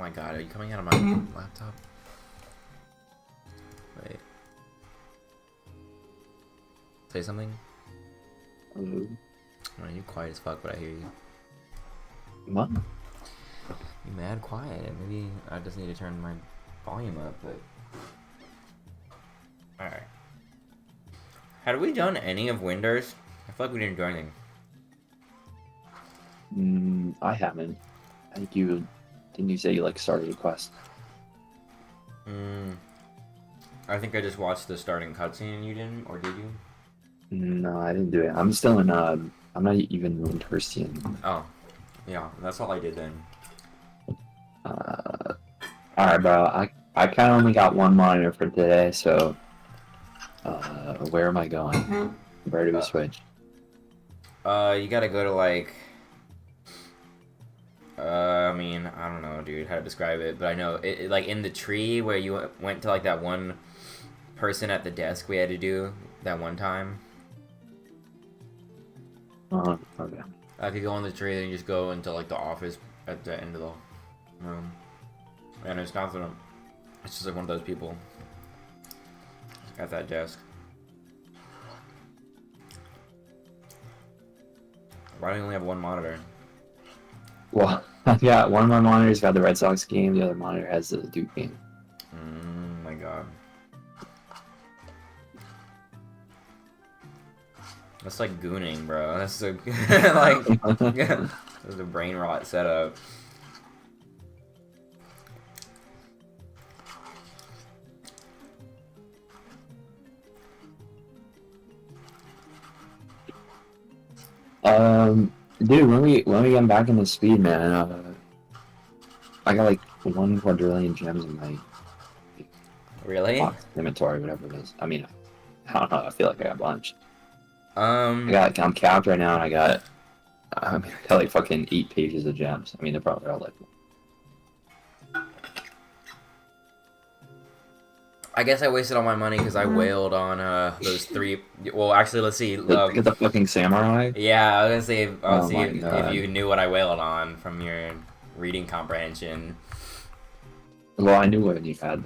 my god, are you coming out of my laptop? Wait. Say something? Hello? Man, you quiet as fuck, but I hear you. What? You mad quiet. Maybe I just need to turn my volume up, but... Alright. Had we done any of Winders? I feel like we didn't do anything. I haven't. I think you... Didn't you say you, like, started a quest? I think I just watched the starting cutscene and you didn't, or did you? No, I didn't do it. I'm still in, I'm not even in person. Oh. Yeah, that's all I did then. Alright, bro. I kind of only got one monitor for today, so... where am I going? Where do we switch? You gotta go to, like... I mean, I don't know, dude, how to describe it, but I know, it like, in the tree where you went to, like, that one person at the desk we had to do that one time. Oh, okay. I could go on the tree and you just go into, like, the office at the end of the room. And it's not that it's just, like, one of those people at that desk. Why do you only have one monitor? Well, yeah, one of my monitors got the Red Sox game, the other monitor has the Duke game. My god. That's like gooning, bro. That's so like that's a brain rot setup. Dude, when we get back into speed, man, I got like 1 quadrillion gems in my Really? box inventory, whatever it is. I mean, I don't know. I feel like I got a bunch. I'm capped right now, and I got like fucking 8 pages of gems. I mean, they're probably all like. I guess I wasted all my money because I wailed on those 3. Well, actually, let's see. Get the fucking samurai. Yeah, I was gonna say. I'll Oh see my if God. you knew what I wailed on from your reading comprehension. Well, I knew what you had.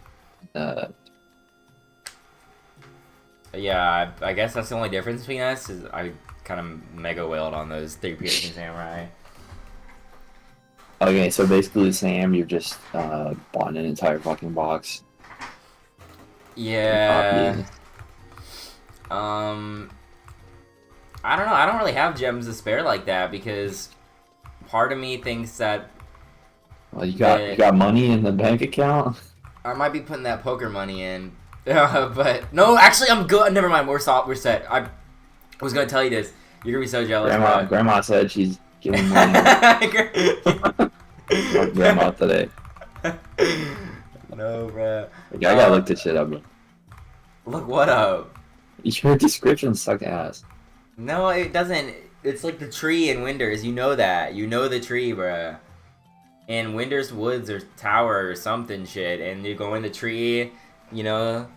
Yeah, I guess that's the only difference between us. Is I kind of mega wailed on those 3 piercing samurai. Okay, so basically, Sam, you're just bought an entire fucking box. Yeah. I don't know. I don't really have gems to spare like that because part of me thinks that Well, you got money in the bank account. I might be putting that poker money in. But no, actually, I'm good. Never mind. We're set. I was gonna tell you this. You're gonna be so jealous. Grandma said she's giving money to grandma today. No, bro. Yeah, I gotta look this shit up, bro. Look what up? Your description suck ass. No, it doesn't. It's like the tree in Winders. You know that. You know the tree, bruh. In Winders Woods or Tower or something shit, and you go in the tree, you know,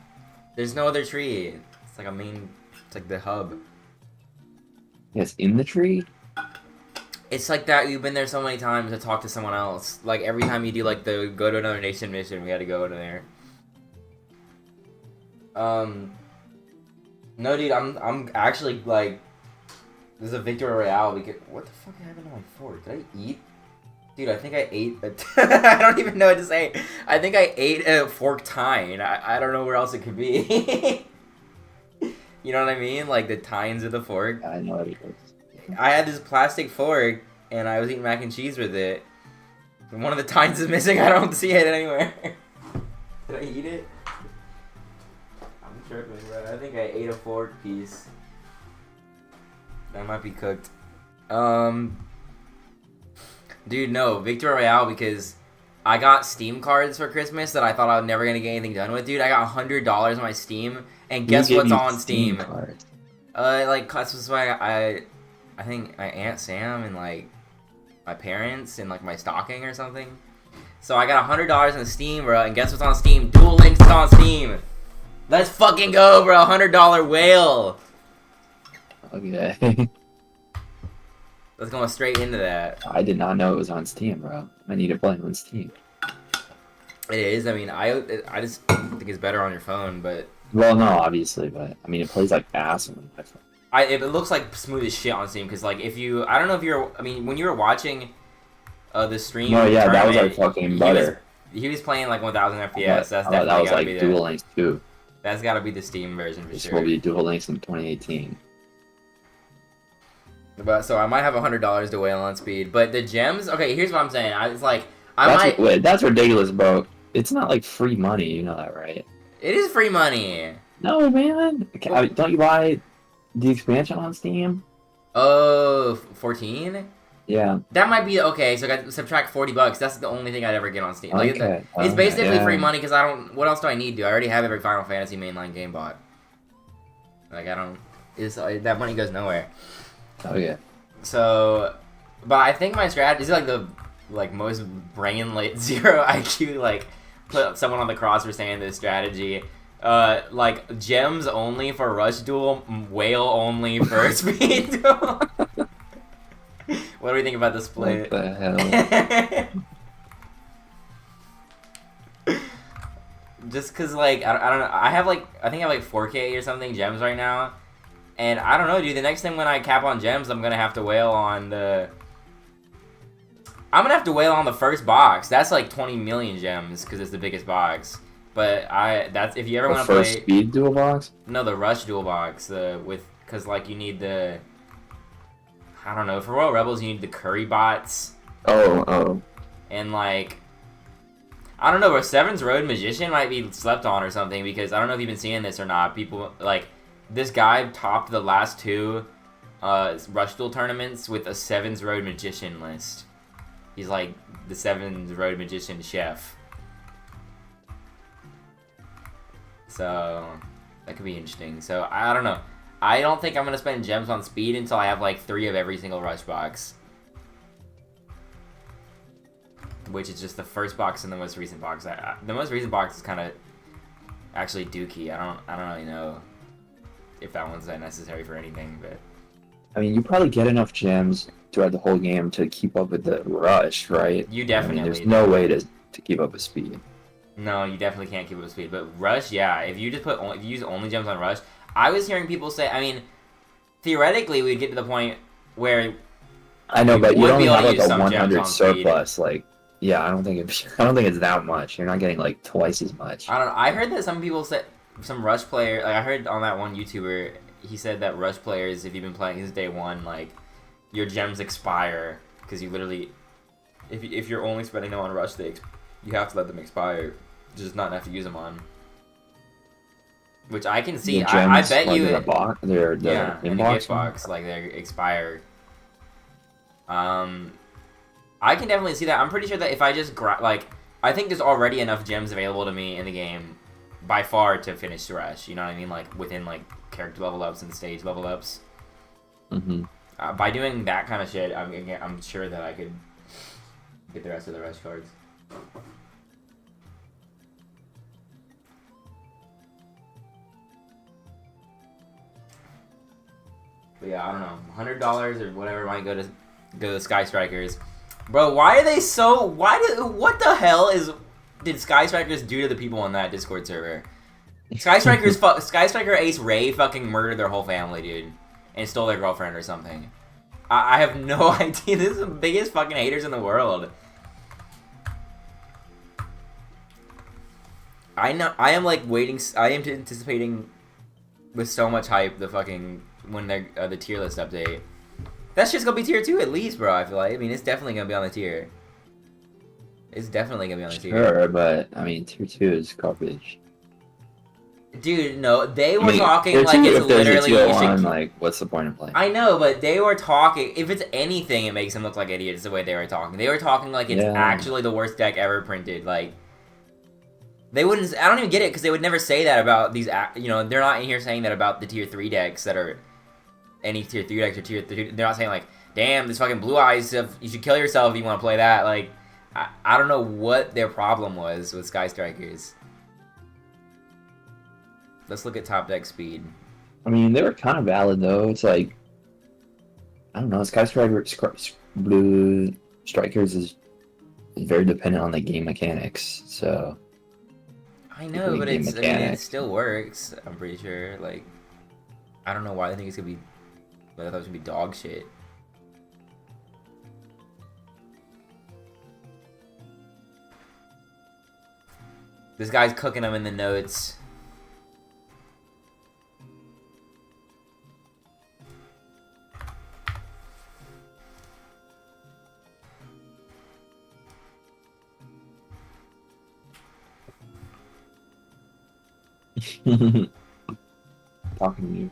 there's no other tree. It's like it's like the hub. Yes, in the tree? It's like that. You've been there so many times to talk to someone else. Like every time you do like the go to another nation mission, we had to go to there. No, dude, I'm actually like, there's a victory royale. What the fuck happened to my fork? Did I eat? Dude, I think I ate I don't even know what to say. I think I ate a fork tine. I don't know where else it could be. You know what I mean? Like the tines of the fork. I know it is. I had this plastic fork, and I was eating mac and cheese with it. And one of the tines is missing. I don't see it anywhere. Did I eat it? I'm tripping, bro. I think I ate a fork piece. That might be cooked. Dude, no. Victory Royale because I got Steam cards for Christmas that I thought I was never going to get anything done with, dude. I got $100 on my Steam, and guess what's on Steam? Like, that's why I think my Aunt Sam and, like, my parents and, like, my stocking or something. So I got $100 on Steam, bro, and guess what's on Steam? Duel Links is on Steam! Let's fucking go, bro! $100 whale! Okay. Let's go straight into that. I did not know it was on Steam, bro. I need to play it on Steam. It is. I mean, I just think it's better on your phone, but Well, no, obviously, but I mean, it plays like ass on my phone. it looks like smooth as shit on Steam because like if you I don't know if you're I mean when you were watching the stream. No, yeah, that was like fucking butter. He was playing like 1,000 FPS. That's definitely that was gotta like be Dual Links 2. That's gotta be the Steam version for This sure. will be Dual Links in 2018. But so I might have $100 to whale on speed, but the gems. Okay, here's what I'm saying. It's like Wait, that's ridiculous, bro. It's not like free money. You know that, right? It is free money. No, man. Don't you buy the expansion on Steam? Oh, 14? Yeah. That might be okay. So I got subtract $40. That's the only thing I'd ever get on Steam. Like, Okay. It's basically free money because I don't. What else do I need to? I already have every Final Fantasy mainline game bought. Like I don't. That money goes nowhere. Oh yeah. So, but I think my strategy is like the most brain late 0 IQ like put someone on the cross for saying this strategy. Like gems only for rush duel, whale only for speed duel. What do we think about the split? What the hell? Just cause like I don't know, I think I have like 4K or something gems right now, and I don't know, dude. The next time when I cap on gems, I'm gonna have to whale on the. I'm gonna have to whale on the first box. That's like 20 million gems because it's the biggest box. But that's if you ever want to play. First speed dual box? No, the rush dual box. Because like you need the. I don't know. For Royal Rebels, you need the curry bots. Oh. And like. I don't know, but Seven's Road Magician might be slept on or something because I don't know if you've been seeing this or not. People like this guy topped the last 2 Rush Duel tournaments with a Seven's Road Magician list. He's like the Seven's Road Magician chef. So that could be interesting. So I don't know. I don't think I'm gonna spend gems on speed until I have like 3 of every single rush box. Which is just the first box and the most recent box. The most recent box is kind of actually dookie. I don't really know if that one's that necessary for anything, but I mean, you probably get enough gems throughout the whole game to keep up with the rush, right? You definitely. I mean, there's no way to keep up with speed. No, you definitely can't keep up with speed. But rush, yeah. If you just if you use only gems on rush, I was hearing people say. I mean, theoretically, we'd get to the point where. I know, but you don't have like a 100 surplus, like. Yeah, I don't think it's that much. You're not getting like twice as much. I don't know. I heard that some people said some rush player. Like I heard on that one YouTuber, he said that rush players, if you've been playing since day 1, like your gems expire because you literally, if you're only spending them on rush, you have to let them expire. Just not enough to use them on. Which I can see. I bet you. They're in the gift box, like they expire. I can definitely see that. I'm pretty sure that if I just I think there's already enough gems available to me in the game, by far, to finish the rush. You know what I mean? Like within like character level ups and stage level ups. Mm-hmm. By doing that kind of shit, I'm sure that I could get the rest of the rush cards. But yeah, I don't know, $100 or whatever might go to Sky Strikers. Bro, why are they so? What the hell did Sky Strikers do to the people on that Discord server? Sky Striker Ace Ray fucking murdered their whole family, dude, and stole their girlfriend or something. I have no idea. This is the biggest fucking haters in the world. I am like waiting. I am anticipating with so much hype when the tier list update. That's just gonna be tier 2 at least, bro. I feel like. I mean, it's definitely gonna be on the tier. It's definitely gonna be on the tier. Sure, but I mean, tier 2 is garbage. Dude, no, they were talking like it's literally. Like, what's the point of playing? I know, but they were talking. If it's anything, it makes them look like idiots. The way they were talking, they were talking like it's actually the worst deck ever printed. Like, they wouldn't. I don't even get it because they would never say that about these. You know, they're not in here saying that about the tier 3 decks that are. Any tier 3 decks or tier 3, they're not saying like, damn, this fucking blue eyes stuff, you should kill yourself if you want to play that. Like, I don't know what their problem was with Sky Strikers. Let's look at top deck speed. I mean, they were kind of valid though. It's like, I don't know, Blue Strikers is very dependent on the game mechanics. So I know, but it's, I mean, it still works, I'm pretty sure. Like, I don't know why they think it's gonna be, I thought it was gonna be dog shit. This guy's cooking them in the notes. Talking to you.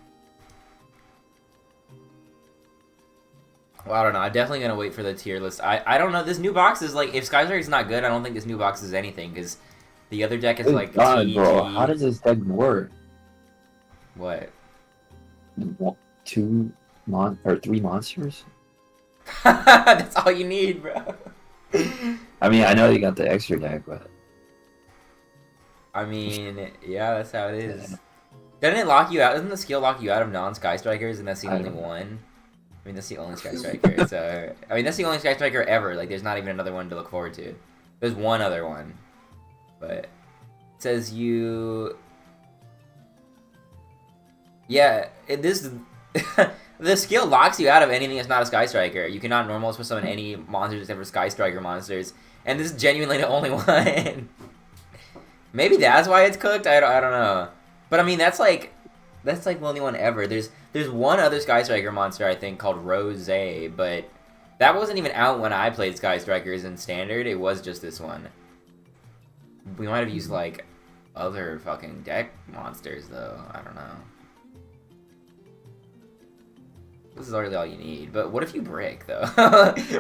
Well, I don't know. I'm definitely gonna wait for the tier list. I don't know. This new box is like, if Skystriker's not good, I don't think this new box is anything, because the other deck is like God, bro, how does this deck work? What? 3 monsters? That's all you need, bro. I mean, I know you got the extra deck, but I mean, yeah, that's how it is. Yeah. Doesn't it lock you out? Doesn't the skill lock you out of non-Sky Strikers, and that's the only one? I mean, that's the only Sky Striker. So, I mean, that's the only Sky Striker ever. Like, there's not even another one to look forward to. There's one other one, but it says you. Yeah, this the skill locks you out of anything that's not a Sky Striker. You cannot normal summon any monsters except for Sky Striker monsters, and this is genuinely the only one. Maybe that's why it's cooked. I don't know. But I mean, that's like the only one ever. There's one other Sky Striker monster, I think, called Rose, but that wasn't even out when I played Sky Strikers in Standard. It was just this one. We might have used like other fucking deck monsters though. I don't know. This is literally all you need. But what if you break though?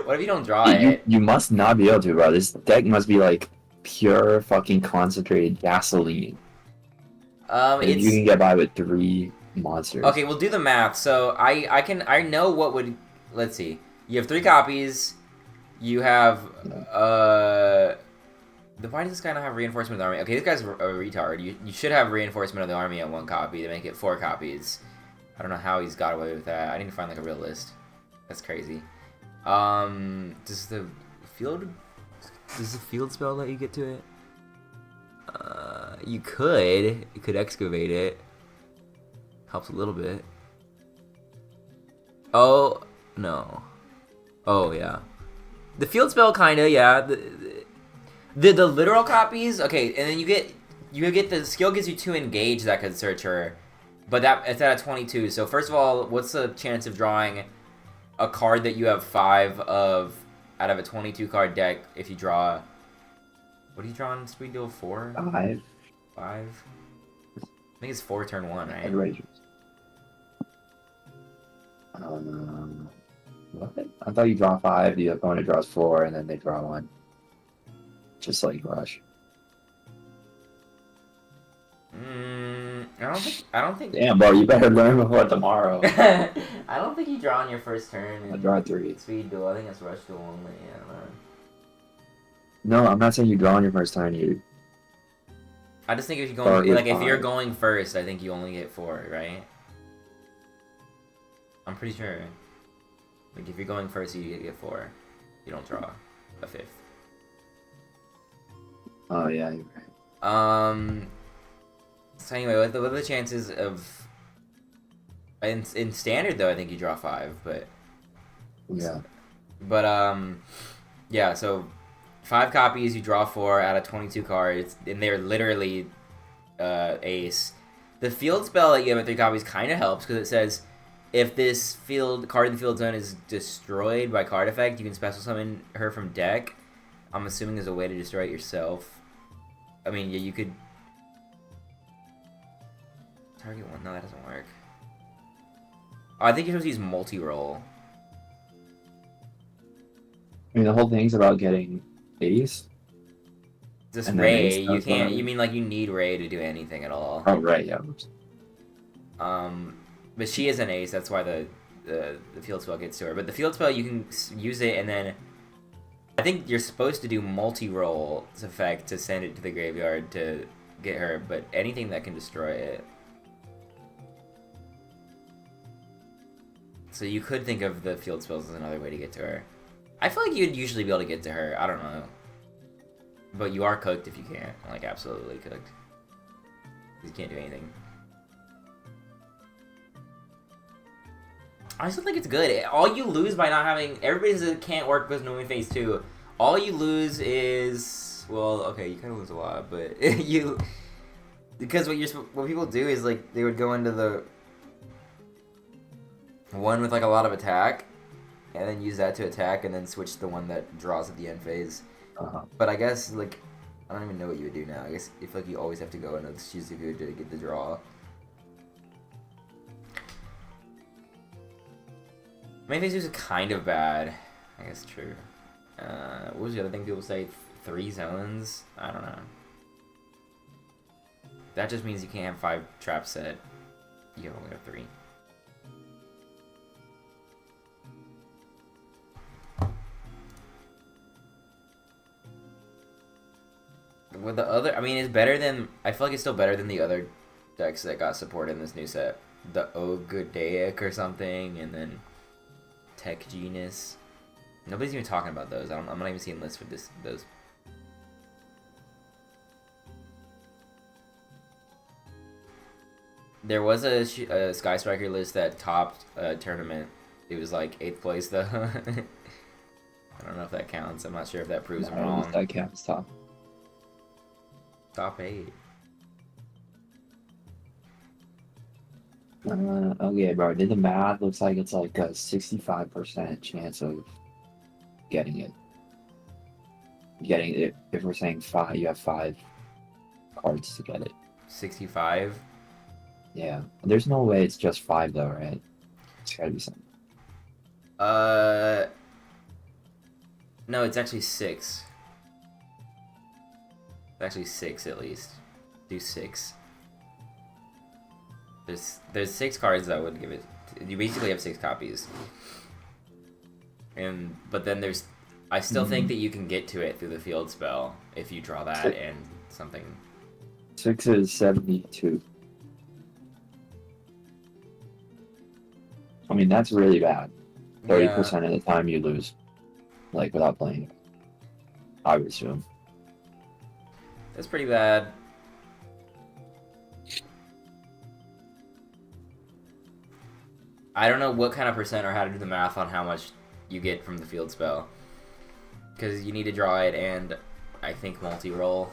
What if you don't draw it? You must not be able to, bro. This deck must be like pure fucking concentrated gasoline. You can get by with 3 monsters. Okay, we'll do the math. So I know what would. Let's see. You have 3 copies. You have why does this guy not have reinforcement of the army? Okay, this guy's a retard. You should have reinforcement of the army on 1 copy to make it 4 copies. I don't know how he's got away with that. I need to find like a real list. That's crazy. Does the field spell let you get to it? You could excavate it. Helps a little bit. Oh no. Oh yeah. The field spell kinda, yeah. The literal copies, okay, and then you get the skill gives you 2 engage that could search her. But it's at a 22. So first of all, what's the chance of drawing a card that you have 5 of out of a 22 card deck if you draw? What are you drawing? Speed deal 4? 5. 5. I think it's 4 turn 1, right? What? I thought you draw 5, the opponent draws 4, and then they draw 1. Just like Rush. I don't think. Damn, bro, you better learn before tomorrow. I don't think you draw on your first turn. I draw 3. Speed duel. I think it's rush duel only. I don't know. No, I'm not saying you draw on your first turn. You. I just think if you're going if you're going first, I think you only get 4, right? I'm pretty sure. Like if you're going first, you get 4. You don't draw a 5th. Oh yeah, you're right. So anyway, what are the chances of in standard though? I think you draw 5, but yeah. But yeah. So 5 copies, you draw 4 out of 22 cards, and they're literally ace. The field spell that you have at 3 copies kind of helps because it says if this card in the field zone is destroyed by card effect, you can special summon her from deck. I'm assuming there's a way to destroy it yourself. I mean, yeah, you could. Target 1? No, that doesn't work. Oh, I think you're supposed to use multi-roll. I mean, the whole thing's about getting ace. This Ray, you can't. You mean like you need Ray to do anything at all? Oh right, yeah. But she is an ace. That's why the field spell gets to her. But the field spell, you can use it, and then I think you're supposed to do multi-roll's effect to send it to the graveyard to get her. But anything that can destroy it. So you could think of the field spells as another way to get to her. I feel like you'd usually be able to get to her. I don't know. But you are cooked if you can't. Like, absolutely cooked. You can't do anything. I still think it's good. All you lose by not having... Everybody says it can't work with Knowing Phase 2. All you lose is... Well, okay, you kind of lose a lot, but you... Because what people do is, like, they would go into the one with, like, a lot of attack, and then use that to attack, and then switch to the one that draws at the end phase. But I guess, like, I don't even know what you would do now. I guess if, like, you always have to go into the Shizuku to get the draw. Main phase is kind of bad. I guess true. What was the other thing people say? 3 zones? I don't know. That just means you can't have 5 traps set. You only have 3. With the other, I mean, it's better than... I feel like it's still better than the other decks that got supported in this new set. The Ogodaic or something, and then Tech Genus. Nobody's even talking about those. I'm not even seeing lists for those. There was a Sky Striker list that topped a tournament. It was like 8th place though. I don't know if that counts. I'm not sure if that proves I'm wrong. That counts top. Top 8. Okay, bro. Did the math? Looks like it's like a 65% chance of getting it. If we're saying 5, you have 5 cards to get it. 65. Yeah. There's no way it's just 5 though, right? It's gotta be something. No, it's actually 6. It's actually 6 at least. Do 6. There's 6 cards that would give it. You basically have 6 copies. But then there's. I still think that you can get to it through the field spell if you draw that and something. 6 is 72. I mean, that's really bad. 30% of the time you lose, like, without playing. I would assume. That's pretty bad. I don't know what kind of percent or how to do the math on how much you get from the field spell. Because you need to draw it and, I think, multi-roll.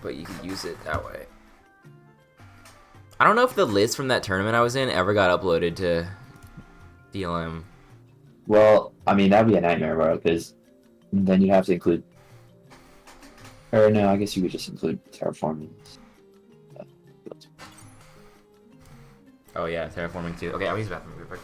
But you can use it that way. I don't know if the list from that tournament I was in ever got uploaded to DLM. Well, I mean, that'd be a nightmare, bro, because then you'd have to include... Or no, I guess you could just include terraforming. Oh yeah, terraforming too. Okay, I'll use the bathroom real quick.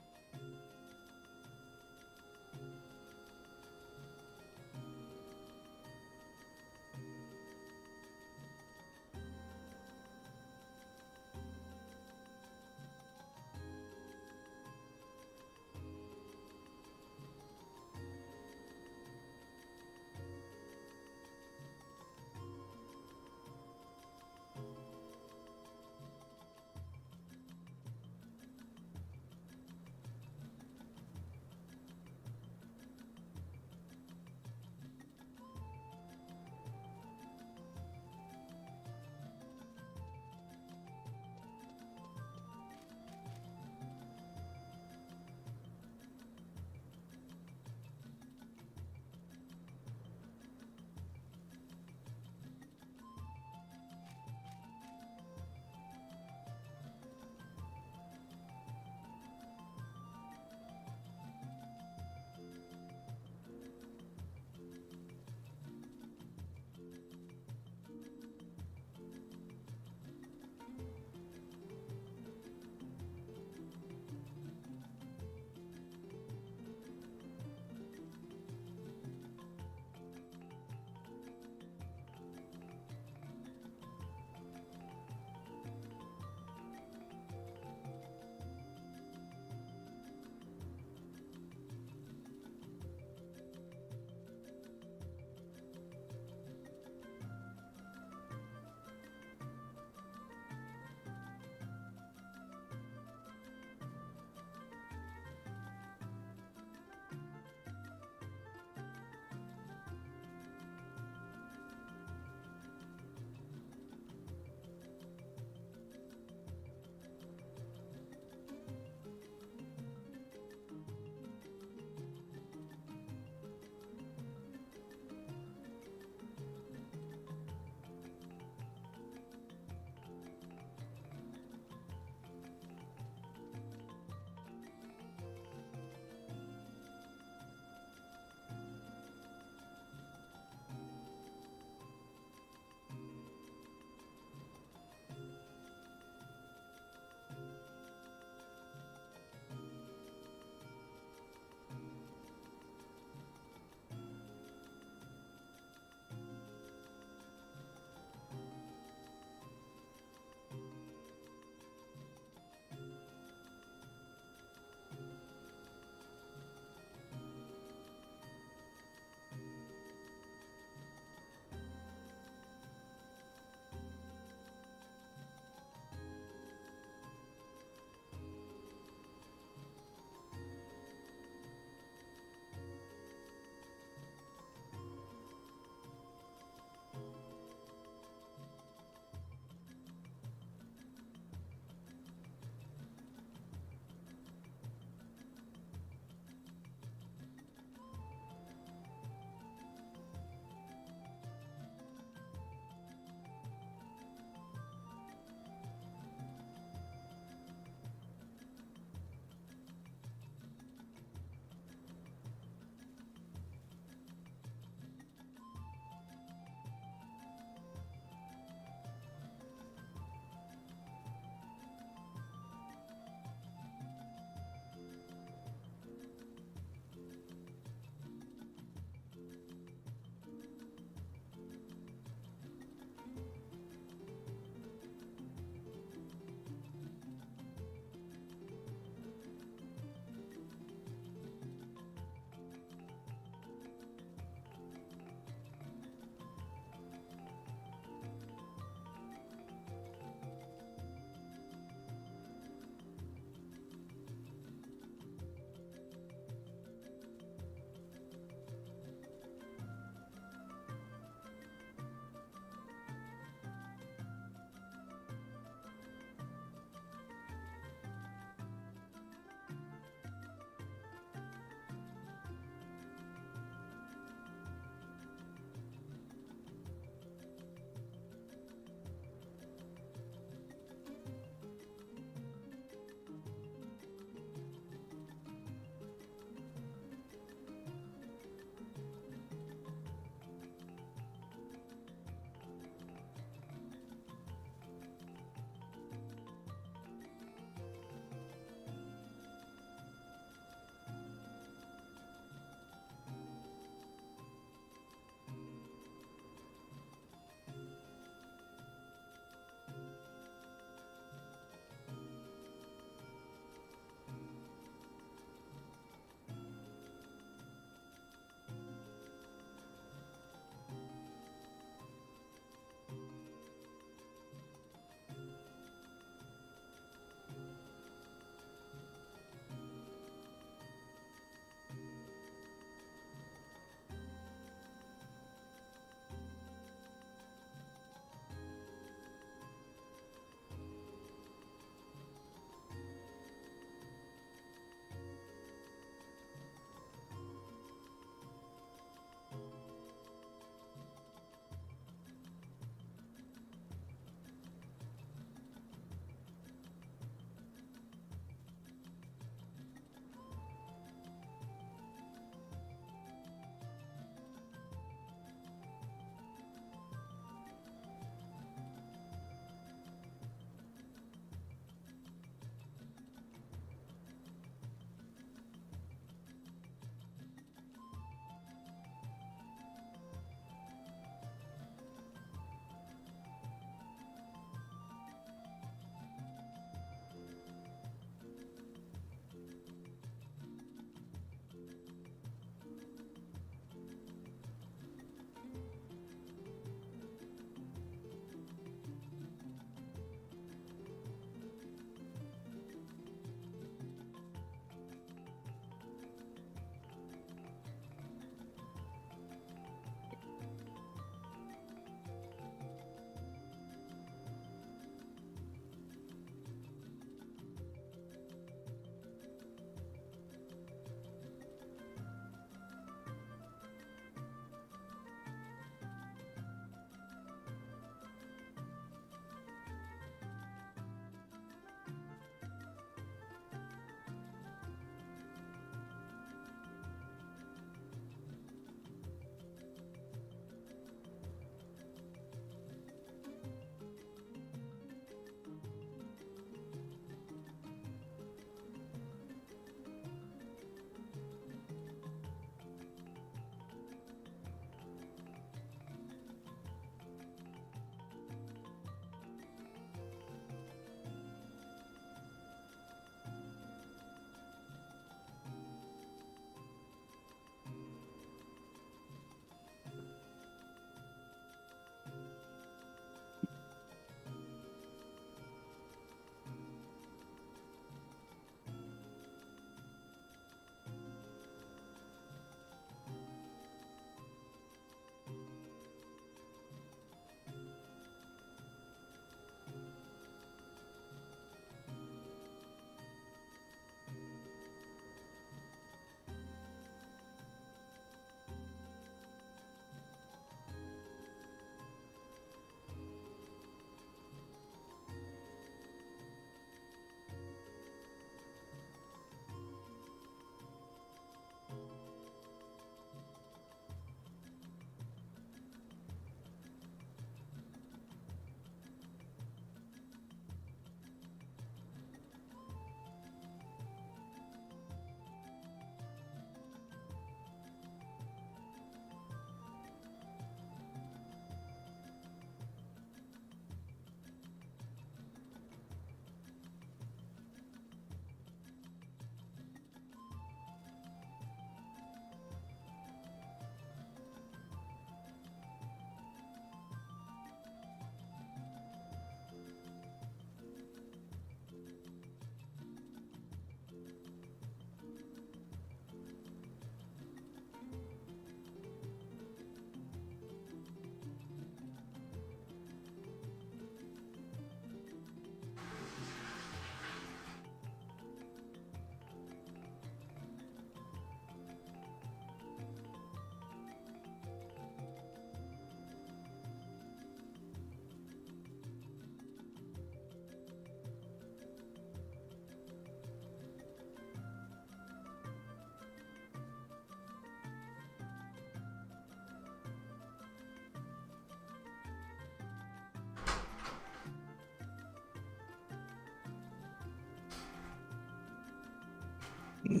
Hello.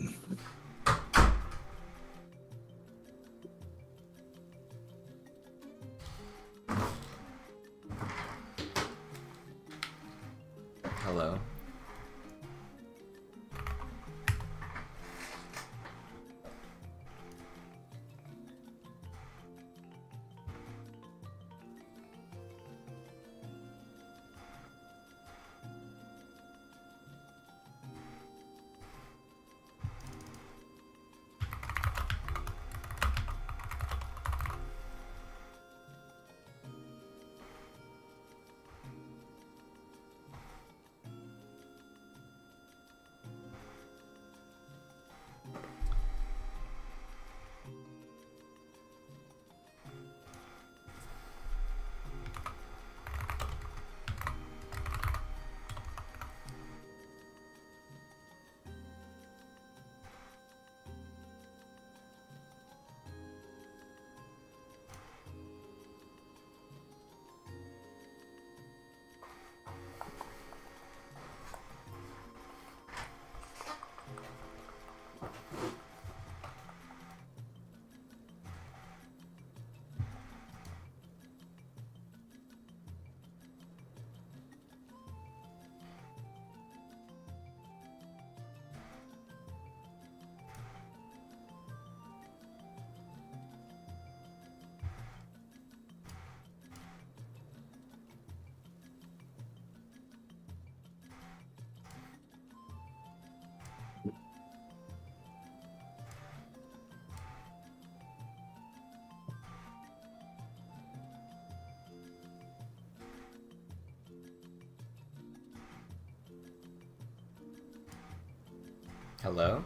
Hello?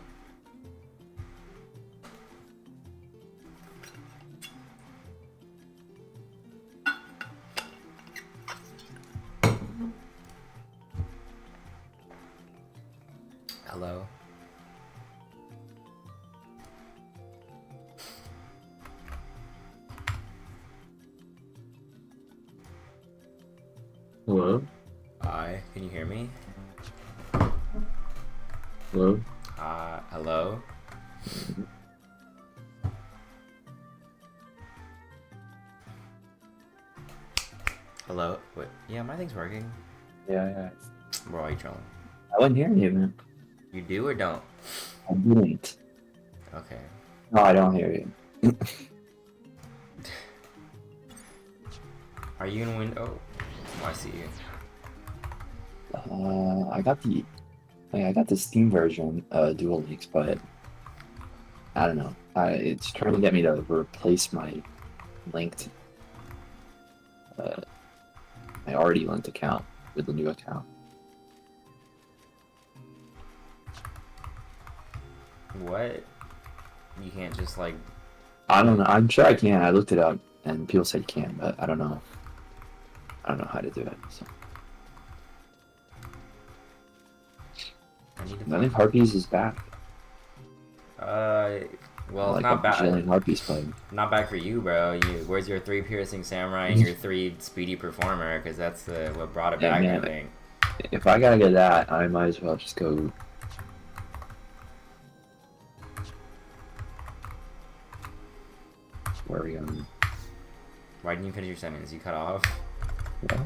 Hello? Hello? Hi, can you hear me? Hello? Hello? Hello? Wait, yeah, my thing's working. Yeah. Bro, are you trolling? I wasn't hearing you, man. You do or don't? I didn't. Okay. No, I don't hear you. Are you in window? Oh, I see you. I got the Steam version, Dual Links, but I don't know. It's trying to get me to replace my linked, my already linked account with the new account. What? You can't just like... I don't know. I'm sure I can. I looked it up, and people said you can, but I don't know. I don't know how to do it. So. I think Harpies is back. Well, Like it's not bad. Harpies playing. Not bad for you, bro. Where's your 3 piercing samurai and your 3 speedy performer? Because that's what brought it back, man, I think. If I gotta get that, I might as well just go. Where are we going? Why didn't you finish your sentence? You cut off. Yeah.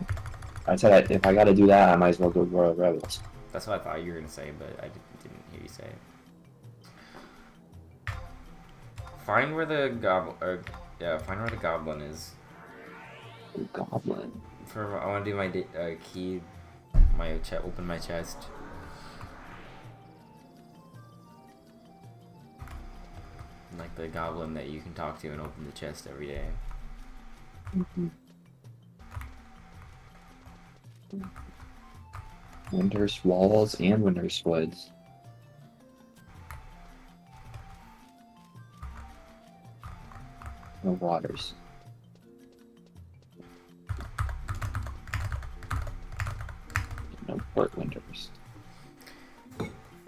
I said if I gotta do that, I might as well go Royal Rebels. That's what I thought you were gonna say, but I didn't hear you say it. Find where the find where the goblin is. The goblin. I want to do my key, open my chest. Like the goblin that you can talk to and open the chest every day. Windhurst Walls and Windhurst Woods. No waters. No Port Windhurst.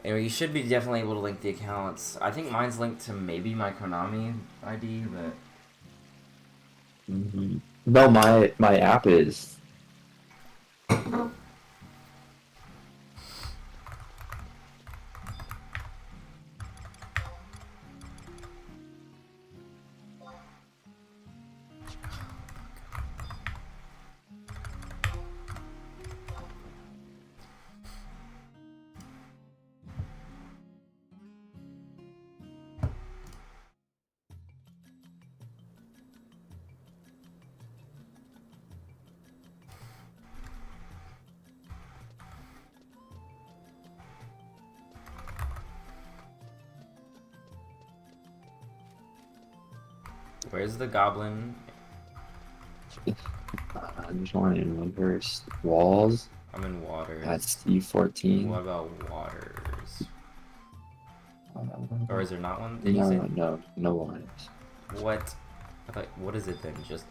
Anyway, you should be definitely able to link the accounts. I think mine's linked to maybe my Konami ID, but... No, my app is. Where's the goblin? There's one in reverse walls. I'm in water. That's E14. What about waters? Or is there not one? Did no, you say? no waters. What? I thought, what is it then? Just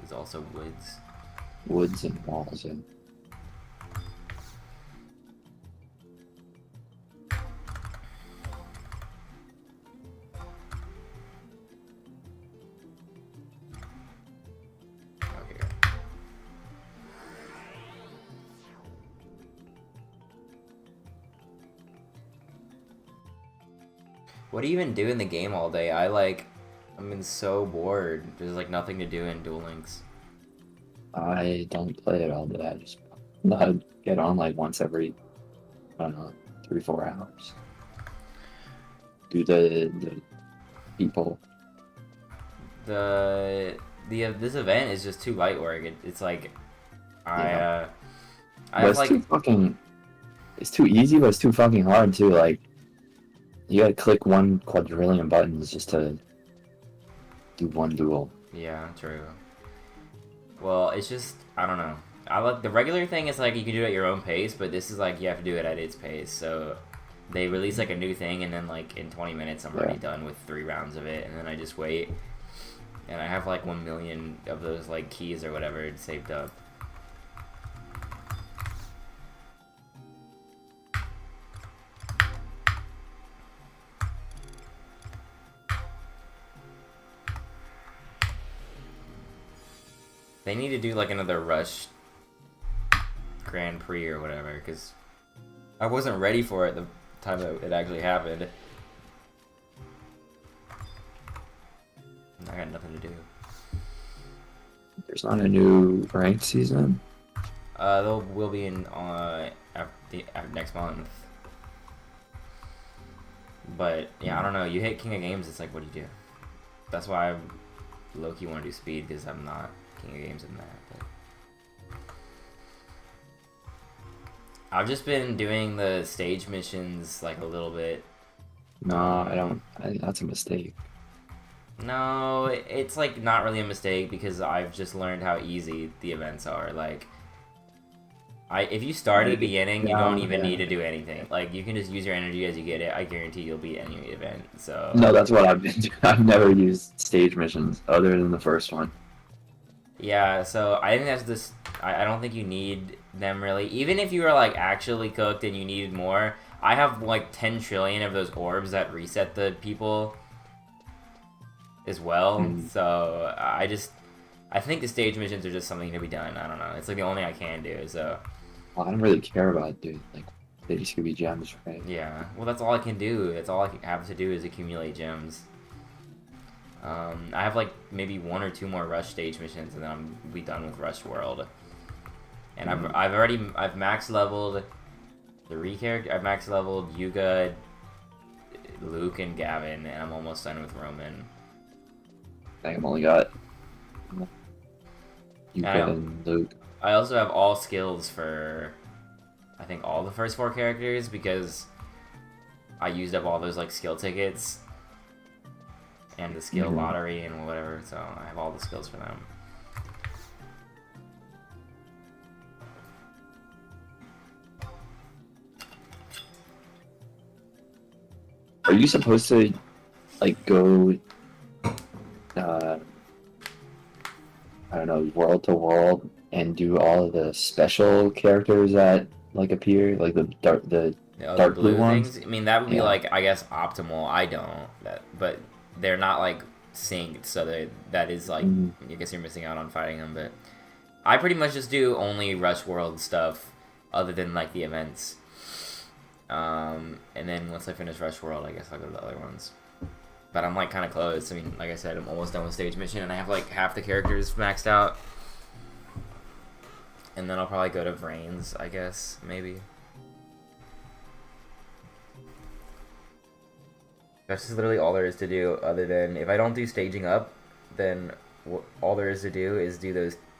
it's also woods. Woods and walls. And what do you even do in the game all day? I'm been so bored. There's like nothing to do in Duel Links. I don't play it all day. I just get on like once every, I don't know, 3-4 hours. Do the people. This event is just too light work. It's like I it's like too fucking. It's too easy, but it's too fucking hard too. Like you gotta click 1 quadrillion buttons just to do one duel. Yeah, true. Well, it's just I don't know. I like the regular thing is like you can do it at your own pace, but this is like you have to do it at its pace. So they release like a new thing, and then like in 20 minutes I'm already done with 3 rounds of it, and then I just wait. And I have like 1 million of those like keys or whatever saved up. They need to do like another Rush Grand Prix or whatever, because I wasn't ready for it the time that it actually happened. I got nothing to do. There's not a new ranked season? We'll be in next month. But yeah, I don't know. You hit King of Games, it's like, what do you do? That's why I low-key want to do speed, because I'm not King of Games in that. But I've just been doing the stage missions like a little bit. No, I don't. That's a mistake. No, it's like not really a mistake because I've just learned how easy the events are. Like, if you start at the beginning, you don't even need to do anything. Like, you can just use your energy as you get it. I guarantee you'll beat any event. So no, that's what I've been doing. I've never used stage missions other than the first one. Yeah, so I think that's this. I don't think you need them really. Even if you were like actually cooked and you needed more, I have like 10 trillion of those orbs that reset the people as well. So I think the stage missions are just something to be done. I don't know. It's like the only thing I can do. So well, I don't really care about it, dude. Like they just give me gems, right? Yeah. Well, that's all I can do. That's all I have to do is accumulate gems. I have like maybe 1 or 2 more Rush stage missions, and then I'm be done with Rush World. And I've max leveled the character. I've max leveled Yuga, Luke, and Gavin, and I'm almost done with Roman. I think I've only got Yuga and Luke. I also have all skills for I think all the first 4 characters because I used up all those like skill tickets and the skill lottery and whatever, so I have all the skills for them. Are you supposed to like go I don't know, world to world and do all of the special characters that like appear, like the dark blue ones? Things? I mean, that would be like, I guess, optimal. I don't, but they're not like synced, so that is like, I guess you're missing out on fighting them. But I pretty much just do only Rush World stuff, other than like the events. And then once I finish Rush World, I guess I'll go to the other ones. But I'm like kind of close. I mean, like I said, I'm almost done with stage mission, and I have like half the characters maxed out. And then I'll probably go to Vrains, I guess, maybe. That's just literally all there is to do, other than if I don't do staging up, then all there is to do is do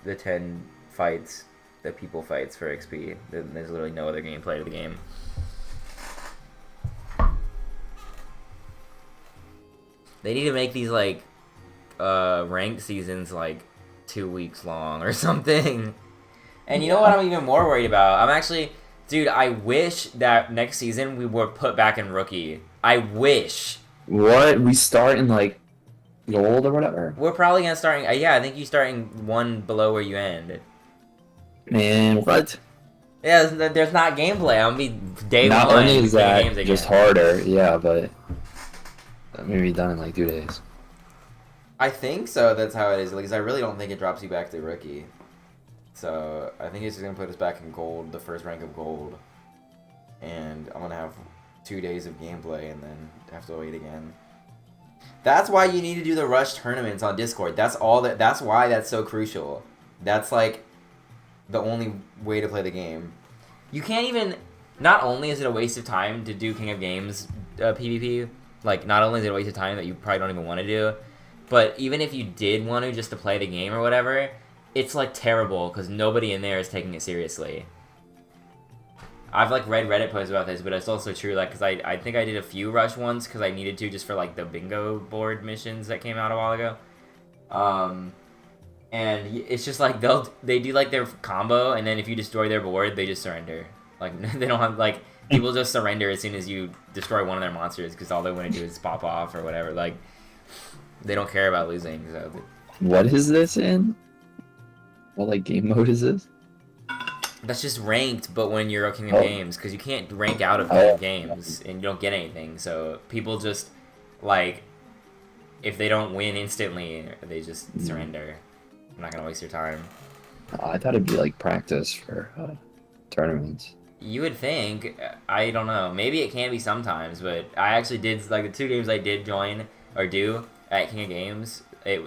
the 10 fights, the people fights for XP. There's literally no other gameplay to the game. They need to make these like ranked season's like 2 weeks long or something. And you know what I'm even more worried about? I'm actually, dude, I wish that next season we were put back in rookie. I wish. What? We start in like gold or whatever? We're probably gonna start. Yeah, I think you start in one below where you end. Man, what? Yeah, there's not gameplay. I'm gonna be day Not one. only is that games again. just harder, yeah, but maybe done in like 2 days. I think so. That's how it is. Because I really don't think it drops you back to rookie. So I think it's just gonna put us back in gold, the first rank of gold, and I'm gonna have 2 days of gameplay and then have to wait again. That's why you need to do the rush tournaments on Discord. That's all that. That's why that's so crucial. That's like the only way to play the game. You can't even. Not only is it a waste of time to do King of Games PvP, like not only is it a waste of time that you probably don't even want to do, but even if you did want to just to play the game or whatever, it's like terrible because nobody in there is taking it seriously. I've like read Reddit posts about this, but it's also true. Like, cause I think I did a few rush ones because I needed to just for like the bingo board missions that came out a while ago. And it's just like they do like their combo, and then if you destroy their board, they just surrender. Like they don't have like people just surrender as soon as you destroy one of their monsters because all they want to do is pop off or whatever. Like they don't care about losing. So. What is this in? What like game mode is this? That's just ranked, but when you're a King of Games, because you can't rank out of King of Games and you don't get anything. So people just like if they don't win instantly, they just surrender. I'm not gonna waste your time. I thought it'd be like practice for tournaments. You would think. I don't know. Maybe it can be sometimes, but I actually did like the 2 games I did join or do at King of Games. They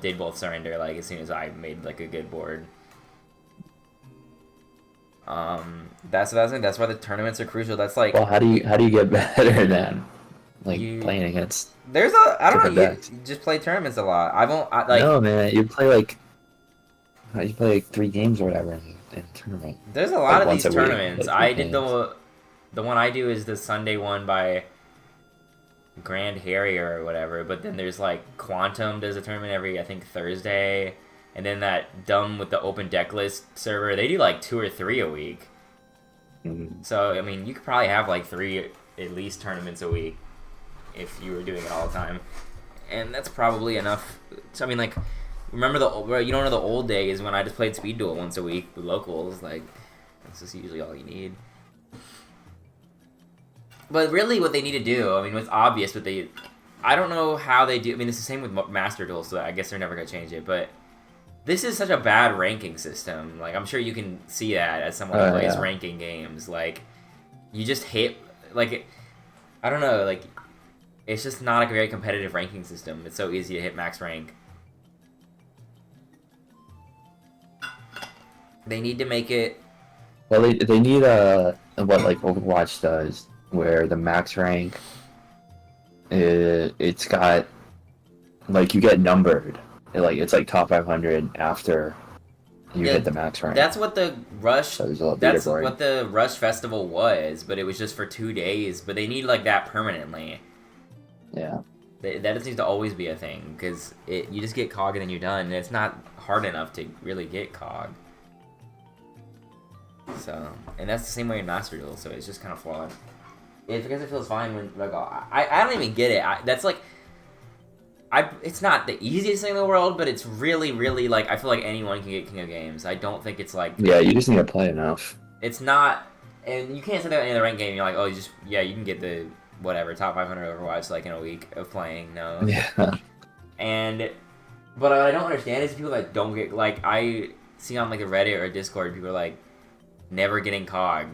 did both surrender like as soon as I made like a good board. That's why the tournaments are crucial. That's like. Well, how do you get better then? Like playing against. There's I don't know. You just play tournaments a lot. like. No man, you play like 3 games or whatever in tournament. There's a lot of these tournaments. I did the one I do is the Sunday one by Grand Harrier or whatever. But then there's like Quantum does a tournament every I think Thursday. And then that dumb with the open deck list server, they do like 2 or 3 a week. Mm-hmm. So, I mean, you could probably have like 3 at least tournaments a week if you were doing it all the time. And that's probably enough. So, I mean, like, remember the old days when I just played Speed Duel once a week with locals? Like, that's just usually all you need. But really what they need to do, I mean, it's obvious, but I don't know how they do. I mean, it's the same with Master Duel, so I guess they're never going to change it, but this is such a bad ranking system. Like, I'm sure you can see that as someone who plays ranking games. Like, you just hit, like, I don't know, like, it's just not a very competitive ranking system. It's so easy to hit max rank. They need to make it... Well, they need what, like, Overwatch does, where the max rank, it's got, like, you get numbered. It's like top 500 after you hit the max rank. That's what the Rush. So that's what the Rush Festival was, but it was just for 2 days. But they need like that permanently. Yeah. That just needs to always be a thing because you just get COG and then you're done, and it's not hard enough to really get COG. So, and that's the same way in Master Duel. So it's just kind of flawed. It's because it feels fine when like I don't even get it. That's like. It's not the easiest thing in the world, but it's really, really, like, I feel like anyone can get King of Games. I don't think it's, like... Yeah, you just need to play enough. It's not... And you can't say that in any other ranked game. You're like, oh, you can get the, whatever, top 500 Overwatch, like, in a week of playing. No. Yeah. But what I don't understand is people that don't get... Like, I see on, like, a Reddit or a Discord, people are, like, never getting COG.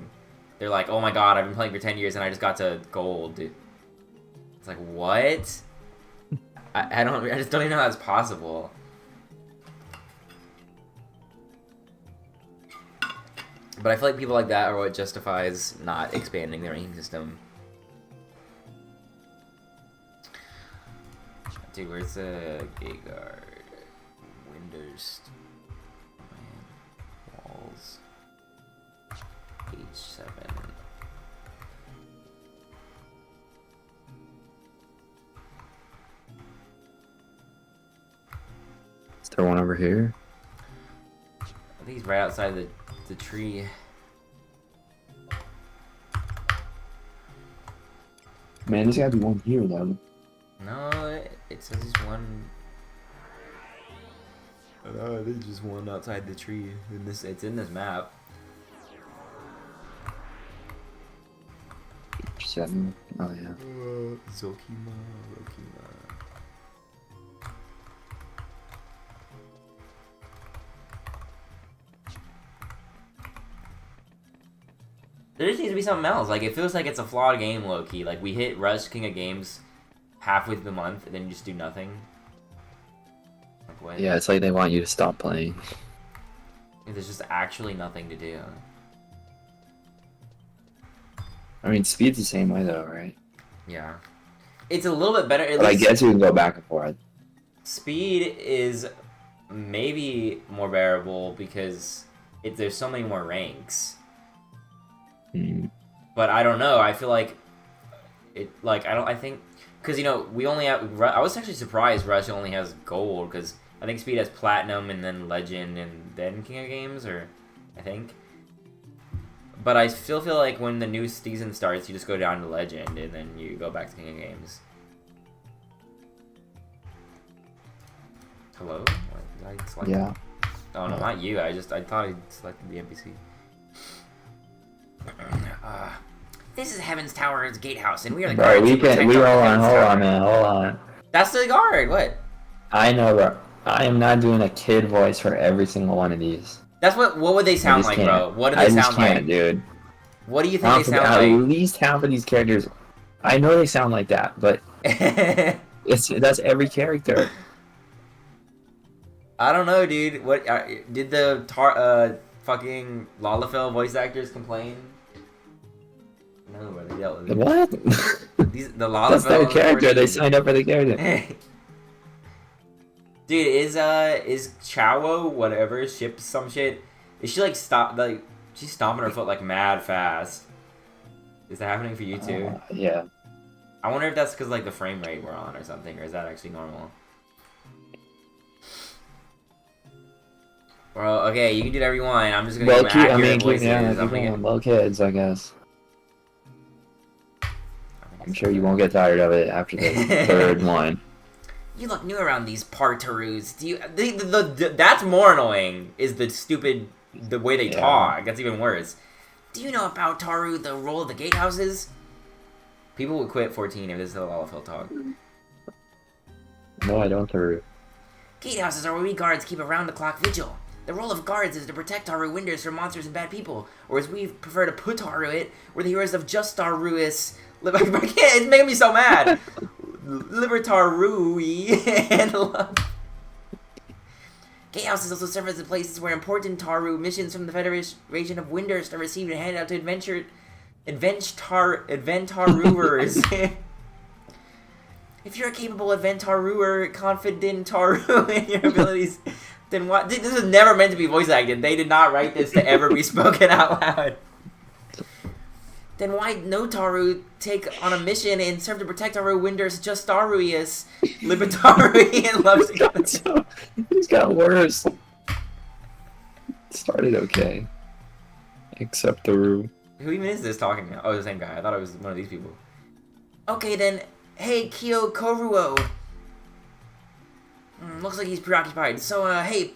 They're like, oh my god, I've been playing for 10 years and I just got to gold. It's like, what? I just don't even know how that's possible. But I feel like people like that are what justifies not expanding the ranking system. Dude, where's the gate guard? Windows. Walls. H7. there one over here? I think he's right outside the tree. Man, there's gotta be one here though. No, it says there's one. No, there's just one outside the tree. It's in this map. 7. Oh yeah. Zokima. There just needs to be something else. Like, it feels like it's a flawed game, low-key. Like, we hit Rush King of Games halfway through the month, and then you just do nothing. Like, what? Yeah, it's like they want you to stop playing. There's just actually nothing to do. I mean, speed's the same way though, right? Yeah. It's a little bit better. But I guess you can go back and forth. Speed is maybe more bearable because there's so many more ranks. But I don't know. I feel like I think because we only have. I was actually surprised Rush only has gold because I think Speed has platinum and then legend and then King of Games, or I think. But I still feel like when the new season starts, you just go down to legend and then you go back to King of Games. Hello? What, did I select? Yeah. Oh no, not you. I thought I selected the NPC. This is Heaven's Tower's gatehouse, and we are the guards. We roll on. Hold on, man. Hold on. That's the guard. What? I know, bro. I am not doing a kid voice for every single one of these. That's what would they sound like, bro? What do they sound like? Dude. What do you think they sound like? At least half of these characters, I know they sound like that, but that's every character. I don't know, dude. What did the fucking Lalafell voice actors complain? No, but they dealt with it. What? The Lalafell. That's their character. They signed up for the character. Dude, is Chawo whatever ship some shit? Is she like she's stomping her foot like mad fast? Is that happening for you too? Yeah. I wonder if that's because like the frame rate we're on or something, or is that actually normal? Bro, okay, you can do whatever you want. I'm just gonna give accurate voices. Low kids, I guess. I'm sure you won't get tired of it after the third one. You look new around these partaroos. Do you? That's more annoying. Is the way they talk? That's even worse. Do you know about Taru, the role of the gatehouses? People would quit 14 if this is how Lalafell talk. No, I don't, Taru. Gatehouses are where we guards keep around-the-clock vigil. The role of guards is to protect Taru windows from monsters and bad people, or as we prefer to put Taru it, we're the heroes of Just Taruis. It's making me so mad. Libertarui and love. Gatehouses also serve as the places where important Taru missions from the Federation of Winders are received and handed out to Adventaruvers. If you're a capable Adventaruer, confident Taru in your abilities, then what? This is never meant to be voice acted. They did not write this to ever be spoken out loud. Then why no Taru take on a mission and serve to protect Taru Winders Just Taruius, Libertarui, and loves to He's got worse. It started okay. Except Taru. Who even is this talking now? Oh, the same guy. I thought it was one of these people. Okay then, hey Kyo Koruo. Looks like he's preoccupied. So, hey,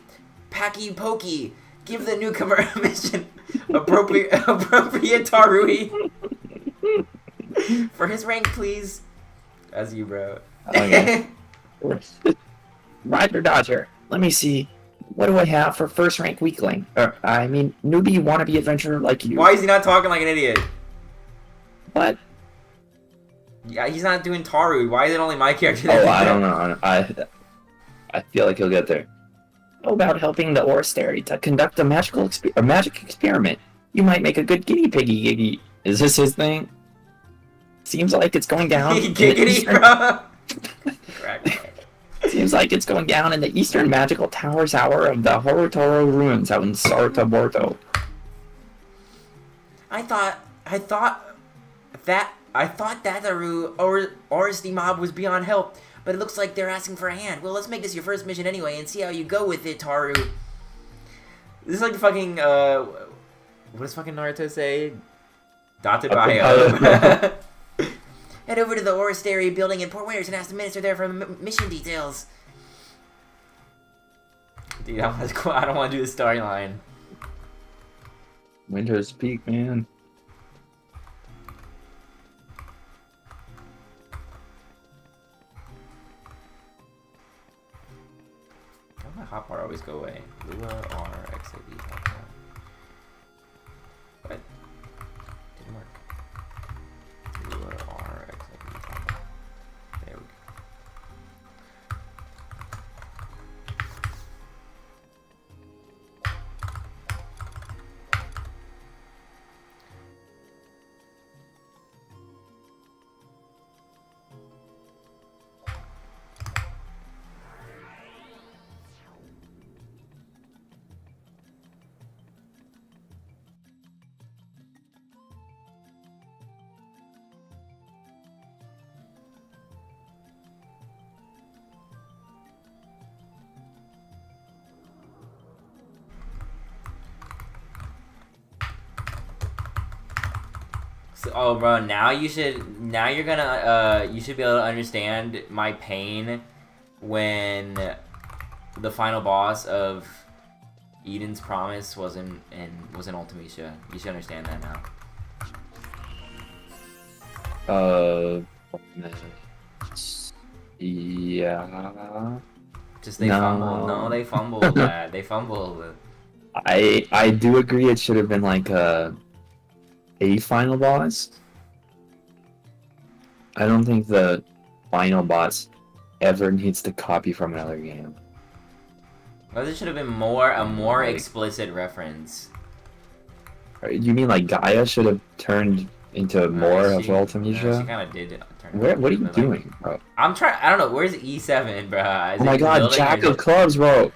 Packy Pokey, give the newcomer a mission. Appropriate Tarui. For his rank, please. That's you, bro. Okay. Ryder Dodger. Let me see. What do I have for first rank weakling? Newbie wannabe adventurer like you. Why is he not talking like an idiot? What? Yeah, he's not doing Taru. Why is it only my character? I don't know. I feel like he'll get there. How about helping the Orstary to conduct a magic experiment? You might make a good guinea piggy. Is this his thing? Seems like it's going down. Giggity, bro. Seems like it's going down in the Eastern Magical Towers Hour of the Horotoro Ruins out in Sartaborto. I thought that Aru or Oristy Mob was beyond help. but it looks like they're asking for a hand. Well, let's make this your first mission anyway and see how you go with it, Taru. This is like fucking, what does fucking Naruto say? Dotted bio. Head over to the Oristary building in Port Winters and ask the minister there for mission details. Dude, I don't want to do the storyline. Winter's Peak, man. Why does my hotbar always go away? Lua R XAB hotbar. What? Didn't work. Lua R XAB hotbar. There we go. Oh, bro, now you're gonna, you should be able to understand my pain when the final boss of Eden's Promise was in Ultimecia. You should understand that now. Yeah. Just they fumbled. No, they fumbled, lad. They fumbled. I do agree it should have been like a final boss. I don't think the final boss ever needs to copy from another game. Well, this should have been a more explicit reference. You mean like Gaia should have turned into more of Ultimecia? She kind of did turn. What are you doing, bro? I'm trying. I don't know. Where's E7, bro? Oh my god, Jack of Clubs, bro.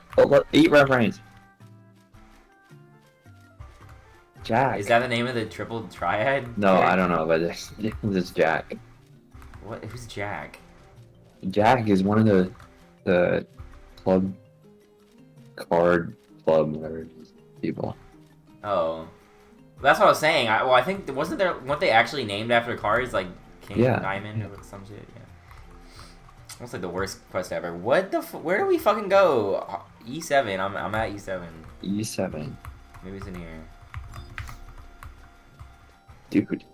8 reference. Jack. Is that the name of the triple triad? No, I don't know, but it's Jack. What? Who's Jack? Jack is one of the club card club whatever people. Oh, that's what I was saying. I think weren't they actually named after cards like King Diamond or some shit? Yeah. That's like the worst quest ever. What the? Where do we fucking go? E7. I'm at E7. E7. Maybe it's in here. Dude,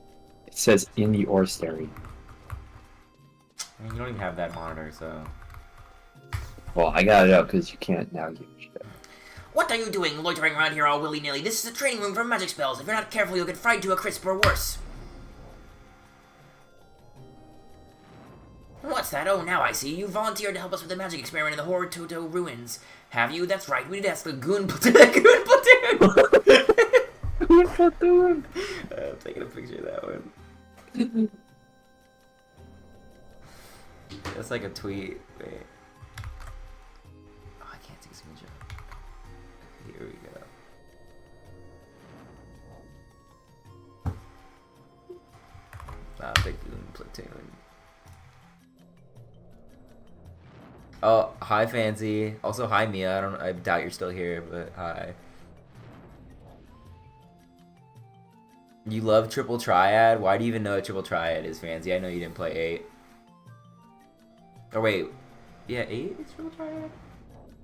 it says in the Oristary. I mean, you don't even have that monitor, so. Well, I got it up because you can't now use shit. What are you doing, loitering around here all willy-nilly? This is a training room for magic spells. If you're not careful, you'll get fried to a crisp or worse. What's that? Oh, now I see. You volunteered to help us with the magic experiment in the Horde Toto ruins. Have you? That's right. We did ask the Goon Platoon. Goon Platoon! I'm taking a picture of that one. That's like a tweet. Wait. Oh, I can't take a screenshot. Here we go. The Goon Platoon. Oh, hi Fancy. Also hi Mia. I doubt you're still here, but hi. You love Triple Triad? Why do you even know what Triple Triad is, Fancy? I know you didn't play 8. Oh wait. Yeah, 8 is Triple Triad?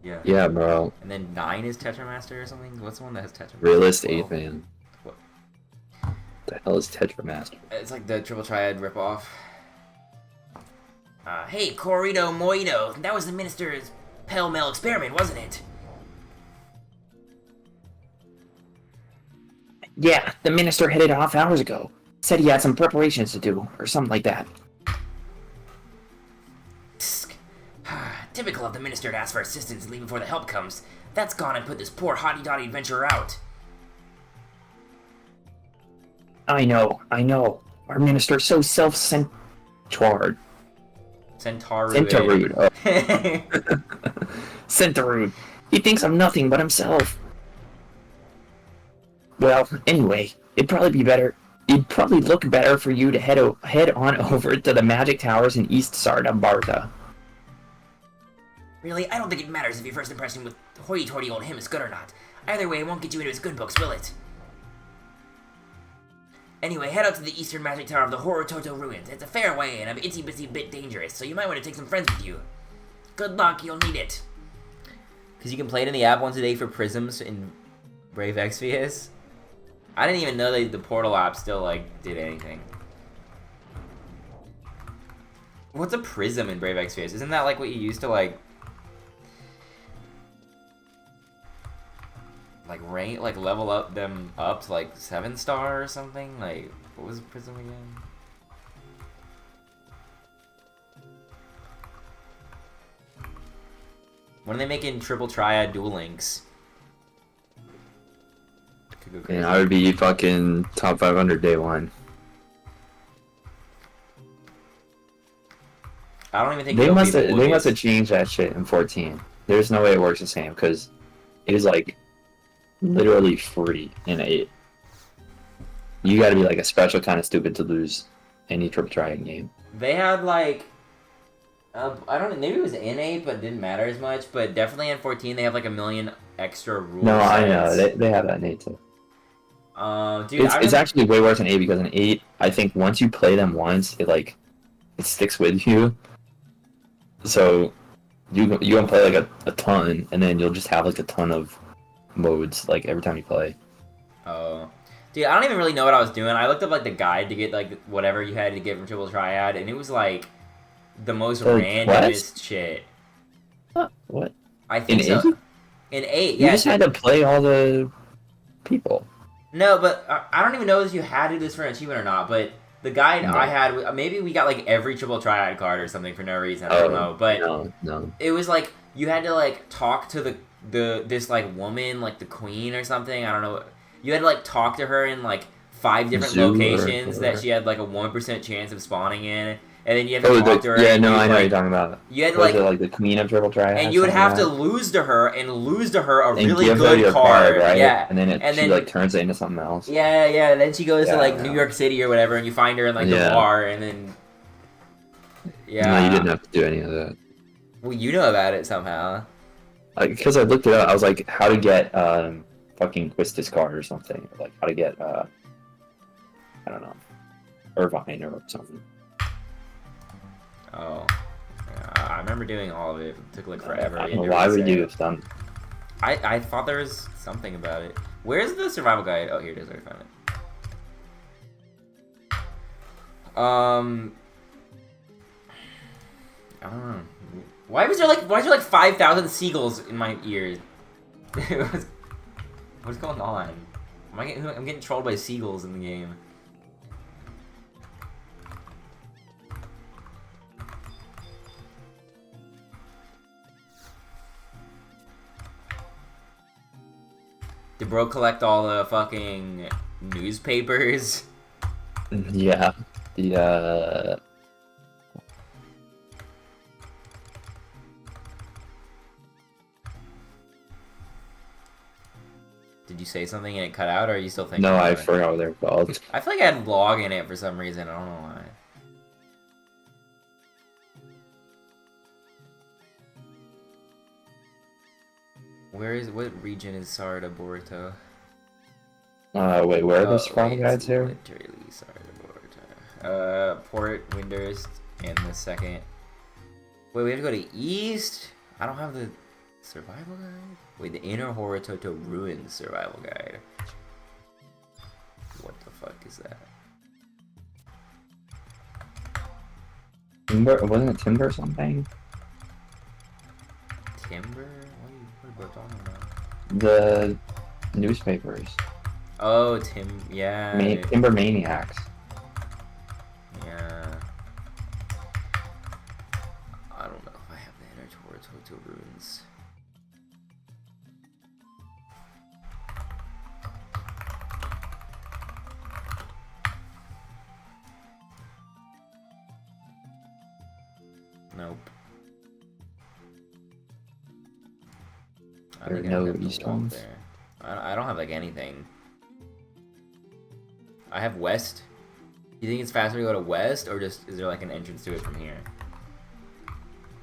Yeah. Yeah, bro. And then 9 is Tetramaster or something? What's the one that has Tetramaster? Realist 8, man. What the hell is Tetramaster? It's like the Triple Triad ripoff. Hey, Corrito Moito. That was the minister's pell-mell experiment, wasn't it? Yeah, the minister headed off hours ago. Said he had some preparations to do, or something like that. Psst. Typical of the minister to ask for assistance and leave before the help comes. That's gone and put this poor hotty-dotty adventurer out. I know. Our minister's so self-centered. Centaurude. Oh. Centaurude. He thinks of nothing but himself. Well, anyway, it'd probably look better for you to head on over to the magic towers in East Sardabartha. Really? I don't think it matters if your first impression with hoity-toity old him is good or not. Either way, it won't get you into his good books, will it? Anyway, head out to the eastern magic tower of the Horror-Toto Ruins. It's a fair way and a itsy-bitsy bit dangerous, so you might want to take some friends with you. Good luck, you'll need it. Because you can play it in the app once a day for prisms in Brave Exvius. I didn't even know that the portal app still, like, did anything. What's a prism in Brave Exvius? Isn't that, like, what you used to, like level up them up to, like, 7-star or something? Like, what was a prism again? When are they making triple triad Duel Links? Could go crazy. And I would be fucking top 500 day one. I don't even think they must have changed that shit in 14. There's no way it works the same because it is like literally free in 8. You got to be like a special kind of stupid to lose any triple triad game. They had like I don't know, maybe it was in 8, but it didn't matter as much. But definitely in 14, they have like a million extra rules. No, I know they have that in 8 too. Dude, it's actually way worse in 8 because in 8, I think once you play them once, it sticks with you. So you can play like a ton, and then you'll just have like a ton of modes like every time you play. Oh, dude, I don't even really know what I was doing. I looked up like the guide to get like whatever you had to get from Triple Triad, and it was like the most randomest shit. What? I think in so. 8? In 8, you yeah. just had to play all the people. No, but I don't even know if you had to do this for an achievement or not. But the guide I had, maybe we got like every Triple Triad card or something for no reason. I don't know, but no. It was like you had to like talk to this like woman, like the queen or something. I don't know. You had to like talk to her in like 5 different locations that she had like a 1% chance of spawning in. And then you have to talk to her. Yeah, no, I know what you're talking about. You had to like the queen of Triple Triad. And you would have to lose to her a really give good her your card, right? Yeah. And then she like turns it into something else. Yeah. And then she goes to like New York City or whatever, and you find her in like the bar, and then No, you didn't have to do any of that. Well, you know about it somehow. Because I looked it up, I was like, how to get fucking Quistis card or something, like how to get I don't know, Irvine or something. Oh, yeah, I remember doing all of it. It took like forever. Why would you have done? I thought there was something about it. Where's the survival guide? Oh, here it is. I found it. I don't know. Why is there like 5,000 seagulls in my ears? What's going on? I'm getting trolled by seagulls in the game. Did bro collect all the fucking newspapers? Yeah. The Did you say something and it cut out, or are you still thinking? No, about I it? forgot what they're called. I feel like I had log in it for some reason. I don't know why. What region is Sarda Boruto? Wait, where are the survival guides here? Literally Sarda Boruto. Port Windurst and the second. Wait, we have to go to East? I don't have the survival guide? Wait, the Inner Horatoto Ruins survival guide. What the fuck is that? Timber? Wasn't it Timber or something? Timber? What are you talking about? The newspapers. Oh, yeah. Timber Maniacs. Yeah. I don't know if I have the Inner Horatoto Ruins. Nope. There are no East ones. There. I don't have like anything. I have West. You think it's faster to go to West, or just is there like an entrance to it from here?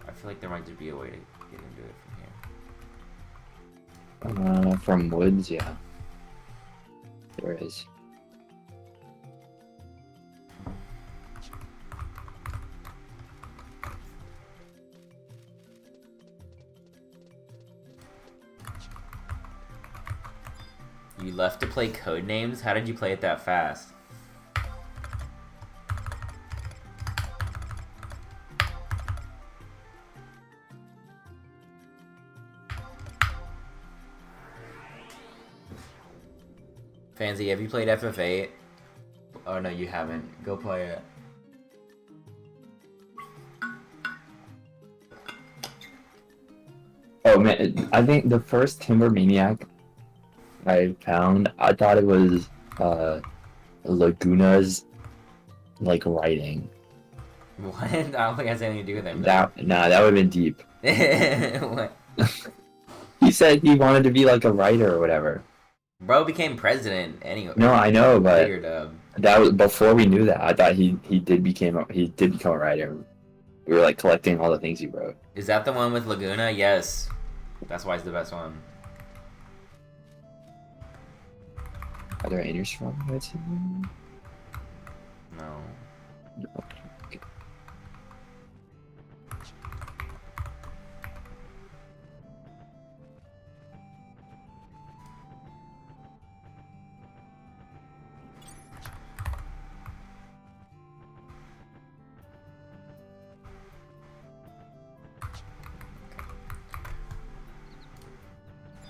I feel like there might just be a way to get into it from here. From woods, yeah. There is. You left to play Codenames? How did you play it that fast? Fancy, have you played FF8? Oh no, you haven't. Go play it. Oh man, I think the first Timber Maniac I found, I thought it was Laguna's like writing. What? I don't think it has anything to do with him. That would have been deep. What? He said he wanted to be like a writer or whatever. Bro became president anyway. No, I know, but Weird, that was before we knew that. I thought he did become a writer. We were like collecting all the things he wrote. Is that the one with Laguna? Yes. That's why it's the best one. Are there any from it? No. No. Okay.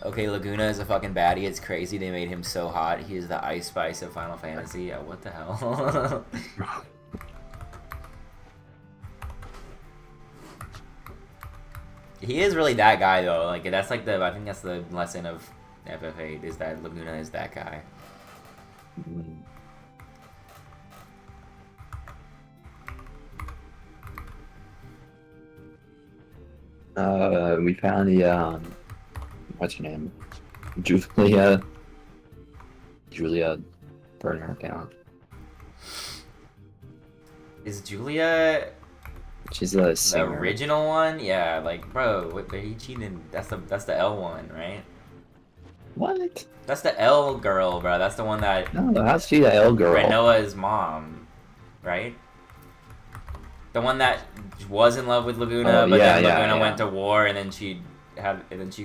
Okay, Laguna is a fucking baddie. It's crazy they made him so hot. He is the Ice Spice of Final Fantasy. Yeah, what the hell? He is really that guy though. Like that's like I think that's the lesson of FF8 is that Laguna is that guy. We found the what's her name? Julia burner account. Is Julia She's a the singer. original one? Yeah, like bro, what he cheated? That's the L one, right? What? That's the L girl, bro. That's the one that No, how's she the L girl? Renoa's mom, right? The one that was in love with Laguna, but then Laguna went to war, and then she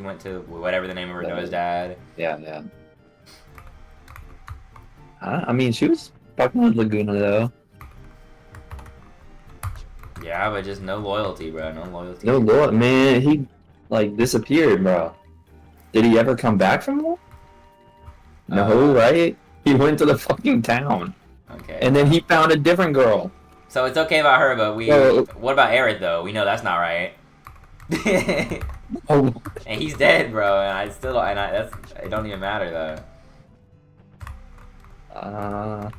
went to whatever the name of Renoa's dad. Yeah. I mean, she was fucking with Laguna though. Yeah, but just no loyalty, bro. No loyalty. No lord, man, he like disappeared, bro. Did he ever come back from that? No, right? He went to the fucking town. Okay. And then he found a different girl. So it's okay about her, but what about Aerith though? We know that's not right. Oh. And he's dead, bro. And it don't even matter though.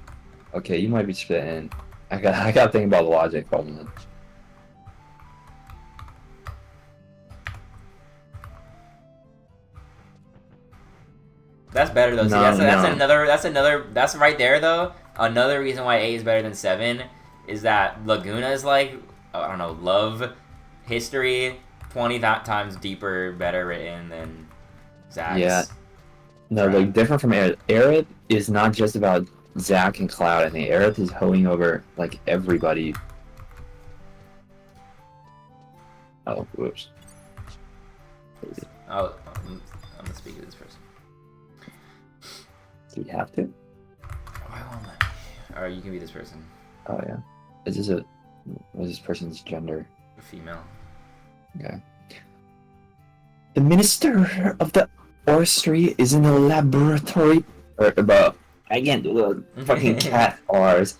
Okay, you might be spitting. I got to think about the logic. Hold on. That's better though. See, that's right there though. Another reason why 8 is better than 7 is that Laguna's like, I don't know, love history 20 times deeper, better written than Zack's. Yeah. No, like different from Aerith. Aerith is not just about Zack and Cloud. I think Aerith is hoeing over like everybody. Oh, whoops. Oh, I'm gonna speak to this person. Do we have to? Why won't let me? Or you can be this person. Oh yeah. What is this person's gender? A female. Okay. The minister of the forestry is in the laboratory. But I can't do the fucking cat R's.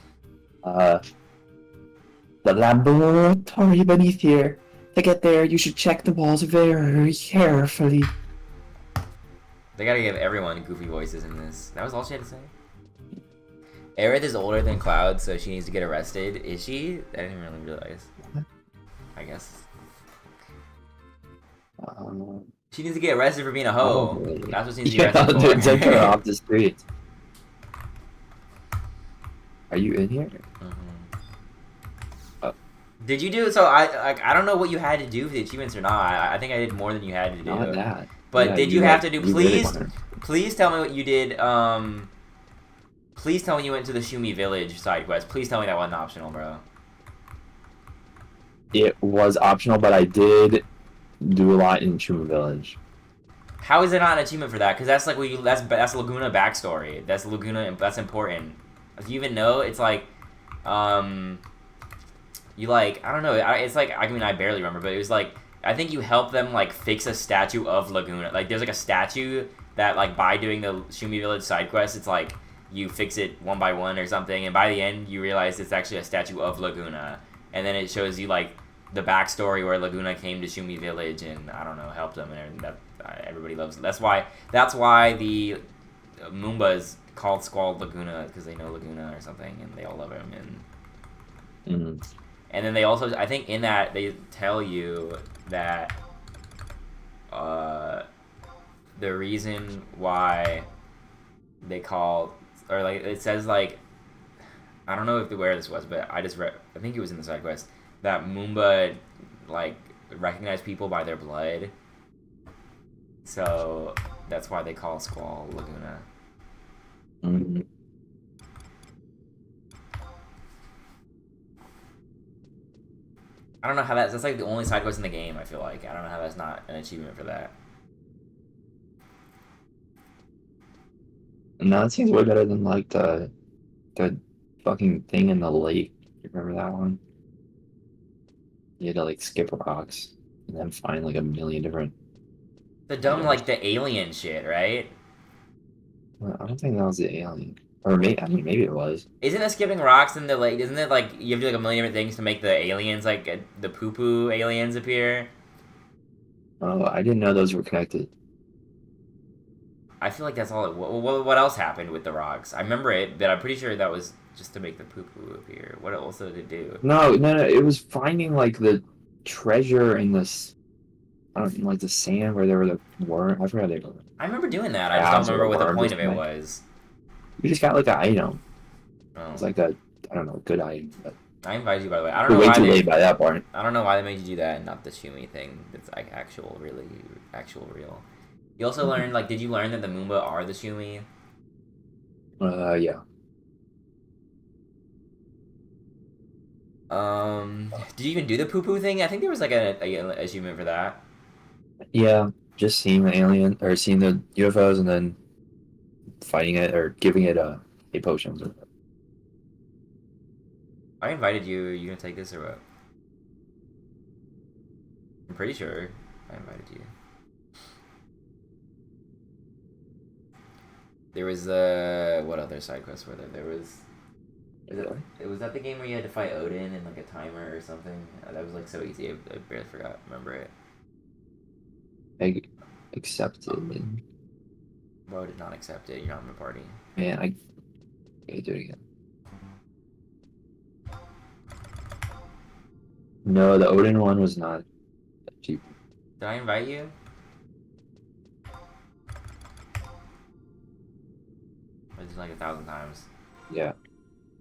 The laboratory beneath here. To get there, you should check the walls very carefully. They gotta give everyone goofy voices in this. That was all she had to say. Aerith is older than Cloud, so she needs to get arrested. Is she? I didn't really realize. I guess. She needs to get arrested for being a hoe. That's what she needs to get arrested for. Take her off the street. Are you in here? Did you do so? I don't know what you had to do for the achievements or not. I think I did more than you had to do. Not that. But Yeah, did you have to do? you really Please, wanted. please tell me what you did. Please tell me you went to the Shumi Village side quest. Please tell me that wasn't optional, bro. It was optional, but I did do a lot in Chuma Village. How is it not an achievement for that? Because that's like what you that's Laguna backstory. That's Laguna. That's important. If you even know, it's like, you like I don't know. It's like I mean I barely remember, but it was like I think you help them like fix a statue of Laguna. Like there's like a statue that like by doing the Shumi Village side quest, it's like you fix it one by one or something, and by the end you realize it's actually a statue of Laguna, and then it shows you like the backstory where Laguna came to Shumi Village and I don't know helped them and everything. That everybody loves it. That's why the Moomba is called Squall Laguna because they know Laguna or something and they all love him and and then they also I think in that they tell you that the reason why they call or like it says like I don't know if where this was but I just read I think it was in the side quest that Moomba like recognize people by their blood. So that's why they call Squall Laguna. I don't know how that's like the only side quest in the game, I feel like. I don't know how that's not an achievement for that. No, it seems way better than like the fucking thing in the lake. You remember that one? You had to like skip rocks and then find like a million different. The dumb like the alien shit, right? Well, I don't think that was the alien. Or maybe I mean maybe it was. Isn't it skipping rocks in the lake? Isn't it like you have to do like a million different things to make the aliens like the poo poo aliens appear? Oh, I didn't know those were connected. I feel like that's all. What else happened with the rocks? I remember it, but I'm pretty sure that was just to make the poo poo appear. What else did it do? No. It was finding like the treasure in this. I don't know, like the sand where there were the worm. I forgot they were. I remember doing that. I just don't remember what the point of it was. You just got like an item. Oh. It's like a I don't know, good item. But I invited you by the way. I don't know way why too they. late by that point. I don't know why they made you do that and not the Shumi thing. That's like actual real. You also learned like, did you learn that the Moomba are the Shumi? Yeah. Did you even do the poo poo thing? I think there was like a achievement for that. Yeah, just seeing the alien or seeing the UFOs and then fighting it or giving it a potions. I invited you. Are you gonna take this or what? I'm pretty sure I invited you. There was what other side quests were there? There was. Was that the game where you had to fight Odin in like a timer or something? That was like so easy. I barely remember it. I accepted. Bro did not accept it. You're not in the party. Man, I gotta do it again. No, the Odin one was not cheap. Did I invite you? It's like 1,000 times. Yeah.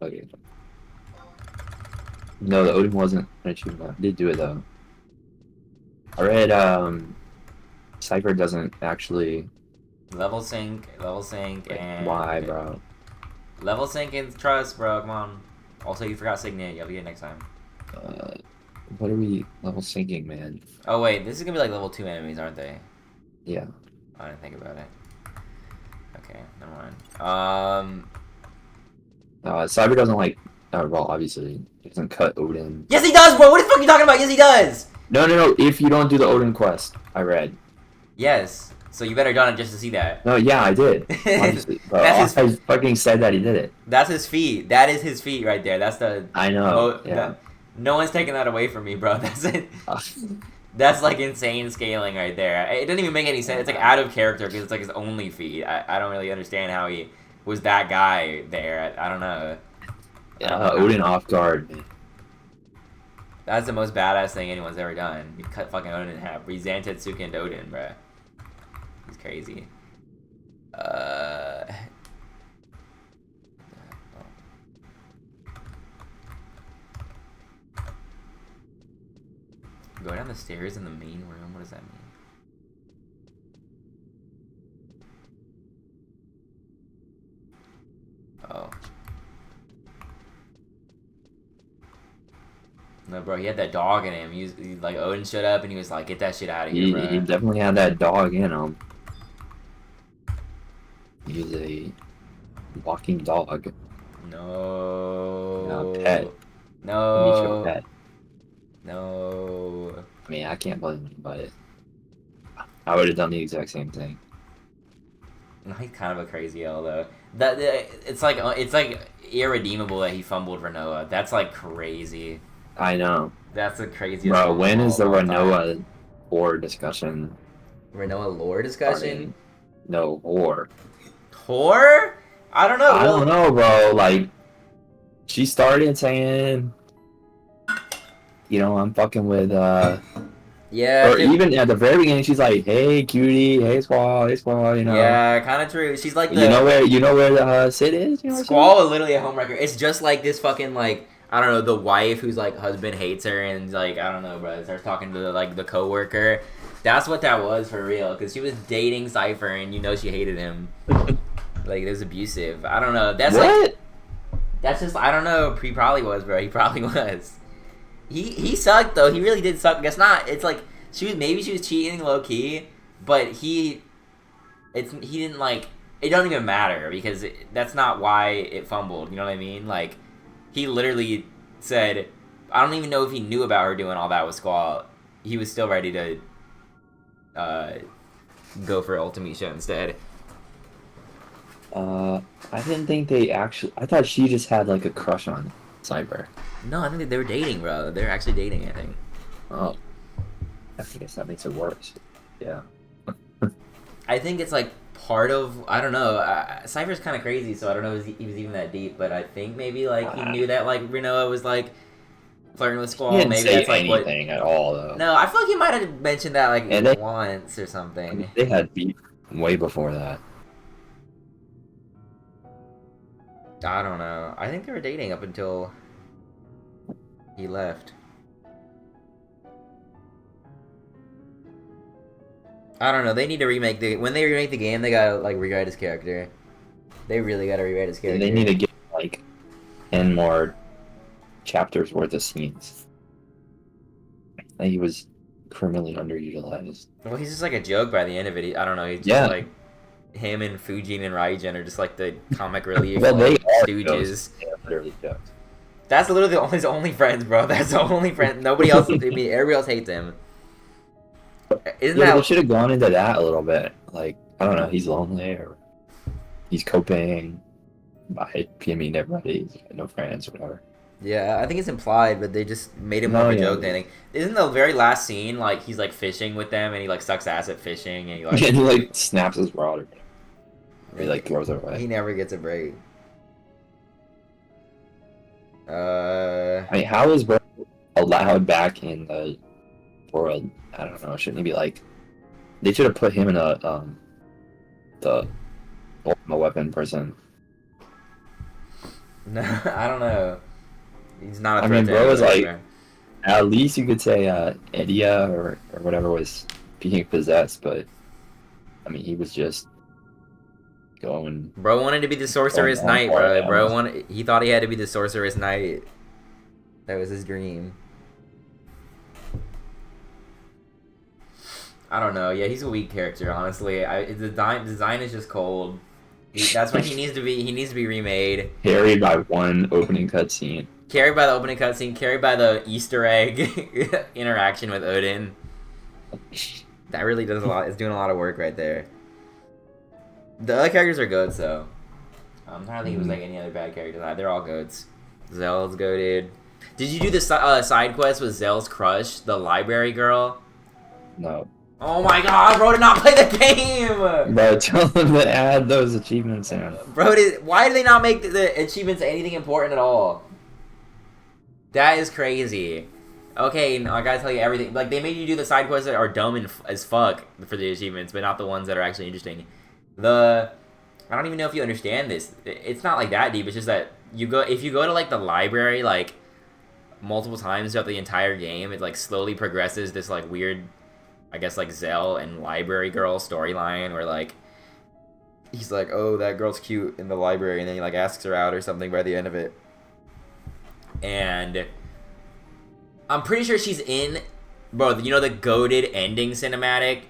Okay. No, the Odin wasn't an achievement. I did do it though. I read Cypher doesn't actually Level sync, and why, bro? Level sync and trust, bro. Come on. Also, you forgot Signet. You'll be it next time. What are we level syncing, man? Oh wait, this is gonna be like level 2 enemies, aren't they? Yeah. I didn't think about it. Okay, never mind. Cyber doesn't like. Well, obviously, he doesn't cut Odin. Yes, he does, bro. What the fuck are you talking about? Yes, he does. No. If you don't do the Odin quest, I read. Yes. So you better done it just to see that. No, yeah, I did. Obviously, That's I fucking said that he did it. That's his feat. That is his feat right there. That's the. I know. Yeah. No one's taking that away from me, bro. That's it. That's like insane scaling right there. It doesn't even make any sense. It's like out of character because it's like his only feat. I don't really understand how he was that guy there. I don't know. Yeah, Odin off guard. That's the most badass thing anyone's ever done. You cut fucking Odin in half. Resented Suka and Odin, bruh. He's crazy. Go down the stairs in the main room? What does that mean? Oh. No, bro, he had that dog in him. He like, Odin showed up and he was like, get that shit out of here, bro. He definitely had that dog in him. He's a walking dog. No. Pet. No. Pet. No. I mean, I can't blame him, but I would have done the exact same thing. No, he's kind of a crazy L though. It's like irredeemable that he fumbled Renoa. That's like crazy. I know. That's the craziest. Bro, when is the Renoa lore discussion? Renoa lore discussion? No, whore. Whore? I don't know. I don't know, bro. Like, she started saying, you know, I'm fucking with, yeah. Or even at the very beginning, she's like, hey, cutie, hey, Squall, you know. Yeah, kind of true. She's like the... You know where the Sid is? You know Squall is literally a homewrecker. It's just like this fucking, like, I don't know, the wife whose, like, husband hates her and, like, I don't know, bro, starts talking to, like, the coworker. That's what that was for real, because she was dating Cypher and you know she hated him. Like, it was abusive. I don't know. That's what? Like, that's just, I don't know. He probably was, bro. He probably was. He sucked, though. He really did suck. It's not, it's like, maybe she was cheating low-key, but he didn't, like, it don't even matter, because that's not why it fumbled, you know what I mean? Like, he literally said, I don't even know if he knew about her doing all that with Squall. He was still ready to go for Ultimisha instead. I didn't think they actually... I thought she just had, like, a crush on Cypher. No, I think that they were dating, bro. They're actually dating, I think. Oh. I guess that makes it worse. Yeah. I think it's, like, part of... I don't know. Cypher's kind of crazy, so I don't know if he was even that deep, but I think maybe, like, he knew that, like, Renoa was, like, flirting with Squall. He didn't maybe say that's, like, anything at all, though. No, I feel like he might have mentioned that, like, once or something. They had beef way before that. I don't know. I think they were dating up until he left. I don't know. They need to remake when they remake the game, they gotta, like, rewrite his character. They really gotta rewrite his character. They need to get, like, 10 more chapters worth of scenes. I think he was criminally underutilized. Well, he's just like a joke by the end of it. I don't know. He's just like him and Fujin and Raijin are just like the comic relief well, like, they stooges. They are literally jokes. That's literally his only friends, bro. That's the only friend. Nobody else. I mean, everybody else hates him. Isn't that? They should have gone into that a little bit. Like, I don't know. He's lonely or he's coping by PMing everybody. He's got no friends or whatever. Yeah, I think it's implied, but they just made him more of a joke than anything. Isn't the very last scene like he's like fishing with them and he like sucks ass at fishing and he like and he like snaps his rod or he like throws it away. He never gets a break. I mean, how is Bro allowed back in the world? I don't know. Shouldn't he be like? They should have put him in the ultimate weapon prison. No, I don't know. He's not a I threat mean, to Bro was anybody, like, at least you could say Edia or whatever was being possessed, but I mean, he was just going. Bro wanted to be the sorceress knight, bro. He thought he had to be the sorceress knight. That was his dream. I don't know. Yeah, he's a weak character, honestly. The design is just cold. That's what he needs to be. He needs to be remade. Carried by one opening cutscene. Carried by the opening cutscene. Carried by the Easter egg interaction with Odin. That really does a lot. It's doing a lot of work right there. The other characters are goats, though. I'm trying to think if it was like any other bad characters. They're all goats. Zell's goated. Did you do the side quest with Zell's crush, the library girl? No. Oh my god, bro did not play the game! Bro, tell them to add those achievements in. Bro, why did they not make the achievements anything important at all? That is crazy. Okay, no, I gotta tell you everything. Like, they made you do the side quests that are dumb as fuck for the achievements, but not the ones that are actually interesting. I don't even know if you understand this. It's not like that deep. It's just that if you go to like the library, like multiple times throughout the entire game. It like slowly progresses this like weird, I guess like Zell and library girl storyline where like he's like, oh, that girl's cute in the library, and then he like asks her out or something by the end of it. And I'm pretty sure she's in, bro, you know the goated ending cinematic?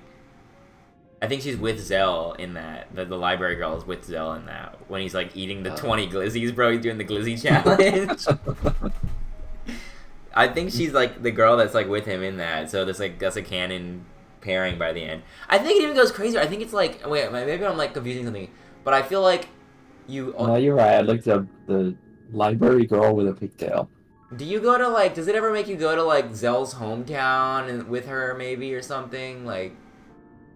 I think she's with Zell in that. The library girl is with Zell in that. When he's like eating the 20 glizzies, bro, he's doing the glizzy challenge. I think she's like the girl that's like with him in that. So that's a canon pairing by the end. I think it even goes crazier. I think it's like, wait, maybe I'm like confusing something, but I feel like you. No, you're right. I looked up the library girl with a pigtail. Do you go to like? Does it ever make you go to like Zell's hometown and with her maybe or something like?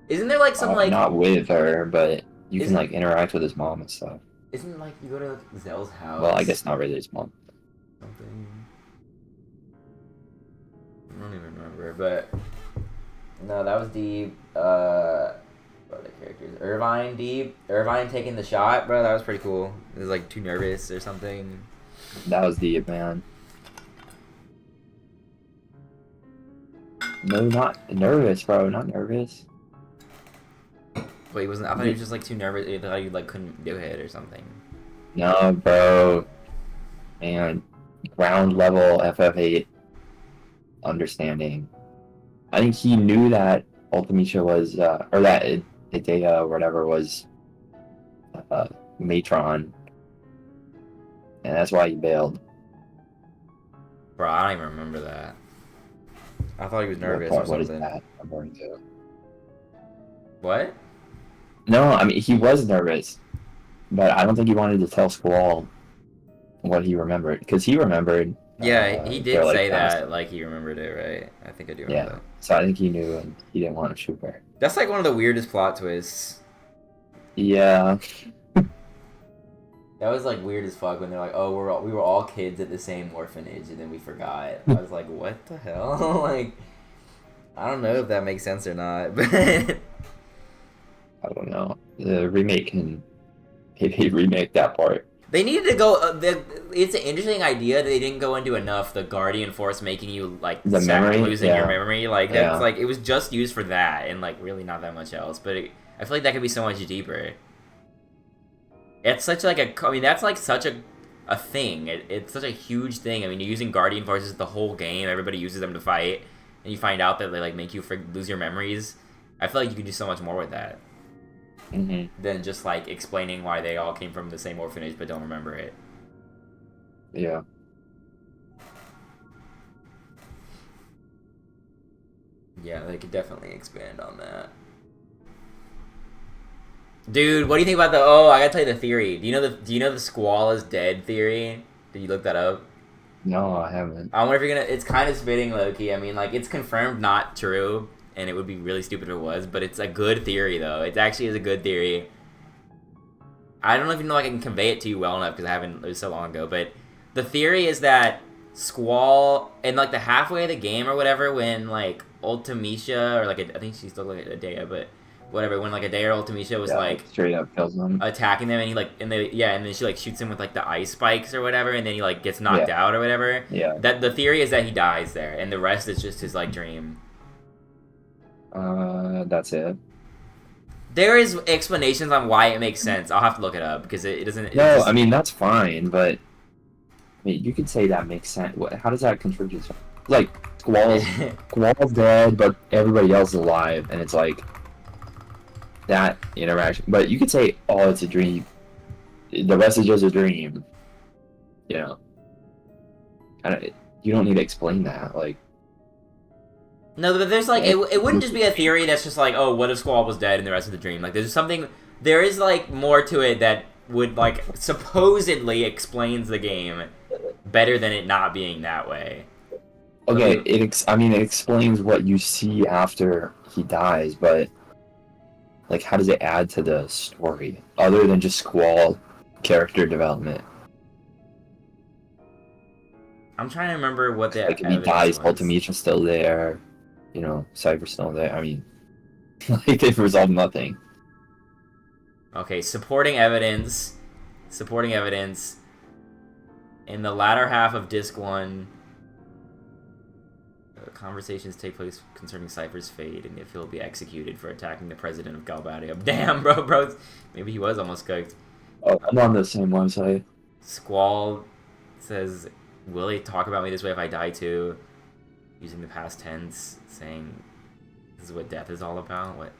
Isn't there like some like? Not with her, but you can like interact with his mom and stuff. Isn't like you go to Zell's house? Well, I guess not really his mom. Something. I don't even remember, but no, that was Deeb. What are the characters? Irvine, Deeb. Irvine taking the shot, bro. That was pretty cool. It was like too nervous or something. That was Deeb, man. No, not nervous, bro. Not nervous. Wait, he wasn't. I thought he was just like too nervous. I thought you like couldn't do it or something. No, bro. Man, ground level FF8 understanding. I think he knew that Ultimisha was, or that Idea or whatever was Matron, and that's why he bailed. Bro, I don't even remember that. I thought he was nervous or something. What is that? I'm going to. What? No, I mean he was nervous, but I don't think he wanted to tell Squall what he remembered because he remembered. Yeah, he did say that, like he remembered it, right? I think I do remember that. So I think he knew and he didn't want to shoot her. That's like one of the weirdest plot twists. Yeah. That was like weird as fuck when they're like, oh, we were all kids at the same orphanage and then we forgot. I was like, what the hell? Like, I don't know if that makes sense or not, but I don't know. The remake can maybe remake that part. They needed to go. It's an interesting idea that they didn't go into enough. The Guardian Force making you like the memory, losing your memory, like that's like it was just used for that and like really not that much else. But I feel like that could be so much deeper. It's such like I mean that's like such a thing. It's such a huge thing. I mean you're using Guardian Forces the whole game. Everybody uses them to fight, and you find out that they like make you lose your memories. I feel like you could do so much more with that. Than just like explaining why they all came from the same orphanage but don't remember it. Yeah. Yeah, they could definitely expand on that. Dude, what do you think about the? Oh, I gotta tell you the theory. Do you know the Squall is dead theory? Did you look that up? No, I haven't. I wonder if you're gonna. It's kind of spitting low-key. I mean, like it's confirmed not true. And it would be really stupid if it was, but it's a good theory, though. It actually is a good theory. I don't even know if I can convey it to you well enough, because it was so long ago, but the theory is that Squall, in, like, the halfway of the game or whatever, when, like, Ultimisha, or, like, I think she's still, like, Adea, but whatever, when, like, Adea or Ultimisha was, like, straight up kills them. Attacking them, and he, like, and then she, like, shoots him with, like, the ice spikes or whatever, and then he, like, gets knocked out or whatever. Yeah. That the theory is that he dies there, and the rest is just his, like, dream. That's it. There is explanations on why it makes sense. I'll have to look it up because it doesn't. No, I mean that's fine, but I mean, you could say that makes sense. How does that contribute? Like Squall's dead, but everybody else is alive, and it's like that interaction. But you could say, "Oh, it's a dream." The rest is just a dream. You know, you don't need to explain that. Like. No, but there's like it wouldn't just be a theory that's just like, oh, what if Squall was dead and the rest of the dream? Like there's something, there is like more to it that would like supposedly explains the game better than it not being that way. Okay, it explains what you see after he dies, but like how does it add to the story other than just Squall character development? I'm trying to remember what that. Like if he dies, Ultimisha's still there. You know, Cypher's still there. I mean, like they've resolved nothing. Okay, supporting evidence. In the latter half of Disc 1, Conversations take place concerning Cypher's fate and if he'll be executed for attacking the president of Galbadia. Damn, bro. Maybe he was almost cooked. Oh, I'm on the same website. Squall says, will they talk about me this way if I die too? Using the past tense, saying, this is what death is all about? What?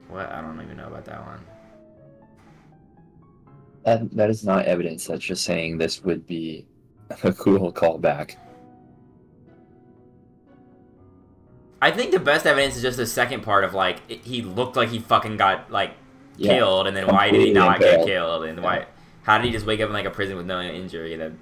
What? I don't even know about that one. That is not evidence. That's just saying this would be a cool callback. I think the best evidence is just the second part of, like, he looked like he fucking got, like, killed, and then why did he not get killed? And why? How did he just wake up in, like, a prison with no injury? That.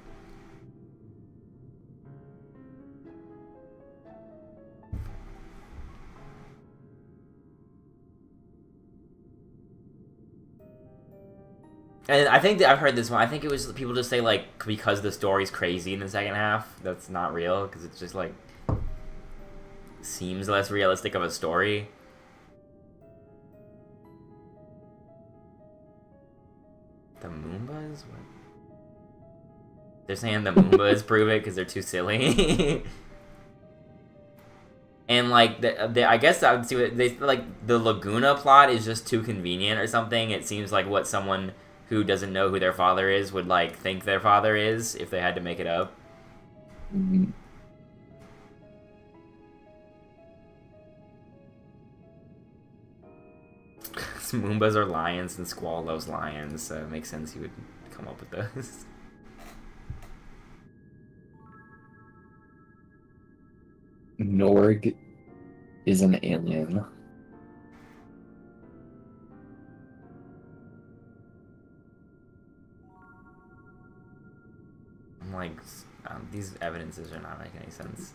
And I think that I've heard this one. I think it was people just say, like, because the story's crazy in the second half, that's not real, because it's just, like, seems less realistic of a story. The Moombas? What? They're saying the Moombas prove it because they're too silly. And, like, I guess I would see what they, like, the Laguna plot is just too convenient or something. It seems like what someone who doesn't know who their father is would, like, think their father is if they had to make it up. Mm-hmm. Moombas are lions and Squall loves lions, so it makes sense he would come up with those. Norg is an alien. I'm like, these evidences are not making any sense.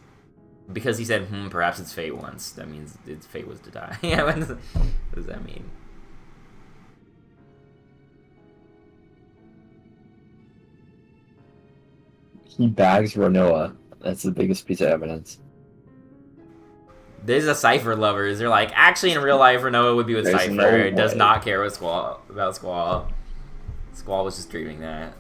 Because he said, perhaps it's fate once. That means its fate was to die. Yeah, what does that mean? He bags Renoa. That's the biggest piece of evidence. There's a Cypher lovers. They're like, actually, in real life, Renoa would be with There's Cypher. no It does way. not care about Squall. Squall was just dreaming that.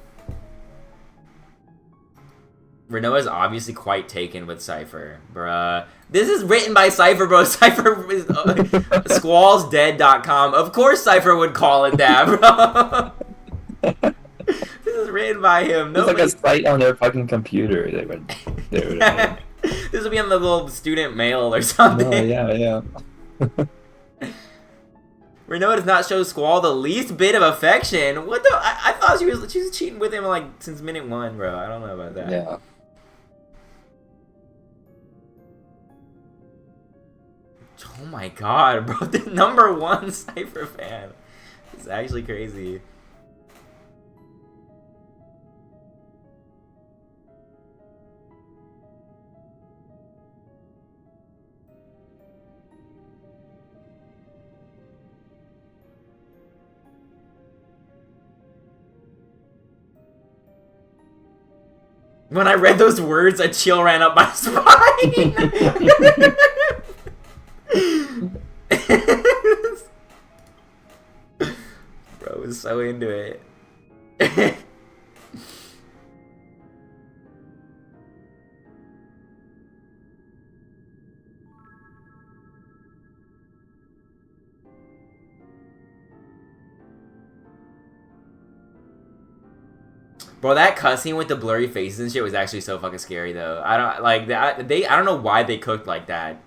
Renoa is obviously quite taken with Cypher, bruh. This is written by Cypher, bro. Cypher is squallsdead.com. Of course Cypher would call it that, bro. This is written by him. It's like a site on their fucking computer. They would This would be on the little student mail or something. Oh, yeah. Renoa does not show Squall the least bit of affection. What the? I thought she was cheating with him like since minute one, bro. I don't know about that. Yeah. Oh my god, bro. The #1 Cypher fan. It's actually crazy. When I read those words, a chill ran up my spine. Bro was so into it. Bro, that cutscene with the blurry faces and shit was actually so fucking scary, though. I don't like that. I don't know why they cooked like that.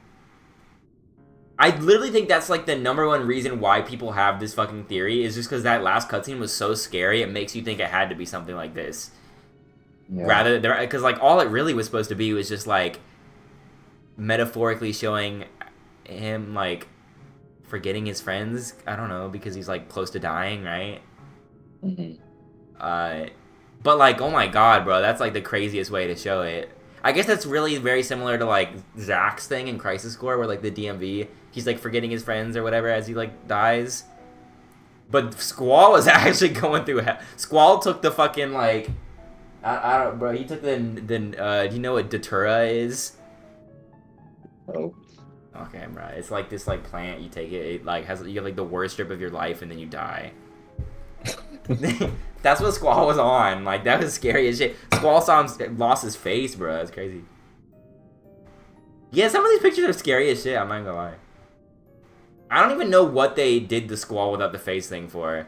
I literally think that's like the #1 reason why people have this fucking theory is just because that last cutscene was so scary. It makes you think it had to be something like this. Yeah. Rather, because like all it really was supposed to be was just like metaphorically showing him like forgetting his friends. I don't know, because he's like close to dying, right? Mm-hmm. But like, oh my god, bro, that's like the craziest way to show it. I guess that's really very similar to like Zack's thing in Crisis Core, where like the DMV, he's like forgetting his friends or whatever as he like dies. But Squall was actually going through hell. Squall took the fucking like, I don't, bro. He took the do you know what Datura is? Oh. Okay, bro. It's like this like plant. You take it. It like has you have like the worst trip of your life, and then you die. That's what Squall was on. Like that was scary as shit. Squall lost his face, bro. That's crazy. Yeah, some of these pictures are scary as shit. I'm not gonna lie. I don't even know what they did the Squall without the face thing for.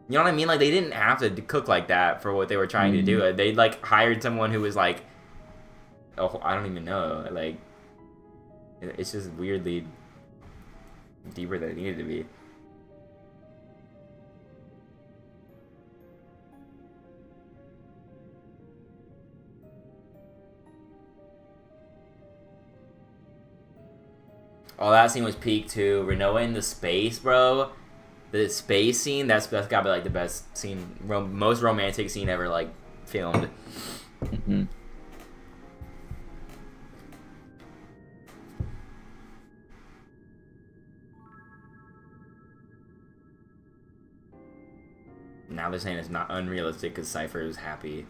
You know what I mean? Like they didn't have to cook like that for what they were trying to do. They like hired someone who was like, oh, I don't even know. Like, it's just weirdly deeper than it needed to be. Oh, that scene was peak too. Renoa in the space, bro. The space scene, that's gotta be like the best scene, most romantic scene ever, like filmed. Mm-hmm. Now they're saying it's not unrealistic because Cypher is happy.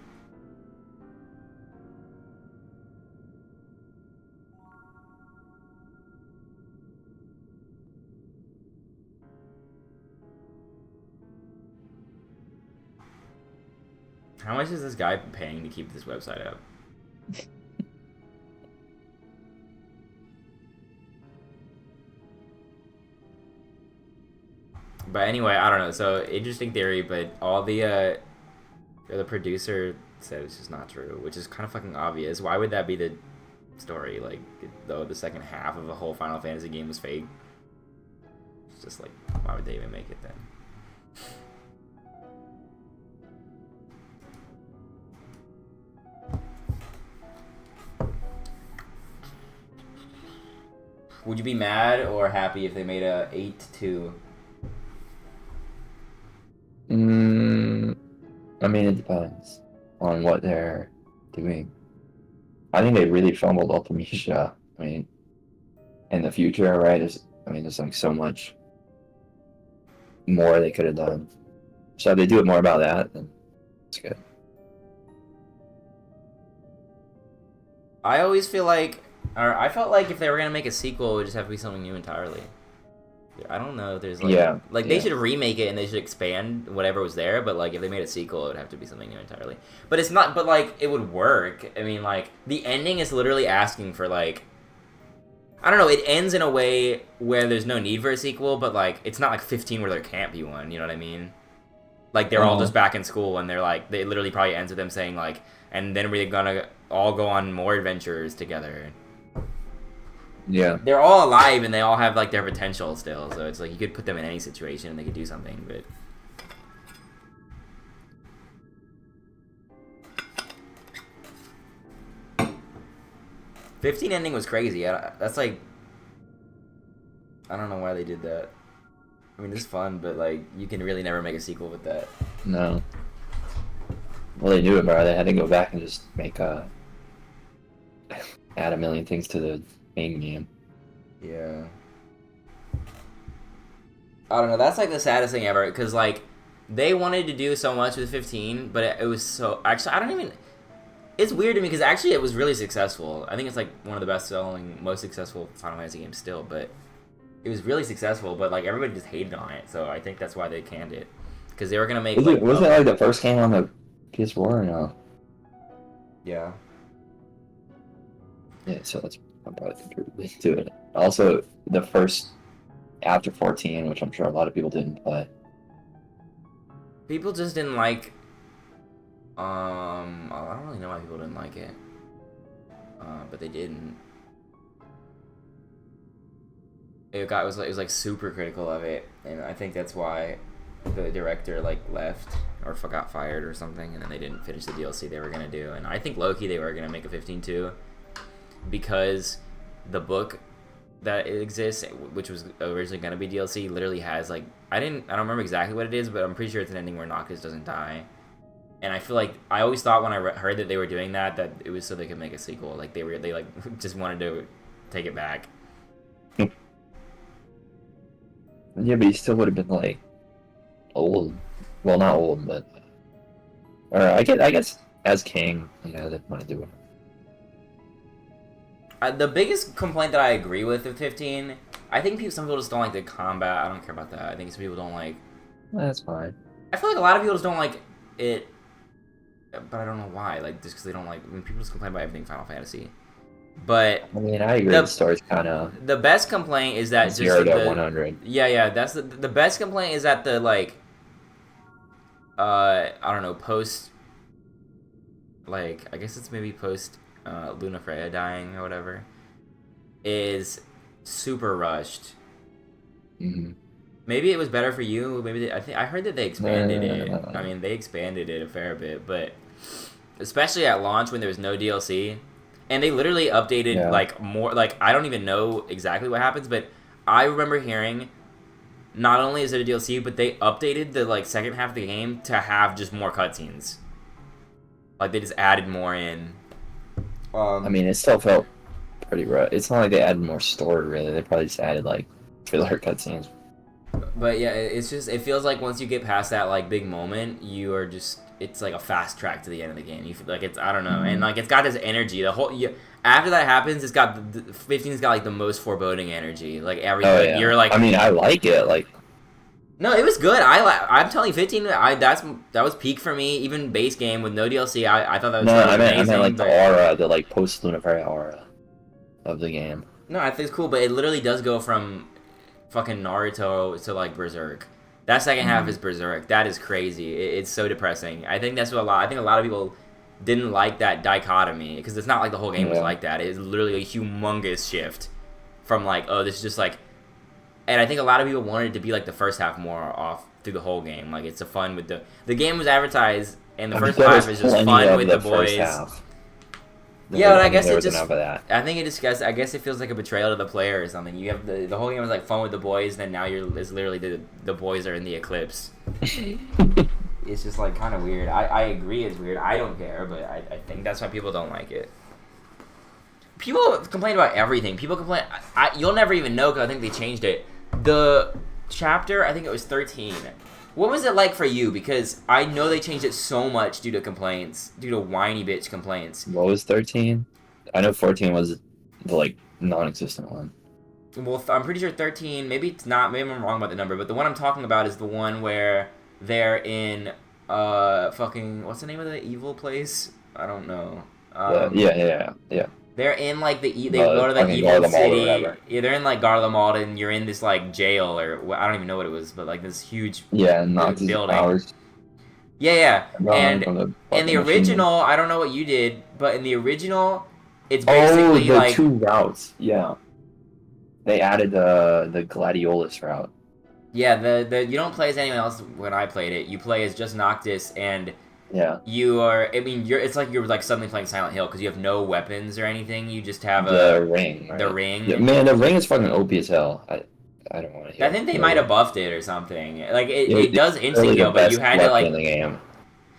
How much is this guy paying to keep this website up? But anyway, I don't know. So interesting theory, but all the producer said it's just not true, which is kind of fucking obvious. Why would that be the story? Like, though the second half of a whole Final Fantasy game was fake. It's just like, why would they even make it then? Would you be mad or happy if they made a 8-2? I mean, it depends on what they're doing. I think they really fumbled Ultimecia. I mean, in the future, right? There's like so much more they could have done. So if they do it more about that, then it's good. I always feel like, or I felt like if they were gonna make a sequel, it would just have to be something new entirely. I don't know. There's like, they should remake it and they should expand whatever was there. But like, if they made a sequel, it would have to be something new entirely. But it's not. But like, it would work. I mean, like, the ending is literally asking for like, I don't know. It ends in a way where there's no need for a sequel, but like, it's not like 15 where there can't be one. You know what I mean? Like, they're all just back in school and they're like, they literally probably ends with them saying like, and then we're gonna all go on more adventures together. Yeah. They're all alive and they all have like their potential still, so it's like you could put them in any situation and they could do something, but 15 ending was crazy. That's like, I don't know why they did that. I mean, it's fun, but like you can really never make a sequel with that. No. Well, they knew it, bro. They had to go back and just make add a million things to the main game. Yeah. I don't know. That's like the saddest thing ever, because like they wanted to do so much with 15, but it was so actually I don't even. It's weird to me because actually it was really successful. I think it's like one of the best-selling, most successful Final Fantasy games still, but it was really successful. But like everybody just hated on it, so I think that's why they canned it, because they were gonna make. Wasn't it like the first game on the PS4 or no? Yeah. Yeah, so that's probably contributing to it. Also, the first after 14, which I'm sure a lot of people didn't play. People just didn't like. I don't really know why people didn't like it, but they didn't. It was like super critical of it, and I think that's why the director like left or got fired or something, and then they didn't finish the DLC they were gonna do. And I think low-key they were gonna make a 15-2 because the book that exists, which was originally gonna be DLC, literally has like I don't remember exactly what it is, but I'm pretty sure it's an ending where Noctis doesn't die. And I feel like I always thought when I heard that they were doing that it was so they could make a sequel. Like they like just wanted to take it back. Yeah, but he still would have been like old. Well, not old, but I guess as king, they want to do it. the biggest complaint that I agree with 15, I think some people just don't like the combat. I don't care about that. I think some people don't like... That's fine. I feel like a lot of people just don't like it, but I don't know why. Like, just because they don't like... I mean, people just complain about everything Final Fantasy. But... I mean, I agree the story's kind of... The best complaint is that... 0 to 100. Yeah, that's the best complaint is that the, like... I don't know, post... Like, I guess it's maybe post Luna Freya dying or whatever. Is super rushed. Mm-hmm. Maybe it was better for you. Maybe I heard that they expanded it. I mean, they expanded it a fair bit, but especially at launch when there was no DLC, and they literally updated like more. Like I don't even know exactly what happens, but I remember hearing not only is it a DLC, but they updated the like second half of the game to have just more cutscenes. Like they just added more in. I mean, it still felt pretty rough. It's not like they added more story really. They probably just added like filler cutscenes. But yeah, it feels like once you get past that like big moment, you are just it's like a fast track to the end of the game. You feel like it's I don't know, and like it's got this energy. The whole after that happens, it's got 15's got like the most foreboding energy. Like everything, Oh, yeah. You're like. I mean, I like it. Like. No, it was good. I'm telling you, 15. That was peak for me. Even base game with no DLC. I thought that was amazing. I meant like the aura, the like post Luna Freya aura of the game. No, I think it's cool, but it literally does go from fucking Naruto to like Berserk. That second half is Berserk. That is crazy. It's so depressing. I think that's what I think a lot of people didn't like that dichotomy because it's not like the whole game was like that. It's literally a humongous shift from like, oh, this is just like, and I think a lot of people wanted it to be like the first half more off through the whole game. Like it's a fun with the game was advertised and the first half is just fun with the boys. Yeah, but I guess it just. I think it just. I guess it feels like a betrayal to the player or something. You have the whole game was like fun with the boys, then now it's literally the boys are in the eclipse. It's just like kind of weird. I agree, it's weird. I don't care, but I think that's why people don't like it. People complain about everything. People complain. You'll never even know because I think they changed it. The chapter, I think it was 13. What was it like for you? Because I know they changed it so much due to complaints, due to whiny bitch complaints. What was 13? I know 14 was the like non-existent one. Well, I'm pretty sure 13. Maybe it's not. Maybe I'm wrong about the number. But the one I'm talking about is the one where they're in fucking what's the name of the evil place? I don't know. Yeah. They're in like they go to the evil city. Yeah, they're in like Garlemald, and you're in this like jail or I don't even know what it was, but like this huge building. Powers. Yeah. And in the original, I don't know what you did, but in the original, it's basically the like 2 routes. Yeah, they added the Gladiolus route. Yeah, you don't play as anyone else when I played it. You play as just Noctis and. Yeah. You are. I mean, it's like you're like suddenly playing Silent Hill because you have no weapons or anything. You just have the ring. Right? The ring. Yeah, man, the ring is fucking OP as hell. I don't want to hear. I think they might have buffed it or something. Like it does instant kill, but you had to like. In the game.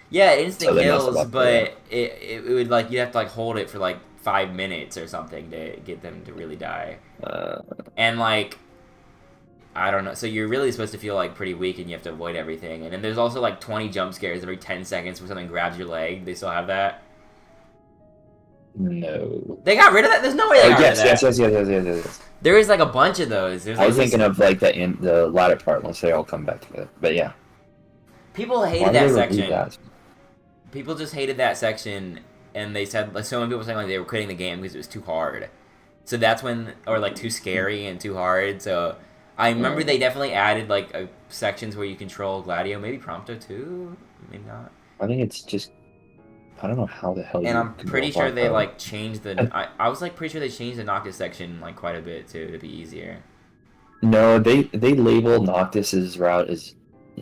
Yeah, instant kills, but it would like you'd have to like hold it for like 5 minutes or something to get them to really die. And like. I don't know. So you're really supposed to feel like pretty weak and you have to avoid everything. And then there's also like 20 jump scares every 10 seconds when something grabs your leg. They still have that? No. They got rid of that? There's no way they got rid of that. Yes. There is like a bunch of those. I was thinking of like the latter part once they all come back together. But yeah. People hated that section. People just hated that section and they said, like, so many people saying like they were quitting the game because it was too hard. So that's when, or like too scary and too hard. So... I remember they definitely added like sections where you control Gladio, maybe Prompto too, maybe not. I think it's just I don't know how the hell. And I'm pretty sure they like changed the. I was like pretty sure they changed the Noctis section like quite a bit too to be easier. No, they label Noctis's route as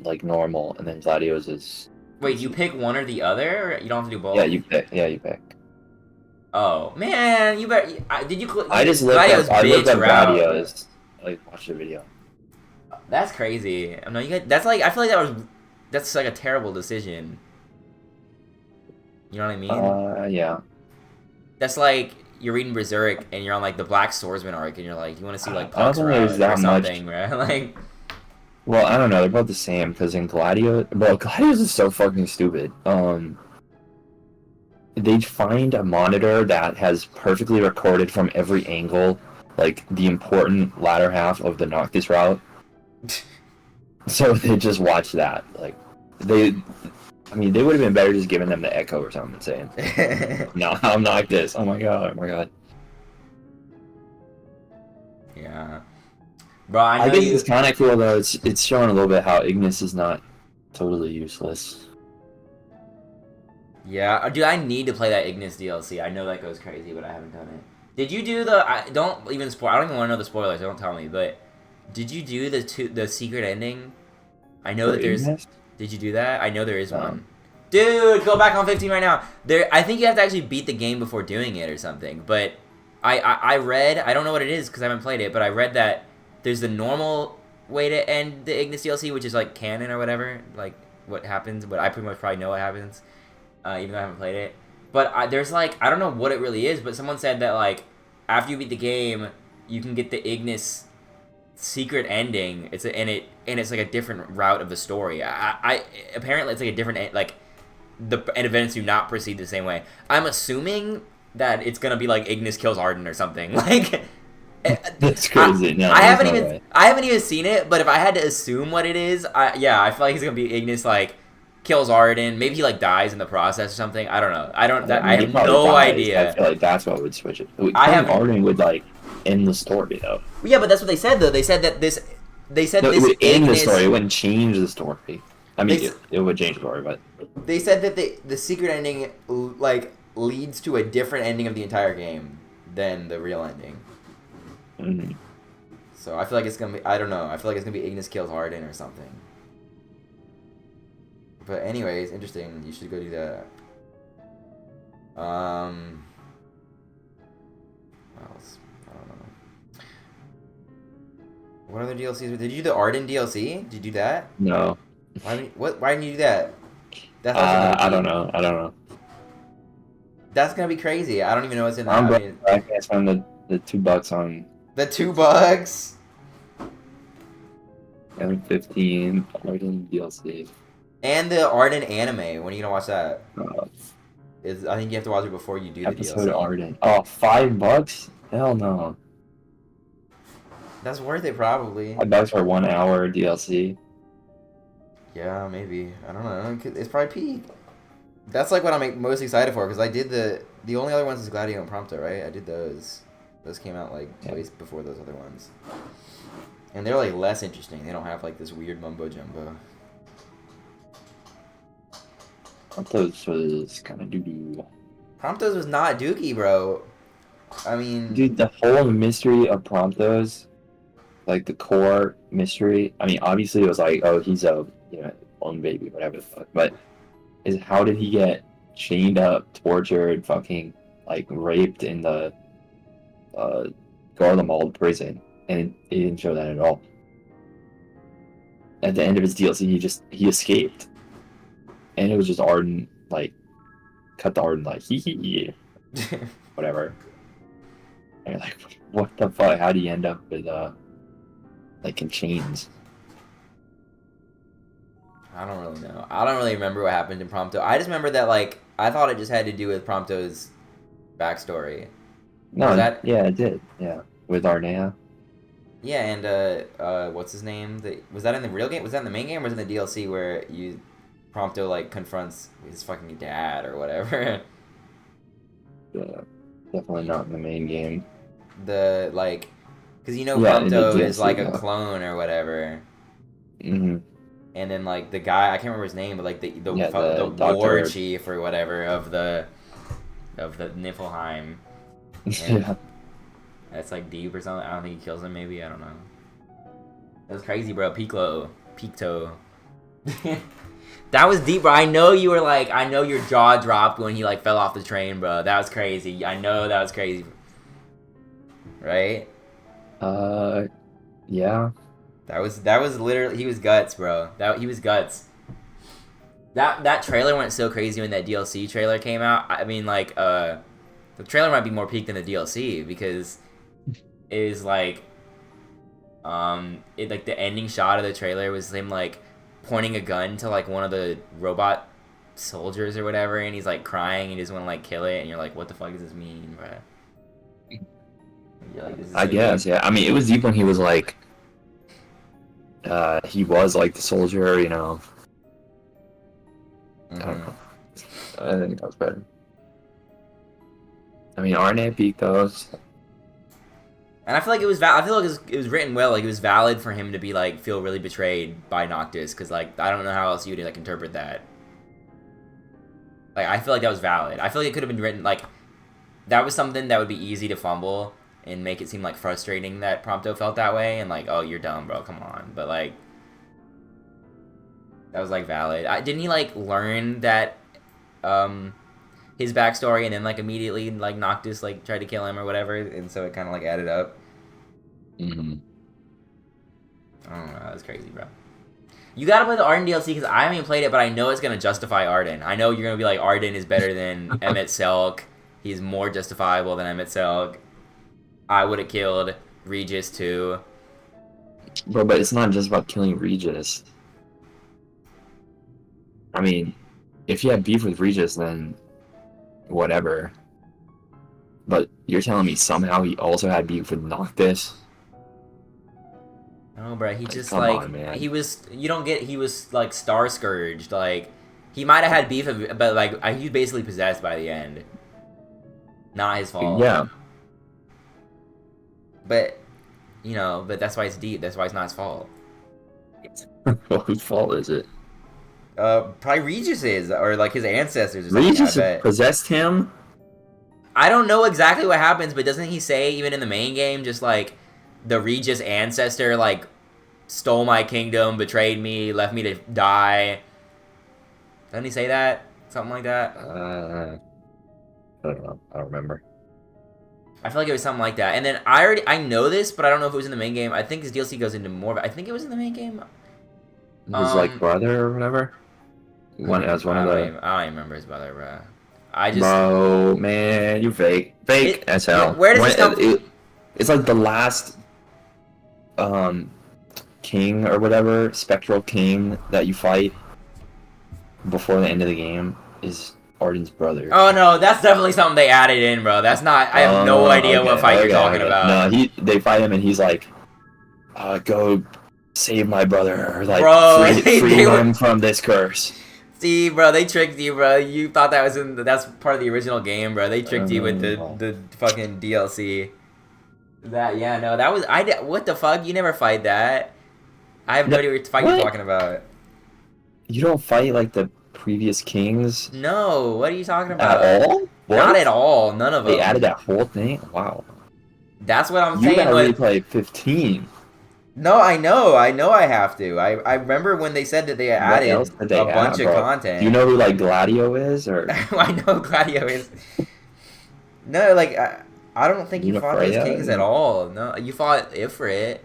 like normal, and then Gladio's is. Wait, you pick one or the other? Or you don't have to do both. Yeah, you pick. Yeah, you pick. Oh man, you better. Did you? I just looked up. I looked up Gladio's. Like watch the video. That's crazy. I know you guys. That's like I feel like that's like a terrible decision. You know what I mean? Yeah. That's like you're reading Berserk and you're on like the Black Swordsman arc and you're like you want to see like Puck's route or something, right? Like. Well, I don't know. They're both the same because in Gladio, Gladio's is so fucking stupid. they'd find a monitor that has perfectly recorded from every angle, like the important latter half of the Noctis route. So they just watch that. Like they they would have been better just giving them the echo or something, saying, "No, I'm not like this." Oh my god! Oh my god! Yeah, bro. I guess it's kind of cool though. It's showing a little bit how Ignis is not totally useless. Yeah, dude, I need to play that Ignis DLC. I know that goes crazy, but I haven't done it. Did you do the? Don't even spoil. I don't even want to know the spoilers. So don't tell me. But did you do the secret ending? I know that there's. Ignis? Did you do that? I know there is one. Dude, go back on 15 right now. I think you have to actually beat the game before doing it or something. But I read. I don't know what it is because I haven't played it. But I read that there's the normal way to end the Ignis DLC, which is like canon or whatever. Like what happens. But I pretty much probably know what happens. Even though I haven't played it. But there's like, I don't know what it really is, but someone said that like, after you beat the game, you can get the Ignis secret ending. It's like a different route of the story. Apparently it's like a different, like, the events do not proceed the same way. I'm assuming that it's gonna be like Ignis kills Arden or something. Like, that's crazy. I haven't even seen it, but if I had to assume what it is, I feel like it's gonna be Ignis like, kills Arden. Maybe he like dies in the process or something. I don't know. I have no idea. I feel like that's what would switch it. Arden would like end the story though. Yeah, but that's what they said though. They said that this. They said no, this. It would end Ignis, the story. It wouldn't change the story. I mean, it would change the story, but they said that the secret ending like leads to a different ending of the entire game than the real ending. Mm-hmm. So I feel like it's gonna be. I don't know. I feel like it's gonna be Ignis kills Arden or something. But anyways, interesting. You should go do that. What else? I don't know. What other DLCs? Did you do the Arden DLC? Did you do that? No. Why didn't you do that? I don't know. That's gonna be crazy. I don't even know what's in there. I can't spend the $2 on the $2. and 15 Arden DLC. And the Arden anime. When are you gonna watch that? I think you have to watch it before you do the DLC. Episode Arden. Oh, $5? Hell no. That's worth it, probably. $5 for 1 hour DLC. Yeah, maybe. I don't know. It's probably peak. That's like what I'm most excited for because I did the only other ones is Gladio and Prompto, right? I did those. Those came out like twice before those other ones. And they're like less interesting. They don't have like this weird mumbo jumbo. Promptos was kind of doo-doo. Promptos was not dookie, bro. I mean... Dude, the whole mystery of Promptos, like the core mystery, I mean, obviously it was like, oh, he's a, own baby, whatever the fuck, but is how did he get chained up, tortured, fucking, like, raped in the Garlemald prison? And it didn't show that at all. At the end of his DLC, he escaped. And it was just Arden, like, cut the Arden, like, hee whatever. And you're like, what the fuck? How do you end up with, like, in chains? I don't really know. I don't really remember what happened in Prompto. I just remember that, like, I thought it just had to do with Prompto's backstory. No, yeah, it did. Yeah, with Arnea. Yeah, and, what's his name? Was that in the real game? Was that in the main game or was it in the DLC where Prompto, like, confronts his fucking dad or whatever? Yeah, definitely not in the main game. Because Prompto is, like, a clone or whatever. Mm-hmm. And then, like, the guy, I can't remember his name, but, like, the war chief or whatever of the Niflheim. Yeah. That's, like, deep or something. I don't think he kills him, maybe. I don't know. That was crazy, bro. Picto. That was deep, bro. I know you were, like, I know your jaw dropped when he, like, fell off the train, bro. That was crazy. I know that was crazy. Right? Yeah. That was literally, he was guts, bro. He was guts. That trailer went so crazy when that DLC trailer came out. I mean, like, the trailer might be more peak than the DLC because it is like, the ending shot of the trailer was him, like, pointing a gun to, like, one of the robot soldiers or whatever, and he's like crying and he just want to like kill it, and you're like, what the fuck does this mean, bro? Like, I guess, yeah. I mean, it was deep when he was like, he was like the soldier, you know. I don't know. I think that was better. I mean, Arne beat those. And I feel like it was I feel like it was written well. Like, it was valid for him to be like feel really betrayed by Noctis, because like I don't know how else you'd like interpret that. Like, I feel like that was valid. I feel like it could have been written like that was something that would be easy to fumble and make it seem like frustrating that Prompto felt that way, and like, oh, you're dumb, bro, come on. But like, that was like valid. Didn't he like learn that his backstory, and then like immediately like Noctis like tried to kill him or whatever, and so it kind of like added up. Mm-hmm. I don't know, that was crazy, bro. You gotta play the Arden DLC, because I haven't even played it, but I know it's gonna justify Arden. I know you're gonna be like, Arden is better than Emmett Selk. He's more justifiable than Emmett Selk. I would have killed Regis too. Bro, but it's not just about killing Regis. I mean, if you had beef with Regis, then whatever. But you're telling me somehow he also had beef with Noctis? No, bro, he just come like on, man. he was. You don't get. He was like Star Scourged. Like, he might have had beef, but like he was basically possessed by the end. Not his fault. Yeah. But, you know, but that's why it's deep. That's why it's not his fault. Well, whose fault is it? Probably Regis's, or like his ancestors or something. Regis I bet. possessed him? I don't know exactly what happens, but doesn't he say, even in the main game, just like the Regis ancestor like stole my kingdom, betrayed me, left me to die? Doesn't he say that? Something like that? I don't know. I don't remember. I feel like it was something like that. And then I know this, but I don't know if it was in the main game. I think this DLC goes into more, but I think it was in the main game. His like brother or whatever. One as one of the. I don't even remember his brother, bro. I just. Bro, man, you fake as hell. Where does this come? It's like the last, king or whatever, spectral king that you fight before the end of the game is Arden's brother. Oh no, that's definitely something they added in, bro. That's not. I have no idea what fight you're talking about. No, they fight him and he's like, go save my brother, or like, bro, free him from this curse. See, bro, they tricked you, bro. You thought that was that's part of the original game, bro. They tricked you with the fucking DLC. That was what the fuck? You never fight that. I have no idea what fight you're talking about. You don't fight like the previous kings? No, what are you talking about? At all? What? Not at all. None of them. They added that whole thing? Wow. That's what I'm saying. You gotta replay 15. No, I know I have to. I remember when they said that they added a bunch of content. Do you know who like Gladio is, or? I know Gladio is. No, like I don't think you fought those kings at all. No, you fought Ifrit.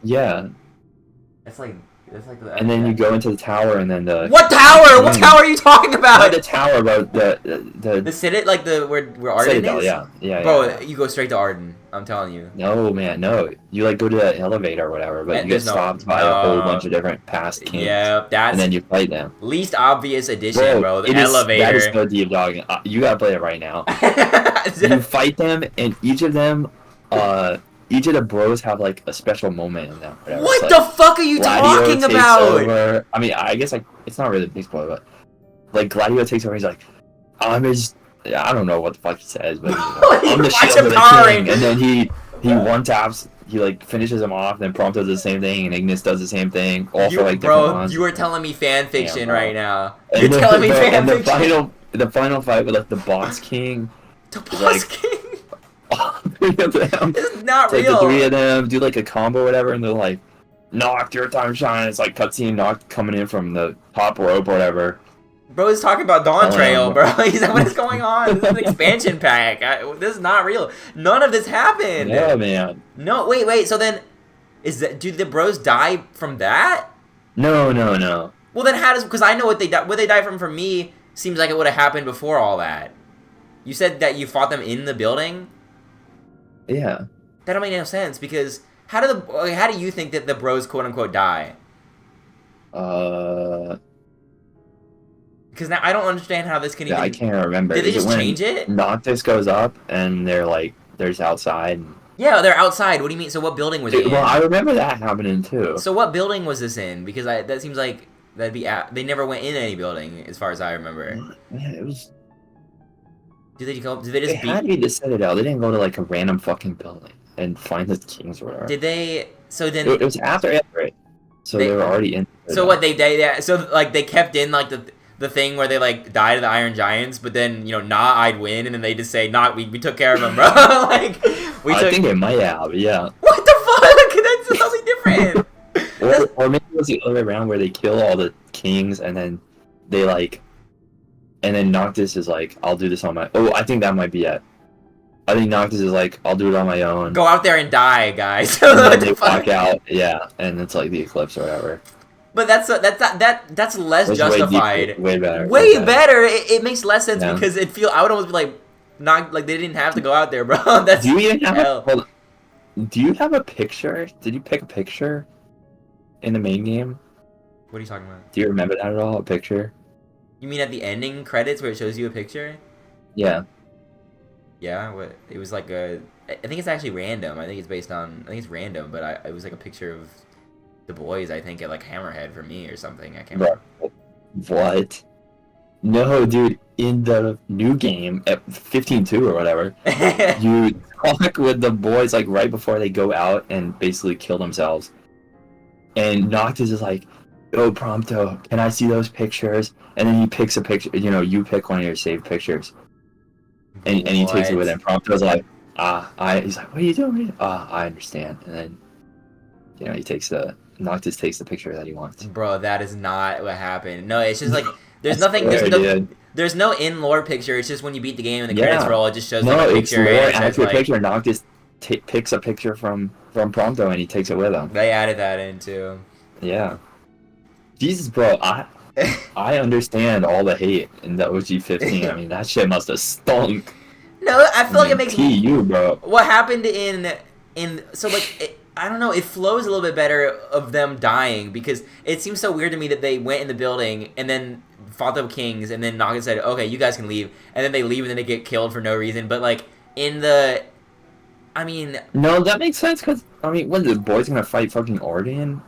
Yeah. It's like and then you go into the tower, and then the. What tower? What tower are you talking about? Not the tower, but the Citadel, like where Arden Citadel, is. Yeah. Bro, you go straight to Arden. I'm telling you. No, man, no. You like go to the elevator or whatever, but you get stopped by a whole bunch of different past kings. Yeah, and then you fight them. Least obvious addition, bro. The elevator. That is so deep, dog. You gotta play it right now. You fight them, and each of the bros have like a special moment in them. Whatever. What the fuck are you talking about? Over. I mean, I guess like it's not really a big spoiler, but like Gladio takes over. He's like, I don't know what the fuck he says, but I'm the shield of the king. And then he one taps. He like finishes him off. Then Prompt does the same thing, and Ignis does the same thing. All for like different ones. You are telling me fan fiction right now. You're telling me fan fiction. The final fight with like the boss king. The boss king. Three of them. It's not real. Like the three of them do like a combo or whatever, and they're like, "Knocked, your time shine." It's like cutscene Knocked coming in from the top rope or whatever. Bro is talking about Dawn Trail, bro. He's like, what is going on? This is an expansion pack. This is not real. None of this happened. Yeah, man. No, wait. So then, do the bros die from that? No. Well, then how does? Because I know what they die from. For me, seems like it would have happened before all that. You said that you fought them in the building. Yeah. That don't make no sense, because how do you think that the bros quote unquote die? Because Because now I don't understand how this can even. I can't remember. Did they just change it? Noctis goes up and they're like, there's outside. Yeah, they're outside. What do you mean? So what building was it in? Well, I remember that happening too. So what building was this in? Because that seems like that'd be they never went in any building as far as I remember. Man, it was. Did they just It had to be the Citadel. They didn't go to like a random fucking building and find the kings or whatever. Did they? So then it was after it. So they were already in. So what so like they kept in like the thing where they like die to the Iron Giants, but then I'd win, and then they just say we took care of them, bro. Like I think it might have, yeah. What the fuck? That's totally different. or maybe it was the other way around where they kill all the kings and then they like, and then Noctis is like, I'll do this on my. Oh, I think that might be it. I think Noctis is like, I'll do it on my own. Go out there and die, guys. And then they walk out, yeah, and it's like the eclipse or whatever. But that's less justified. Way better. Way better. It makes less sense because I would almost be like, not like they didn't have to go out there, bro. That's do you even have do you have a picture? Did you pick a picture in the main game? What are you talking about? Do you remember that at all? A picture? You mean at the ending credits where it shows you a picture? Yeah. Yeah. What? It was like I think it's actually random. I think it's random, but it was like a picture of the boys. I think at like Hammerhead for me or something. I can't remember. What? No, dude. In the new game at 15-2 or whatever, you talk with the boys like right before they go out and basically kill themselves. And Noctis is like, "Oh, Prompto, can I see those pictures?" And then he picks a picture. You pick one of your saved pictures, and he takes it with him. Prompto's like, he's like, "What are you doing?" I understand. And then, Noctis takes the picture that he wants. Bro, that is not what happened. No, it's just like there's nothing. There's no in-lore picture. It's just when you beat the game and the credits roll, it just shows like a picture. No, it's more accurate picture. Noctis picks a picture from Prompto and he takes it with him. They added that in too. Yeah. Jesus, bro, I understand all the hate in the OG 15. I mean, that shit must have stunk. No, I feel like it makes you, bro. What happened so like I don't know. It flows a little bit better of them dying because it seems so weird to me that they went in the building and then fought the kings and then Noctis said, "Okay, you guys can leave," and then they leave and then they get killed for no reason. But like no, that makes sense because what, the boys gonna fight fucking Ordian?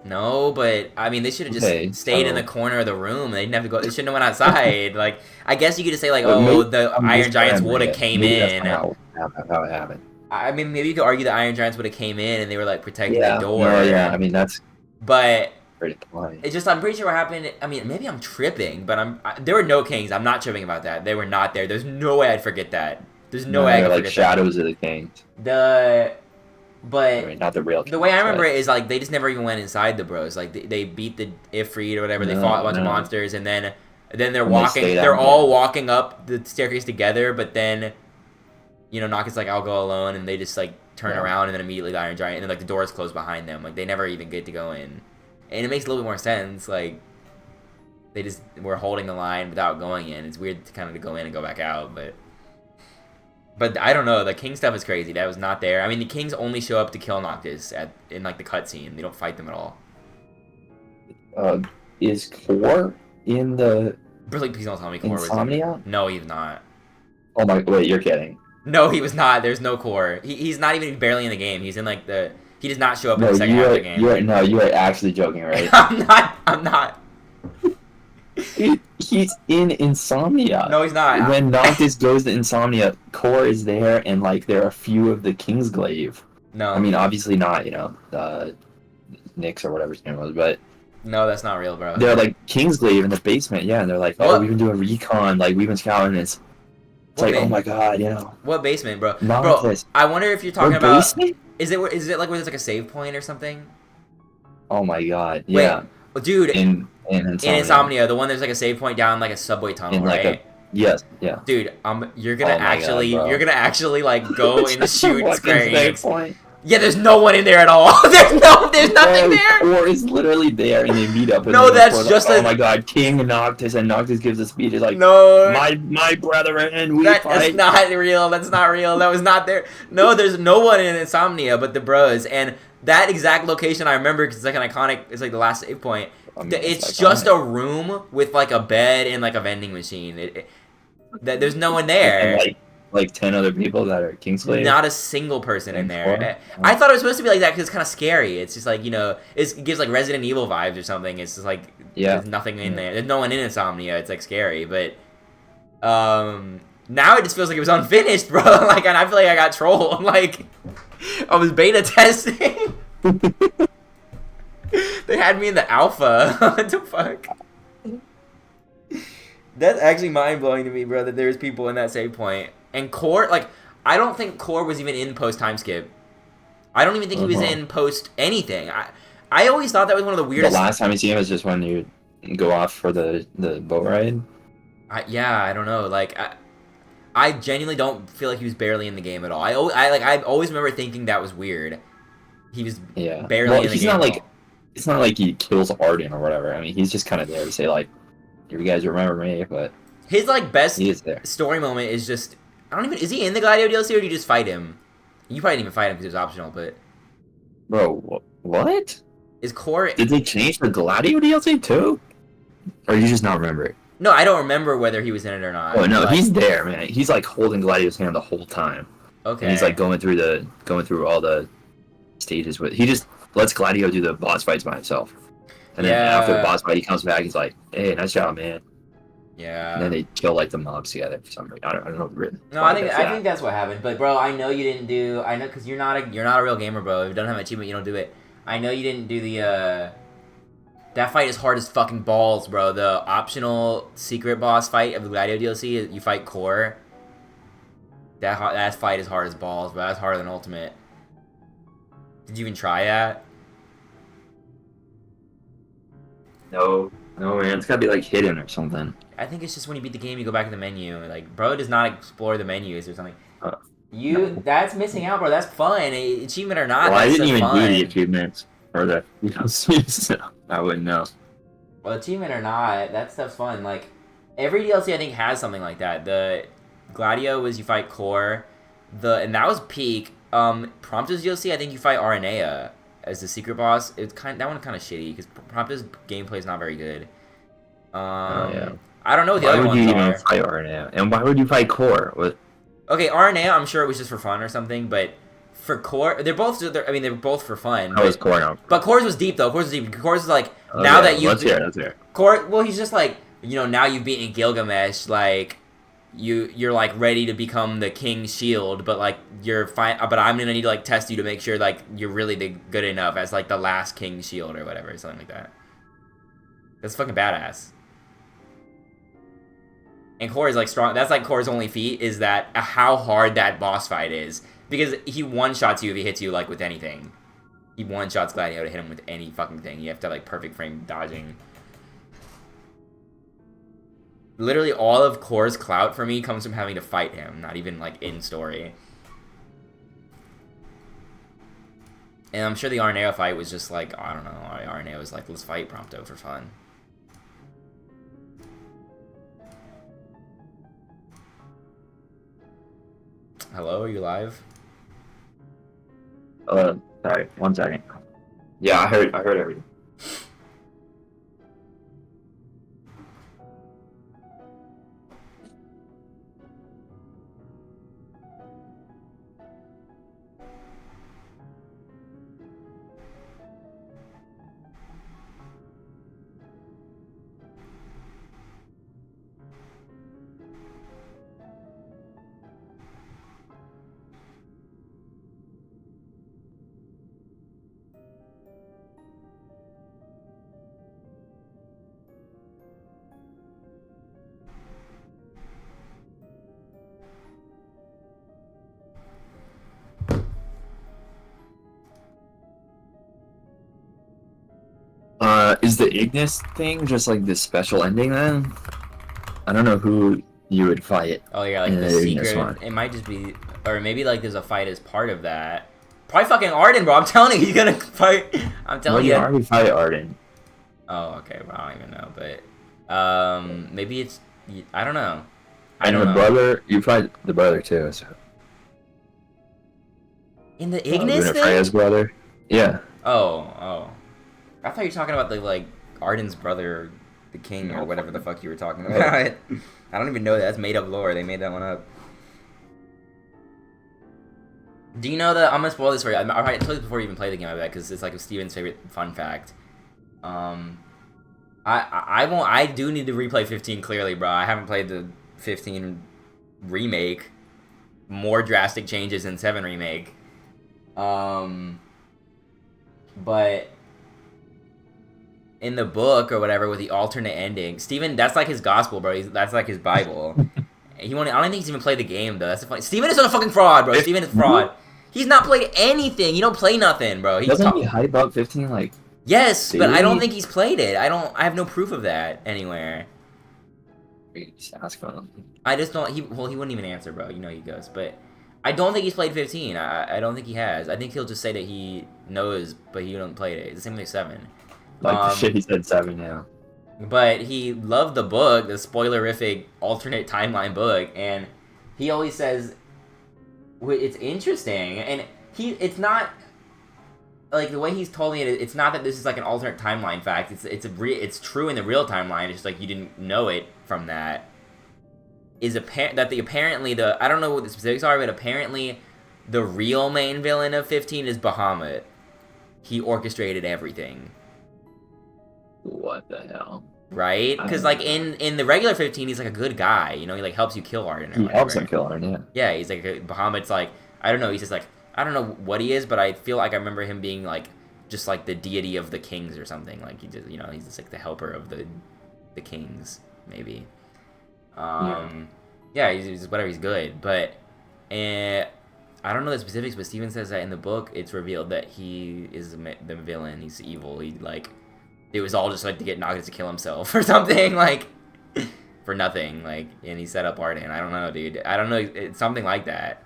No, but they should have just stayed in the corner of the room. They didn't have to go. They shouldn't have went outside. Like I guess you could just say like, the Iron Giants would have came in. That's how it happened. Maybe you could argue the Iron Giants would have came in and they were like protecting the door. No, yeah, that's. But pretty funny. It's just I'm pretty sure what happened. Maybe I'm tripping, but there were no kings. I'm not tripping about that. They were not there. There's no way I'd forget that. There's no way I could forget shadows of the kings. But not the real kings, the way I remember it is like they just never even went inside the bros. Like they beat the Ifrit or whatever. They fought a bunch of monsters and then they're walking. They're all walking up the staircase together. But then Noctis like, "I'll go alone," and they just like turn around and then immediately the Iron Giant and then like the doors close behind them. Like they never even get to go in. And it makes a little bit more sense. Like they just were holding the line without going in. It's weird to kind of go in and go back out, but I don't know. The king stuff is crazy. That was not there. The kings only show up to kill Noctis in like the cutscene. They don't fight them at all. Is Core in the? Please don't tell me Core was Insomnia? No, he's not. Oh my! Wait, you're kidding. No, he was not. There's no Core. He's not even barely in the game. He's in like he does not show up in the second half of the game. You are actually joking, right? I'm not. He's in Insomnia. No, he's not. When Noctis goes to Insomnia, Core is there, and like there are a few of the Kingsglaive. No, obviously not. Nyx or whatever his name was, but no, that's not real, bro. They're like Kingsglaive in the basement, yeah, and they're like, "Oh, we've been doing recon, like we've been scouting this." It's like, oh my god, What basement, bro? Noctis. Bro, I wonder if you're talking about. Basement? Is it like where there's like a save point or something? Oh my god, yeah. Wait, well, dude, in Insomnia, the one there's like a save point down like a subway tunnel, right? Yes, yeah. Dude, you're gonna actually like go and shoot Square Enix. Yeah, there's no one in there at all. there's nothing there. Core is literally there, and they meet up. No, that's just oh my god, King Noctis, and Noctis gives a speech. He's like, no, my brethren, we fight. That's not real. That's not real. That was not there. No, there's no one in Insomnia but the bros, and that exact location I remember because it's like an iconic. It's like the last save point. I mean, it's just a room with like a bed and like a vending machine. There's no one there. And like 10 other people that are Kingslave. Not a single person in there. I thought it was supposed to be like that because it's kind of scary. It's just like, you know, it gives like Resident Evil vibes or something. It's just like there's nothing in there. There's no one in Insomnia. It's like scary, but now it just feels like it was unfinished, bro. Like, and I feel like I got trolled. Like, I was beta testing. They had me in the alpha. What the fuck? That's actually mind blowing to me, bro. That there's people in that save point. And Core, like, I don't think Core was even in post time skip. I don't even think he was in post anything. I always thought that was one of the weirdest. The last time you see him is just when you go off for the boat ride. I don't know. Like, I genuinely don't feel like he was barely in the game at all. I always remember thinking that was weird. He was barely in the game. It's not like he kills Arden or whatever. I mean, he's just kind of there to say like, "You guys remember me?" But his like best he is there. Story moment is just. I don't even. Is he in the Gladio DLC or do you just fight him? You probably didn't even fight him because it was optional, but. Bro, what? Is Core? Did they change the Gladio DLC too? Or you just not remember it? No, I don't remember whether he was in it or not. Oh no, he's there, man. He's like holding Gladio's hand the whole time. Okay. And he's like going through all the stages with. He just lets Gladio do the boss fights by himself. And then after the boss fight, he comes back. He's like, "Hey, nice job, man." Yeah. And then they kill like the mobs together for some reason. I don't know. No, I think that's what happened. But bro, I know you didn't do. I know because you're not a real gamer, bro. If you don't have an achievement, you don't do it. I know you didn't do the. That fight is hard as fucking balls, bro. The optional secret boss fight of the Gladio DLC, you fight Core. That fight is hard as balls, bro. That's harder than Ultimate. Did you even try that? No, man. It's gotta be like hidden or something. I think it's just when you beat the game, you go back to the menu. Like, bro does not explore the menus or something. That's missing out, bro. That's fun. Achievement or not, well, that's I didn't even fun. do the achievements or the so I wouldn't know. Well, achievement or not, that stuff's fun. Like, every DLC I think has something like that. The Gladio was you fight Core, and that was peak. Prompto's DLC, I think you fight Aranea as the secret boss. That one kind of shitty because Prompto's gameplay is not very good. I don't know what the other ones are. Why would you even fight Aranea? And why would you fight Core? Okay, Aranea, I'm sure it was just for fun or something, but for Core, they're both for fun. How was Core now? But Core's was deep though. Core's was like now that you. Let's hear. Core, well, he's just like, you know, now you've beaten Gilgamesh, like you're like ready to become the King's Shield, but like you're fine. But I'm gonna need to like test you to make sure like you're really good enough as like the last King's Shield or whatever, something like that. That's fucking badass. And Core is like strong. That's like Core's only feat is that how hard that boss fight is. Because he one-shots you if he hits you like with anything. He one-shots Gladio to hit him with any fucking thing. You have to have like perfect frame dodging. Literally all of Core's clout for me comes from having to fight him, not even like in story. And I'm sure the Aranea fight was just like, I don't know, Aranea was like, let's fight Prompto for fun. Hello, are you live? Sorry, 1 second. Yeah, I heard everything. Is the Ignis thing just like this special ending then? I don't know who you would fight. Oh yeah, like the secret. It might just be, or maybe like there's a fight as part of that. Probably fucking Arden, bro. I'm telling you, he's gonna fight. I'm telling you. You already fight Arden. Oh, okay. Well, I don't even know, but maybe it's. I don't know. And the brother, you fight the brother too. So. In the Ignis thing? Freya's brother. Yeah. Oh. I thought you were talking about the like Arden's brother, the king, or No, whatever the fuck you were talking Right. about. I don't even know that. That's made up lore. They made that one up. Do you know the? I'm gonna spoil this for you. I told you before you even play the game. I bet because it's like Steven's favorite fun fact. I won't. I do need to replay 15 clearly, bro. I haven't played the 15 remake. More drastic changes in 7 remake. But in the book or whatever with the alternate ending, Steven, that's like his gospel, bro. That's like his Bible. I don't think he's even played the game though. That's the funny. Steven is a fucking fraud, bro. Steven is fraud. He's not played anything. You don't play nothing, bro. Doesn't he hype up 15 like? Yes, but I don't See? think he's played it. I have no proof of that anywhere. Just ask him. I just don't. He wouldn't even answer, bro. You know he goes, but I don't think he's played 15. I don't think he has. I think he'll just say that he knows, but he don't play it. It's the same with 7. Like the shit he said 7, yeah. But he loved the book, the spoilerific alternate timeline book, and he always says it's interesting, and it's not like the way he's told me it. It's not that this is like an alternate timeline fact. It's true in the real timeline. It's just like you didn't know it from that. Apparently I don't know what the specifics are, but apparently the real main villain of 15 is Bahamut. He orchestrated everything. What the hell? Right? Because like in the regular 15, he's like a good guy. You know, he like helps you kill Arden. Or He whatever. helps him kill Arden, yeah. Yeah, he's like Bahamut's like I don't know. He's just like I don't know what he is, but I feel like I remember him being like just like the deity of the kings or something. Like he just he's just like the helper of the kings maybe. Yeah, he's whatever. He's good, but I don't know the specifics. But Steven says that in the book, it's revealed that he is the villain. He's evil. He like it was all just like to get Nagata to kill himself or something like for nothing. Like and he set up Arden. I don't know, dude. I don't know. It's something like that.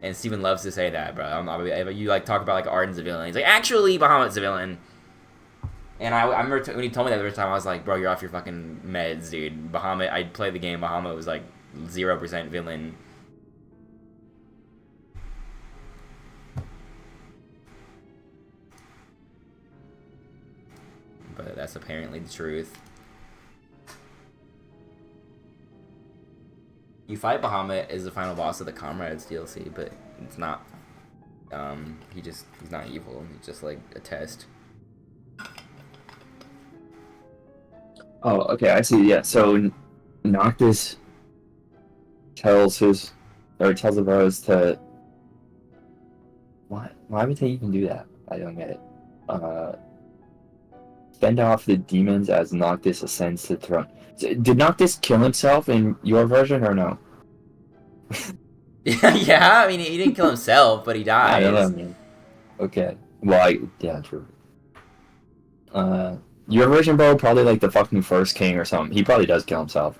And Steven loves to say that, bro. You like talk about like Arden's a villain. He's like, actually, Bahamut's a villain. And I remember when he told me that the first time, I was like, bro, you're off your fucking meds, dude. Bahamut, I played the game. Bahamut was like 0% villain. But that's apparently the truth. You fight Bahamut as the final boss of the Comrades DLC, but it's not. He's not evil. He's just like a test. Oh, okay, I see. Yeah, so Noctis tells the bros to. Why would they even do that? I don't get it. Fend off the demons as Noctis ascends to the throne. Did Noctis kill himself in your version or no? Yeah, I mean he didn't kill himself, but he dies. I don't know, man. Okay. Well, yeah, true. Your version, bro, probably like the fucking first king or something. He probably does kill himself.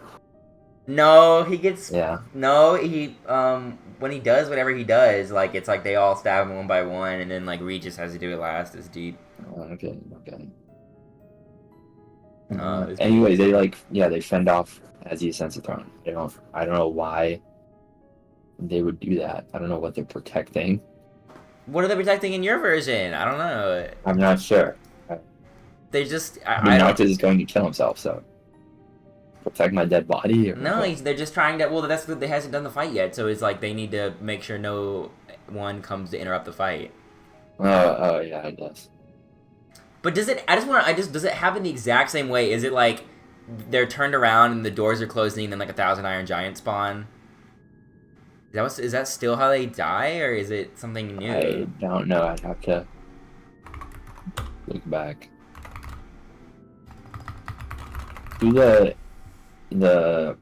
No, he gets. Yeah. No, he when he does whatever he does, like it's like they all stab him one by one, and then like Regis has to do it last. It's deep. Okay. It's Anyway, they fend off as he ascends the throne. I don't know why they would do that. I don't know what they're protecting. What are they protecting in your version? I don't know. I'm not sure. They just. I mean, Noctis is going to kill himself, so protect my dead body. Or no, what? they're just trying to. Well, that's they hasn't done the fight yet, so it's like they need to make sure no one comes to interrupt the fight. Oh yeah, I guess. But does it? Does it happen the exact same way? Is it like they're turned around and the doors are closing, and then like 1,000 Iron Giants spawn? Is that still how they die, or is it something new? I don't know. I'd have to look back. Do the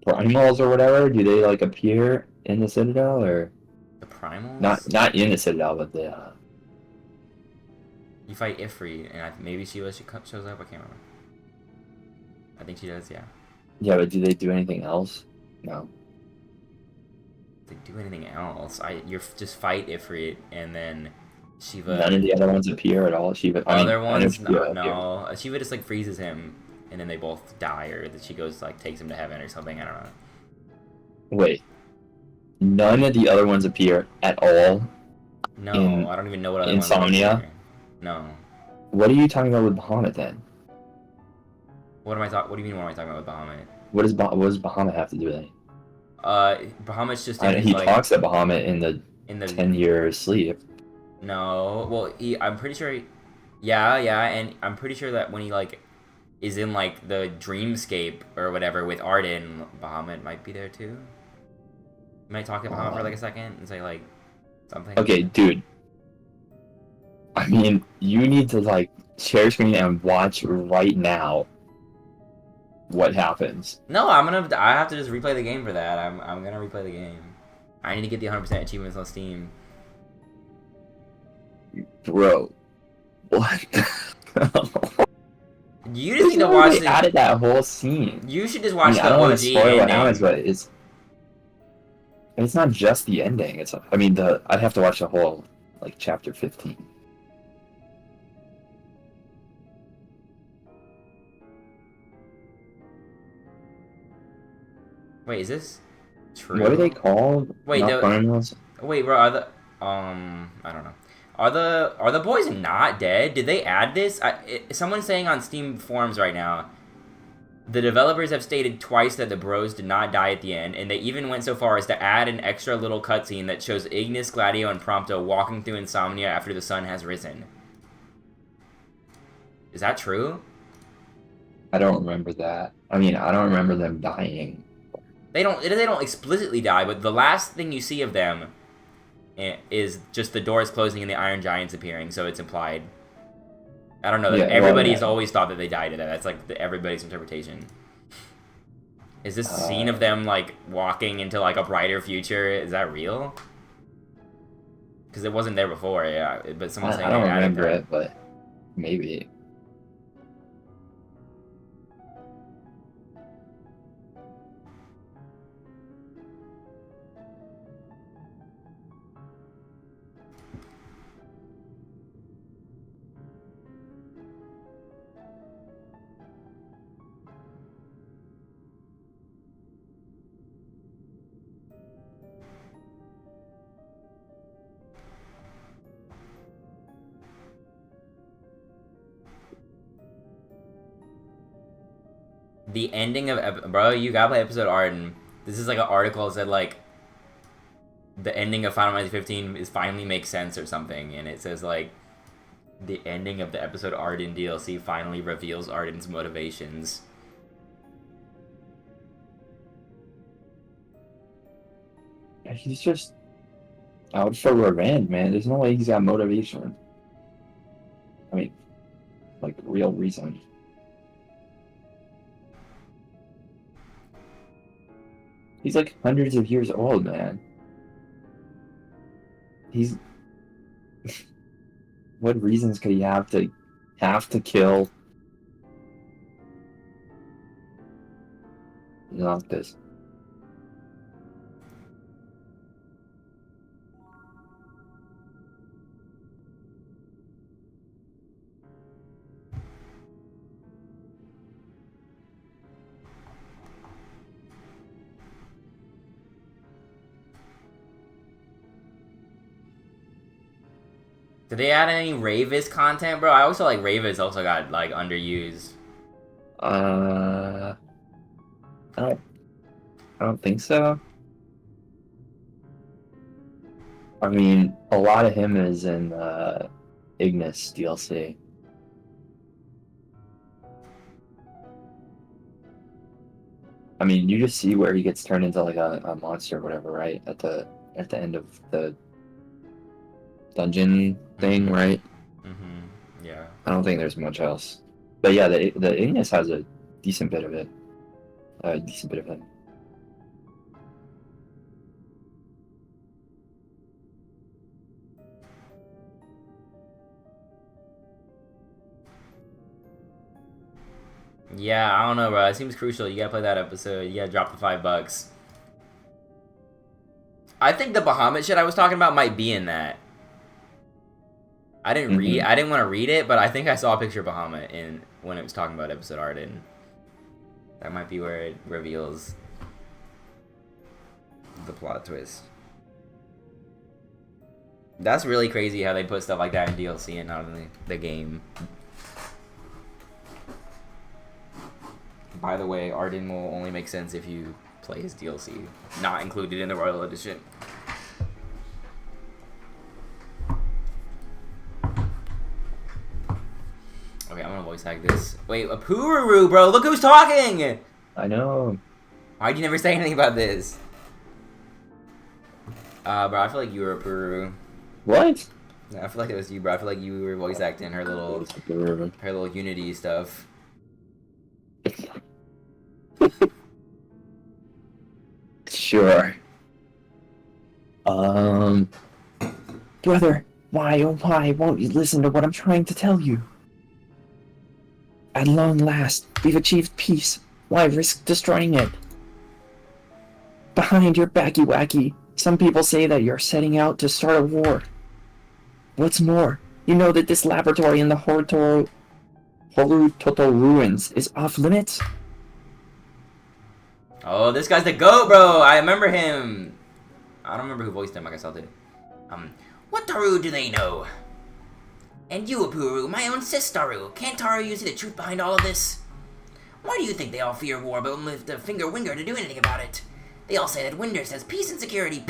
primals or whatever? Do they like appear in the Citadel or The primals? not in the Citadel, but the You fight Ifrit, and maybe Sheila shows up. I can't remember. I think she does. Yeah. yeah. But do they do anything else? No. If they do anything else, you just fight Ifrit, and then Shiva. None of the other ones appear at all. Shiva. Ones, Shiva no. Shiva just like freezes him, and then they both die, or that she goes like takes him to heaven or something. I don't know. Wait. None of the other ones appear at all. No, I don't even know what other Insomnia? ones are. No. What are you talking about with Bahamut then? What am I talking? What do you mean? What am I talking about with Bahamut? What does Bahamut have to do with it? Bahamut's just in his He like talks about Bahamut in the in the 10-year sleep. No, well, I'm pretty sure. Yeah, and I'm pretty sure that when he like is in like the dreamscape or whatever with Arden, Bahamut might be there too. You might talk to Bahamut for like a second and say like something. Okay, dude. I mean, you need to like share screen and watch right now what happens. No, I have to just replay the game for that. I'm gonna replay the game. I need to get the 100% achievements on Steam. Bro, what? You just need to watch They added that whole scene. You should just watch I the don't want OG to spoil what happens, ending. but it's not just the ending. I mean, I'd have to watch the whole like chapter 15. Wait, is this true? What are they called? Wait, wait, bro. I don't know. Are the boys not dead? Did they add this? Someone's saying on Steam forums right now, the developers have stated twice that the bros did not die at the end, and they even went so far as to add an extra little cutscene that shows Ignis, Gladio, and Prompto walking through Insomnia after the sun has risen. Is that true? I don't remember that. I mean, I don't remember them dying. They don't explicitly die, but the last thing you see of them is just the doors closing and the Iron Giants appearing, so it's implied. I don't know. Yeah, everybody's always thought that they died to that. That's like everybody's interpretation. Is this scene of them like walking into like a brighter future? Is that real? Because it wasn't there before, yeah. But someone's saying I don't remember it, but maybe. The ending of bro, you gotta play episode Arden. This is like an article that said like the ending of Final Fantasy 15 is finally makes sense or something, and it says like the ending of the episode Arden DLC finally reveals Arden's motivations. He's just out for revenge, man. There's no way he's got motivation. I mean, like real reason. He's like hundreds of years old, man. He's what reasons could he have to kill Noctis? Did they add any Ravis content, bro? I also like Ravis also got like underused. I don't think so. I mean, a lot of him is in Ignis DLC. I mean, you just see where he gets turned into like a monster or whatever, right? At the end of the dungeon thing, right? Mm-hmm. Yeah. I don't think there's much else. But yeah, the Ignis has a decent bit of it. A decent bit of him. Yeah, I don't know, bro. It seems crucial. You gotta play that episode. You gotta drop the $5. I think the Bahamut shit I was talking about might be in that. I didn't want to read it, but I think I saw a picture of Bahamut when it was talking about episode Arden. That might be where it reveals the plot twist. That's really crazy how they put stuff like that in DLC and not in the game. By the way, Arden will only make sense if you play his DLC, not included in the Royal Edition. Okay, I'm gonna voice act this. Wait, a Pururu, bro! Look who's talking! I know. Why'd you never say anything about this? Bro, I feel like you were a Pururu. What? I feel like it was you, bro. I feel like you were voice acting her little Unity stuff. Sure. Brother, why, oh why won't you listen to what I'm trying to tell you? At long last, we've achieved peace. Why risk destroying it? Behind your backy-wacky, some people say that you're setting out to start a war. What's more, you know that this laboratory in the Horutoto ruins is off limits? Oh, this guy's the GOAT, bro! I remember him! I don't remember who voiced him, I guess I'll do. What Taru do they know? And you, Apuru, my own sis Taru. Can't Taru see the truth behind all of this? Why do you think they all fear war but won't lift a finger to do anything about it? They all say that Winder says peace and security,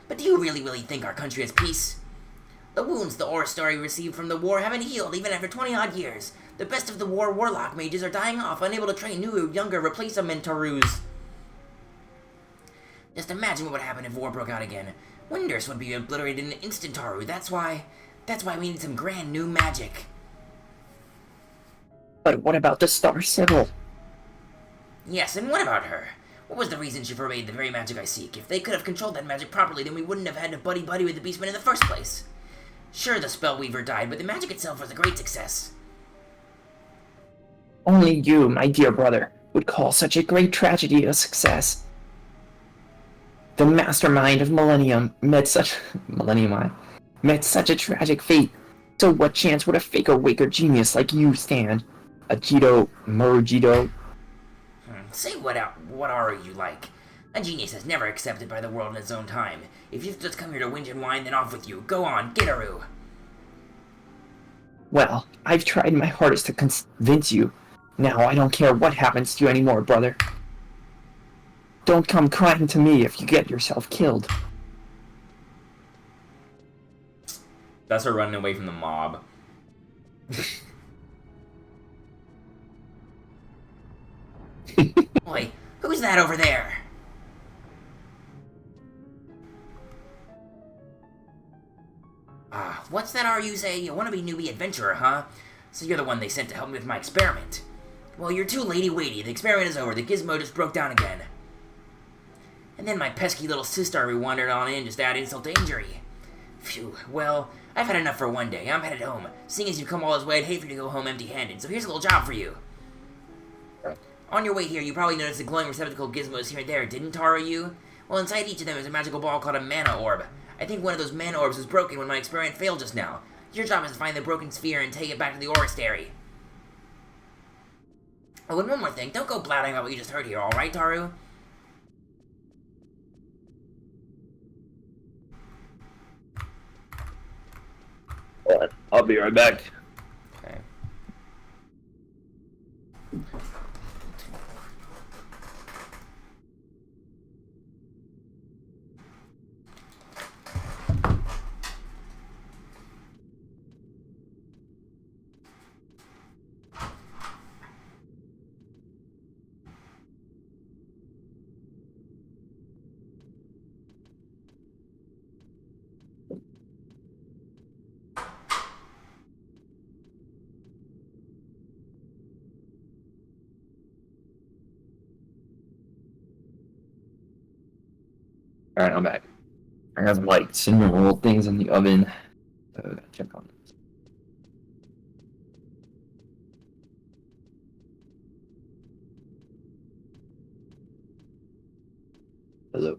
but do you really think our country has peace? The wounds the Ore story received from the war haven't healed even after 20-odd years. The best of the warlock mages are dying off, unable to train new, younger replacement Tarus. Just imagine what would happen if war broke out again. Winders would be obliterated in an instant, Taru. That's why we need some grand new magic. But what about the Star Sibyl? Yes, and what about her? What was the reason she forbade the very magic I seek? If they could have controlled that magic properly, then we wouldn't have had to buddy-buddy with the Beastman in the first place. Sure, the Spellweaver died, but the magic itself was a great success. Only you, my dear brother, would call such a great tragedy a success. The mastermind of Millennium met such a tragic fate. So what chance would a faker-waker genius like you stand? Ajito Murujito? Say what are you like? A genius is never accepted by the world in its own time. If you've just come here to whinge and whine, then off with you. Go on, Gitaru. Well, I've tried my hardest to convince you. Now I don't care what happens to you anymore, brother. Don't come crying to me if you get yourself killed. That's her running away from the mob. Boy, who's that over there? What's that you say? You want to be newbie adventurer, huh? So you're the one they sent to help me with my experiment. Well, you're too lady-weighty. The experiment is over. The gizmo just broke down again. And then my pesky little sister wandered on in, just to add insult to injury. Phew, well, I've had enough for one day. I'm headed home. Seeing as you've come all this way, I'd hate for you to go home empty-handed, so here's a little job for you. On your way here, you probably noticed the glowing receptacle gizmos here and there, didn't Tara you? Well, inside each of them is a magical ball called a mana orb. I think one of those mana orbs was broken when my experiment failed just now. Your job is to find the broken sphere and take it back to the Oristary. Oh, and one more thing, don't go blathering about what you just heard here, alright, Taru? I'll be right back. Okay. Alright, I'm back. I got some like cinnamon roll things in the oven. So I gotta check on this. Hello.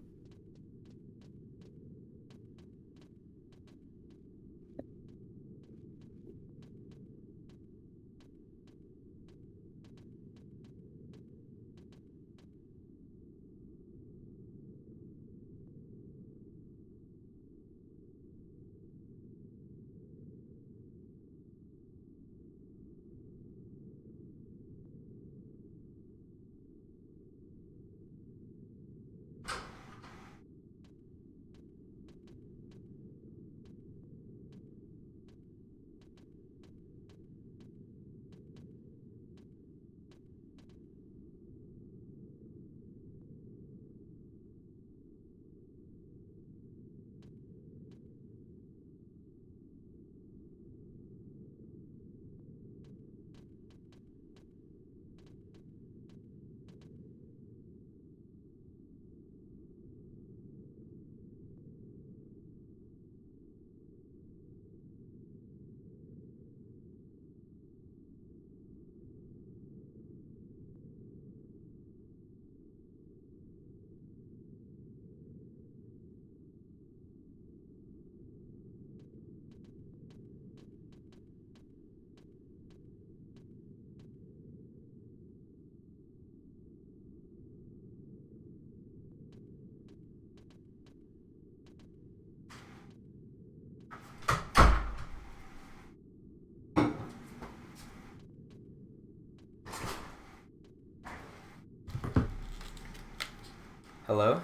Hello?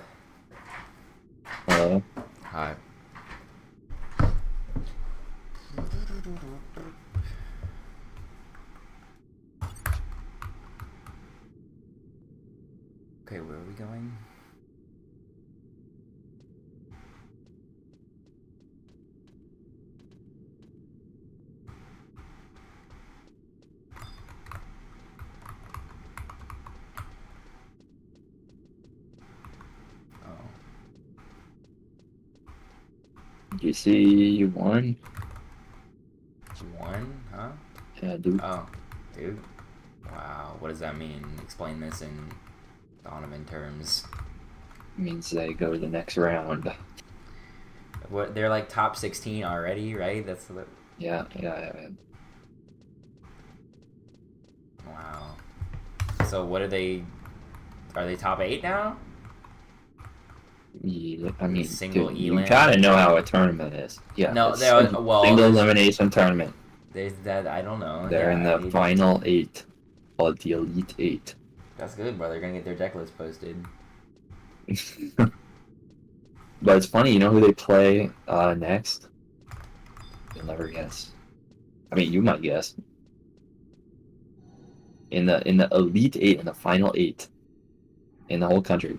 Hello? Hi. Okay, where are we going? Did you see you won? One, huh? Yeah, dude. Oh, dude. Wow, what does that mean? Explain this in Donovan terms. Means they go to the next round. What, they're like top 16 already, right? That's the... Yeah. Wow. So what are they top 8 now? Yeah, I mean, Single dude, you elim gotta know how a tournament? tournament is. Yeah, No, it's there. a Well, single elimination tournament. there's that. I don't know. They're in the final 8, called the Elite 8. That's good, bro. They're gonna get their deck list posted. But it's funny, you know who they play next? You'll never guess. I mean, you might guess. In the Elite 8, in the final 8, in the whole country.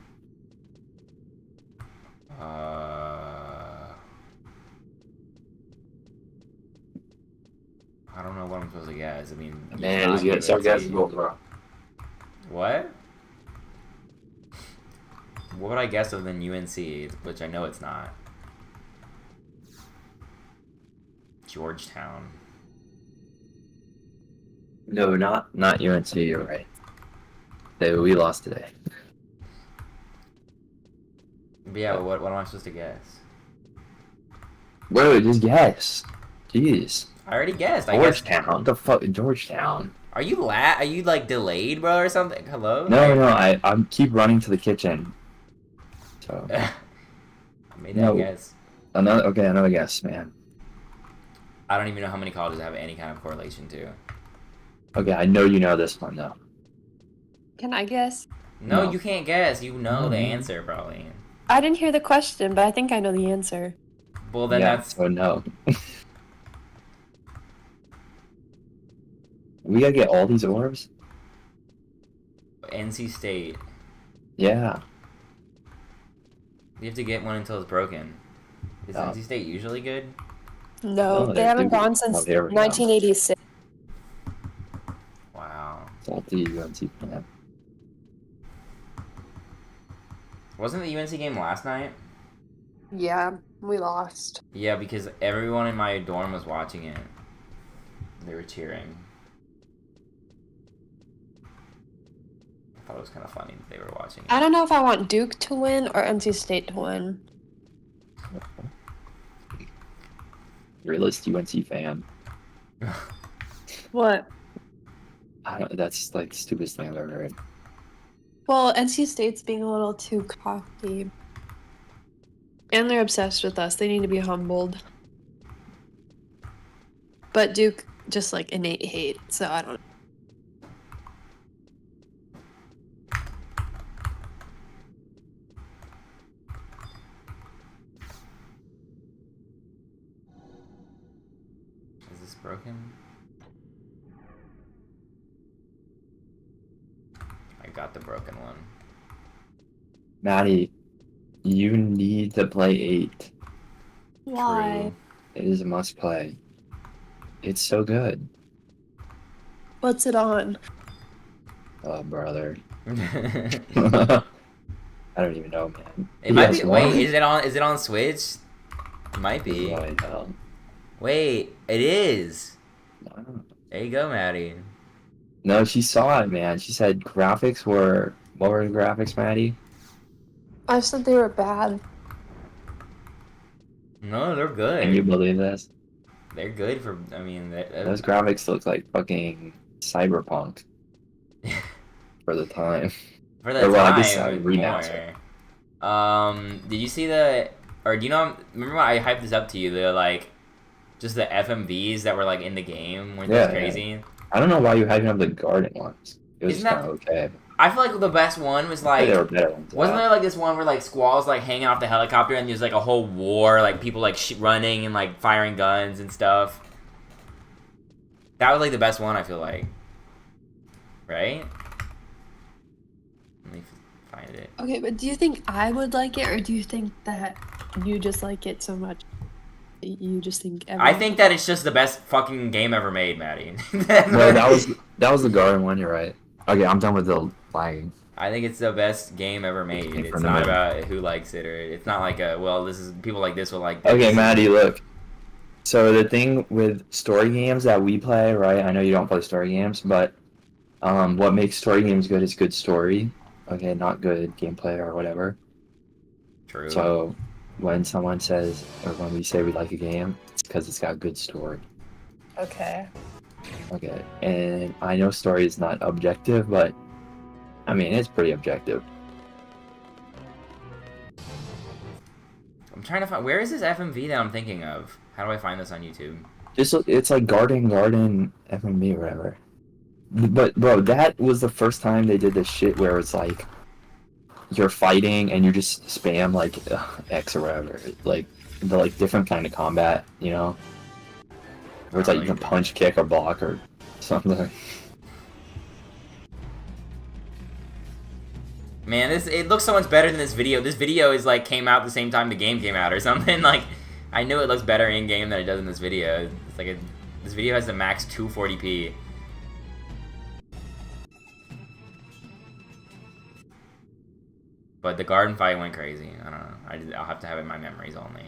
I don't know what I'm supposed to guess. I mean, Man, it's it's not UNC. sarcastic, bro. What? What would I guess other than UNC, which I know it's not? Georgetown. No, not UNC. You're right. We lost today. But yeah, what am I supposed to guess? Wait, just guess. Jeez. I already guessed. Georgetown. What the fuck, Georgetown? Are you like delayed, bro, or something? Hello? No. I keep running to the kitchen. So. I made that guess. Another guess, man. I don't even know how many colleges have any kind of correlation to. Okay, I know you know this one though. Can I guess? No, you can't guess. You know the answer, probably. I didn't hear the question, but I think I know the answer. Well, then that's... So no. We gotta get all these orbs? NC State. Yeah. You have to get one until it's broken. Is NC State usually good? No, they haven't gone since 1986. Wow. Salty UNC fan. Wasn't the UNC game last night? Yeah, we lost. Yeah, because everyone in my dorm was watching it. They were cheering. I thought it was kind of funny that they were watching it. I don't know if I want Duke to win or NC State to win. Realist UNC fan. What? That's like the stupidest thing I've ever heard. Well, NC State's being a little too cocky. And they're obsessed with us. They need to be humbled. But Duke just like innate hate, so I don't know. Is this broken? I got the broken one. Maddie, you need to play 8. Why? It is a must play. It's so good. What's it on? Oh, brother. I don't even know, man. It might be. Wait, is it on Switch? It might be. Wait, it is. Wow. There you go, Maddie. No, she saw it, man. She said graphics were... What were the graphics, Maddie? I said they were bad. No, they're good. Can you believe this? They're good for... I mean... Those graphics look like fucking cyberpunk. For the time. For the time, I guess remaster. More. Did you see the... Or do you know... Remember when I hyped this up to you? The, like... Just the FMVs that were, like, in the game? Weren't those crazy? Yeah. I don't know why you're hyping up the garden ones. It was Isn't kind of okay. I feel like the best one was like, There were better ones. wasn't there like this one where like Squall's like hanging off the helicopter and there's like a whole war, like people like running and like firing guns and stuff. That was like the best one, I feel like. Right? Let me find it. Okay, but do you think I would like it, or do you think that you just like it so much? You just think I think that it's just the best fucking game ever made, Maddie. No, that was the Garden one. You're right. Okay, I'm done with the lagging. I think it's the best game ever made. It's not about who likes it, or it's not like a, well, this is people like this will like this. Okay, Maddie, look. So the thing with story games that we play, right? I know you don't play story games, but what makes story games good is good story. Okay, not good gameplay or whatever. True. So when someone says, or when we say we like a game, it's because it's got good story. Okay. Okay, and I know story is not objective, but I mean, it's pretty objective. I'm trying to find, where is this FMV that I'm thinking of? How do I find this on YouTube? It's like Garden FMV or whatever. But bro, that was the first time they did this shit where it's like you're fighting and you just spam like X or whatever, like the like different kind of combat, you know, where it's like you can punch, kick, or block or something. Man, it looks so much better than this video. This video is like came out the same time the game came out or something. Like, I know it looks better in game than it does in this video. It's like this video has the max 240p. But the garden fight went crazy. I don't know. I'll have to have it in my memories only.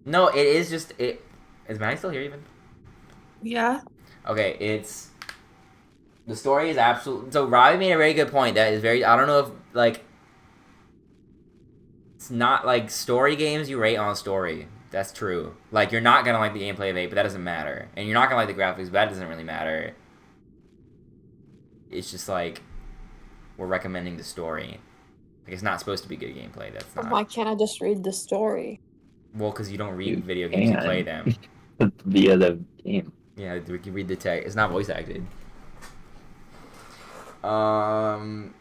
No, it is just it. Is Maddie still here even? Yeah. Okay, it's the story is absolute. So Robbie made a very good point. That is very. I don't know if like it's not like story games you rate on story. That's true. Like you're not gonna like the gameplay of 8, but that doesn't matter. And you're not gonna like the graphics, but that doesn't really matter. It's just like we're recommending the story. Like it's not supposed to be good gameplay. That's not. Why can't I just read the story? Well, because you don't read video games, you play them. Via the game. Yeah, we can read the text. It's not voice acted. And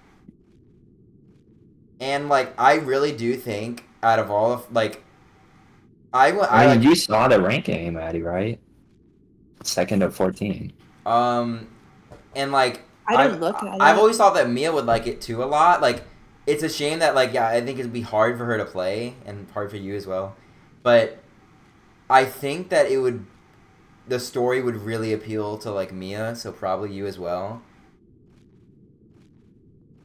like I really do think out of all of like I mean, you saw the ranking, Maddie, right? 2nd of 14. And like I didn't look at it. I've always thought that Mia would like it too a lot. Like it's a shame that like I think it'd be hard for her to play and hard for you as well. But I think that the story would really appeal to like Mia, so probably you as well.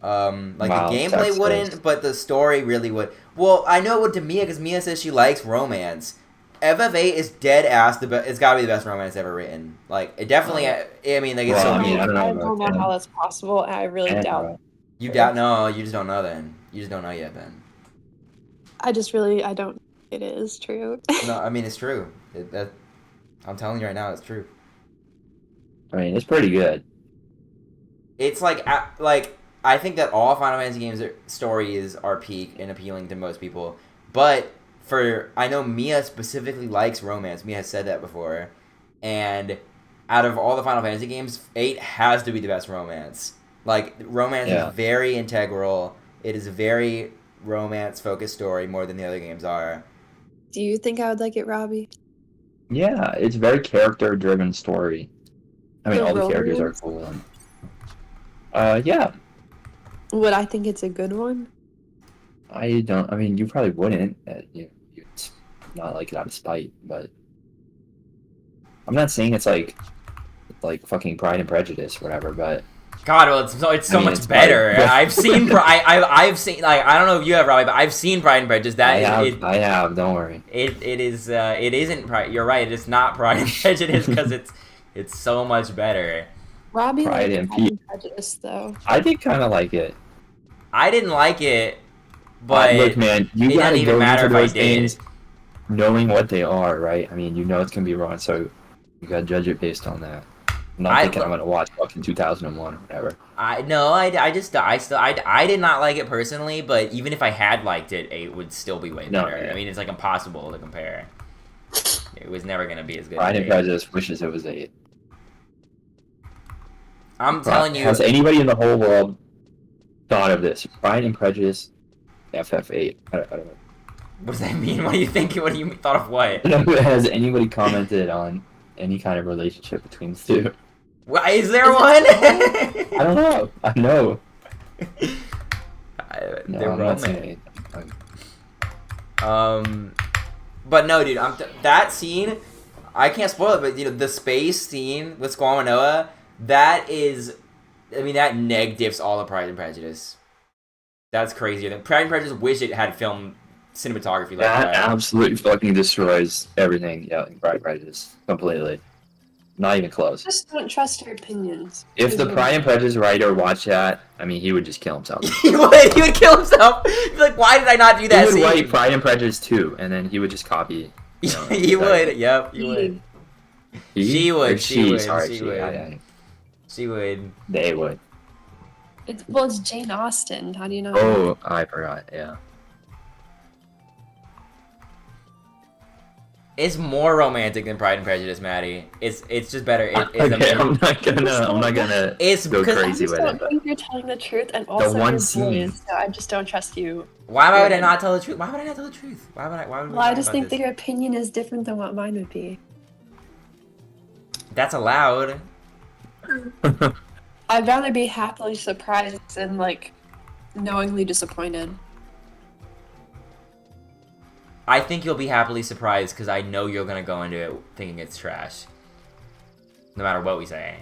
Like Wow, the gameplay wouldn't, close. but the story really would. Well, I know it would to Mia because Mia says she likes romance. FF8 is dead ass it's gotta be the best romance ever written. Like it definitely. I mean, like it's Well, so. I mean, I don't know I about don't know that. how that's possible, and I really doubt. You doubt? No, you just don't know. Then you just don't know yet. Then. I don't. It is true. No, I mean it's true. I'm telling you right now, it's true. I mean, it's pretty good. It's like I think that all Final Fantasy games stories are peak and appealing to most people, but I know Mia specifically likes romance. Mia has said that before, and out of all the Final Fantasy games, 8 has to be the best romance. Like romance is very integral. It is a very romance focused story more than the other games are. Do you think I would like it, Robbie? Yeah, it's very character driven story. I mean, The all the characters are romance? cool. Yeah. Would I think it's a good one? I mean, you probably wouldn't. You'd not like it out of spite, but I'm not saying it's like fucking Pride and Prejudice or whatever, but God, well, it's so much better. I've seen I've seen like I don't know if you have, Robbie, but I've seen Pride and Prejudice. I have. Don't worry. It isn't Pride. You're right. It is not Pride and Prejudice because it's so much better. Robbie Pride likes and Pride and Prejudice, though. I did kind of like it. I didn't like it, but look, man, you it gotta doesn't even go matter into if I those did. games knowing what they are, right? I mean, you know it's gonna be wrong, so you gotta judge it based on that. I'm not thinking I'm gonna watch fucking 2001 or whatever. I did not like it personally, but even if I had liked it, 8 would still be way better. Yeah. I mean, it's like impossible to compare. It was never gonna be as good. Pride as and 8. Prejudice wishes it was 8. I'm telling you. Has anybody in the whole world thought of this? Pride and Prejudice, FF8. I don't know. What does that mean? What do you think? What do you thought of what? Has anybody commented on any kind of relationship between the two? What, is there one? I don't know. I know. They're I'm not saying romance. But no, dude. That scene, I can't spoil it, but you know the space scene with Squall and Noah. That is, I mean, that neg diffs all the Pride and Prejudice. That's crazy. The Pride and Prejudice wish it had film cinematography like that. That absolutely fucking destroys everything. Yeah, in Pride and Prejudice completely. Not even close. Just don't trust your opinions. If the Pride and Prejudice writer watched that, I mean, he would just kill himself. He would kill himself. He'd be like, why did I not do that? He would write Pride and Prejudice 2, and then he would just copy. You know, he would. Yep, he would. She would. Sorry, she would. Yeah. She would. They would. It's Jane Austen. How do you know? Oh, I forgot. Yeah. It's more romantic than Pride and Prejudice, Maddie. It's just better. Okay, I'm not gonna it's go crazy with I it. don't think you're telling the truth, and also one you're scene. boys, so I just don't trust you. Why would I not tell the truth? Why would I not tell the truth? Why would Well, I just think that your opinion is different than what mine would be. That's allowed. I'd rather be happily surprised than like knowingly disappointed. I think you'll be happily surprised because I know you're gonna go into it thinking it's trash, no matter what we say.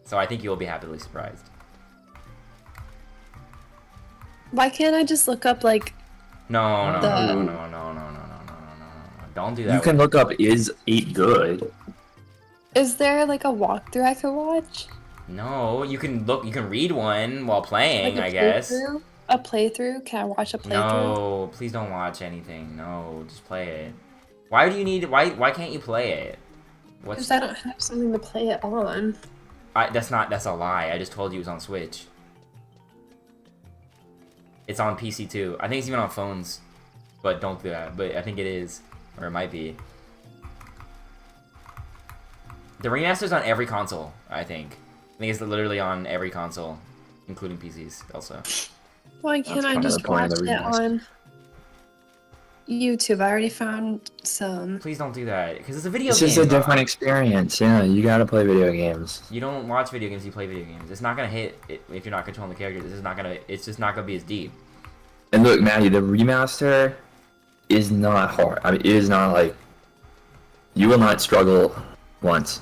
So I think you'll be happily surprised. Why can't I just look up like? No. Don't do that. You can look up is 8 good. Is there like a walkthrough I could watch? No, you can look. You can read one while playing. Like I guess. A playthrough? Can I watch a playthrough? No, please don't watch anything. No, just play it. Why do you need? Why can't you play it? Because I don't have something to play it on. That's a lie. I just told you it was on Switch. It's on PC too. I think it's even on phones. But don't do that. But I think it is. Or it might be. The remaster's on every console, I think. I think it's literally on every console, including PCs also. Why can't I just watch it on YouTube? I already found some. Please don't do that, because it's a video game. It's just a different experience. Yeah, you gotta play video games. You don't watch video games, you play video games. It's not gonna hit if you're not controlling the characters. It's just not gonna be as deep. And look, Maddie, the remaster is not hard. I mean, it is not like you will not struggle once,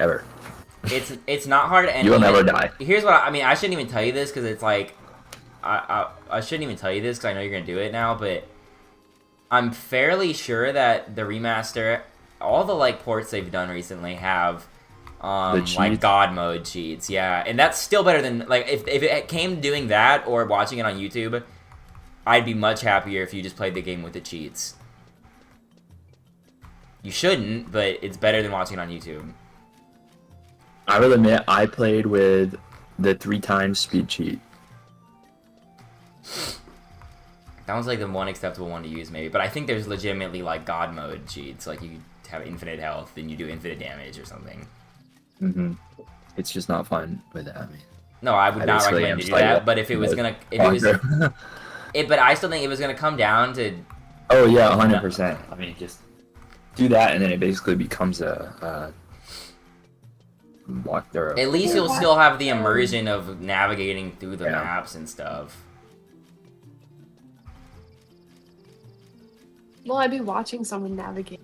ever. It's not hard, and you will never die. Here's what I mean. I shouldn't even tell you this because it's like I shouldn't even tell you this because I know you're gonna do it now, but I'm fairly sure that the remaster, all the like ports they've done recently have like God mode cheats, yeah, and that's still better than like if it came to doing that or watching it on YouTube, I'd be much happier if you just played the game with the cheats. You shouldn't, but it's better than watching it on YouTube. I will admit, I played with the 3x speed cheat. That was like the one acceptable one to use, maybe. But I think there's legitimately like God mode cheats, like you have infinite health and you do infinite damage or something. Mm-hmm. It's just not fun with that. I mean, no, I would not recommend you do that. But if it was gonna, but I still think it was gonna come down to. Oh yeah, 100%. I mean, just do that, and then it basically becomes a walkthrough. At least you'll still have the immersion of navigating through the maps and stuff. Well, I'd be watching someone navigate.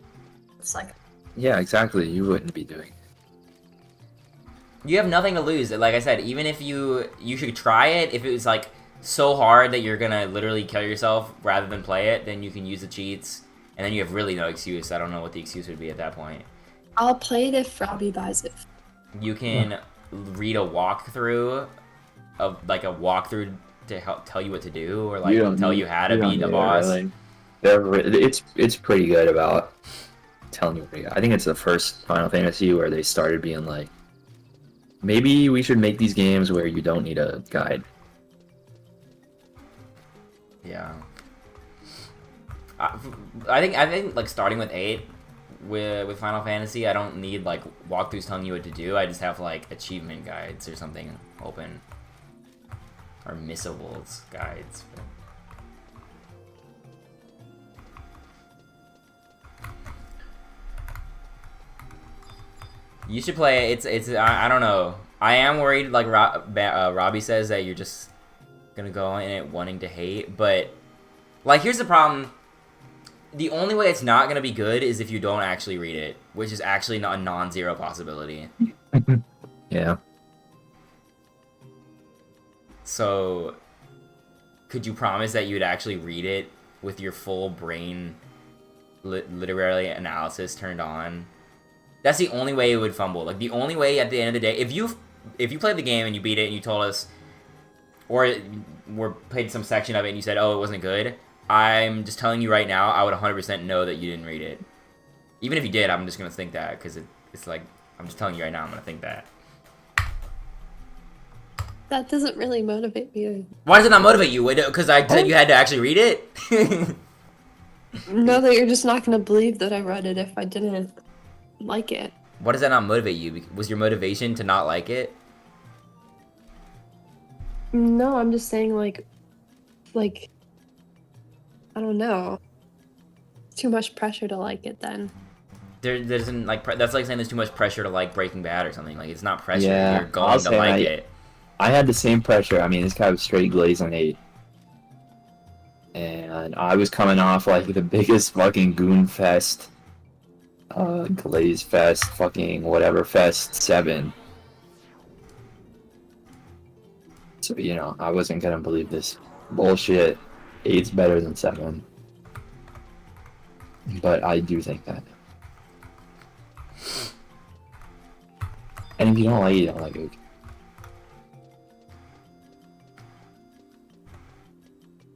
It's like. Yeah, exactly. You wouldn't be doing. You have nothing to lose. Like I said, even if you should try it. If it was like so hard that you're gonna literally kill yourself rather than play it, then you can use the cheats, and then you have really no excuse. I don't know what the excuse would be at that point. I'll play it if Robbie buys it. You can read a walkthrough of like a walkthrough to help tell you what to do, or like tell you how to beat the boss. Really. It's pretty good about telling you what to do. I think it's the first Final Fantasy where they started being like, maybe we should make these games where you don't need a guide. Yeah. I think like starting with 8 with Final Fantasy, I don't need like walkthroughs telling you what to do. I just have like achievement guides or something open, or missables guides. You should play it. It's I don't know. I am worried, like Robbie says, that you're just gonna go in it wanting to hate. But like, here's the problem. The only way it's not gonna be good is if you don't actually read it, which is actually not a non-zero possibility. Yeah. So, could you promise that you'd actually read it with your full brain literary analysis turned on? That's the only way it would fumble. Like, the only way at the end of the day, if you played the game and you beat it and you told us, or played some section of it and you said, oh, it wasn't good, I'm just telling you right now, I would 100% know that you didn't read it. Even if you did, I'm just going to think that, because it's like, I'm just telling you right now, I'm going to think that. That doesn't really motivate me. Why does it not motivate you? Because I said you had to actually read it? No, that you're just not going to believe that I read it if I didn't like it. Why does that not motivate you? Was your motivation to not like it? No, I'm just saying, like, I don't know. Too much pressure to like it then. There isn't, like, that's like saying there's too much pressure to like Breaking Bad or something. Like, it's not pressure. Yeah, You're going to like it. I had the same pressure. I mean, this guy was straight glazing 8. And I was coming off like the biggest fucking goon fest, glaze fest, fucking whatever fest 7. So, you know, I wasn't gonna believe this bullshit. 8's better than 7. But I do think that. And if you don't like it, you don't like it.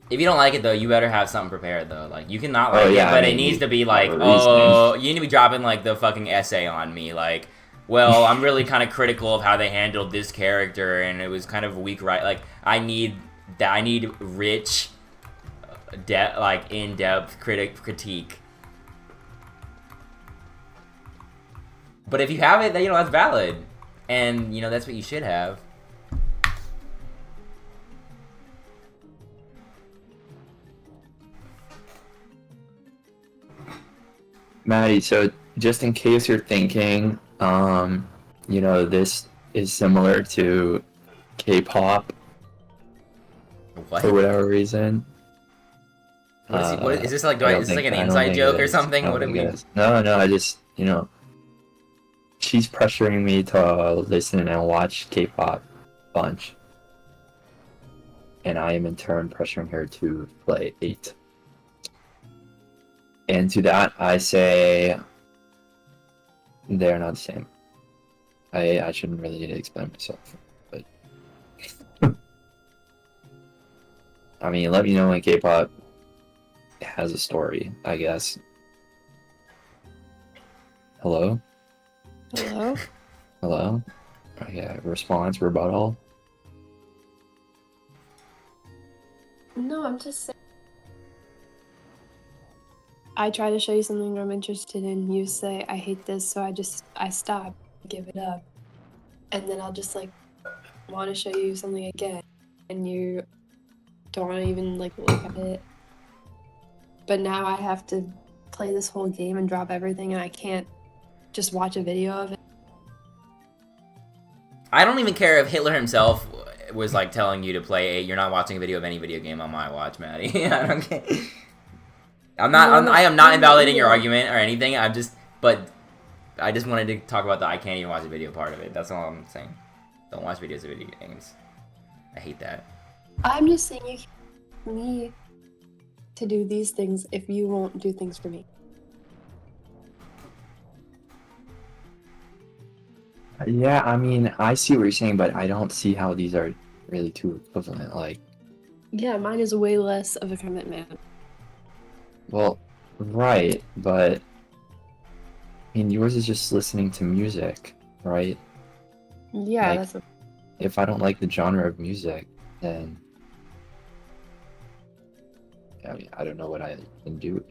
If you don't like it, though, you better have something prepared, though. Like, you can not like Oh, yeah, it, but I it mean, needs to be like, reason. oh, you need to be dropping, like, the fucking essay on me. Like, well, I'm really kind of critical of how they handled this character, and it was kind of weak, right? Like, I need rich, in-depth critique. But if you have it, then, you know, that's valid. And, you know, that's what you should have. Maddie, so just in case you're thinking, you know, this is similar to K-pop What? for whatever reason. What is this like? Is this like an inside joke or something? What do we? No, I just, you know, she's pressuring me to listen and watch K-pop a bunch, and I am in turn pressuring her to play 8. And to that, I say they're not the same. I shouldn't really explain myself, but I mean, let me know when K-pop has a story, I guess. Hello? Hello? Hello? Yeah, response, rebuttal. No, I'm just saying. I try to show you something I'm interested in. You say, I hate this, so I stop, give it up. And then I'll just, like, want to show you something again. And you don't want to even, like, look at it. But now I have to play this whole game and drop everything, and I can't just watch a video of it. I don't even care if Hitler himself was, like, telling you to play 8. You're not watching a video of any video game on my watch, Maddie. I don't care. I am not invalidating your argument or anything. But I just wanted to talk about the I can't even watch a video part of it. That's all I'm saying. Don't watch videos of video games. I hate that. I'm just saying you can't me to do these things if you won't do things for me. Yeah, I mean, I see what you're saying, but I don't see how these are really too equivalent. Like, Yeah, mine is way less of a commitment. well, right, but I mean, yours is just listening to music, right? Yeah, Like, if I don't like the genre of music, then I mean, I don't know what I can do.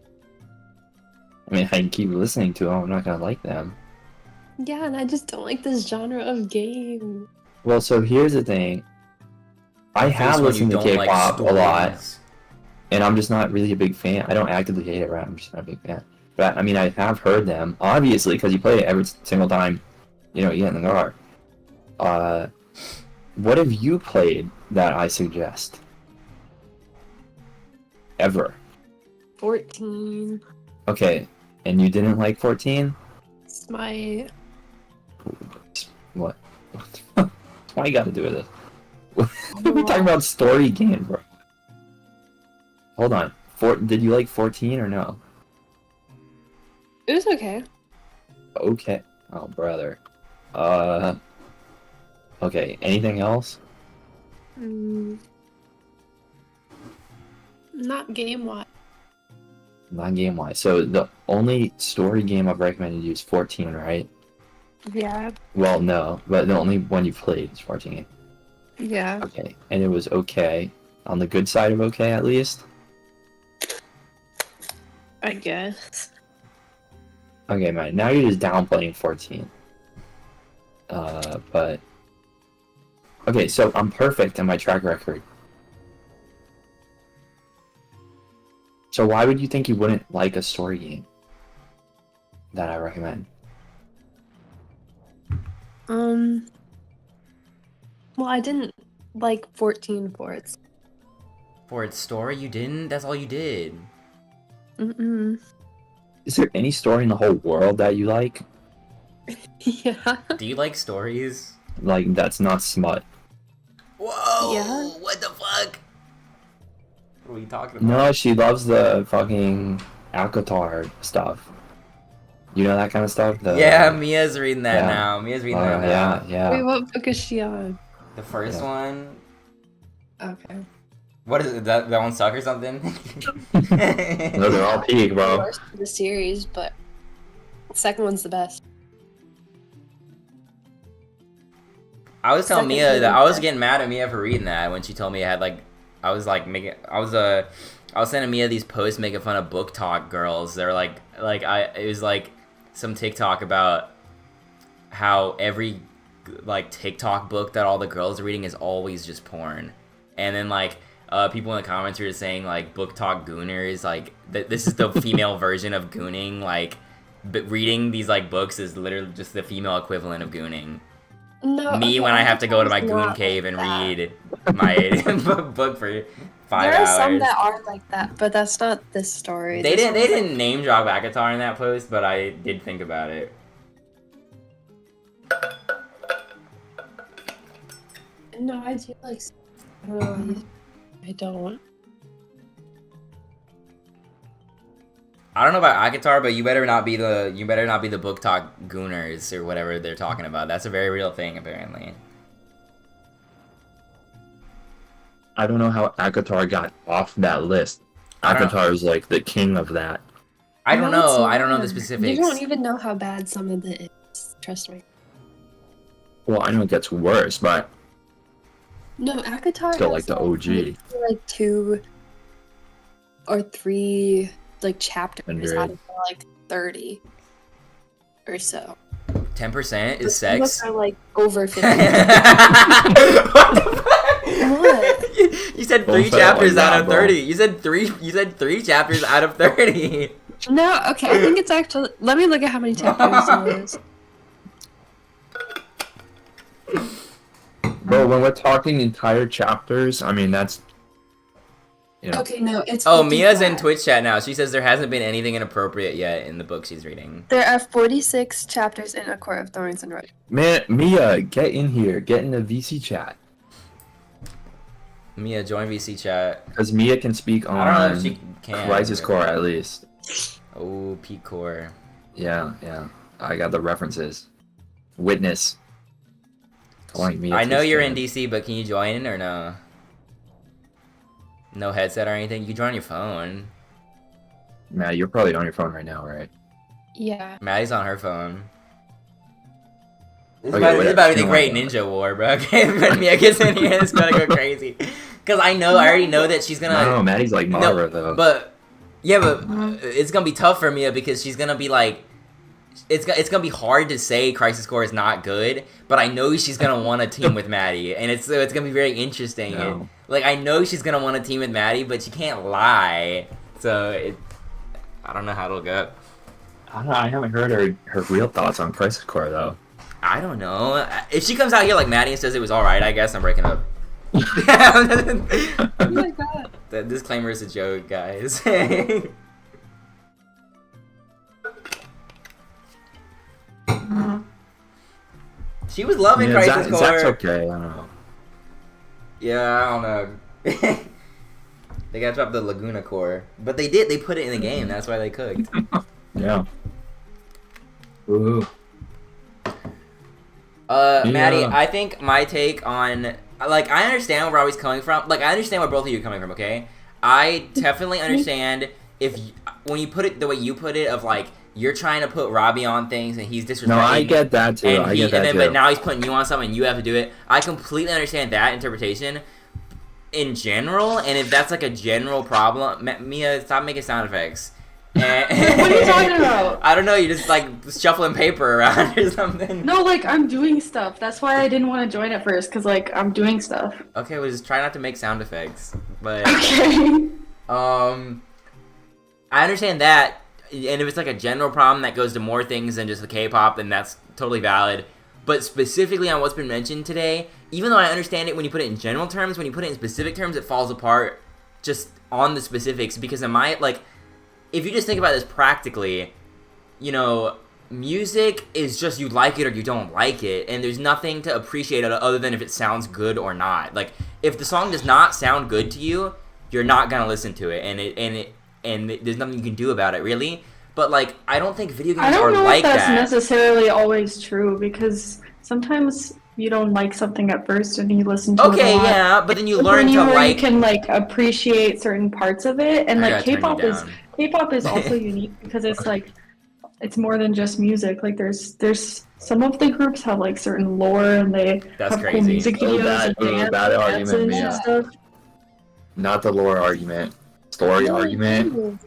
I mean, I can keep listening to them. I'm not gonna like them. Yeah, and I just don't like this genre of game. Well, so here's the thing. I have listened to K-pop a lot, and I'm just not really a big fan. I don't actively hate it, right? I'm just not a big fan. But I mean, I have heard them, obviously, because you play it every single time, you know, you get in the car. What have you played that I suggest? Ever? 14. Okay, and you didn't like 14? It's my... What? Why you gotta do with this? We're talking about story game, bro. Hold on. Did you like 14 or no? It was okay. Okay. Oh, brother. Okay, anything else? Not game-wise. Not game-wise. So the only story game I've recommended you is 14, right? Yeah. Well, no, but the only one you played is 14. Yeah. Okay, and it was okay. On the good side of okay, at least? I guess. Okay, man, now you're just downplaying 14. But... Okay, so I'm perfect in my track record. So why would you think you wouldn't like a story game that I recommend? Well, I didn't like 14 for its... For its story, you didn't? That's all you did. Mm-mm. Is there any story in the whole world that you like? Yeah. Do you like stories? Like, that's not smut. Whoa! Yeah. What the fuck? What are you talking about? No, she loves the fucking Alcatar stuff. You know that kind of stuff? Yeah, Mia's reading that Yeah. now. Mia's reading that now. Yeah, yeah. Wait, what book is she on? The first one. Okay. What is it? That one suck or something? No, they're all peak, The bro. worst of the series, but the second one's the best. I was telling Second Mia one that was I was best. getting mad at Mia for reading that when she told me it had like I was sending Mia these posts making fun of book talk girls. They're it was like some TikTok about how every like TikTok book that all the girls are reading is always just porn, and then like people in the comments were just saying like book talk gooners, like this is the female version of gooning, like but reading these like books is literally just the female equivalent of gooning. No, Me okay, when I have to go to my it's goon not cave like and that. read my book for 5 There hours. are some that are like that, but that's not this story. They This didn't one's they didn't name drop Akatar in that post, but I did think about it. No, I do like. I don't. I don't know about Akatar, but you better not be the book talk gooners or whatever they're talking about. That's a very real thing apparently. I don't know how Akatar got off that list. I don't Akatar is like the king of that. I don't No, it's know. I don't know the not. specifics. You don't even know how bad some of it is. Trust me. Well, I know it gets worse, but No, Akatar still has, like the OG. maybe, like 2 or 3 like chapters out of like 30 or so. 10% The is some books sex. are like over 50. What the fuck? What? You said Don't 3 say it chapters like out that, of bro. 30. You said 3 chapters out of 30. No, okay, I think it's actually. Let me look at how many chapters it is. Bro, when we're talking entire chapters, I mean that's Okay, no, it's. Oh, Mia's in 55. Twitch chat now. She says there hasn't been anything inappropriate yet in the book she's reading. There are 46 chapters in A Court of Thorns and Roses. Man, Mia, get in here. Get in the VC chat. Mia, join VC chat. Because Mia can speak I don't know if on she can. Crisis Core at least. Oh, P Core. Yeah. I got the references. Witness. I want Mia I to know you're in stand. DC, but can you join in or no? No headset or anything? You can join on your phone. Matt, you're probably on your phone right now, right? Yeah. Maddie's on her phone. This is Okay, about, this is whatever. about the You know Great what? Ninja War, bro. Okay, when Mia gets in here, it's gonna go crazy. Cause I already know that she's gonna. No, Maddie's like No, Mara though. but Yeah, but it's gonna be tough for Mia because she's gonna be like, it's gonna be hard to say Crisis Core is not good, but I know she's gonna want to team with Maddie, and it's gonna be very interesting. No. Like I know she's gonna want to team with Maddie, but she can't lie. So I don't know how it'll go. I don't know. I haven't heard her real thoughts on Crisis Core though. I don't know. If she comes out here like Maddie and says it was alright, I guess I'm breaking up. Oh my god. The disclaimer is a joke, guys. She was loving Crisis Core. That's okay. I don't know. Yeah, I don't know. They got dropped the Laguna Core, but they did. They put it in the game. That's why they cooked. Yeah. Ooh. Maddie, I think my take on like I understand where Robbie's coming from. Like I understand where both of you are coming from. Okay, I definitely understand when you put it the way you put it of like you're trying to put Robbie on things and he's disrespecting. No, I get that too. But now he's putting you on something and you have to do it. I completely understand that interpretation in general, and if that's like a general problem, Mia, stop making sound effects. What are you talking about? I don't know. You're just like shuffling paper around or something. No, like I'm doing stuff. That's why I didn't want to join at first, cause like I'm doing stuff. Okay, well just try not to make sound effects. But Okay. I understand that, and if it's like a general problem that goes to more things than just the K-pop, then that's totally valid. But specifically on what's been mentioned today, even though I understand it when you put it in general terms, when you put it in specific terms, it falls apart just on the specifics. Because if you just think about this practically, you know, music is just you like it or you don't like it, and there's nothing to appreciate other than if it sounds good or not. Like, if the song does not sound good to you, you're not gonna listen to it, and there's nothing you can do about it, really. But like, I don't think video games are like that. I don't know if that's necessarily always true, because sometimes you don't like something at first and you listen to it a lot. Okay, yeah, but then you learn to like. You can like appreciate certain parts of it, and like K-pop is also unique because it's like it's more than just music. Like there's some of the groups have like certain lore and they have cool music videos and dances and stuff. Not the lore argument, story argument.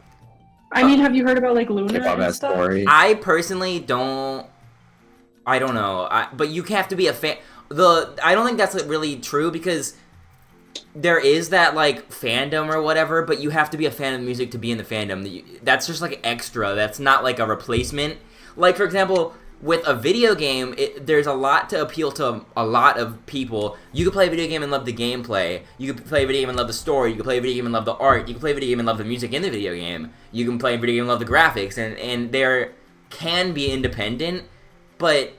I mean, have you heard about like Luna and stuff? Story. I personally don't. I don't know. But you have to be a fan. I don't think that's really true because there is that like fandom or whatever, but you have to be a fan of music to be in the fandom. That's just like extra. That's not like a replacement. Like for example, with a video game, there's a lot to appeal to a lot of people. You could play a video game and love the gameplay. You could play a video game and love the story. You could play a video game and love the art. You could play a video game and love the music in the video game. You can play a video game and love the graphics. And there can be independent, but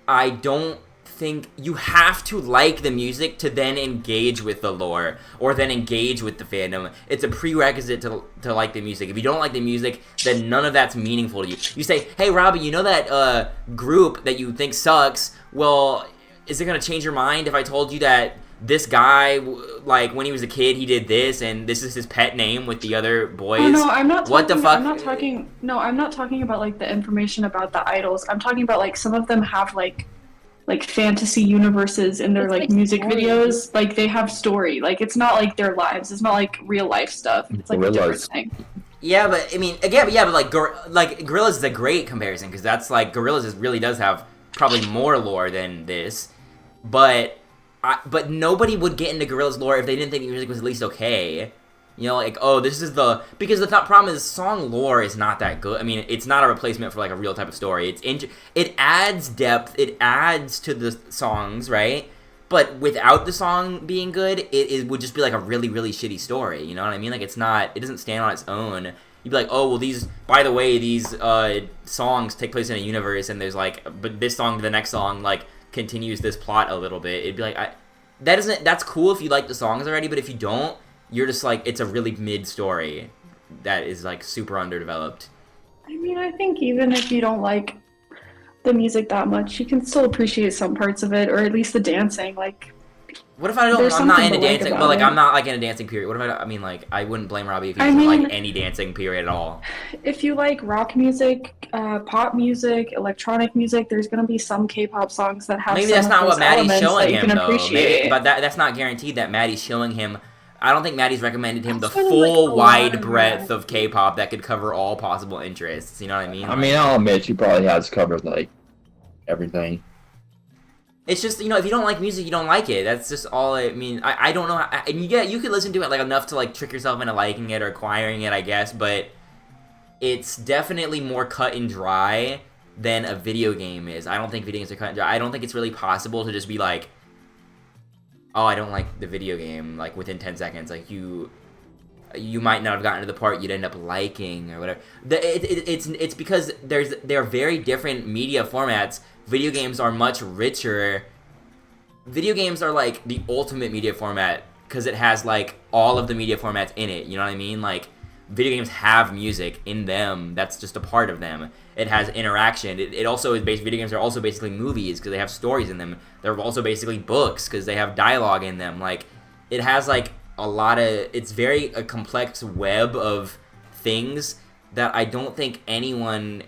I don't think you have to like the music to then engage with the lore or then engage with the fandom. It's a prerequisite to like the music. If you don't like the music, then none of that's meaningful to you. You say, hey Robbie, you know that group that you think sucks? Well, is it gonna change your mind if I told you that this guy, like when he was a kid, he did this and this is his pet name with the other boys? Oh, no, I'm not talking, what the fuck? I'm not talking about like the information about the idols. I'm talking about like some of them have like fantasy universes in their like music videos. Like they have story. Like it's not like their lives. It's not like real life stuff. It's like a different thing. Yeah, but I mean, again, but like Gorillaz is a great comparison because that's like Gorillaz really does have probably more lore than this, but nobody would get into Gorillaz lore if they didn't think the music was at least okay. You know, like, oh, this is because the problem is song lore is not that good. I mean, it's not a replacement for, like, a real type of story. It adds depth, it adds to the songs, right? But without the song being good, it would just be, like, a really, really shitty story, you know what I mean? Like, it doesn't stand on its own. You'd be like, oh, well, these songs take place in a universe, and there's, like, but this song to the next song, like, continues this plot a little bit. It'd be like, that's cool if you like the songs already, but if you don't, you're just like, it's a really mid story that is like super underdeveloped. I mean, I think even if you don't like the music that much, you can still appreciate some parts of it, or at least the dancing. Like, what if I'm not into dancing? But like, I'm not like in a dancing period. What if I mean, like, I wouldn't blame Robbie if he doesn't like any dancing period at all. If you like rock music, pop music, electronic music, there's gonna be some K-pop songs that have. Maybe some that's not what Maddie's showing him, though. But that's not guaranteed that Maddie's showing him I don't think Maddie's recommended him the That's kind of full like a wide lot of breadth that. of K-pop that could cover all possible interests. You know what I mean? I mean, I'll admit she probably has covered like everything. It's just, if you don't like music, you don't like it. That's just all I mean. I don't know. And you could listen to it like enough to like trick yourself into liking it or acquiring it, I guess. But it's definitely more cut and dry than a video game is. I don't think video games are cut and dry. I don't think it's really possible to just be like, oh, I don't like the video game, like within 10 seconds. Like you might not have gotten to the part you'd end up liking or whatever. It's because they're very different media formats. Video games are much richer. Video games are like the ultimate media format because it has like all of the media formats in it. You know what I mean? Like video games have music in them. That's just a part of them. It has interaction. It also is based. Video games are also basically movies because they have stories in them. They're also basically books because they have dialogue in them. Like it has like a lot of. It's very a complex web of things that I don't think anyone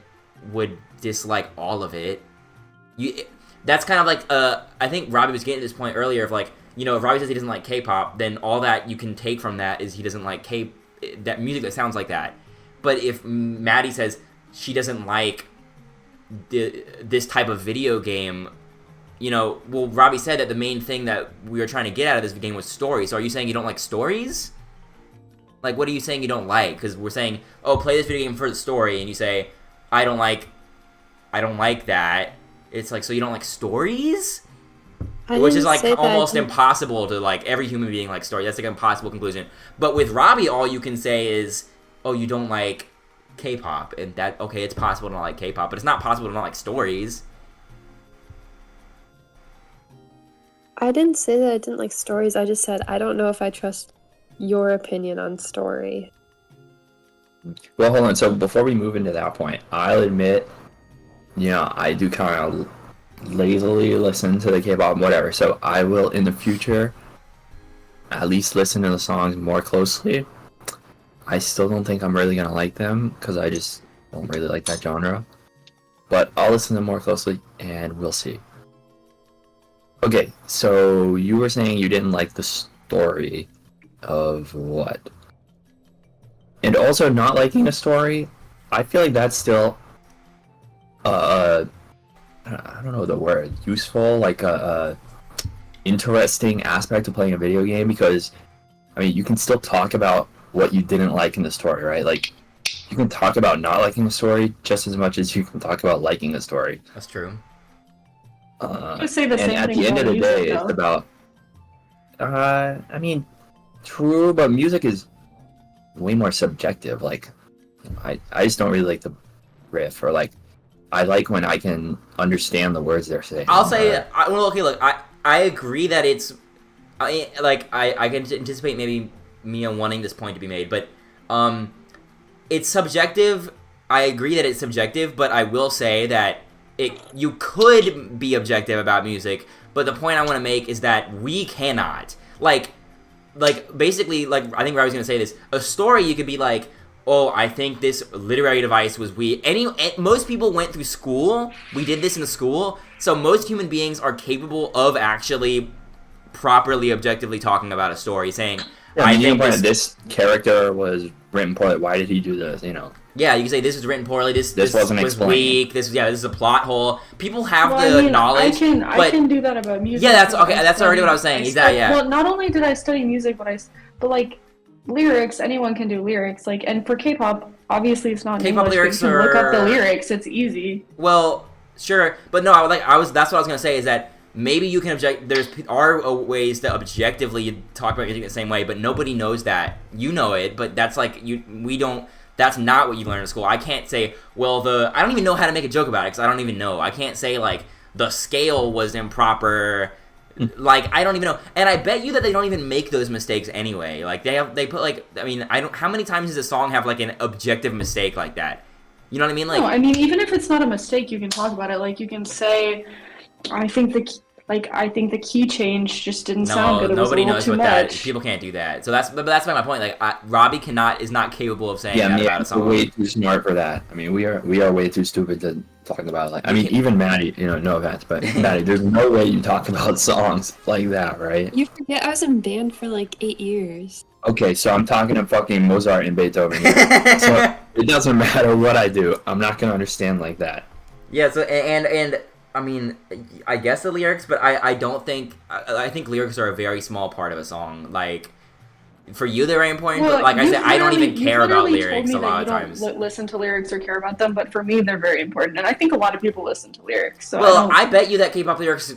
would dislike all of it. That's kind of like I think Robbie was getting to this point earlier of like, if Robbie says he doesn't like K-pop, then all that you can take from that is he doesn't like that music that sounds like that. But if Maddie says she doesn't like this type of video game, well, Robbie said that the main thing that we were trying to get out of this game was story. So are you saying you don't like stories? Like, what are you saying you don't like? Because we're saying, oh, play this video game for the story, and you say, I don't like that. It's like, so you don't like stories? Which is like almost impossible to like every human being like story. That's like an impossible conclusion. But with Robbie, all you can say is, oh, you don't like K-pop, and that okay, it's possible to not like K-pop, but it's not possible to not like stories. I didn't say that I didn't like stories. I just said I don't know if I trust your opinion on story. Well, hold on. So before we move into that point, I'll admit, I do kind of lazily listen to the K-pop, whatever. So I will, in the future, at least listen to the songs more closely. I still don't think I'm really going to like them, because I just don't really like that genre. But I'll listen to them more closely, and we'll see. Okay, so you were saying you didn't like the story of what? And also not liking a story, I feel like that's still I don't know the word, useful, like a interesting aspect of playing a video game, because I mean you can still talk about what you didn't like in the story, right? Like you can talk about not liking the story just as much as you can talk about liking the story. That's true. I say the same and at thing the end of the music, day, though. it's about I mean, true, but music is way more subjective. Like I just don't really like the riff, or like I like when I can understand the words they're saying. I'll say, I agree that it's, I can anticipate maybe Mia wanting this point to be made, but it's subjective. I agree that it's subjective, but I will say that you could be objective about music, but the point I want to make is that we cannot. Like basically, like I think Robbie's gonna say this. A story, you could be like, oh, I think this literary device was weak. Most people went through school. We did this in school, so most human beings are capable of actually properly, objectively talking about a story, saying, yeah, I think this character was written poorly. Why did he do this? Yeah, you can say this was written poorly. This wasn't was explained. weak. This is a plot hole. People have knowledge. I can do that about music. Yeah, that's okay. That's already what I was saying. Exactly. Yeah. Well, not only did I study music, but like lyrics, anyone can do lyrics. Like, and for K-pop, obviously it's not K-pop English. lyrics But you can look up the are lyrics. It's easy. Well, sure, but no. That's what I was gonna say is that maybe you can object. There are ways to objectively talk about music the same way, but nobody knows that. You know it, but that's like we don't. That's not what you learn in school. I can't say, well, I don't even know how to make a joke about it because I don't even know. I can't say, like, the scale was improper. Like, I don't even know. And I bet you that they don't even make those mistakes anyway. Like, they put, like, I mean, how many times does a song have, like, an objective mistake like that? You know what I mean? Like, no, I mean, even if it's not a mistake, you can talk about it. Like, you can say, I think the key change just didn't sound good. It Nobody was a knows little what too that. much. People can't do that. So that's my point. Like Robbie is not capable of saying that about a song. We're way too smart for that. I mean, we are way too stupid to talking about like I mean even Maddie, you know, no offense, but Maddie, there's no way you talk about songs like that, right? You forget I was in band for like 8 years. Okay, so I'm talking to fucking Mozart and Beethoven here. So it doesn't matter what I do, I'm not gonna understand like that. Yeah, so and I mean, I guess the lyrics, but I don't think I think lyrics are a very small part of a song. Like, for you they're very important, but like I said, I don't even care about lyrics a lot of times. Don't listen to lyrics or care about them, but for me they're very important, and I think a lot of people listen to lyrics. So well, I bet you that K-pop lyrics.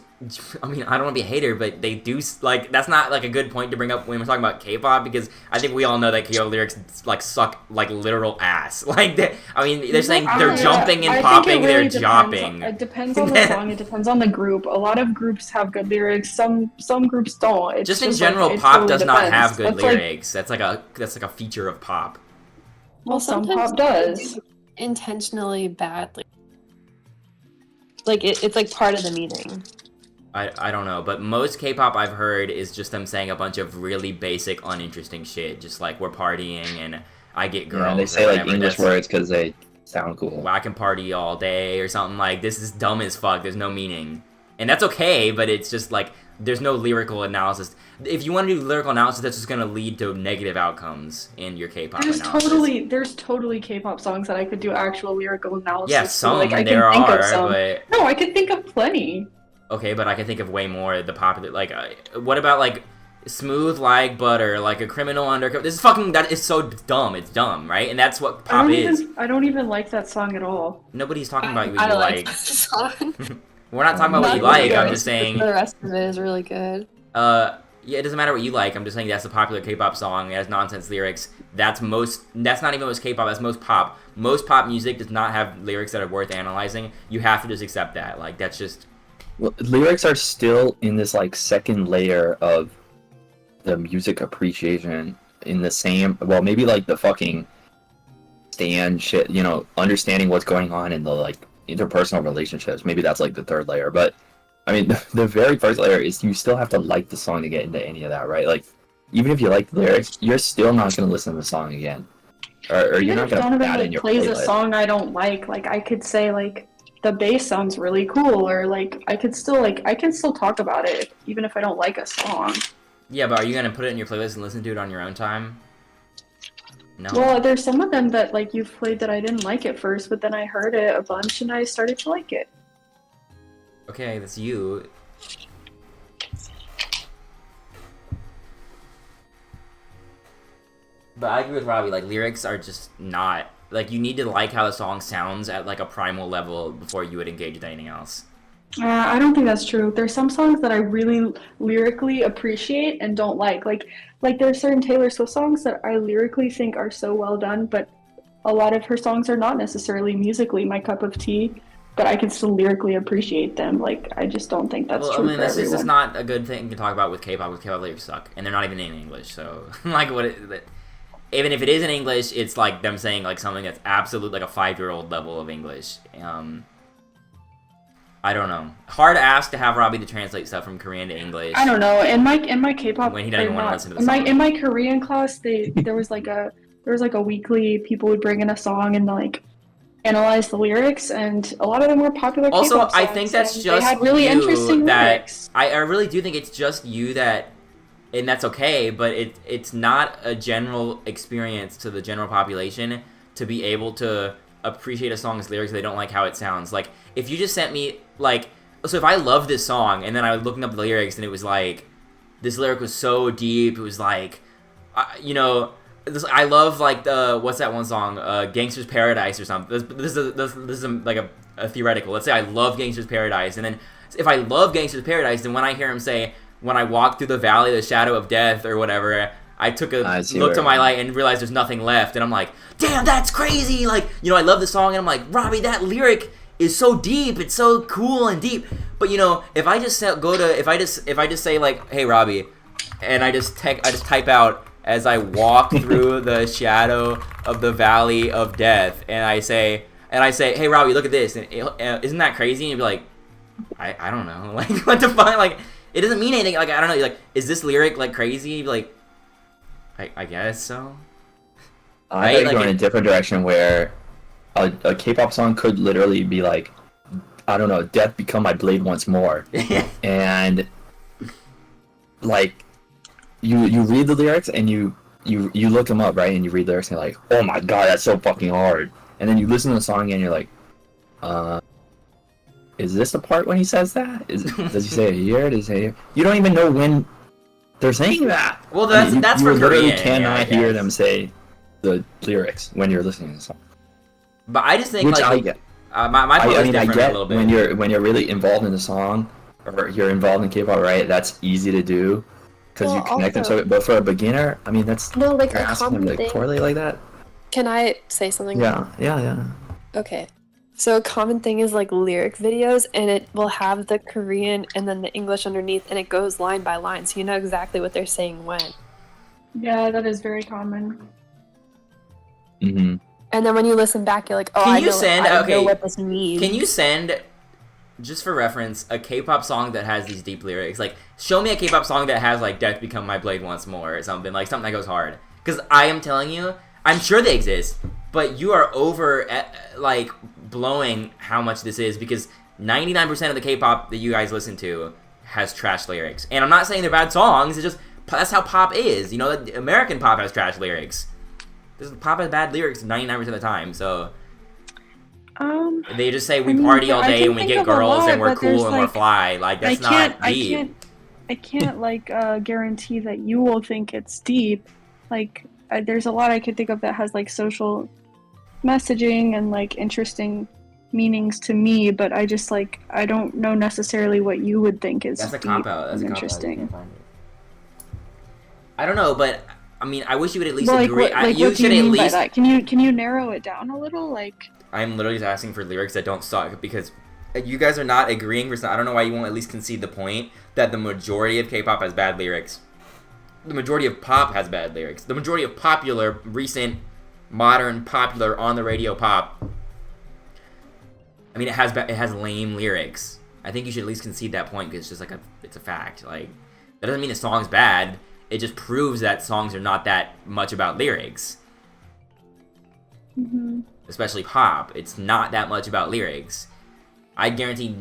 I mean, I don't want to be a hater, but they do like that's not like a good point to bring up when we're talking about K-pop because I think we all know that K-pop lyrics like suck like literal ass. Like, I mean, they're saying they're jumping and popping, they're jopping. It depends on the song. It depends on the group. A lot of groups have good lyrics. Some groups don't. It's just in general, like, pop totally does not depends. have good That's lyrics. That's like a feature of pop. Well, some sometimes pop does. Intentionally badly. Like it's like part of the meaning. I don't know, but most K-pop I've heard is just them saying a bunch of really basic, uninteresting shit. Just like, we're partying and I get girls. Yeah, they say like English words because they sound cool. Well, I can party all day or something like, this is dumb as fuck, there's no meaning. And that's okay, but it's just like, there's no lyrical analysis. If you want to do lyrical analysis, that's just going to lead to negative outcomes in your K-pop analysis. There's totally K-pop songs that I could do actual lyrical analysis. Yeah, some, like, I there can think are, of some. but... No, I could think of plenty. Okay, but I can think of way more the popular, like, what about, like, Smooth Like Butter, like a Criminal Undercover? This is fucking, that is so dumb, it's dumb, right? And that's what pop is. I don't even like that song at all. Nobody's talking about what I you like like. that song. We're not talking about what you like, I'm just saying... The rest of it is really good. Yeah, it doesn't matter what you like, I'm just saying that's a popular K-pop song, it has nonsense lyrics. That's not even most K-pop, that's most pop. Most pop music does not have lyrics that are worth analyzing. You have to just accept that, like, that's just... Well, lyrics are still in this like second layer of the music appreciation in the same, well, maybe like the fucking stand shit, you know, understanding what's going on in the like interpersonal relationships. Maybe that's like the third layer, but I mean, the very first layer is you still have to like the song to get into any of that, right? Like, even if you like the lyrics, you're still not going to listen to the song again, or you're not going to put that in your plays playlist. A song I don't like I could say like the bass sounds really cool, or like I can still talk about it even if I don't like a song. Yeah, but are you gonna put it in your playlist and listen to it on your own time? No. Well, there's some of them that like you've played that I didn't like at first, but then I heard it a bunch and I started to like it. Okay, that's you. But I agree with Robbie, like, lyrics are just not... Like, you need to like how the song sounds at, like, a primal level before you would engage with anything else. I don't think that's true. There's some songs that I really lyrically appreciate and don't like. Like there's certain Taylor Swift songs that I lyrically think are so well done, but a lot of her songs are not necessarily musically my cup of tea, but I can still lyrically appreciate them. Like, I just don't think that's true for this everyone. is not a good thing to talk about with K-pop, because K-pop lyrics suck, and they're not even in English, so, like, even if it is in English, it's, like, them saying, like, something that's absolute, like, a 5-year-old level of English. I don't know. Hard ask to have Robbie to translate stuff from Korean to English. I don't know. In my K-pop, when he doesn't even want to listen to the song. In my Korean class, there was like a weekly, people would bring in a song and like analyze the lyrics, and a lot of them were popular K-pop songs. Also, I think that's just they had really interesting lyrics. I really do think it's just you that, and that's okay, but it's not a general experience to the general population to be able to appreciate a song's lyrics if they don't like how it sounds. Like, if you just sent me, like, so if I love this song, and then I was looking up the lyrics, and it was like, this lyric was so deep, it was like, you know, I love, like, what's that one song, Gangster's Paradise or something. This is like a theoretical. Let's say I love Gangster's Paradise, and then if I love Gangster's Paradise, then when I hear him say, when I walk through the valley of the shadow of death, or whatever, I took a look to my light and realized there's nothing left, and I'm like, damn, that's crazy! Like, you know, I love the song, and I'm like, Robbie, that lyric is so deep, it's so cool and deep. But, you know, if I just say, like, hey, Robbie, and I just type out, as I walk through the shadow of the valley of death, and I say, hey, Robbie, look at this, and isn't that crazy? And you'd be like, I don't know, like, what the fuck, like, it doesn't mean anything, like, I don't know, you're like, is this lyric, like, crazy? You'd be like, I guess so. I think going in a different direction where a K-pop song could literally be like I don't know, death become my blade once more. And like you read the lyrics and you look them up, right? And you read lyrics and you're like, oh my god, that's so fucking hard. And then you listen to the song and you're like, is this the part when he says that? Does he say it here? Does he say it? You don't even know when they're saying that. Well, that's you for literally Korean. cannot hear them say the lyrics when you're listening to the song. But I just think Which like I get. my point is different a little bit. when you're really involved in the song or you're involved in K-pop, right? That's easy to do because you connect them. So, but for a beginner, I mean, that's no, like you're a asking common them to thing. correlate like that. Can I say something? Yeah. Okay. So a common thing is like lyric videos, and it will have the Korean and then the English underneath, and it goes line by line, so you know exactly what they're saying when. Yeah, that is very common. Mm-hmm. And then when you listen back, you're like, oh, I know what this means. Can you send, just for reference, a K-pop song that has these deep lyrics? Like, show me a K-pop song that has like "Death Become My Blade Once More" or something that goes hard. Because I am telling you, I'm sure they exist, but you are like blowing how much this is, because 99% of the K-pop that you guys listen to has trash lyrics. And I'm not saying they're bad songs. It's just that's how pop is. You know, American pop has trash lyrics. Pop has bad lyrics 99% of the time, so they just say we party all day and we get girls and we're cool and we're fly. Like, that's not deep. I can't like guarantee that you will think it's deep. Like, there's a lot I could think of that has like social messaging and like interesting meanings to me, but I just like I don't know necessarily what you would think is that's a deep cop out. That's and a interesting. cop out. I don't know, but I mean, I wish you would at least Well, agree. what do you mean by that? Can you narrow it down a little? Like, I'm literally just asking for lyrics that don't suck, because you guys are not agreeing for some. I don't know why you won't at least concede the point that the majority of K-pop has bad lyrics. The majority of pop has bad lyrics. The majority of popular, recent, modern, popular, on the radio pop, I mean, it has lame lyrics. I think you should at least concede that point, because it's just like it's a fact. Like, that doesn't mean the song's bad. It just proves that songs are not that much about lyrics. mm-hmm. Especially pop. It's not that much about lyrics. I guarantee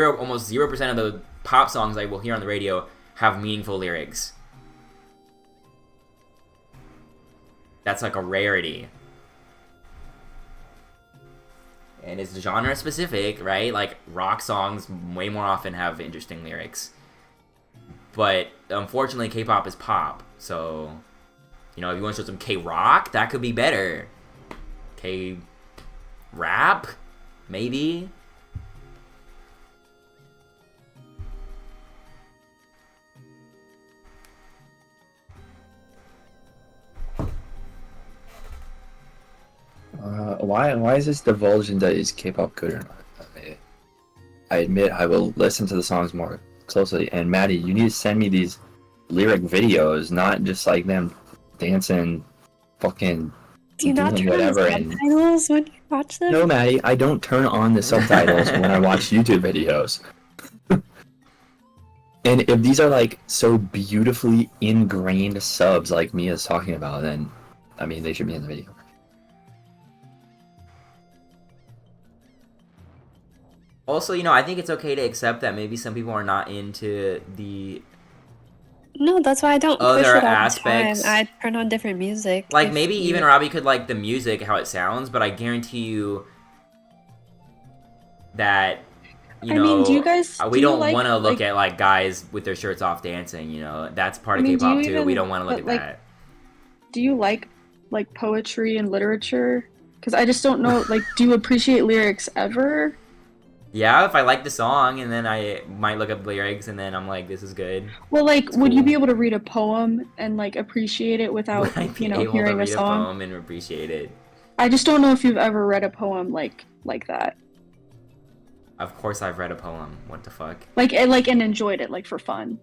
almost 0% of the pop songs I will hear on the radio have meaningful lyrics. That's like a rarity. And it's genre specific, right? Like, rock songs way more often have interesting lyrics. But unfortunately, K-pop is pop. So, you know, if you want to show some K-rock, that could be better. K-rap? Maybe? Why is this divulged into is K-pop good or not? I admit I will listen to the songs more closely. And Maddie, you need to send me these lyric videos, not just like them dancing, fucking. Do you not turn whatever on the subtitles when you watch them? No, Maddie, I don't turn on the subtitles when I watch YouTube videos. And if these are like so beautifully ingrained subs like Mia's talking about, then I mean they should be in the video. Also, you know, I think it's okay to accept that maybe some people are not into the No, that's why I don't other push it all aspects. the time. I turn on different music. Like, maybe even Robbie could like the music, how it sounds, but I guarantee you that, you know, mean, do you guys we don't like, want to look at like guys with their shirts off dancing, you know. That's part of K-pop too. We don't want to look at that. Do you like poetry and literature? Because I just don't know, like, do you appreciate lyrics ever? Yeah, if I like the song, and then I might look up lyrics, and then I'm like, this is good. Well, like, It's would cool. you be able to read a poem and like appreciate it without, you know, hearing a song? A poem and appreciate it. I just don't know if you've ever read a poem like that. Of course, I've read a poem. What the fuck? And enjoyed it, like, for fun.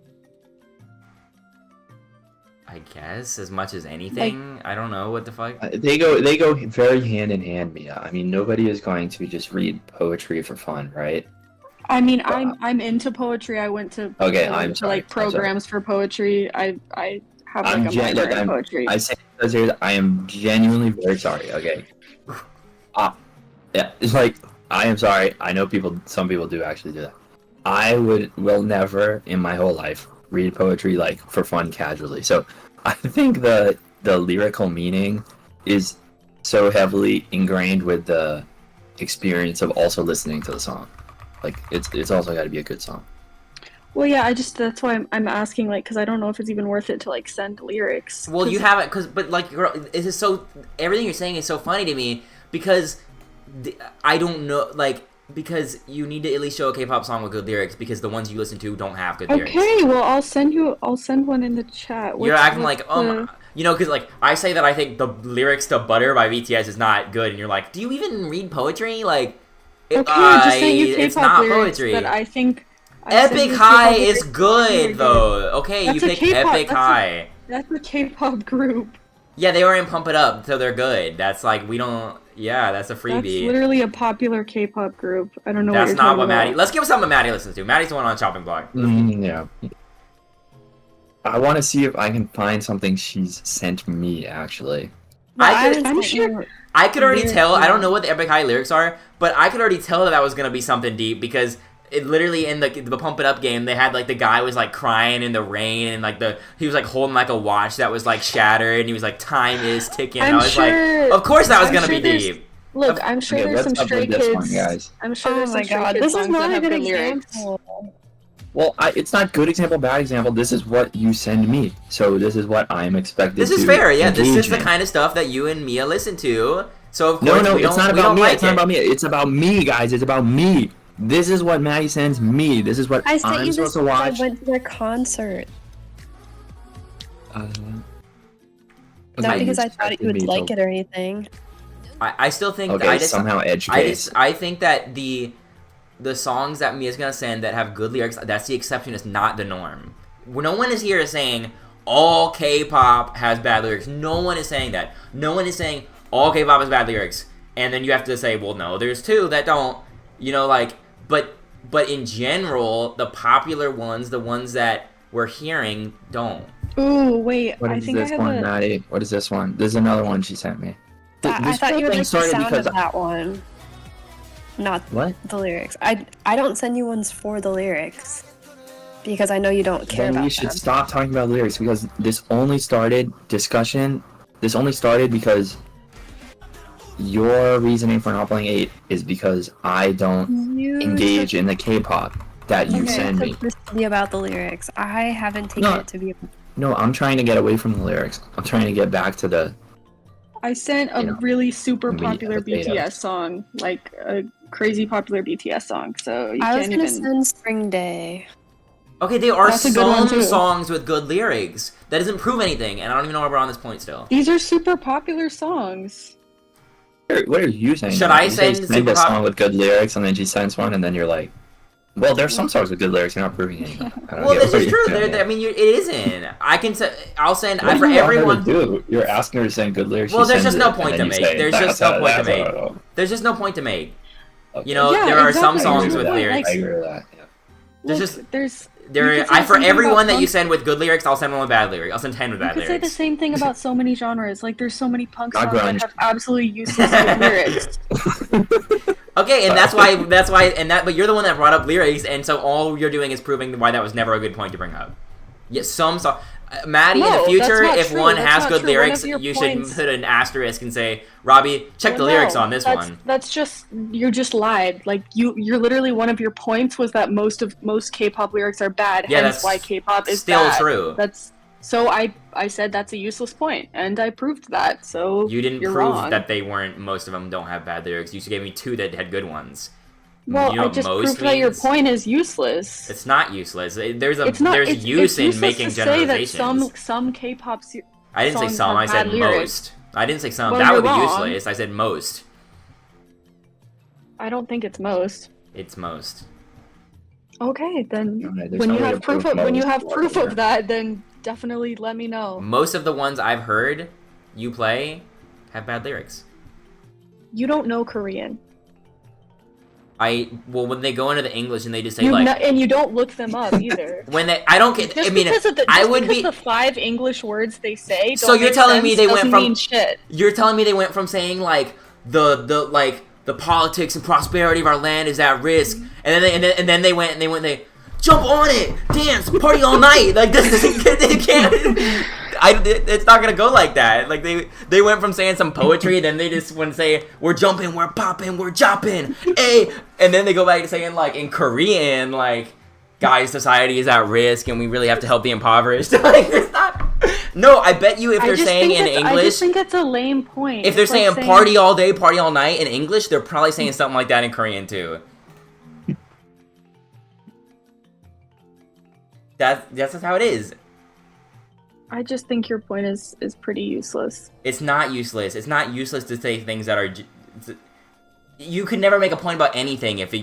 I guess as much as anything. I don't know what the fuck. They go very hand in hand, Mia. I mean, nobody is going to just read poetry for fun, right? I mean, I'm into poetry. I went to programs for poetry. I have like a minor in poetry. I say because I am genuinely very sorry. Okay. Yeah, it's like I am sorry. I know some people do actually do that. I will never in my whole life read poetry like for fun casually. So I think the lyrical meaning is so heavily ingrained with the experience of also listening to the song. Like it's also got to be a good song. Well, yeah, that's why I'm asking, like, because I don't know if it's even worth it to like send lyrics. Well, you haven't, but like, girl, this is so, everything you're saying is so funny to me because I don't know, like, because you need to at least show a K-pop song with good lyrics because the ones you listen to don't have good lyrics. Okay, well, I'll send one in the chat. You're acting like, you know, because like I say that I think the lyrics to Butter by BTS is not good, and you're like, do you even read poetry? Like, okay, I just sent you K-pop it's not lyrics, poetry. but I think Epic High is good though. Okay, you pick Epic High. That's a K-pop group. Yeah, they were in Pump It Up, so they're good. That's like we don't. Yeah, that's a freebie. That's literally a popular K-pop group. I don't know. That's what you're not what about. Maddie. Let's give something Maddie listens to. Maddie's the one on the chopping block. Yeah. I want to see if I can find something she's sent me actually. I'm sure. I could already tell. I don't know what the Epic High lyrics are, but I could already tell that was gonna be something deep because it literally in the Pump It Up game they had like the guy was like crying in the rain and like he was like holding like a watch that was like shattered and he was like time is ticking. I was like, of course that was gonna be deep. Look, I'm sure there's some Stray Kids. Guys. I'm sure there's some Stray Kids this songs is not that a have good good lyrics. example. Well, it's not good example, bad example. This is what you send me, so this is what I'm expected. This is fair, yeah. This is the kind of stuff that you and Mia listen to. So of course, no, it's not about me. It's not about me. It's about me, guys. It's about me. This is what Maddie sends me. This is what I'm supposed to watch. I went to their concert. Not because I thought you would like it or anything. I still think okay, that I just somehow edge case. I think that the songs that Mia's gonna send that have good lyrics, that's the exception. It's not the norm. No one is here saying all K-pop has bad lyrics. No one is saying that. No one is saying all K-pop has bad lyrics. And then you have to say, well, no, there's two that don't. You know, like, but in general, the popular ones, the ones that we're hearing, don't. Ooh, wait. What is this one, Maddie? What is this one? There's another one she sent me. I thought you would like the sound of that one. Not what? The lyrics. I don't send you ones for the lyrics. Because I know you don't care about them. We should stop talking about lyrics because this only started because your reasoning for not playing 8 is because I don't engage in the K-pop that you send me. This to be about the lyrics. I haven't taken it to be. No, I'm trying to get away from the lyrics. I'm trying to get back to the. I sent a really super popular BTS song, like a crazy popular BTS song. So you I was gonna send Spring Day. Okay, there are some songs with good lyrics. That doesn't prove anything, and I don't even know why we're on this point still. These are super popular songs. What are you saying? Should I send a song with good lyrics, and then she sends one, and then you're like, well, there's some songs with good lyrics. You're not proving anything. Well, this is true. I mean, it isn't. I'll send for everyone. You're asking her to send good lyrics. Well, there's just no point to make. There's just no point to make. There's just no point to make. You know, there are some songs with lyrics. I agree with that. For everyone that you send with good lyrics, I'll send one with bad lyrics. I'll send 10 with bad lyrics. You could say the same thing about so many genres. Like, there's so many punk songs that have absolutely useless lyrics. Okay, and but you're the one that brought up lyrics, and so all you're doing is proving why that was never a good point to bring up. Yes, some song. Maddie, in the future, if one has good lyrics, you should put an asterisk and say, Robbie, check the lyrics on this one. That's just, you just lied. Like, you're literally, one of your points was that most K-pop lyrics are bad, hence why K-pop is still true. So I said that's a useless point, and I proved that, so you didn't prove that they weren't, most of them don't have bad lyrics. You gave me 2 that had good ones. Well, I just proved that your point is useless. It's not useless. There's use in making generalizations. Say that some K-pop I didn't say some. I said most. I didn't say some. That would be useless. I said most. I don't think it's most. It's most. Okay, then when you have proof of that, then definitely let me know. Most of the ones I've heard you play have bad lyrics. You don't know Korean. When they go into the English and they just say and you don't look them up either. The 5 English words they say. So you're telling me they went from shit. You're telling me they went from saying like the the politics and prosperity of our land is at risk. And then they went they jump on it, dance, party all night. Like this, they can't. It's not gonna go like that. Like they went from saying some poetry, then they just went to say we're jumping, we're popping, we're jopping, hey, and then they go back to saying like in Korean like, guys, society is at risk and we really have to help the impoverished. Like it's not. No, I bet you if they're saying in English, I just think it's a lame point. If they're saying party all day, party all night in English, they're probably saying something like that in Korean too. That's just how it is. I just think your point is pretty useless. It's not useless. It's not useless to say things that are. You could never make a point about anything if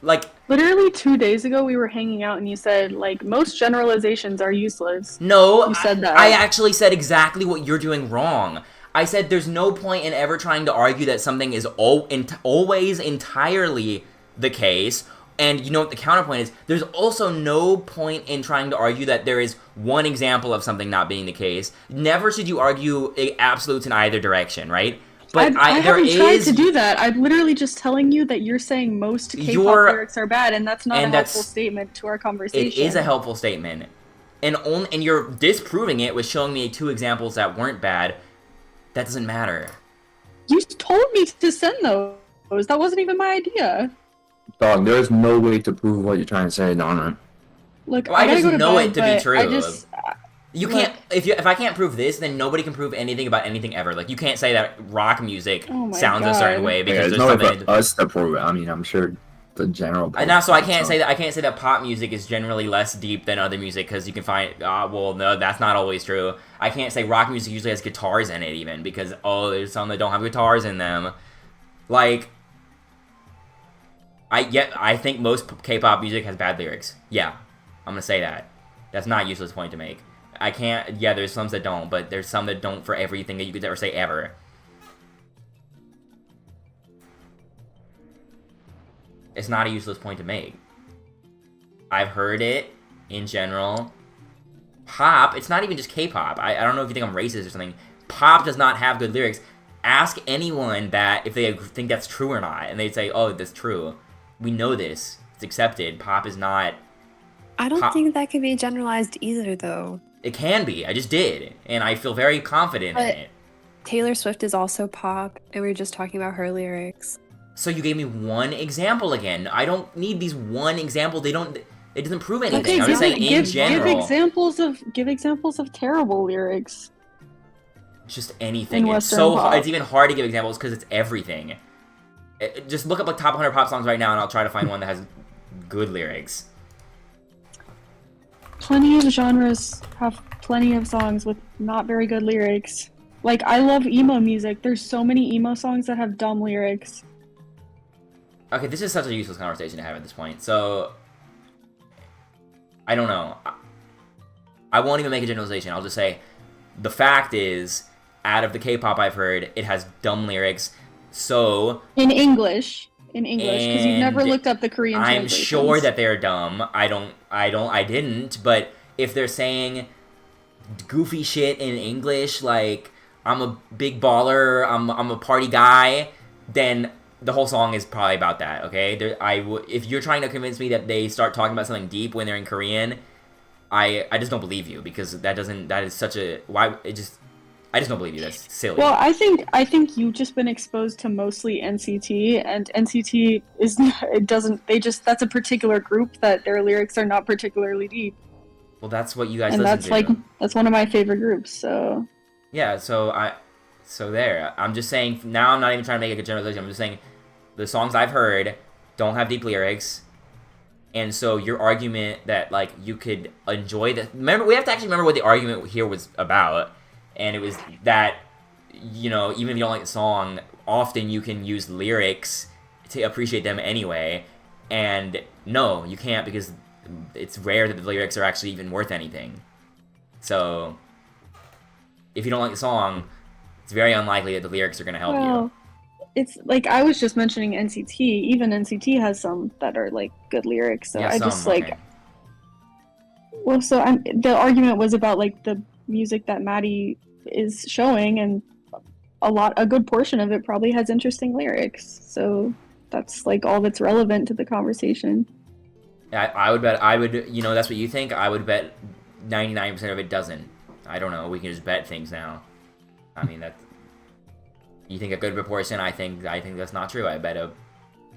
like. Literally 2 days ago, we were hanging out and you said like most generalizations are useless. No, you said that. I actually said exactly what you're doing wrong. I said there's no point in ever trying to argue that something is always entirely the case. And you know what the counterpoint is? There's also no point in trying to argue that there is one example of something not being the case. Never should you argue absolutes in either direction, right? But I haven't tried to do that. I'm literally just telling you that you're saying most K-pop lyrics are bad, and that's not a helpful statement to our conversation. It is a helpful statement. And you're disproving it with showing me 2 examples that weren't bad. That doesn't matter. You told me to send those. That wasn't even my idea. Dog, there's no way to prove what you're trying to say, Donna. Look, well, I just know it to be true. You look, can't if I can't prove this, then nobody can prove anything about anything ever. Like you can't say that rock music sounds a certain way because there's no something. For us to prove it. I mean, I'm sure the general. And now, so I can't say that pop music is generally less deep than other music because you can find. Well, no, that's not always true. I can't say rock music usually has guitars in it even because there's some that don't have guitars in them. Like. I think most K-pop music has bad lyrics. Yeah, I'm gonna say that. That's not a useless point to make. I can't. Yeah, there's some that don't, but there's some that don't for everything that you could ever say ever. It's not a useless point to make. I've heard it in general. Pop. It's not even just K-pop. I don't know if you think I'm racist or something. Pop does not have good lyrics. Ask anyone that if they think that's true or not, and they'd say, "Oh, that's true." We know this. It's accepted. Pop is not... I don't think that can be generalized either, though. It can be. I just did. And I feel very confident in it. Taylor Swift is also pop, and we were just talking about her lyrics. So you gave me one example again. I don't need these one example. It doesn't prove anything. Okay, I'm just saying in general. Give examples of terrible lyrics. Just anything. It's even hard to give examples because it's everything. Just look up like top 100 pop songs right now, and I'll try to find one that has good lyrics. Plenty of genres have plenty of songs with not very good lyrics. Like, I love emo music. There's so many emo songs that have dumb lyrics. Okay, this is such a useless conversation to have at this point. So, I don't know. I won't even make a generalization. I'll just say, the fact is, out of the K-pop I've heard, it has dumb lyrics. So in English, because you've never looked up the Korean translations. I'm sure that they're dumb. I didn't. But if they're saying goofy shit in English, like I'm a big baller, I'm a party guy, then the whole song is probably about that. Okay, if you're trying to convince me that they start talking about something deep when they're in Korean, I just don't believe you because that is such a I just don't believe you. That's silly. Well, I think you've just been exposed to mostly NCT, and NCT that's a particular group that their lyrics are not particularly deep. Well, that's what you guys listen to. That's one of my favorite groups. So yeah, so there. I'm just saying now. I'm not even trying to make a generalization. I'm just saying the songs I've heard don't have deep lyrics, and so your argument that like you could enjoy the we have to actually remember what the argument here was about. And it was that, you know, even if you don't like the song, often you can use lyrics to appreciate them anyway. And no, you can't because it's rare that the lyrics are actually even worth anything. So, if you don't like the song, it's very unlikely that the lyrics are going to help you. It's like I was just mentioning NCT. Even NCT has some that are like good lyrics. So yeah, the argument was about like the music that Maddie is showing, and a good portion of it probably has interesting lyrics. So that's like all that's relevant to the conversation. I would bet, that's what you think. I would bet 99% of it doesn't. I don't know. We can just bet things now. I mean, you think a good proportion. I think that's not true. I bet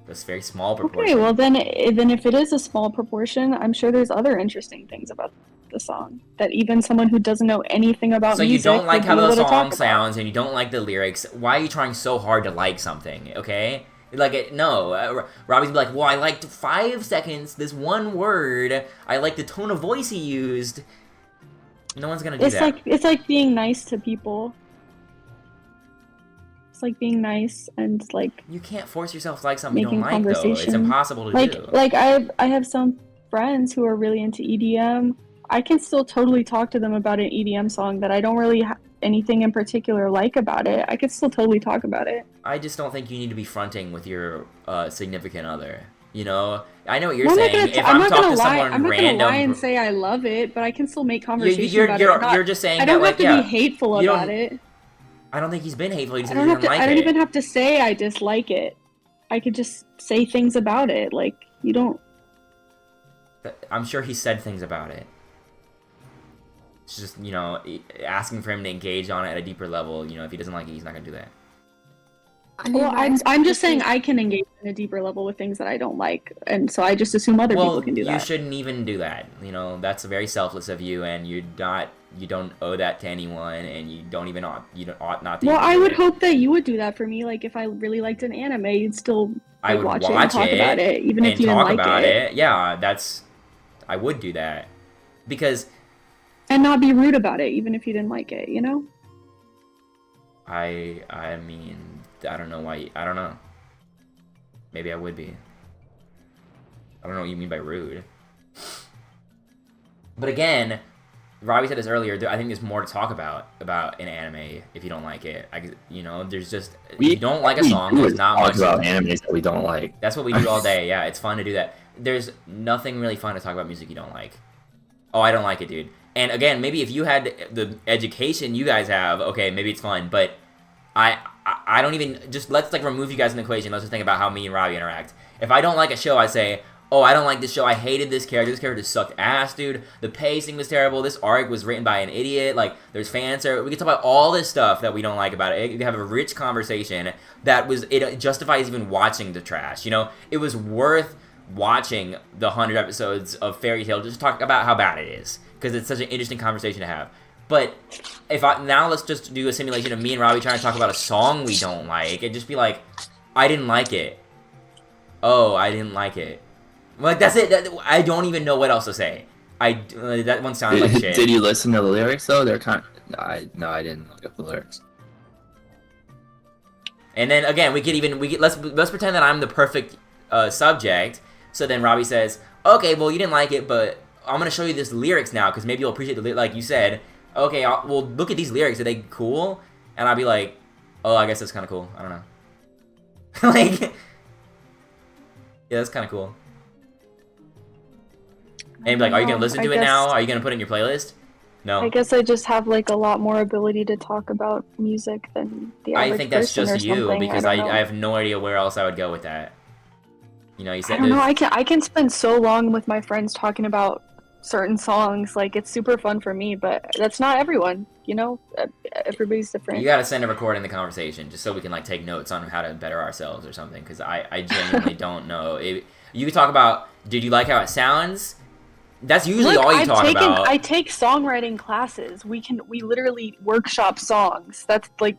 that's very small proportion. Okay, well then if it is a small proportion, I'm sure there's other interesting things about the song that even someone who doesn't know anything about music. music So you don't like how the song sounds, and you don't like the lyrics. Why are you trying so hard to like something? Okay. No. Robbie's like, well, I liked 5 seconds, this one word. I like the tone of voice he used. No one's gonna do that. It's like being nice to people. It's like being nice and like. You can't force yourself to like something you don't like, though. It's conversation. impossible to do. Like I have some friends who are really into EDM. I can still totally talk to them about an EDM song that I don't really anything in particular like about it. I could still totally talk about it. I just don't think you need to be fronting with your significant other. You know, I know what you're saying. If I'm talking to someone I'm not random, gonna lie and say I love it, but I can still make conversation about it. You're just saying I don't have to be hateful about it. I don't think he's been hateful. He just I don't even have to say I dislike it. I could just say things about it. Like, you don't. I'm sure he said things about it. It's just, asking for him to engage on it at a deeper level. If he doesn't like it, he's not gonna do that. Well, I'm just saying I can engage in a deeper level with things that I don't like, and so I just assume other people can do that. You shouldn't even do that. That's very selfless of you, and you don't owe that to anyone, and you ought not to. Well, I would hope that you would do that for me. Like, if I really liked an anime, you'd still I would watch it and talk about it, even if you didn't like it. Yeah, I would do that because. And not be rude about it, even if you didn't like it. I mean, I don't know why. I don't know. Maybe I would be. I don't know what you mean by rude. But again, Robbie said this earlier. I think there's more to talk about an anime if you don't like it. There's just if you don't like a song. There's not much about animes that we don't like. That's what we do all day. Yeah, it's fun to do that. There's nothing really fun to talk about music you don't like. Oh, I don't like it, dude. And again, maybe if you had the education you guys have, okay, maybe it's fun. But I don't even let's remove you guys from the equation. Let's just think about how me and Robbie interact. If I don't like a show, I say, oh, I don't like this show. I hated this character. This character sucked ass, dude. The pacing was terrible. This arc was written by an idiot. Like, there's fan service. We can talk about all this stuff that we don't like about it. We can have a rich conversation it justifies even watching the trash. It was worth watching the 100 episodes of Fairy Tail just to talk about how bad it is. Because it's such an interesting conversation to have. But let's just do a simulation of me and Robbie trying to talk about a song we don't like. It'd just be like, I didn't like it. Oh, I didn't like it. Like, that's it. I don't even know what else to say. That one sounded like shit. Did you listen to the lyrics though? They're kind of... No, I didn't look up the lyrics. And then again, let's pretend that I'm the perfect subject. So then Robbie says, okay, well, you didn't like it, but I'm gonna show you this lyrics now because maybe you'll appreciate the like you said. Okay, well, look at these lyrics. Are they cool? And I'll be like, oh, I guess that's kind of cool. I don't know. Like, yeah, that's kind of cool. And like, are you gonna listen to it now? Are you gonna put it in your playlist? No. I guess I just have like a lot more ability to talk about music than the average person. I think that's just you because I have no idea where else I would go with that. You said I don't know. I can spend so long with my friends talking about certain songs. Like, it's super fun for me, but that's not everyone. Everybody's different. You gotta send a recording of the conversation just so we can like take notes on how to better ourselves or something. Because I genuinely don't know. You can talk about. Did you like how it sounds? That's usually all you talk about. I take songwriting classes. We literally workshop songs. That's like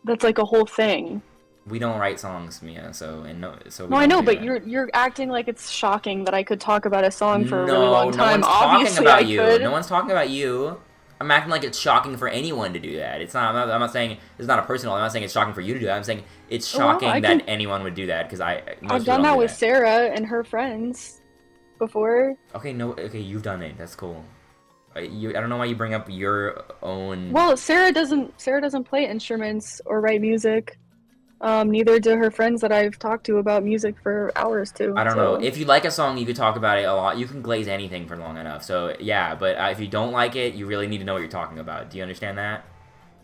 a whole thing. We don't write songs, Mia. No, I know, but you're acting like it's shocking that I could talk about a song for a really long time. No one's Obviously, talking about I could. No one's talking about you. I'm acting like it's shocking for anyone to do that. It's not. I'm not saying it's not a personal. I'm not saying it's shocking for you to do that. I'm saying it's shocking that anyone would do that because I've done that with Sarah and her friends before. Okay, you've done it. That's cool. I don't know why you bring up your own. Well, Sarah doesn't play instruments or write music. Neither do her friends that I've talked to about music for hours too. I don't know. If you like a song, you could talk about it a lot. You can glaze anything for long enough. So yeah, but if you don't like it, you really need to know what you're talking about. Do you understand that?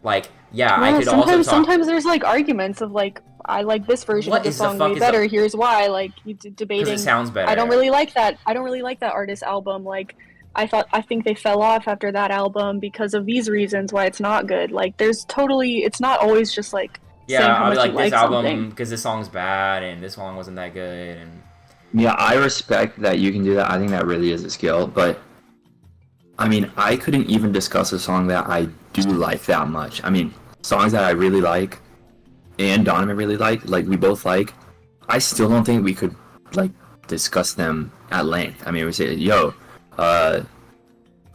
Like, yeah, I could also talk... Sometimes there's like arguments of like, I like this version of the song way better. Here's why. Like, you debating. Because it sounds better. I don't really like that. I don't really like that artist album. Like, I think they fell off after that album because of these reasons why it's not good. Like, there's totally, it's not always just like, yeah, I'll be like, this album, because this song's bad, and this song wasn't that good, and... Yeah, I respect that you can do that. I think that really is a skill, but... I mean, I couldn't even discuss a song that I do like that much. I mean, songs that I really like, and Donovan really like we both like, I still don't think we could, like, discuss them at length. I mean, we say, yo,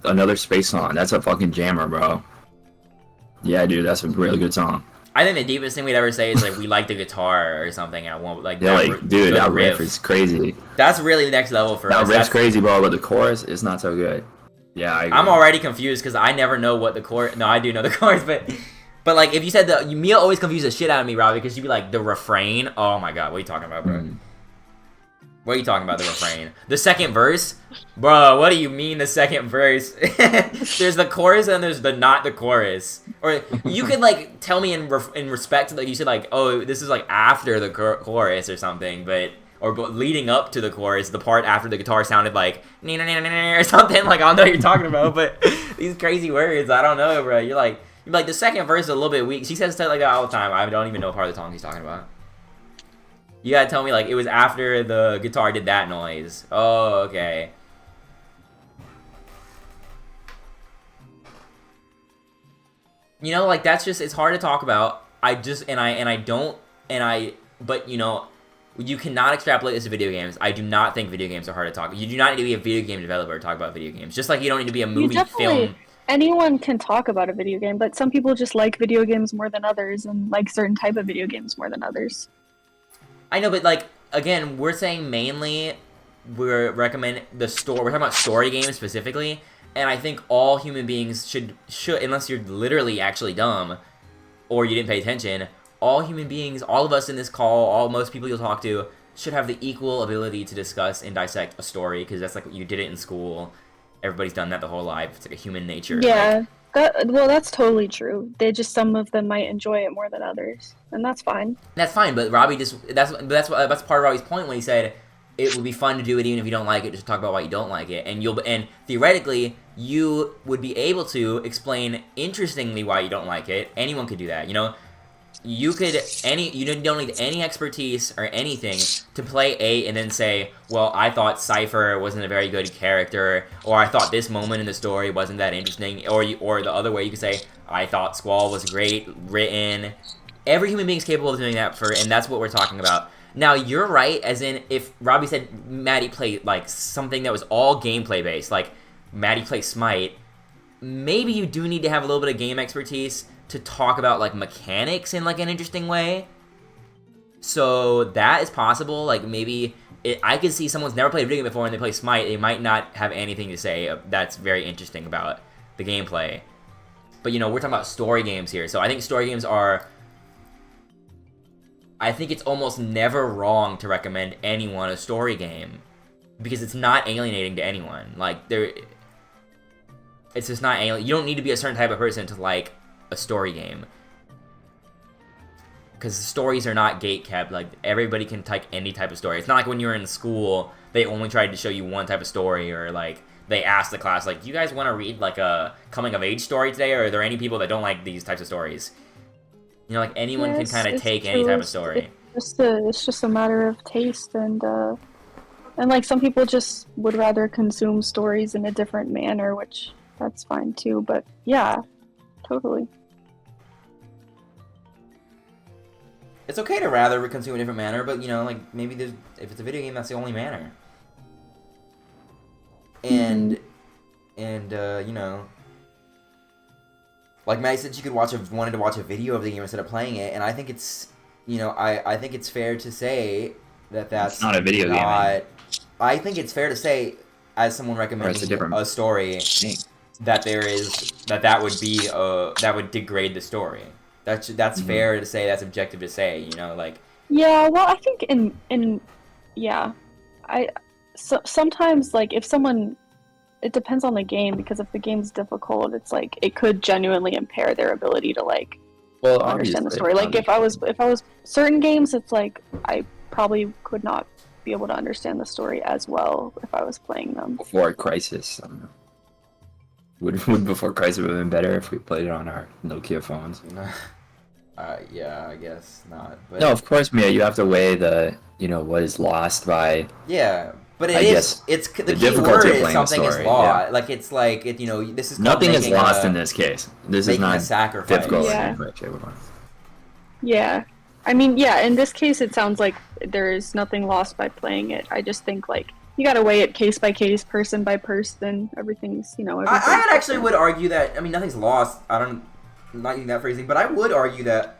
another space song, that's a fucking jammer, bro. Yeah, dude, that's a really good song. I think the deepest thing we'd ever say is, like, we like the guitar or something, and I won't, like... Yeah, like, dude, that riff is crazy. That's really next level for us. That riff's crazy, bro, but the chorus is not so good. Yeah, I agree. I'm already confused, because I never know what the chorus... No, I do know the chorus, but like, if you said the... Mia always confused the shit out of me, Robbie, because she'd be like, the refrain? Oh my god, what are you talking about, bro? What are you talking about, the refrain? The second verse? Bro, what do you mean the second verse? There's the chorus and there's the not the chorus. Or you could, like, tell me in respect to, like, you said, like, oh, this is, like, after the chorus or something, but... Or leading up to the chorus, the part after the guitar sounded like... or something, like, I don't know what you're talking about, but these crazy words, I don't know, bro. You're like, the second verse is a little bit weak. She says stuff like that all the time. I don't even know part of the song he's talking about. You gotta tell me, like, it was after the guitar did that noise. Oh, okay. You know, like, that's just, it's hard to talk about. But, you know, you cannot extrapolate this to video games. I do not think video games are hard to talk. You do not need to be a video game developer to talk about video games. Just like you don't need to be a movie film. Anyone can talk about a video game, but some people just like video games more than others and like certain type of video games more than others. I know, but, like, again, we're saying mainly we're recommend the story. We're talking about story games specifically, and I think all human beings should, unless you're literally actually dumb or you didn't pay attention, all human beings, all of us in this call, most people you'll talk to, should have the equal ability to discuss and dissect a story, because that's like you did it in school. Everybody's done that the whole life. It's like a human nature. Yeah. Like, that's totally true. Some of them might enjoy it more than others, and that's fine. That's fine, but Robbie that's part of Robbie's point when he said it would be fun to do it even if you don't like it, just talk about why you don't like it, and theoretically you would be able to explain interestingly why you don't like it. Anyone could do that, you know. You don't need any expertise or anything to play A and then say, well, I thought Cypher wasn't a very good character, or I thought this moment in the story wasn't that interesting, or the other way you could say, I thought Squall was great written. Every human being is capable of doing that, and that's what we're talking about. Now, you're right, as in, if Robbie said Maddie played, like, something that was all gameplay based, like, Maddie plays Smite, maybe you do need to have a little bit of game expertise to talk about, like, mechanics in, like, an interesting way. So that is possible. Like, maybe I could see someone's never played a video game before and they play Smite, they might not have anything to say that's very interesting about the gameplay. But, you know, we're talking about story games here, so I think story games are... I think it's almost never wrong to recommend anyone a story game, because it's not alienating to anyone. Like, it's just not alien. You don't need to be a certain type of person to like a story game, because stories are not gate-kept. Like, everybody can take any type of story. It's not like when you were in school, they only tried to show you one type of story, or like they asked the class, like, do you guys want to read like a coming-of-age story today, or are there any people that don't like these types of stories? You know, like, anyone can kind of take any type of story. It's just a matter of taste, and like, some people just would rather consume stories in a different manner, which that's fine too. But yeah, totally. It's okay to rather consume a different manner, but, you know, like, maybe if it's a video game, that's the only manner. And you know, like Maddie said, she wanted to watch a video of the game instead of playing it, and I think it's, you know, I think it's fair to say that's not a video game. I think it's fair to say, as someone recommending a story, that would degrade the story. That's fair to say. That's objective to say. You know, like. Yeah, well, I think sometimes, like, if it depends on the game, because if the game's difficult, it's like it could genuinely impair their ability to like understand the story. Like if I was certain games, it's like I probably could not be able to understand the story as well if I was playing them. Before Crisis, I don't know. Would Before Crisis have been better if we played it on our Nokia phones? Yeah, I guess not. But... No, of course, Mia. You have to weigh the, what is lost by. Yeah, but it's the key word is something is lost. Yeah. Like it's like this is nothing is lost in this case. This is not a sacrifice. Difficult. Yeah, I mean, yeah. In this case, it sounds like there is nothing lost by playing it. I just think like you gotta weigh it case by case, person by person. Everything's I actually would argue that nothing's lost. Not using that phrasing, but I would argue that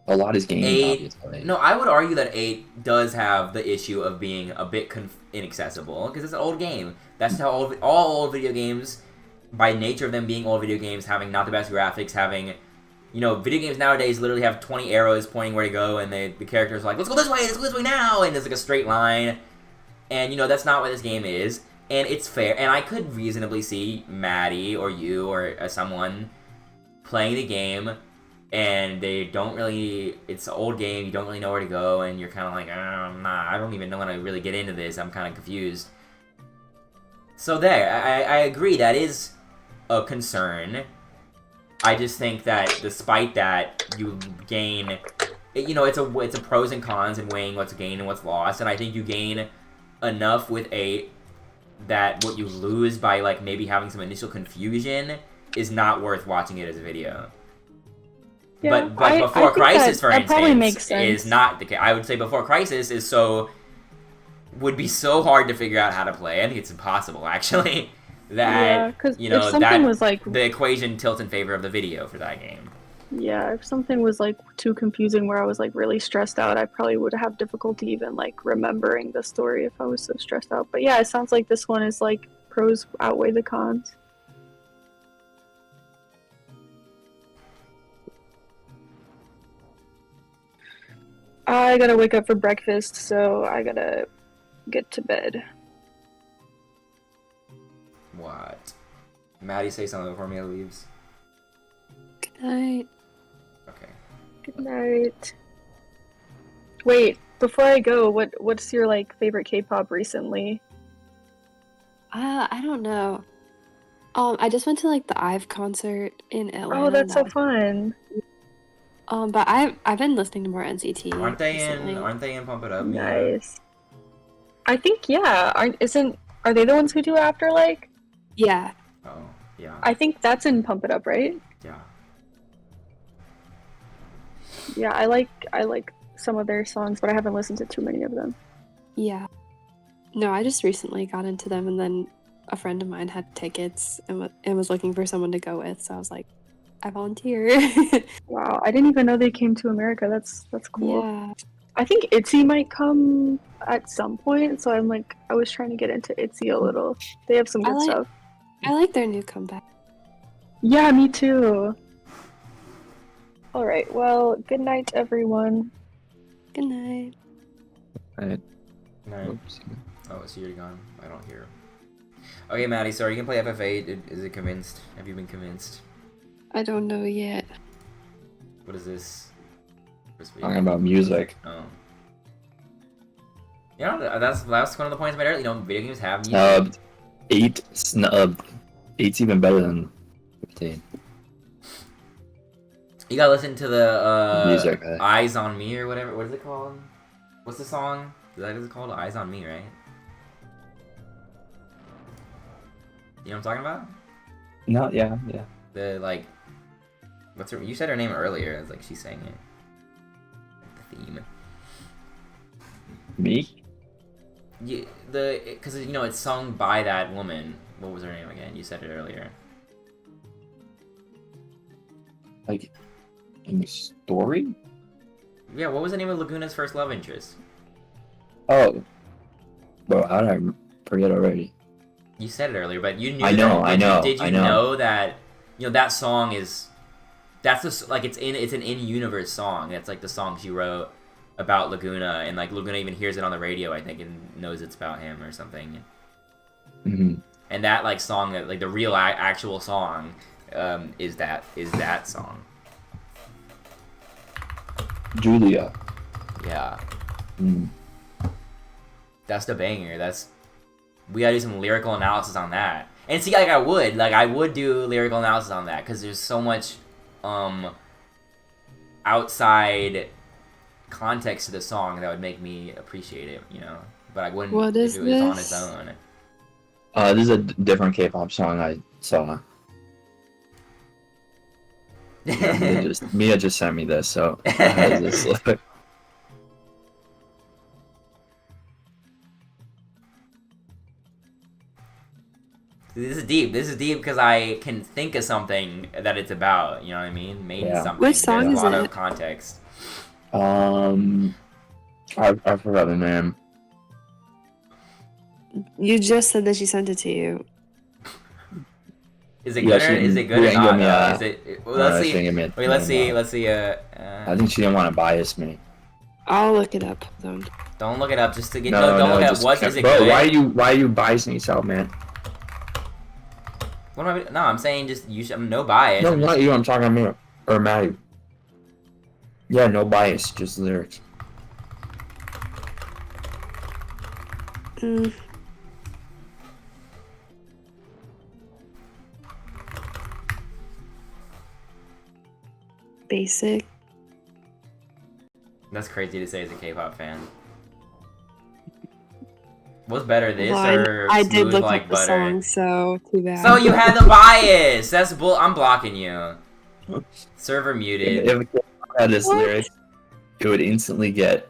a lot is gained. 8, no, I would argue that 8 does have the issue of being a bit inaccessible because it's an old game. That's how all old video games, by nature of them being old video games, having not the best graphics, having video games nowadays literally have 20 arrows pointing where to go, and the characters are like, let's go this way now, and there's like a straight line, and that's not what this game is, and it's fair, and I could reasonably see Maddie or you or someone playing the game, and they don't really, it's an old game, you don't really know where to go, and you're kind of like, I don't even know when I really get into this, I'm kind of confused. So there, I agree, that is a concern. I just think that despite that, you gain, it's a pros and cons in weighing what's gained and what's lost, and I think you gain enough with 8 that what you lose by like maybe having some initial confusion is not worth watching it as a video. Yeah, but Before Crisis, for instance, is not the case. I would say Before Crisis would be so hard to figure out how to play. I think it's impossible, actually. That the equation tilts in favor of the video for that game. Yeah, if something was like too confusing where I was like really stressed out, I probably would have difficulty even like remembering the story if I was so stressed out. But yeah, it sounds like this one is like pros outweigh the cons. I gotta wake up for breakfast, so I gotta get to bed. What? Maddie, say something before Mia leaves. Good night. Okay. Good night. Wait, before I go, what's your like favorite K-pop recently? I don't know. I just went to like the IVE concert in Atlanta. Oh, that's so fun. But I've been listening to more NCT. Aren't they in Pump It Up? Nice. I think yeah. Are they the ones who do After Like? Yeah. Oh, yeah. I think that's in Pump It Up, right? Yeah. Yeah, I like some of their songs, but I haven't listened to too many of them. Yeah. No, I just recently got into them, and then a friend of mine had tickets and was looking for someone to go with, so I was like, I volunteer. Wow, I didn't even know they came to America. That's cool. Yeah. I think ITZY might come at some point, so I was trying to get into ITZY a little. They have some good stuff. I like their new comeback. Yeah, me too. Alright, well, good night, everyone. Good night. Right. Night. Oops. Oh, so you're gone. I don't hear. Okay, Maddie, so you can play FF8. Is it convinced? Have you been convinced? I don't know yet. What is this? Talking about music. Oh. That's one of the points I made earlier. Video games have music. 8's even better than 15. You gotta listen to the music. Eyes on Me or whatever. What is it called? What's the song? Is that what it's called? Eyes on Me, right? You know what I'm talking about? No, yeah. The like, what's her? You said her name earlier. It's like she sang it. The theme. Me? Yeah, because it's sung by that woman. What was her name again? You said it earlier. Like, in the story? Yeah, what was the name of Laguna's first love interest? Oh. Bro, how did I forget already? You said it earlier, but you knew. I know. Did you know that that song is? That's it's an in-universe song. That's like the song she wrote about Laguna, and like Laguna even hears it on the radio, I think, and knows it's about him or something. Mm-hmm. and that like song, that like the real actual song, is that song. Julia. Yeah. Mm. That's the banger. We gotta do some lyrical analysis on that. And see, like I would do lyrical analysis on that because there's so much outside context to the song that would make me appreciate it, you know. But I wouldn't What is if it was on its this? own. This is a different K-pop song I saw. Mia just sent me this, so how does this look? This is deep. This is deep because I can think of something that it's about. You know what I mean? Maybe something. Which song There's is a lot it? of context. I forgot the name. You just said that she sent it to you. Is it good? Is it good or not? Is it? Well, let's see. Wait, let's see. Let's see. I think she didn't want to bias me. I'll look it up. Hold on. Don't look it up. Just to get. No, don't look just, at what is it bro, good. why are you biasing yourself, man? What am I? No, I'm saying just you should. No bias. No, not you. I'm talking about or Maddie. Yeah, no bias, just lyrics. Basic. That's crazy to say as a K-pop fan. What's better, this Well, or I did Smooth look Like up the Butter? song, so too bad. So you had the bias. That's bull. I'm blocking you. Server muted. If it had this What? lyrics, it would instantly get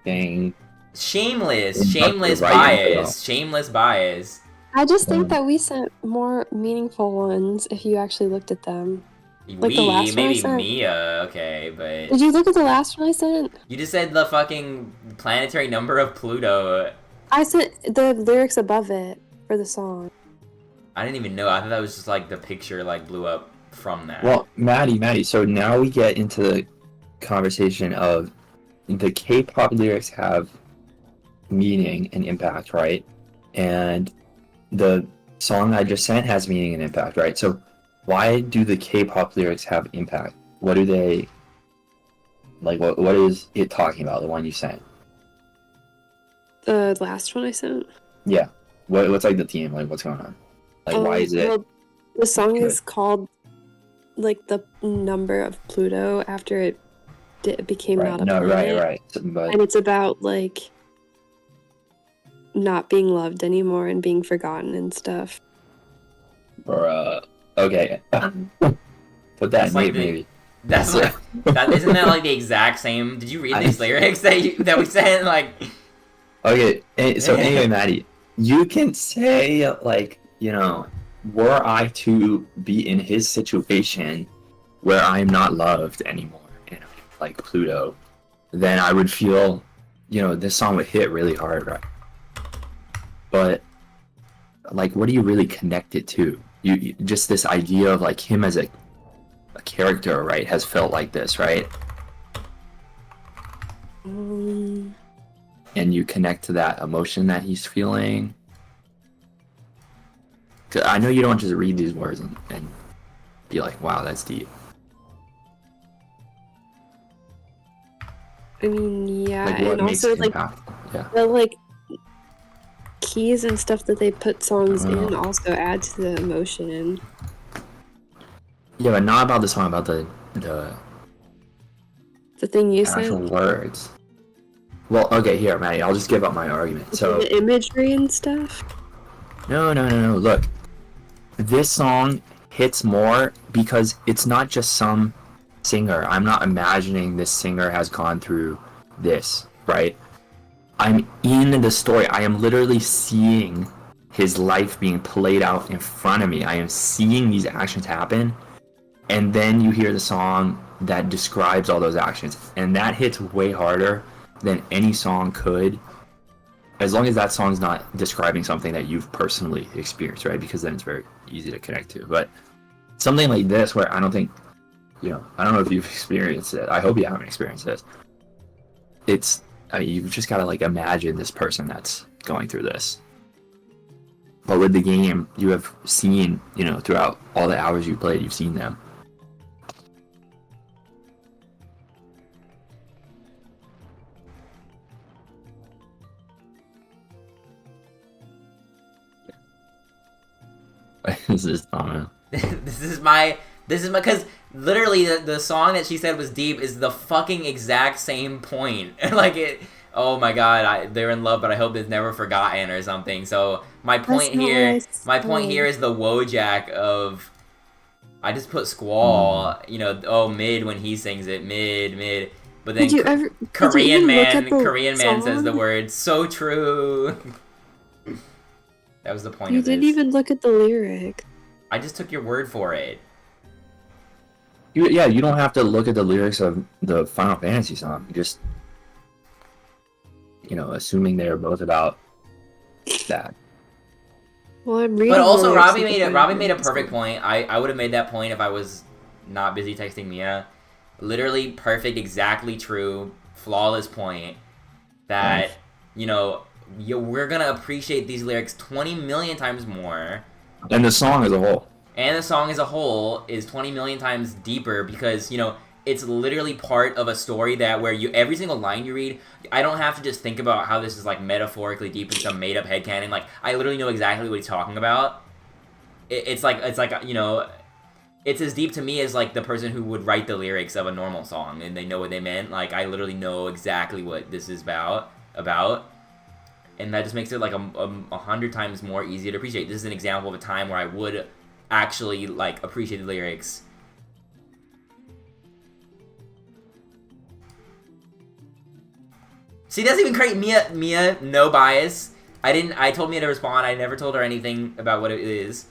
dang. Shameless Right bias. Shameless bias. I just think that we sent more meaningful ones if you actually looked at them. Like the last one I Maybe sent? Mia, okay, but Did you look at the last one I sent? you just said the fucking planetary number of Pluto. I sent the lyrics above it for the song. I didn't even know. I thought that was just like the picture like blew up from that. Well, Maddie. So now we get into the conversation of the K-pop lyrics have meaning and impact, right? And the song I just sent has meaning and impact, right? So why do the K-pop lyrics have impact? What do they like? What is it talking about? The one you sent? The last one I sent? Yeah. What's like the theme? Like what's going on? Like why is it? Well, the song good? is called like the number of Pluto after it became not a planet. Right. But And it's about like not being loved anymore and being forgotten and stuff. or okay. Put that That's in like maybe. That's like that. Isn't that like the exact same? Did you read these lyrics that we sent? Like, Okay, so anyway, Maddie, you can say, like, you know, were I to be in his situation where I'm not loved anymore, you know, like Pluto, then I would feel, you know, this song would hit really hard, right? But, like, what do you really connect it to? You just this idea of, like, him as a character, right, has felt like this, right? And you connect to that emotion that he's feeling. 'Cause I know you don't just read these words and be like, wow, that's deep. I mean, yeah, Like, what and makes also it like impact? Yeah. the like keys and stuff that they put songs Oh. in also add to the emotion. Yeah, but not about the song, about the The thing you actual said, words. Well, okay, here, Maddie, I'll just give up my argument. So, the imagery and stuff. no. Look, this song hits more because it's not just some singer. I'm not imagining this singer has gone through this, right? I'm in the story. I am literally seeing his life being played out in front of me. I am seeing these actions happen. And then you hear the song that describes all those actions. And that hits way harder than any song could, as long as that song's not describing something that you've personally experienced, right? Because then it's very easy to connect to. But something like this, where I don't think, you know, I don't know if you've experienced it. I hope you haven't experienced this. I mean, you've just got to, like, imagine this person that's going through this. But with the game, you have seen, you know, throughout all the hours you played, you've seen them. This is this is my because literally the song that she said was deep is the fucking exact same point. Like it. Oh my god, they're in love, but I hope it's never forgotten or something. So my point here is the Wojak of. I just put squall, you know, oh mid when he sings it, mid. But then Korean man says the word so true. That was the point of this. You didn't even look at the lyric. I just took your word for it. you don't have to look at the lyrics of the Final Fantasy song. You just, you know, assuming they're both about that. Well, I'm reading. But also, Robbie made a perfect point. I would have made that point if I was not busy texting Mia. Literally perfect, exactly true, flawless point. That you know, we're gonna appreciate these lyrics 20 million times more. And the song as a whole. And the song as a whole is 20 million times deeper because, you know, it's literally part of a story that where you every single line you read, I don't have to just think about how this is like metaphorically deep in some made up headcanon. Like I literally know exactly what he's talking about. It's like you know, it's as deep to me as like the person who would write the lyrics of a normal song and they know what they meant. Like I literally know exactly what this is about. And that just makes it like 100 times more easier to appreciate. This is an example of a time where I would actually like appreciate the lyrics. See, that's even great. Mia, no bias. I told Mia to respond. I never told her anything about what it is.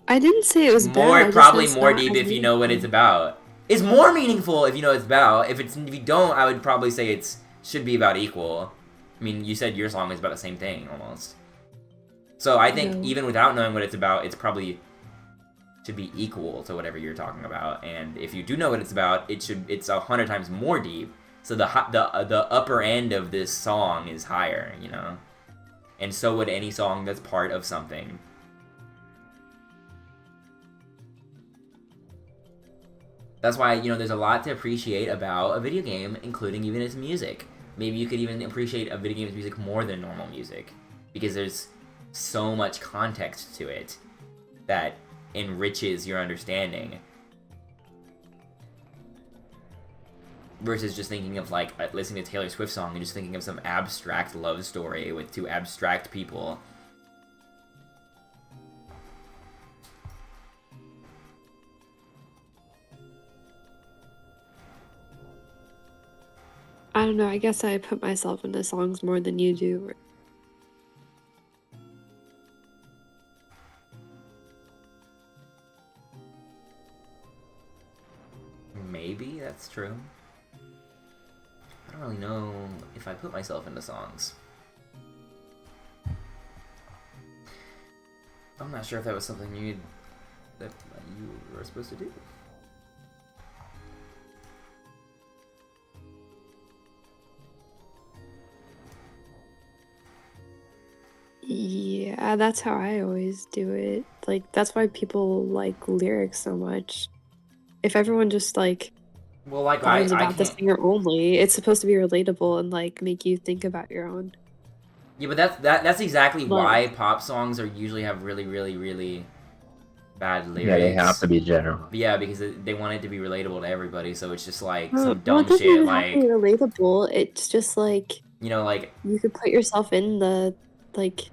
I didn't say it was bad. Probably more deep if you know what it's about. It's more meaningful if you know what it's about. If you don't, I would probably say it's should be about equal. I mean, you said your song is about the same thing almost. So I think even without knowing what it's about, it's probably should be equal to whatever you're talking about. And if you do know what it's about, it's 100 times more deep. So the upper end of this song is higher, you know. And so would any song that's part of something. That's why, you know, there's a lot to appreciate about a video game, including even its music. Maybe you could even appreciate a video game's music more than normal music. Because there's so much context to it that enriches your understanding. Versus just thinking of, like, listening to Taylor Swift song and just thinking of some abstract love story with two abstract people. I don't know, I guess I put myself into songs more than you do. Maybe that's true. I don't really know if I put myself into songs. I'm not sure if that was something you were supposed to do. Yeah, that's how I always do it. Like, that's why people like lyrics so much. If everyone just like songs about the singer only, it's supposed to be relatable and like make you think about your own. Yeah, but that's exactly why pop songs are usually have really, really, really bad lyrics. Yeah, they have to be general. Yeah, because they want it to be relatable to everybody, so it's just like some dumb shit like relatable. It's just like, you know, like you could put yourself in the like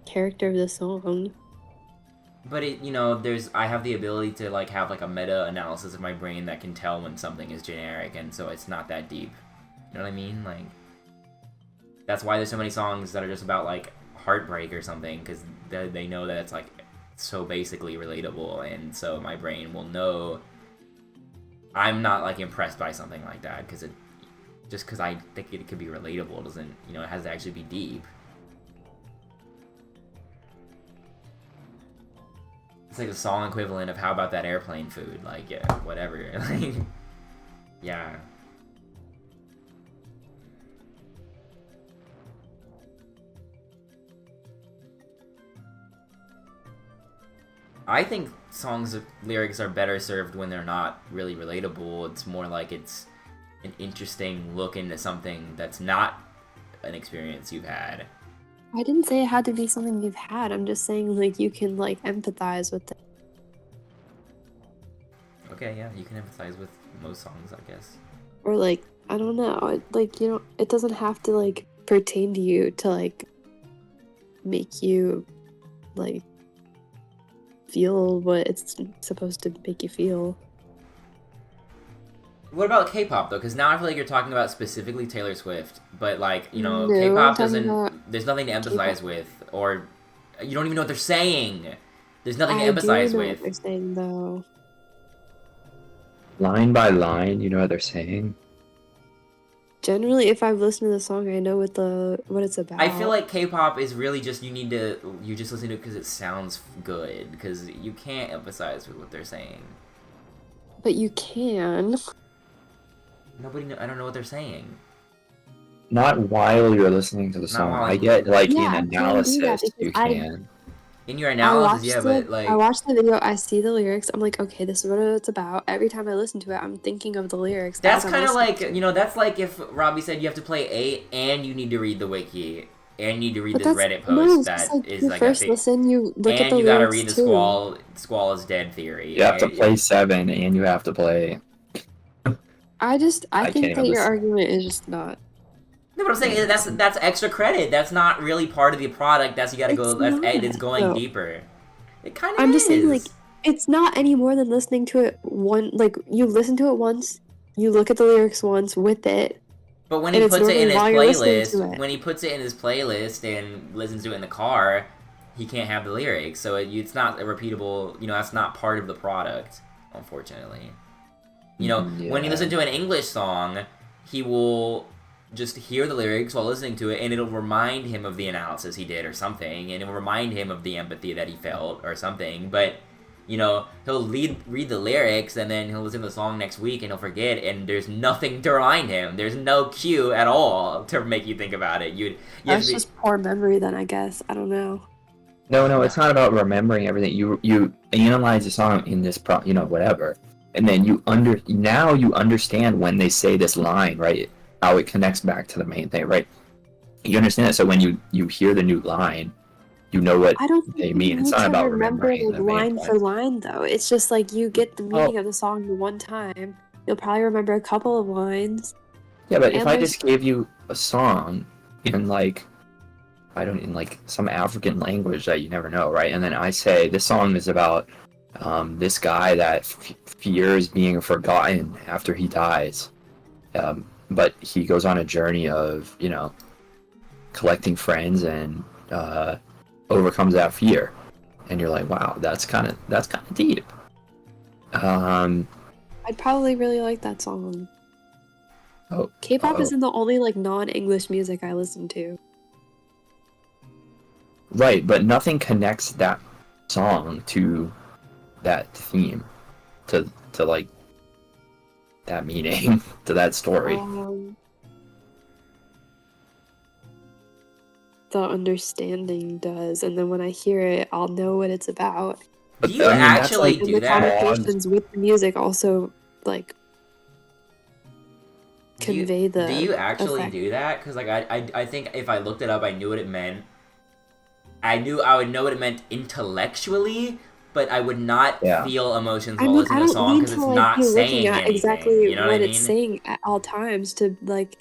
character of the song. But it, you know, I have the ability to like have like a meta analysis of my brain that can tell when something is generic, and so it's not that deep. You know what I mean? Like, that's why there's so many songs that are just about like heartbreak or something, because they know that it's like so basically relatable, and so my brain will know. I'm not like impressed by something like that because just because I think it could be relatable doesn't, you know, it has to actually be deep. It's like the song equivalent of how about that airplane food? Like, yeah, whatever. Like, yeah. I think songs' lyrics are better served when they're not really relatable. It's more like it's an interesting look into something that's not an experience you've had. I didn't say it had to be something you've had. I'm just saying, like, you can, like, empathize with it. Okay, yeah, you can empathize with most songs, I guess. Or, like, I don't know. Like, you know, it doesn't have to, like, pertain to you to, like, make you, like, feel what it's supposed to make you feel. What about K-pop, though? Because now I feel like you're talking about specifically Taylor Swift, but, like, you know, No, K-pop I'm talking doesn't... about There's nothing to empathize with, or... You don't even know what they're saying! There's nothing to I empathize do know with. what they're saying, though. Line by line, you know what they're saying? Generally, if I've listened to the song, I know what it's about. I feel like K-pop is really just you just listen to it because it sounds good, because you can't emphasize with what they're saying. But you can. I don't know what they're saying. Not while you're listening to the song. while I I'm get, like, Yeah, I in can do that analysis, you because can. In your I analysis, watched yeah, the but, like... I watched the video, I see the lyrics, I'm like, okay, this is what it's about. Every time I listen to it, I'm thinking of the lyrics. That's as I'm kind of listening like, to it. you know, that's like if Robbie said you have to play 8 and you need to read the wiki and you need to read But this that's Reddit post no, it's that just like is you like first a listen, you look at and the you gotta lyrics read the too. Squall is dead theory. You have to And- play 7, and you have to play... I I think can't that your listen. argument is just not. No, but I'm saying that's extra credit. That's not really part of the product. That's you gotta go. It's It's not, going though. deeper. It kind of I'm is. just saying, like, it's not any more than listening to it like, you listen to it once, you look at the lyrics once with it, But when and he it's puts it in normally his while you're listening to playlist, it. when he puts it in his playlist and listens to it in the car, he can't have the lyrics. So it's not a repeatable. You know, that's not part of the product, unfortunately. You know, when you listen to an English song, he will just hear the lyrics while listening to it, and it'll remind him of the analysis he did or something, and it'll remind him of the empathy that he felt or something. But, you know, he'll read the lyrics, and then he'll listen to the song next week, and he'll forget, and there's nothing to remind him. There's no cue at all to make you think about it. That's just poor memory then, I guess. I don't know. No, it's not about remembering everything. You analyze the song in this whatever, and then you understand when they say this line, right? How it connects back to the main thing, right? You understand that, so when you hear the new line, you know what I don't think they you mean. It's need not to about remember remembering like the main line point. for line though. It's just like you get the meaning of the song the one time. You'll probably remember a couple of lines. Yeah, but if And I there's- just gave you a song in like some African language that you never know, right? And then I say this song is about this guy that fears being forgotten after he dies, but he goes on a journey of collecting friends and overcomes that fear, and you're like, wow, that's kind of deep. I'd probably really like that song. Oh, K-pop isn't the only like non-English music I listen to. right, but nothing connects that song to that theme, to like that meaning, to that story. The understanding does, and then when I hear it, I'll know what it's about. Do you actually And do the that? connotations with the music also like convey the. Do you actually effect. do that? Because like I think if I looked it up, I knew what it meant. I would know what it meant intellectually, but I would not feel emotions while listening to the song because it's not saying anything. Exactly you know what I mean? it's saying at all times to like.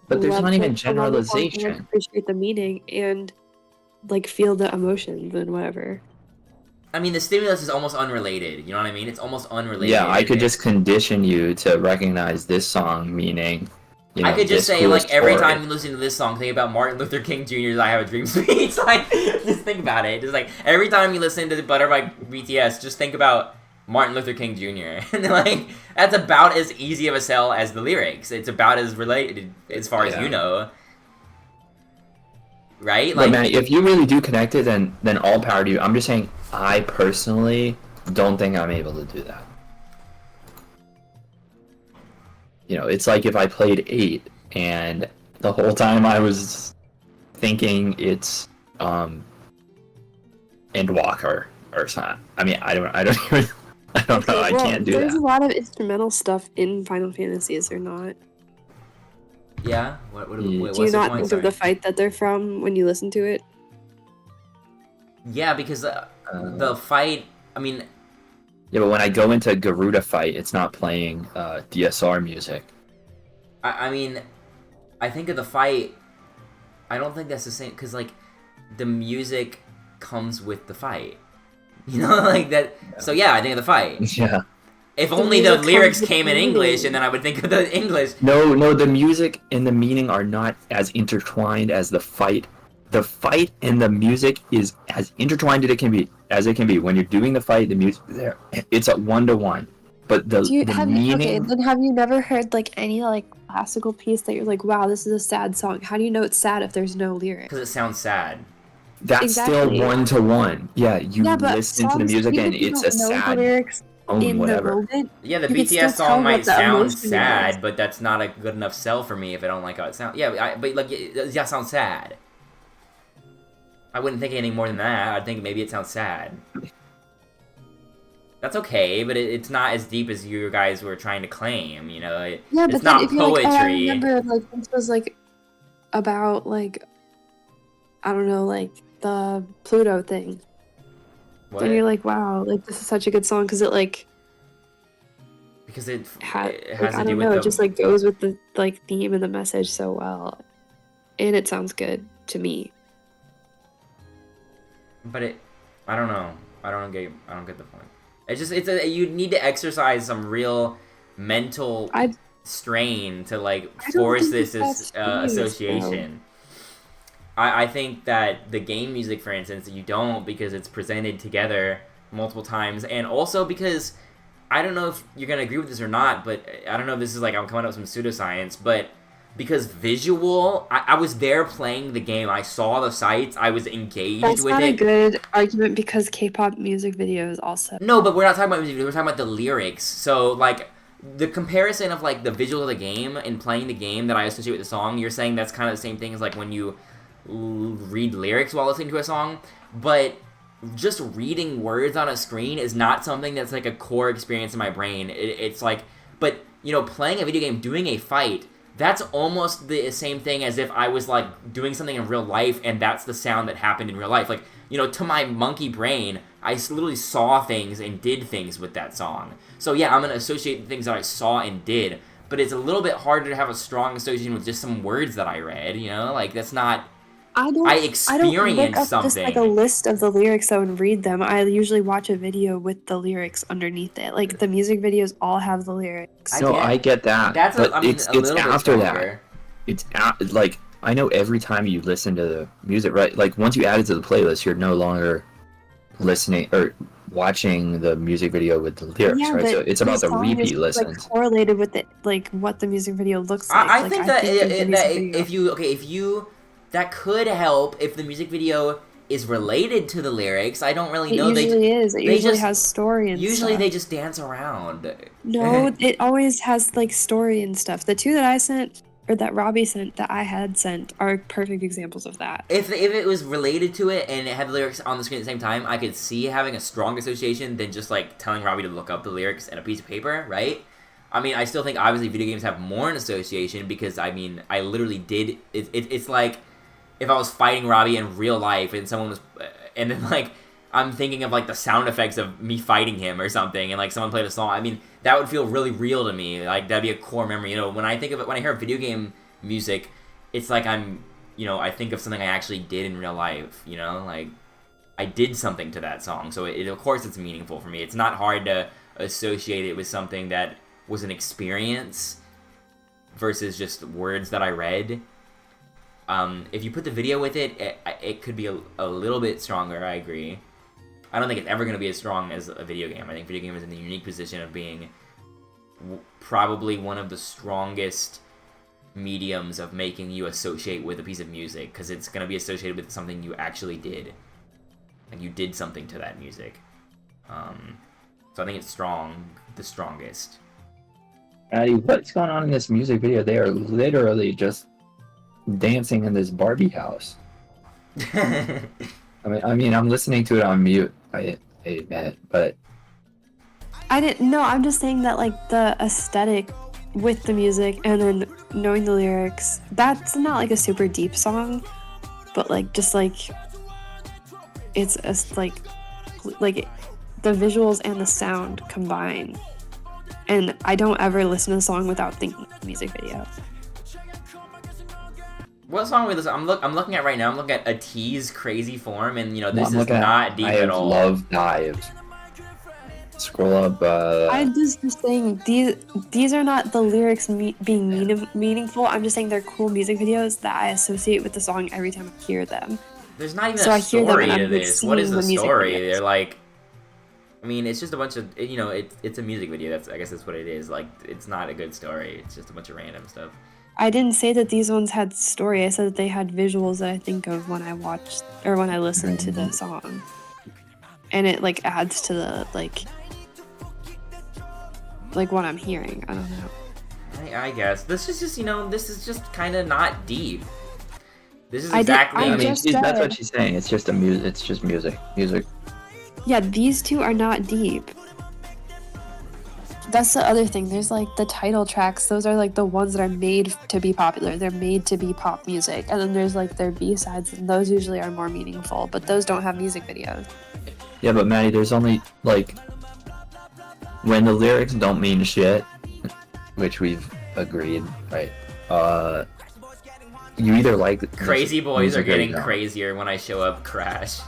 But there's not even to love the song and generalization. appreciate the meaning and like feel the emotions and whatever. I mean, the stimulus is almost unrelated. You know what I mean? It's almost unrelated. Yeah, I could just condition you to recognize this song meaning. I could just this say, cool like, every story. time you listen to this song, think about Martin Luther King Jr.'s I Have a Dream speech. Like, just think about it. Just, like, every time you listen to the Butter by BTS, just think about Martin Luther King Jr. And, like, that's about as easy of a sell as the lyrics. It's about as related as far as you know. Right? But Like, man, if you really do connect it, then all power to you. I'm just saying, I personally don't think I'm able to do that. It's like if I played 8 and the whole time I was thinking it's Endwalker, or something. I mean, I don't even, I don't know. I can't do there's that. a lot of instrumental stuff in Final Fantasy, is there not? Yeah. What's Do you the not point? think of the fight that they're from when you listen to it? Yeah, because the fight. I mean. Yeah, but when I go into Garuda fight, it's not playing DSR music. I mean, I think of the fight. I don't think that's the same because like the music comes with the fight. You know, like that. Yeah. So yeah, I think of the fight. Yeah. If only the lyrics came in English, and then I would think of the English. No, the music and the meaning are not as intertwined as the fight. The fight and the music is as intertwined as it can be. When you're doing the fight, the music there, it's a 1-to-1. But the meaning. Okay, then have you never heard like any like classical piece that you're like, wow, this is a sad song? How do you know it's sad if there's no lyrics? Because it sounds sad. That's still 1-to-1. Yeah, you listen to the music and it's a sad. Lyrics in whatever. The moment, yeah, the BTS song might sound sad, but that's not a good enough sell for me if I don't like how it sounds. Yeah, but like, yeah, it sounds sad. I wouldn't think anything more than that. I'd think maybe it sounds sad. That's okay, but it's not as deep as you guys were trying to claim, you know? Yeah, it's but not if poetry. Like, oh, I remember, like, this was, like, about, like, I don't know, like, the Pluto thing. What? And you're like, wow, like, this is such a good song, because it, like... Because it has like, to do with it just, like, goes with the, like, theme and the message so well. And it sounds good to me. But I don't know. I don't get the point. You need to exercise some real mental strain to like force this association. I think that the game music, for instance, you don't, because it's presented together multiple times, and also because I don't know if you're gonna agree with this or not, but I don't know if this is like I'm coming up with some pseudoscience, but because visual, I was there playing the game, I saw the sights, I was engaged with it. That's not a good argument because K-pop music videos also. No, but we're not talking about music, we're talking about the lyrics. So, like, the comparison of, like, the visual of the game and playing the game that I associate with the song, you're saying that's kind of the same thing as, like, when you read lyrics while listening to a song, but just reading words on a screen is not something that's, like, a core experience in my brain. It's like, but, you know, playing a video game, doing a fight, that's almost the same thing as if I was, like, doing something in real life and that's the sound that happened in real life. Like, you know, to my monkey brain, I literally saw things and did things with that song. So, yeah, I'm going to associate the things that I saw and did, but it's a little bit harder to have a strong association with just some words that I read, you know? Like, that's not... I experienced something. Just, like, a list of the lyrics though and read them. I usually watch a video with the lyrics underneath it. Like, the music videos all have the lyrics. I get that. That's but it's after that. It's like, I know every time you listen to the music, right? Like, once you add it to the playlist, you're no longer listening or watching the music video with the lyrics, right? So it's about the repeat listens. Like, correlated with it, like what the music video looks like. I think that if you that could help if the music video is related to the lyrics. I don't really know. It usually has story and usually stuff. they just dance around. No, it always has like story and stuff. The two that I sent, or that Robbie sent, that I had sent, are perfect examples of that. If it was related to it and it had the lyrics on the screen at the same time, I could see having a strong association than just like telling Robbie to look up the lyrics in a piece of paper, right? I mean, I still think obviously video games have more an association because I mean, I literally did. It's like if I was fighting Robbie in real life and someone was, and then like I'm thinking of like the sound effects of me fighting him or something, and like someone played a song. I mean, that would feel really real to me. Like that'd be a core memory. You know, when I think of it, when I hear video game music, it's like I'm, you know, I think of something I actually did in real life. You know, like I did something to that song, so of course it's meaningful for me. It's not hard to associate it with something that was an experience versus just words that I read. If you put the video with it, it could be a little bit stronger, I agree. I don't think it's ever going to be as strong as a video game. I think video game is in the unique position of being probably one of the strongest mediums of making you associate with a piece of music, because it's going to be associated with something you actually did. Like, you did something to that music. So I think it's the strongest. Addy, what's going on in this music video? They are literally just dancing in this Barbie house. I mean, I'm listening to it on mute. admit, but I didn't. No, I'm just saying that like the aesthetic with the music and then knowing the lyrics, that's not like a super deep song, but like just like it's like the visuals and the sound combined. And I don't ever listen to a song without thinking music video. What song was this? I'm looking at right now. I'm looking at A T's Crazy Form, and you know this is not deep at all. I love Dive. Scroll up. I'm just saying these are not the lyrics being meaningful. I'm just saying they're cool music videos that I associate with the song every time I hear them. There's not even a story to this. What is the story? They're like, I mean, it's just a bunch of, you know, it's a music video. I guess that's what it is. Like, it's not a good story. It's just a bunch of random stuff. I didn't say that these ones had story. I said that they had visuals that I think of when I watch or when I listen to the song, and it like adds to the like what I'm hearing. I don't know. I guess this is just, you know, this is just kind of not deep. This is exactly. I mean, that's what she's saying. It's just It's just music. Yeah, these two are not deep. That's the other thing. There's like the title tracks. Those are like the ones that are made to be popular. They're made to be pop music. And then there's like their B-sides, and those usually are more meaningful. But those don't have music videos. Yeah, but Maddie, there's only like when the lyrics don't mean shit, which we've agreed, right? You either like crazy boys are getting crazier when I show up. Crash.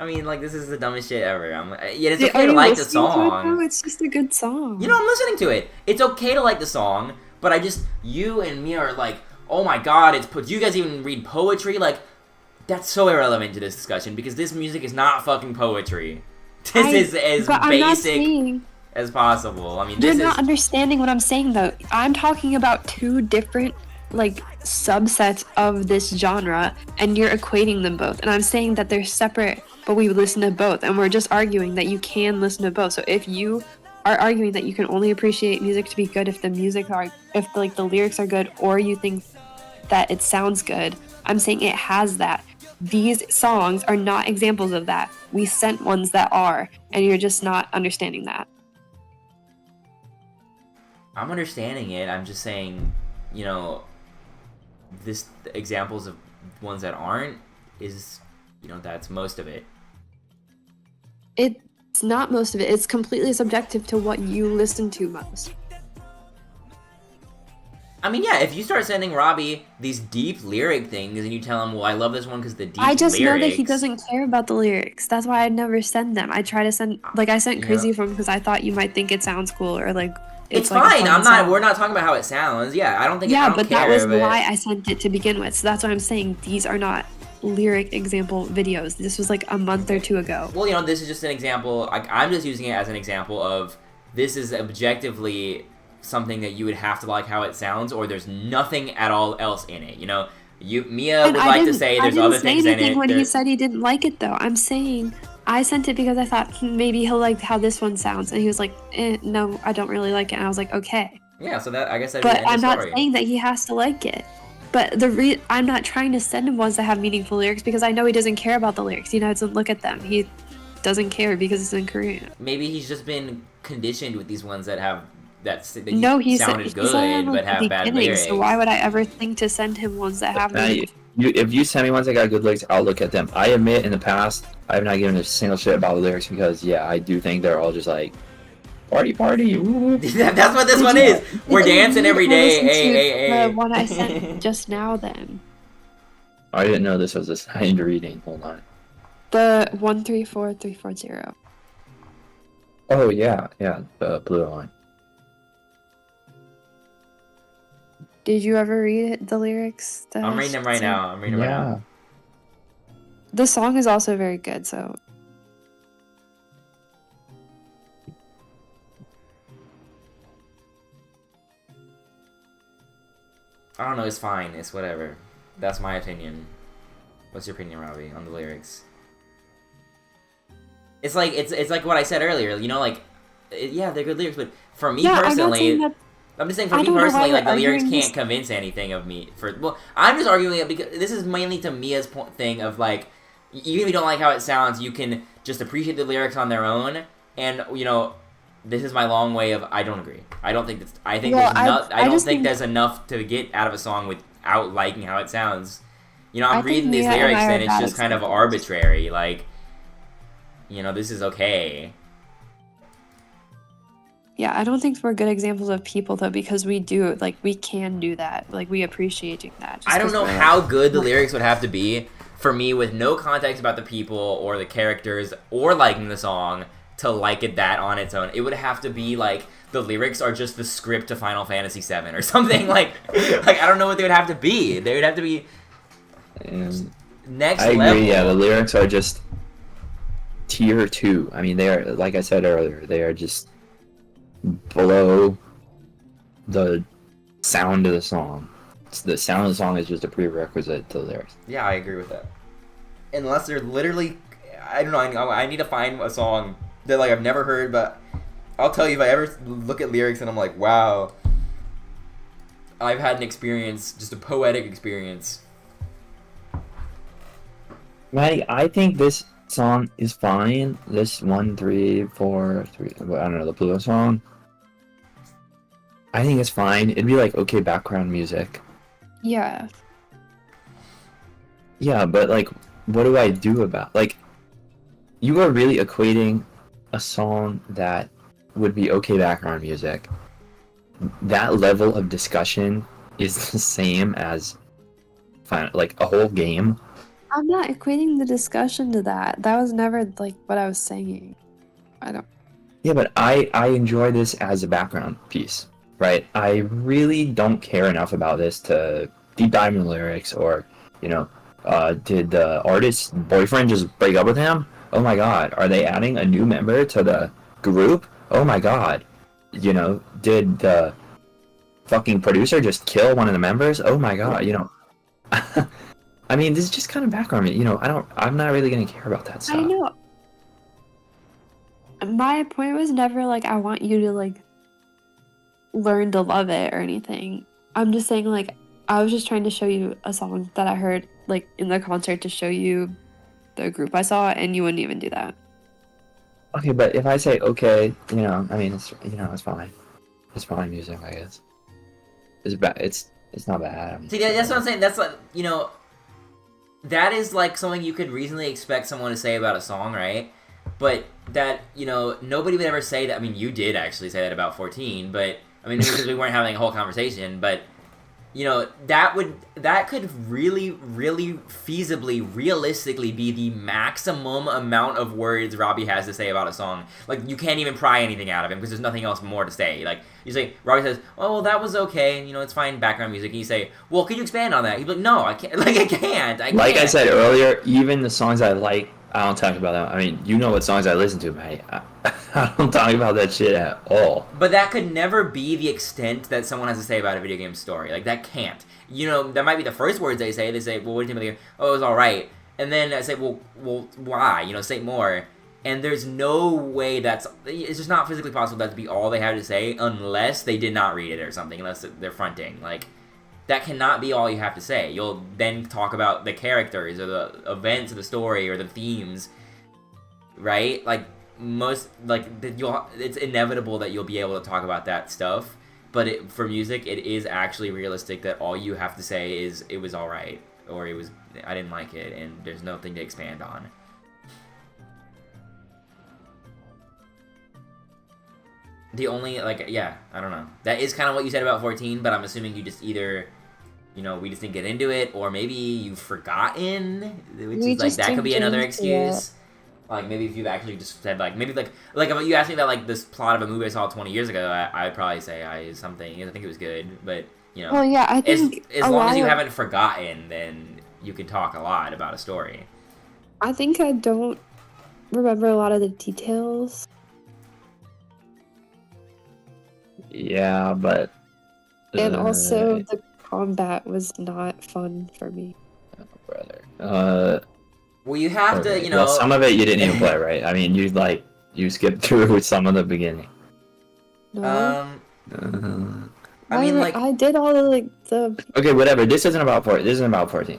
I mean, like, this is the dumbest shit ever. Yeah, it's okay to like the song. It's just a good song. You know, I'm listening to it. It's okay to like the song, but you and me are like, oh my god, do you guys even read poetry? Like, that's so irrelevant to this discussion, because this music is not fucking poetry. This is as basic as possible. I mean, you're not understanding what I'm saying, though. I'm talking about two different, like, subsets of this genre, and you're equating them both. And I'm saying that they're separate, but we listen to both, and we're just arguing that you can listen to both. So if you are arguing that you can only appreciate music to be good if the lyrics are good, or you think that it sounds good, I'm saying it has that. These songs are not examples of that. We sent ones that are, and you're just not understanding that. I'm understanding it. I'm just saying, you know, examples of ones that aren't is, you know, that's most of it. It's not most of it. It's completely subjective to what you listen to most. I mean, yeah, if you start sending Robbie these deep lyric things and you tell him, well, I love this one because the deep lyrics... I just know that he doesn't care about the lyrics. That's why I'd never send them. I try to send... Like, I sent Crazy Form because I thought you might think it sounds cool, or, like... It's like fine. We're not talking about how it sounds. Yeah, I don't think... Yeah, but that was why I sent it to begin with. So that's why I'm saying these are not lyric example videos. This was, like, a month or two ago. Well, you know, this is just an example. Like, I'm just using it as an example of this is objectively something that you would have to like how it sounds, or there's nothing at all else in it. You know, Mia would like to say there's other things in it. When he said he didn't like it, though, I'm saying I sent it because I thought maybe he'll like how this one sounds, and he was like, no, I don't really like it. And I was like, okay. Yeah, so that I guess. But I'm not saying that he has to like it. But I'm not trying to send him ones that have meaningful lyrics because I know he doesn't care about the lyrics. He doesn't look at them. He doesn't care because it's in Korean. Maybe he's just been conditioned with these ones that have. He sounded good but have bad lyrics. So why would I ever think to send him ones that have if you send me ones that got good lyrics, I'll look at them. I admit in the past I have not given a single shit about the lyrics because I do think they're all just like party. That's what this one is. We're dancing every day. The one I sent just now then. I didn't know this was a signed reading. Hold on. The 134340. Oh yeah, the blue line. Did you ever read the lyrics? I'm reading them right now. The song is also very good, so. I don't know, it's fine. It's whatever. That's my opinion. What's your opinion, Robbie, on the lyrics? It's like what I said earlier, you know, like, yeah, they're good lyrics, but for me personally... I'm just saying, for me personally, like, the lyrics can't convince anything of me. I'm just arguing it because this is mainly to Mia's thing of, like, even if you don't like how it sounds, you can just appreciate the lyrics on their own. And you know, this is my long way of I don't agree. I don't think that's. I think Well, I don't think there's enough to get out of a song without liking how it sounds. You know, I'm reading these lyrics and it's just kind of arbitrary. Like, you know, this is okay. Yeah, I don't think we're good examples of people though, because we do we can do that. Like, we appreciate doing that. I don't know how good the lyrics would have to be for me with no context about the people or the characters or liking the song to like it that on its own. It would have to be like the lyrics are just the script to Final Fantasy VII or something. Like I don't know what they would have to be. They would have to be next level. I agree. Yeah, the lyrics are just tier 2. I mean, they are, like I said earlier, they are just below the sound of the song. The sound of the song is just a prerequisite to the lyrics. Yeah, I agree with that. Unless they're literally, I don't know. I need to find a song that I've never heard, but I'll tell you if I ever look at lyrics and I'm like, wow, I've had an experience, just a poetic experience. Maddie, I think this song is fine. This 1, 3, 4, 3, I don't know, the Pluto song. I think it's fine. It'd be like okay background music. Yeah. Yeah, but what do I do about you are really equating a song that would be okay background music. That level of discussion is the same as a whole game. I'm not equating the discussion to that. That was never what I was saying. I don't. Yeah, but I enjoy this as a background piece, right? I really don't care enough about this to deep dive in the lyrics or, did the artist's boyfriend just break up with him? Oh my god, are they adding a new member to the group? Oh my god. Did the fucking producer just kill one of the members? Oh my god, I mean, this is just kind of background. I'm not really gonna care about that stuff. I know. My point was never I want you to learn to love it or anything. I'm just saying I was just trying to show you a song that I heard in the concert to show you the group I saw, and you wouldn't even do that. Okay, but if I say okay, I mean, it's it's fine. It's fine music, I guess. It's bad. It's not bad. See, that's what I'm saying. That's that is something you could reasonably expect someone to say about a song, right? But that, nobody would ever say that. I mean, you did actually say that about 14, but I mean, because we weren't having a whole conversation, but that could really, really feasibly, realistically be the maximum amount of words Robbie has to say about a song. You can't even pry anything out of him because there's nothing else more to say. You say, Robbie says, oh, well, that was okay, it's fine, background music. And you say, well, could you expand on that? He'd be like, no, I can't. I can't. Like I said earlier, even the songs I like, I don't talk about that. I mean, you know what songs I listen to, mate. I don't talk about that shit at all. But that could never be the extent that someone has to say about a video game story. That can't. That might be the first words they say. They say, well, what do you think of the game? Oh, it was alright. And then I say, well, why? Say more. And there's no way it's just not physically possible that to be all they have to say unless they did not read it or something, unless they're fronting. That cannot be all you have to say. You'll then talk about the characters or the events of the story or the themes, right? It's inevitable that you'll be able to talk about that stuff. But for music, it is actually realistic that all you have to say is it was all right or I didn't like it, and there's nothing to expand on. The only I don't know. That is kind of what you said about 14, but I'm assuming you just either. We just didn't get into it, or maybe you've forgotten, which is that could be another excuse. Maybe if you've actually just said maybe if you asked me about this plot of a movie I saw 20 years ago, I'd probably say I think it was good, but Well, yeah, I think as long as you haven't forgotten, then you can talk a lot about a story. I think I don't remember a lot of the details. Yeah, but and also the combat was not fun for me. Oh, brother. Well, you have to, Well, some of it you didn't even play, right? I mean, you skipped through some of the beginning. No. I mean, I did all the Okay, whatever. This isn't about 14. This isn't about 14.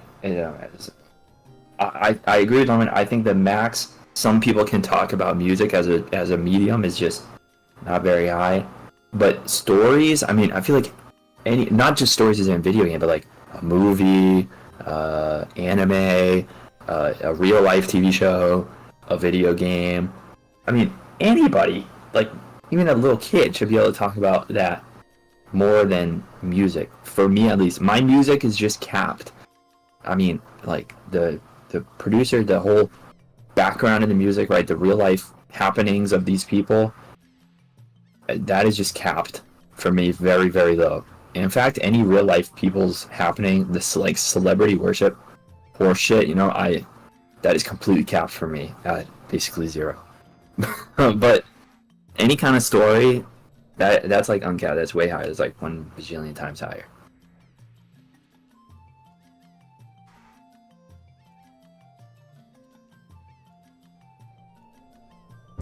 I agree with Norman. I think the max some people can talk about music as a medium is just not very high. But stories, I mean, I feel like not just stories as in a video game, but like a movie, anime, a real life TV show, a video game. I mean, anybody, like even a little kid, should be able to talk about that more than music. For me, at least, my music is just capped. I mean, like the producer, the whole background in the music, right? The real life happenings of these people, that is just capped for me, very, very low. And in fact, any real life people's happening, this like celebrity worship or shit, that is completely capped for me at basically 0. But any kind of story, that's like uncapped. That's way higher. It's like 1 bajillion times higher.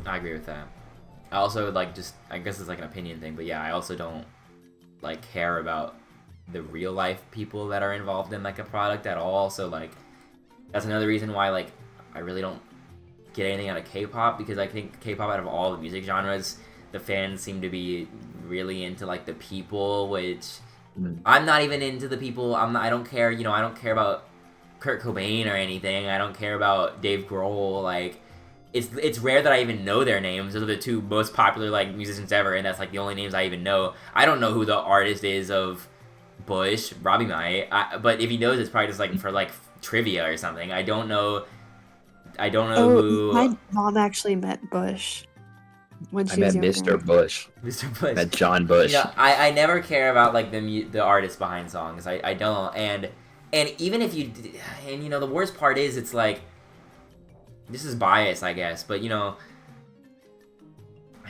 I agree with that. I also like I guess it's like an opinion thing, but yeah, I also don't like care about the real life people that are involved in like a product at all. So like that's another reason why like I really don't get anything out of K-pop, because I think K-pop, out of all the music genres, the fans seem to be really into like the people, which I'm not even into the people. I don't care, I don't care about Kurt Cobain or anything. I don't care about Dave Grohl. Like it's rare that I even know their names. Those are the 2 most popular like musicians ever, and that's like the only names I even know. I don't know who the artist is of Bush. Robbie might, but if he knows, it's probably just like for like trivia or something. I don't know who. My mom actually met Bush when she was met younger. Mr. Bush. Mr. Bush. Met John Bush. I never care about like the artists behind songs. I don't, and even if you, and the worst part is, it's like, this is bias, I guess, but I don't know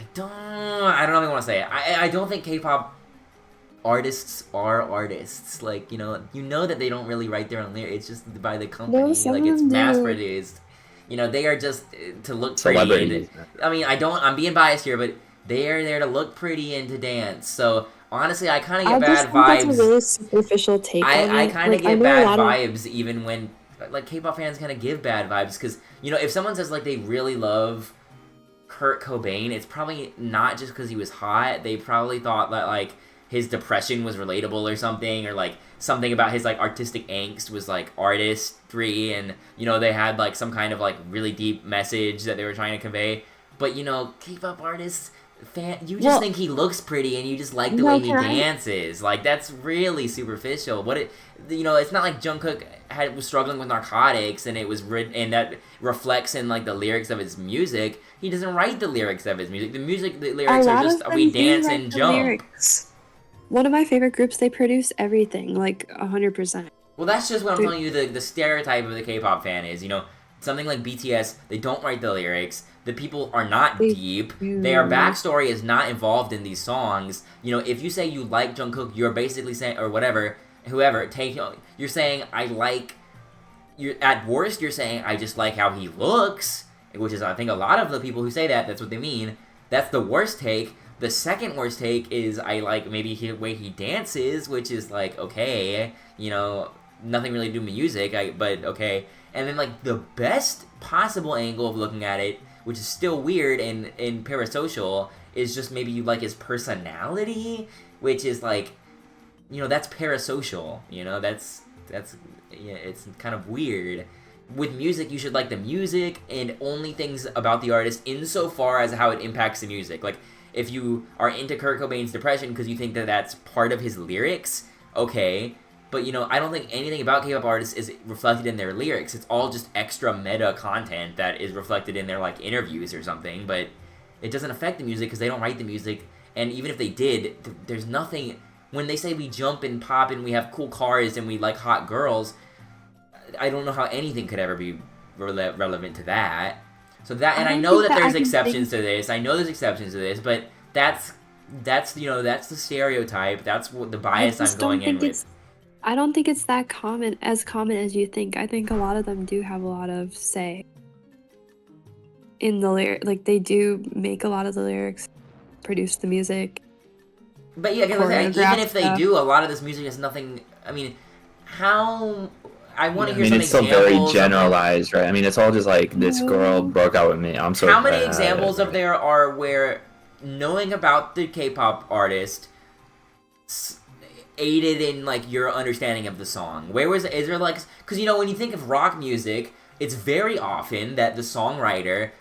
if I want to say it. I don't think K-pop artists are artists. Like, you know that they don't really write their own lyrics. It's just by the company. No, like, it's mass produced. They are just to look pretty. I mean, I'm being biased here, but they are there to look pretty and to dance. So honestly, I kind of get bad vibes. That's a really superficial take on it. I kind of get bad vibes even when like K-pop fans kind of give bad vibes, because if someone says like they really love Kurt Cobain, it's probably not just because he was hot. They probably thought that like his depression was relatable or something, or like something about his like artistic angst was like artistry, and they had like some kind of like really deep message that they were trying to convey. But K-pop artists, you just think he looks pretty and you just like the way he dances. Like, that's really superficial. It's not like Jungkook was struggling with narcotics and it was and that reflects in like the lyrics of his music. He doesn't write the lyrics of his music. The lyrics are just we dance and jump. Lyrics. One of my favorite groups, they produce everything, like 100%. Well, that's just what I'm telling you. The stereotype of the K-pop fan is, something like BTS. They don't write the lyrics. The people are not deep. Their backstory is not involved in these songs. If you say you like Jungkook, you're basically saying, or whatever, whoever, you're saying at worst, you're saying I just like how he looks, which is, I think, a lot of the people who say that's what they mean. That's the worst take. The second worst take is I like maybe the way he dances, which is like, okay, nothing really to do with music, but okay. And then like the best possible angle of looking at it, which is still weird and parasocial, is just maybe you like his personality, which is like, that's parasocial. That's it's kind of weird. With music, you should like the music and only things about the artist insofar as how it impacts the music. Like, if you are into Kurt Cobain's depression because you think that that's part of his lyrics, okay. But, I don't think anything about K-pop artists is reflected in their lyrics. It's all just extra meta content that is reflected in their, like, interviews or something. But it doesn't affect the music because they don't write the music. And even if they did, there's nothing... When they say we jump and pop and we have cool cars and we like hot girls, I don't know how anything could ever be relevant to that. So that... And I know that there's exceptions to this. I know there's exceptions to this, but that's that's the stereotype. That's what the bias I'm going in with. I don't think it's that common as you think. I think a lot of them do have a lot of say in the lyric. Like, they do make a lot of the lyrics, produce the music. But yeah, even if they do, a lot of this music has nothing. I mean, how I want to I hear mean, some it's still examples. very generalized, right? I mean, it's all just like this girl broke out with me. I'm so. How many examples of there are where knowing about the K-pop artist aided in like your understanding of the song? Is there like, because when you think of rock music, it's very often that the songwriter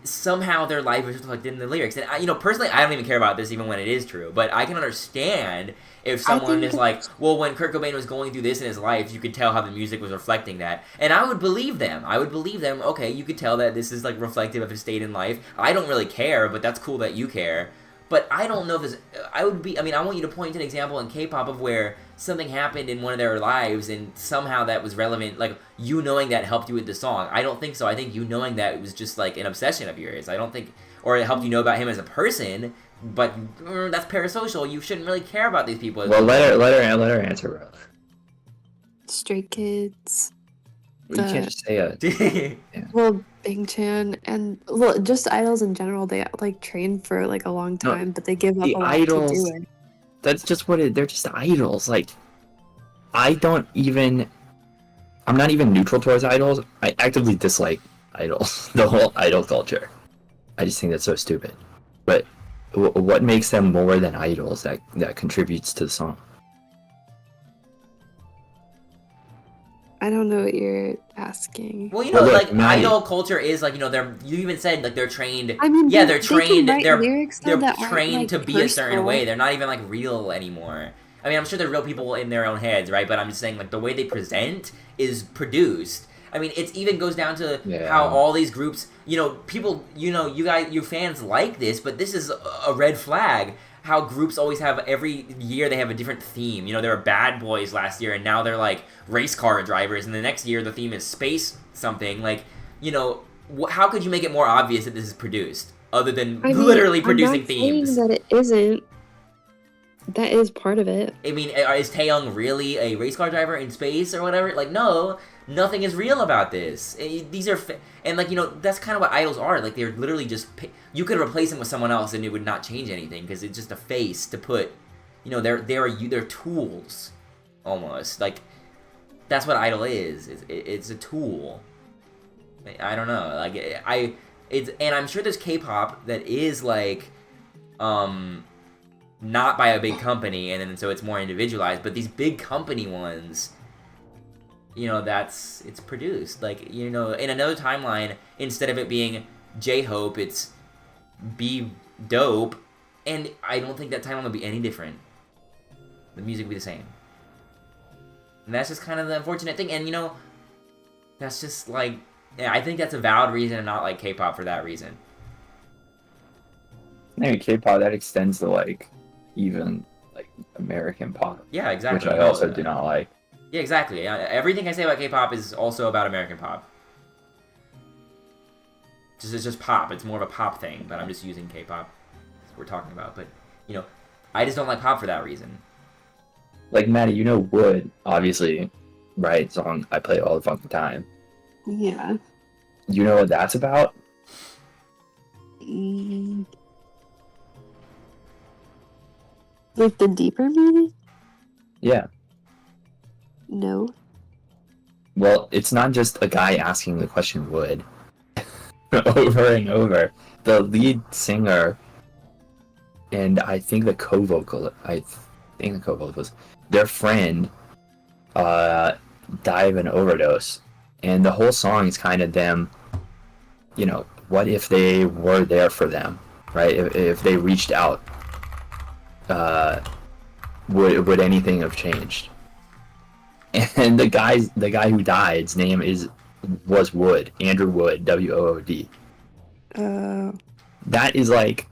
somehow their life is reflected in the lyrics. And personally, I don't even care about this even when it is true, but I can understand if someone is like, well, when Kurt Cobain was going through this in his life, you could tell how the music was reflecting that. And I would believe them. Okay, you could tell that this is like reflective of his state in life. I don't really care, but that's cool that you care. But I don't know if this... I want you to point to an example in K-pop of where something happened in one of their lives and somehow that was relevant, like, you knowing that helped you with the song. I don't think so. I think you knowing that was just, like, an obsession of yours. I don't think... Or it helped you know about him as a person, but that's parasocial. You shouldn't really care about these people. Well, let her answer, bro. Stray Kids. You can't just say it. Yeah. Well, Big Chan and just idols in general. They like train for like a long time, but they give up a lot to do it. That's just they're just idols. Like, I'm not even neutral towards idols. I actively dislike idols, the whole idol culture. I just think that's so stupid. But what makes them more than idols that contributes to the song? I don't know what you're asking. Well, idol culture is like, you even said like they're trained. I mean, they're trained. They're trained like to be a certain way. They're not even like real anymore. I mean, I'm sure they're real people in their own heads, right? But I'm just saying, like, the way they present is produced. I mean, it even goes down to how all these groups, people, you fans like this, but this is a red flag. How groups always have, every year they have a different theme. There were Bad Boys last year, and now they're like race car drivers, and the next year the theme is space something. Like, how could you make it more obvious that this is produced, other than literally producing themes? I'm not saying that it isn't. That is part of it. I mean, is Taeyong really a race car driver in space or whatever? Like, no, nothing is real about this. These are, and like, that's kind of what idols are. Like, they're literally just, you could replace them with someone else and it would not change anything because it's just a face to put, they're tools, almost. Like, that's what idol is. It's a tool. I don't know. Like, and I'm sure there's K-pop that is like, not by a big company, and then so it's more individualized, but these big company ones, it's produced. Like, in another timeline, instead of it being J-Hope, it's Be Dope, and I don't think that timeline would be any different. The music would be the same. And that's just kind of the unfortunate thing, and that's just like, I think that's a valid reason to not like K-pop for that reason. I think K-pop, that extends to like, even like American pop. Yeah, exactly. Which I also do not like. Yeah, exactly. Everything I say about K-pop is also about American pop. It's just pop. It's more of a pop thing, but I'm just using K-pop. That's what we're talking about. But, I just don't like pop for that reason. Like, Maddie, Wood, obviously, right? Song I play all the fucking time. Yeah. You know what that's about? Like the deeper meaning? Yeah. No. Well, it's not just a guy asking the question would over and over. The lead singer and I think the co-vocalist, their friend died of an overdose. And the whole song is kind of them, what if they were there for them, right? If they reached out. Would anything have changed? And the guy who died's name was Wood, Andrew Wood, Wood. That is like,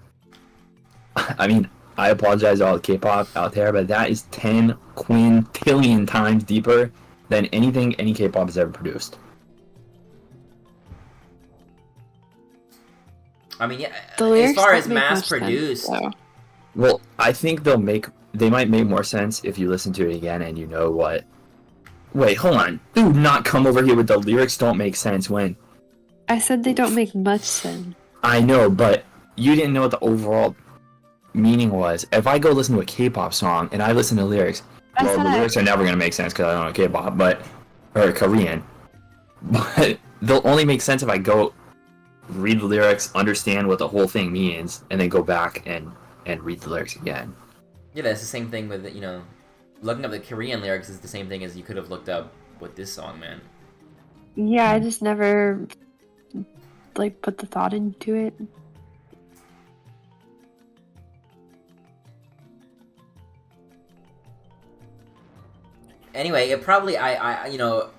I mean, I apologize to all the K-pop out there, but that is 10 quintillion times deeper than anything any K-pop has ever produced. I mean, yeah, as far as mass-produced. Well, I think they might make more sense if you listen to it again and you know what. Wait, hold on. Do not come over here with the lyrics don't make sense when. I said they don't make much sense. I know, but you didn't know what the overall meaning was. If I go listen to a K-pop song and I listen to lyrics, the lyrics are never going to make sense because I don't know K-pop, but or Korean, but they'll only make sense if I go read the lyrics, understand what the whole thing means, and then go back and read the lyrics again. Yeah, that's the same thing with, you know, looking up the Korean lyrics is the same thing as you could have looked up with this song, man. Yeah, I just never like put the thought into it. Anyway, it probably you know,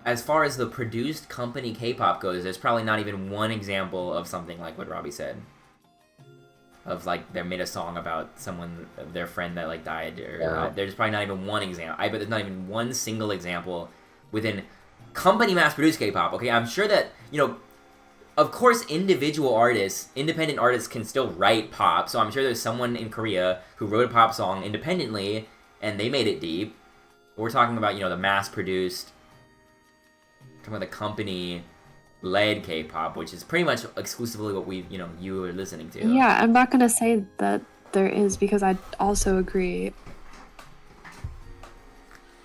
as far as the produced company K-pop goes, there's probably not even one example of something like what Robbie said. Of like they made a song about someone, their friend that like died, or there's probably not even one example. I bet there's not even one single example within company mass-produced K-pop. Okay, I'm sure that, you know, of course, individual artists, independent artists can still write pop. So I'm sure there's someone in Korea who wrote a pop song independently, and they made it deep. We're talking about, you know, the mass-produced, talking about the company-led K-pop, which is pretty much exclusively what we, you know, you are listening to. Yeah, I'm not gonna say that there is, because I also agree.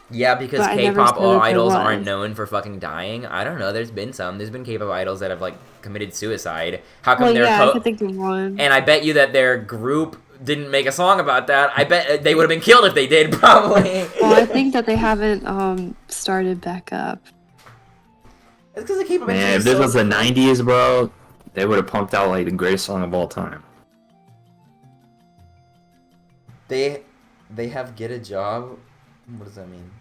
Yeah, because K-pop idols aren't known for fucking dying. I don't know. There's been some. There's been K-pop idols that have like committed suicide. How come I could think of one. And I bet you that their group didn't make a song about that. I bet they would have been killed if they did, probably. Well, I think that they haven't started back up. It's because the K-pop industry. Man, if this was the '90s, bro, they would have pumped out like the greatest song of all time. They have Get a Job. What does that mean?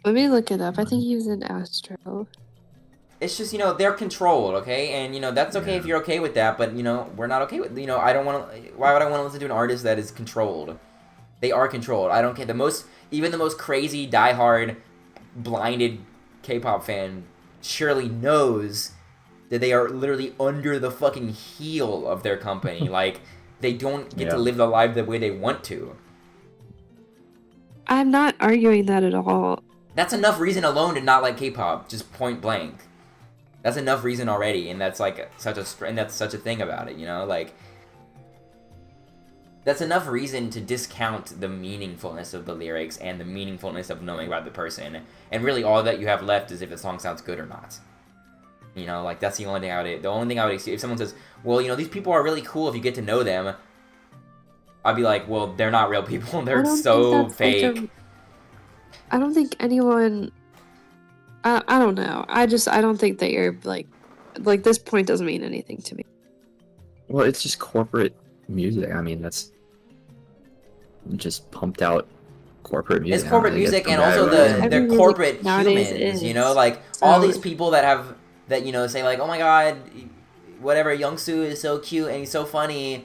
Let me look it up. I think he was in Astro. It's just, you know, they're controlled, okay? And, you know, that's okay if you're okay with that, but, you know, we're not okay with, you know, I don't want to, why would I want to listen to an artist that is controlled? They are controlled. I don't care. Even the most crazy, diehard, blinded K-pop fan surely knows that they are literally under the fucking heel of their company. Like, they don't get to live the life the way they want to. I'm not arguing that at all. That's enough reason alone to not like K-pop, just point blank. That's enough reason already, and that's like such a thing about it, you know? Like, that's enough reason to discount the meaningfulness of the lyrics and the meaningfulness of knowing about the person. And really all that you have left is if the song sounds good or not. You know, like, that's the only thing I would... The only thing I would... If someone says, well, you know, these people are really cool if you get to know them, I'd be like, well, they're not real people. They're so fake. I don't think anyone... I don't know. I don't think that you're, like, this point doesn't mean anything to me. Well, it's just corporate music. I mean, that's just pumped out corporate music. It's corporate music, and also they're corporate humans, you know? Like, all these people that you know, say, like, oh my god, whatever, Youngsu is so cute and he's so funny.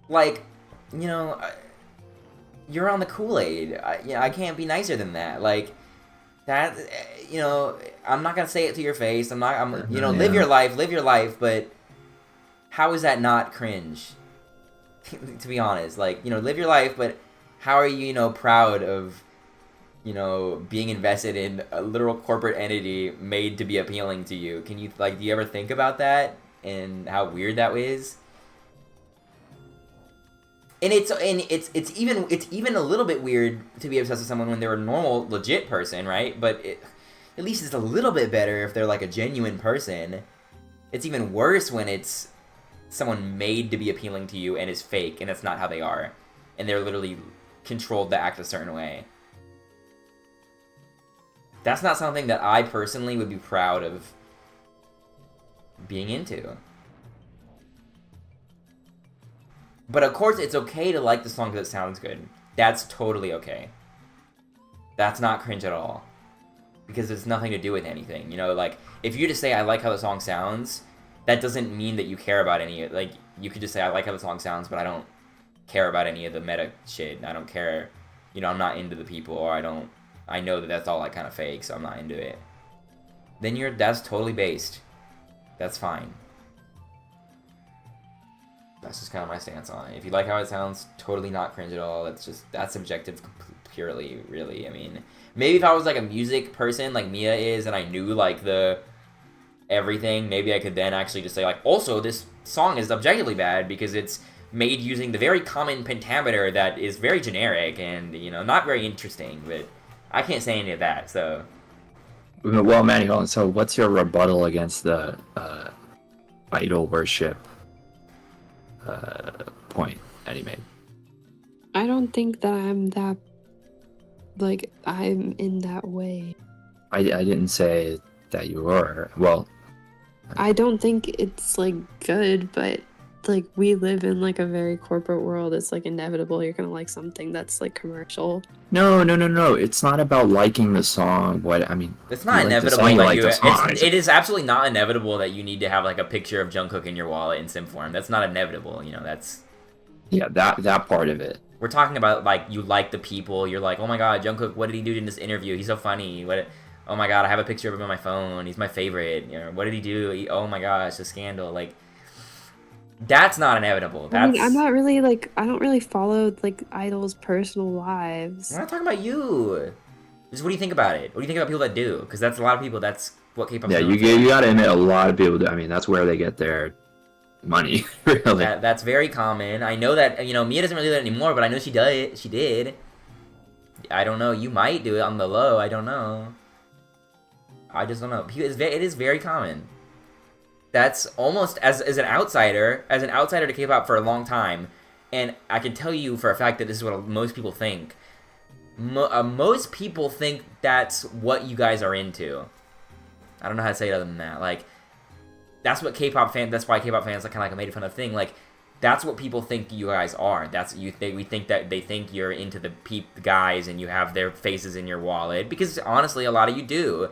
Like, you know, you're on the Kool-Aid. I can't be nicer than that. Like, that, you know, I'm not gonna say it to your face. You know, live your life, but how is that not cringe? To be honest, like, you know, live your life, but how are you, you know, proud of, you know, being invested in a literal corporate entity made to be appealing to you? Can you, like, do you ever think about that and how weird that is? And it's even a little bit weird to be obsessed with someone when they're a normal, legit person, right? But at least it's a little bit better if they're like a genuine person. It's even worse when it's someone made to be appealing to you and is fake, and that's not how they are, and they're literally controlled to act a certain way. That's not something that I personally would be proud of being into. But of course, it's okay to like the song because it sounds good. That's totally okay. That's not cringe at all. Because it's nothing to do with anything. You know, like, if you just say, I like how the song sounds, that doesn't mean that you care about any... Like, you could just say, I like how the song sounds, but I don't care about any of the meta shit. I don't care... You know, I'm not into the people, or I know that that's all, like, kind of fake, so I'm not into it. Then that's totally based. That's fine. That's just kind of my stance on it. If you like how it sounds, totally not cringe at all. That's subjective purely, really. I mean, maybe if I was like a music person like Mia is, and I knew like the everything, maybe I could then actually just say like, also this song is objectively bad because it's made using the very common pentameter that is very generic and, you know, not very interesting. But I can't say any of that, so... Well, Manny, hold on. So what's your rebuttal against the idol worship point that he made? I don't think that I'm that, like, I'm in that way. I didn't say that you were. Well, I don't think it's, like, good, but, like, we live in, like, a very corporate world. It's, like, inevitable you're gonna like something that's, like, commercial. no. It's not about liking the song. It's not inevitable it is absolutely not inevitable that you need to have, like, a picture of Jungkook in your wallet in sim form. That's not inevitable, you know, that's... Yeah, that part of it. We're talking about, like, you like the people. You're like, oh my god, Jungkook, what did he do in this interview? He's so funny. Oh my god, I have a picture of him on my phone. He's my favorite. You know, what did he do? Oh my gosh, a scandal. Like, that's not inevitable. I mean, I'm not really, like, I don't really follow, like, idols' personal lives. We're not talking about you. Just what do you think about it? What do you think about people that do? Because that's a lot of people. That's what K-pop. Yeah, you gotta admit, a lot of people do. I mean, that's where they get their money. Really. That's very common. I know that, you know, Mia doesn't really do that anymore, but I know she does. She did. I don't know. You might do it on the low. I don't know. I just don't know. It is very common. That's almost as an outsider to K-pop for a long time, and I can tell you for a fact that this is what most people think. Most people think that's what you guys are into. I don't know how to say it other than that. Like, that's what K-pop fans. That's why K-pop fans like kind of like made fun of the thing. Like, that's what people think you guys are. We think that they think you're into the guys and you have their faces in your wallet, because honestly, a lot of you do.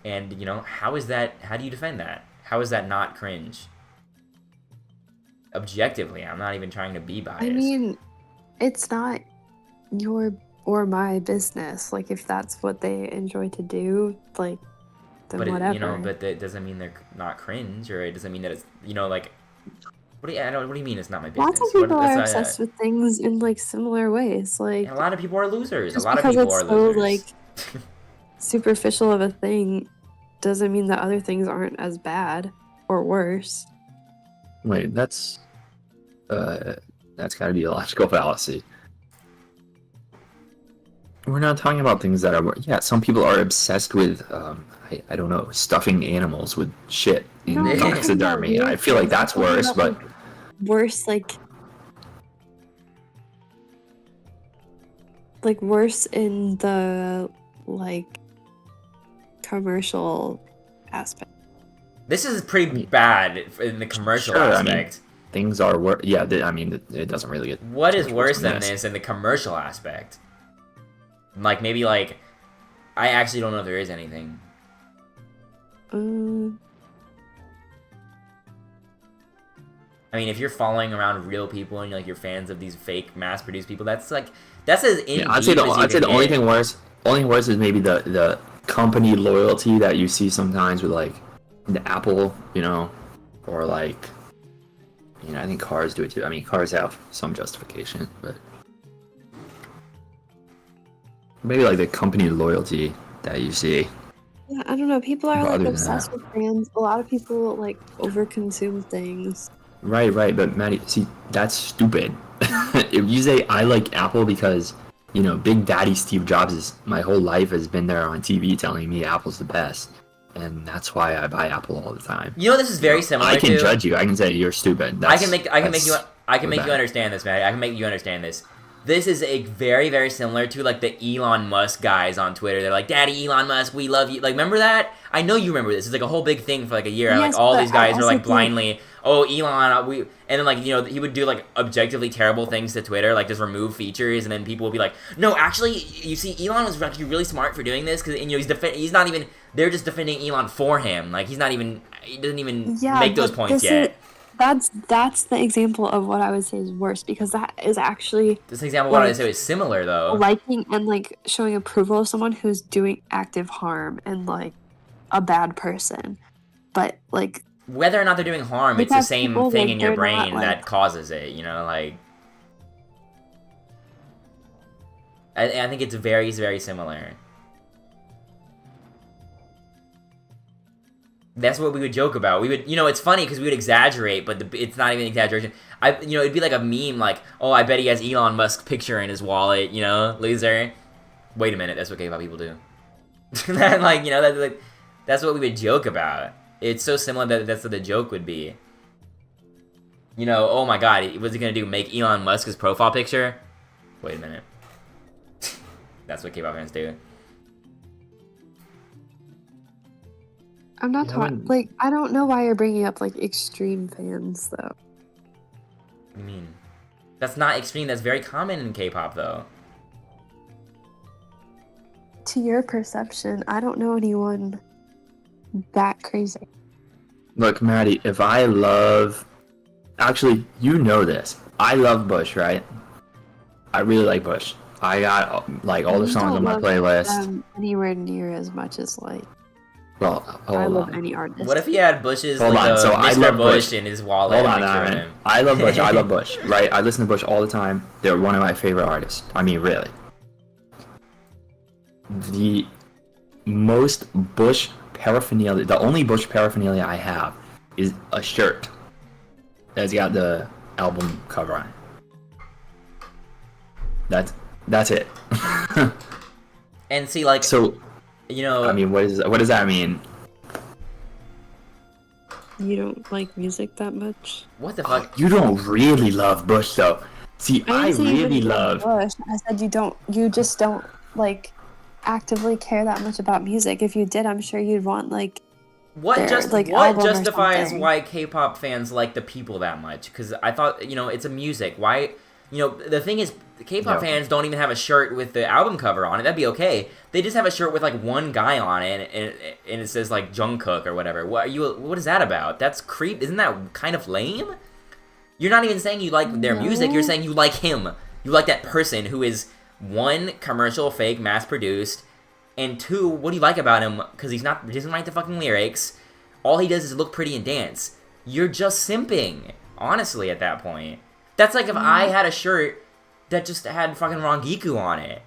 And, you know, how do you defend that? How is that not cringe? Objectively, I'm not even trying to be biased. I mean, it's not your or my business. Like, if that's what they enjoy to do, like, then whatever. You know, but that doesn't mean they're not cringe, or it doesn't mean that it's, you know, like, what do you mean it's not my business? Lots of people are obsessed with things in, like, similar ways. Like, and a lot of people are losers. Just a lot of people are losers. So, like, superficial of a thing doesn't mean that other things aren't as bad or worse. Wait, that's got to be a logical fallacy. We're not talking about things that are... Yeah, some people are obsessed with, I don't know, stuffing animals with shit in taxidermy. I feel like that's worse, but... Worse, like, worse in the, like, commercial aspect. This is pretty bad in the commercial aspect. I mean, things are worse. Yeah, I mean, it doesn't really get... What is worse than this in the commercial aspect? Like, maybe, like... I actually don't know if there is anything. I mean, if you're following around real people and you're fans of these fake mass-produced people, that's like... That's as in I'd say the only thing worse is maybe the company loyalty that you see sometimes with, like, the Apple, you know, or, like, you know, I think cars do it too. I mean, cars have some justification, but maybe, like, the company loyalty that you see. Yeah, I don't know. People are, like, obsessed with brands. A lot of people, like, overconsume things. Right, but Maddie, see, that's stupid. If you say, I like Apple because, you know, Big Daddy Steve Jobs my whole life has been there on TV telling me Apple's the best, and that's why I buy Apple all the time. You know, this is very similar. I can judge you. I can say you're stupid. I can make you understand this, Maddie. I can make you understand this. This is a very, very similar to, like, the Elon Musk guys on Twitter. They're like, Daddy Elon Musk, we love you. Like, remember that? I know you remember this. It's like a whole big thing for, like, a year. Yes, like, all these guys are, like, blindly, oh, Elon, we... And then, like, you know, he would do, like, objectively terrible things to Twitter, like, just remove features, and then people would be like, no, actually, you see, Elon was actually really smart for doing this, because, you know, he's not even... They're just defending Elon for him. Like, he's not even... He doesn't even make those points yet. That's the example of what I would say is worse, because that is actually... This example of what I would say is similar, though. Liking and, like, showing approval of someone who's doing active harm and, like, a bad person. But, like... Whether or not they're doing harm, it's the same thing in your brain that causes it, you know, like... I think it's very, very similar. That's what we would joke about. We would, you know, it's funny because we would exaggerate, but it's not even exaggeration. You know, it'd be like a meme, like, oh, I bet he has Elon Musk's picture in his wallet, you know, loser. Wait a minute, that's what K-pop people do. That, like, you know, that's what we would joke about. It's so similar that that's what the joke would be. You know, oh my god, what's he gonna do? Make Elon Musk his profile picture? Wait a minute. That's what K-pop fans do. I'm not talking, like, I don't know why you're bringing up, like, extreme fans, though. What do you mean? That's not extreme, that's very common in K-pop, though. To your perception, I don't know anyone that crazy. Look, Maddie, if I love... Actually, you know this. I love Bush, right? I really like Bush. I got, like, all the songs on my playlist. Anywhere near as much as, like... Well, I love any artist. What if he had Bush's, hold like, on. So Mr. I love Bush in his wallet? Hold on, Aaron. I love Bush. I love Bush, right? I listen to Bush all the time. They're one of my favorite artists. I mean, really. The most Bush paraphernalia, the only Bush paraphernalia I have is a shirt that's got the album cover on it. That's it. And see, like, so, you know, I mean, what does that mean? You don't like music that much? what the fuck? You don't really love Bush, though. See, I didn't say you really didn't love. Bush. I said you just don't, like, actively care that much about music. If you did, I'm sure you'd want, like, What album or justifies something. why K-pop fans like the people that much? Because I thought, you know, it's a music. Why, you know, the thing is, the K-pop fans don't even have a shirt with the album cover on it. That'd be okay. They just have a shirt with, like, one guy on it, and it says, like, Jungkook or whatever. What is that about? That's creep. Isn't that kind of lame? You're not even saying you like their music. You're saying you like him. You like that person who is, one, commercial, fake, mass-produced, and two, what do you like about him? Because he doesn't write the fucking lyrics. All he does is look pretty and dance. You're just simping, honestly, at that point. That's like if I had a shirt that just had fucking Rangiku on it.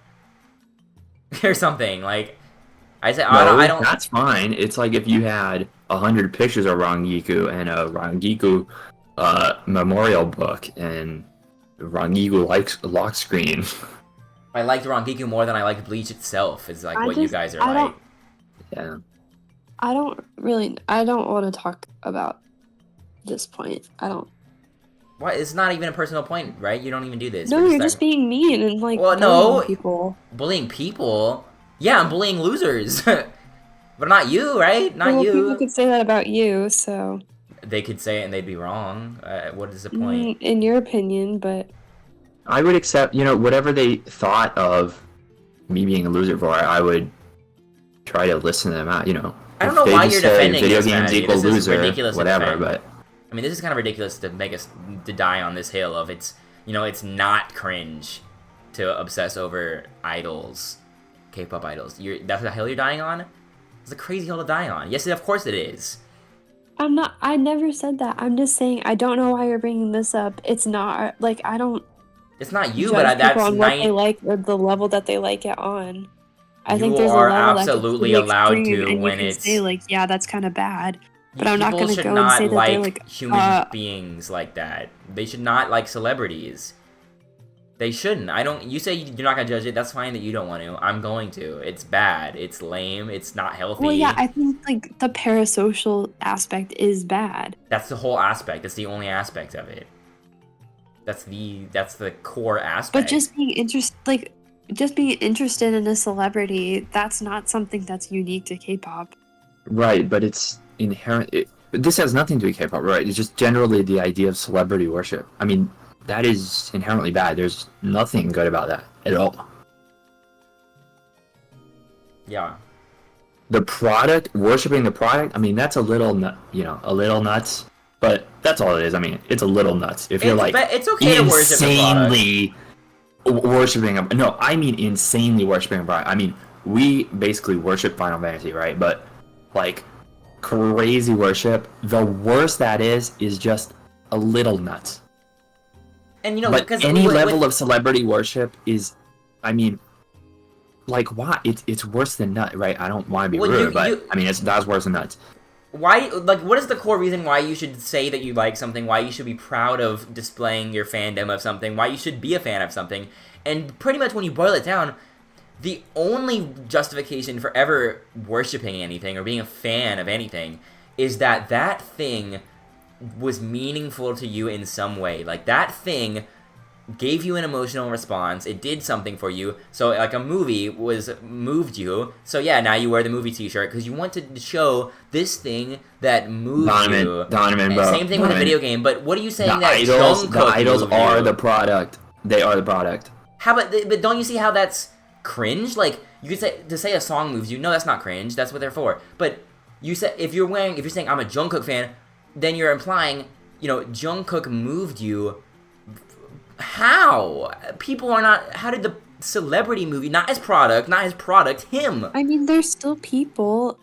Or something, like, I said, I don't... That's fine. It's like if you had 100 pictures of Rangiku and a Rangiku memorial book and Rangiku lock screen. I liked Rangiku more than I liked Bleach itself, is like you guys are like. Yeah. I don't want to talk about this point. I don't. What? It's not even a personal point, right? You don't even do this. No, you're just being mean and, like, bullying people. Bullying people? Yeah, I'm bullying losers. But not you, right? Not you. People could say that about you, so. They could say it and they'd be wrong. What is the point? In your opinion, but. I would accept, you know, whatever they thought of me being a loser for, I would try to listen to them out, you know. I don't know why you're defending video this, games Maddie. equal This is loser, ridiculous to whatever, defend. but... I mean, this is kind of ridiculous to make us to die on this hill of it's, you know, it's not cringe to obsess over idols, K-pop idols. That's the hill you're dying on? It's a crazy hill to die on. Yes, of course it is. I never said that. I'm just saying, I don't know why you're bringing this up. It's not, like, I don't. It's not you, judge but that's people on what they like or the level that they like it on. I think You there's a are level absolutely that's allowed extreme, to and when you it's. can say, like, yeah, that's kind of bad. But I'm not People going to should go not and say that they're like human beings like that. They should not like celebrities. They shouldn't. You say you're not gonna judge it. That's fine that you don't want to. I'm going to. It's bad. It's lame. It's not healthy. Well, yeah, I think, like, the parasocial aspect is bad. That's the whole aspect. That's the only aspect of it. That's the core aspect. But just being interested in a celebrity, that's not something that's unique to K-pop. Right, but it's inherent. This has nothing to do with K-pop, right? It's just generally the idea of celebrity worship. I mean, that is inherently bad. There's nothing good about that at all. Yeah. The product, worshiping the product, I mean, that's a little nuts. But that's all it is. I mean, it's a little nuts. If you're like it's okay to worship the product. insanely worshiping I mean insanely worshiping a product. I mean, we basically worship Final Fantasy, right? But like crazy worship, the worst that is just a little nuts. And you know, but because any level of celebrity worship is, I mean, like, why? It's worse than nuts, right? I don't want to be rude, but I mean, that's worse than nuts. Why? Like, what is the core reason why you should say that you like something? Why you should be proud of displaying your fandom of something? Why you should be a fan of something? And pretty much when you boil it down, the only justification for ever worshiping anything or being a fan of anything is that that thing was meaningful to you in some way. Like, that thing gave you an emotional response. It did something for you. So, like, a movie moved you. So, yeah, now you wear the movie t-shirt because you want to show this thing that moved you. Donovan, bro. Same thing with a video game. But what are you saying the idols are the product. They are the product. How about, but don't you see how that's cringe? Like, you could say, to say a song moves you, no, that's not cringe. That's what they're for. But you said, if you're saying I'm a Jungkook fan, then you're implying, Jungkook moved you. How? People are not, how did the celebrity move you? Not his product, him. I mean, they're still people.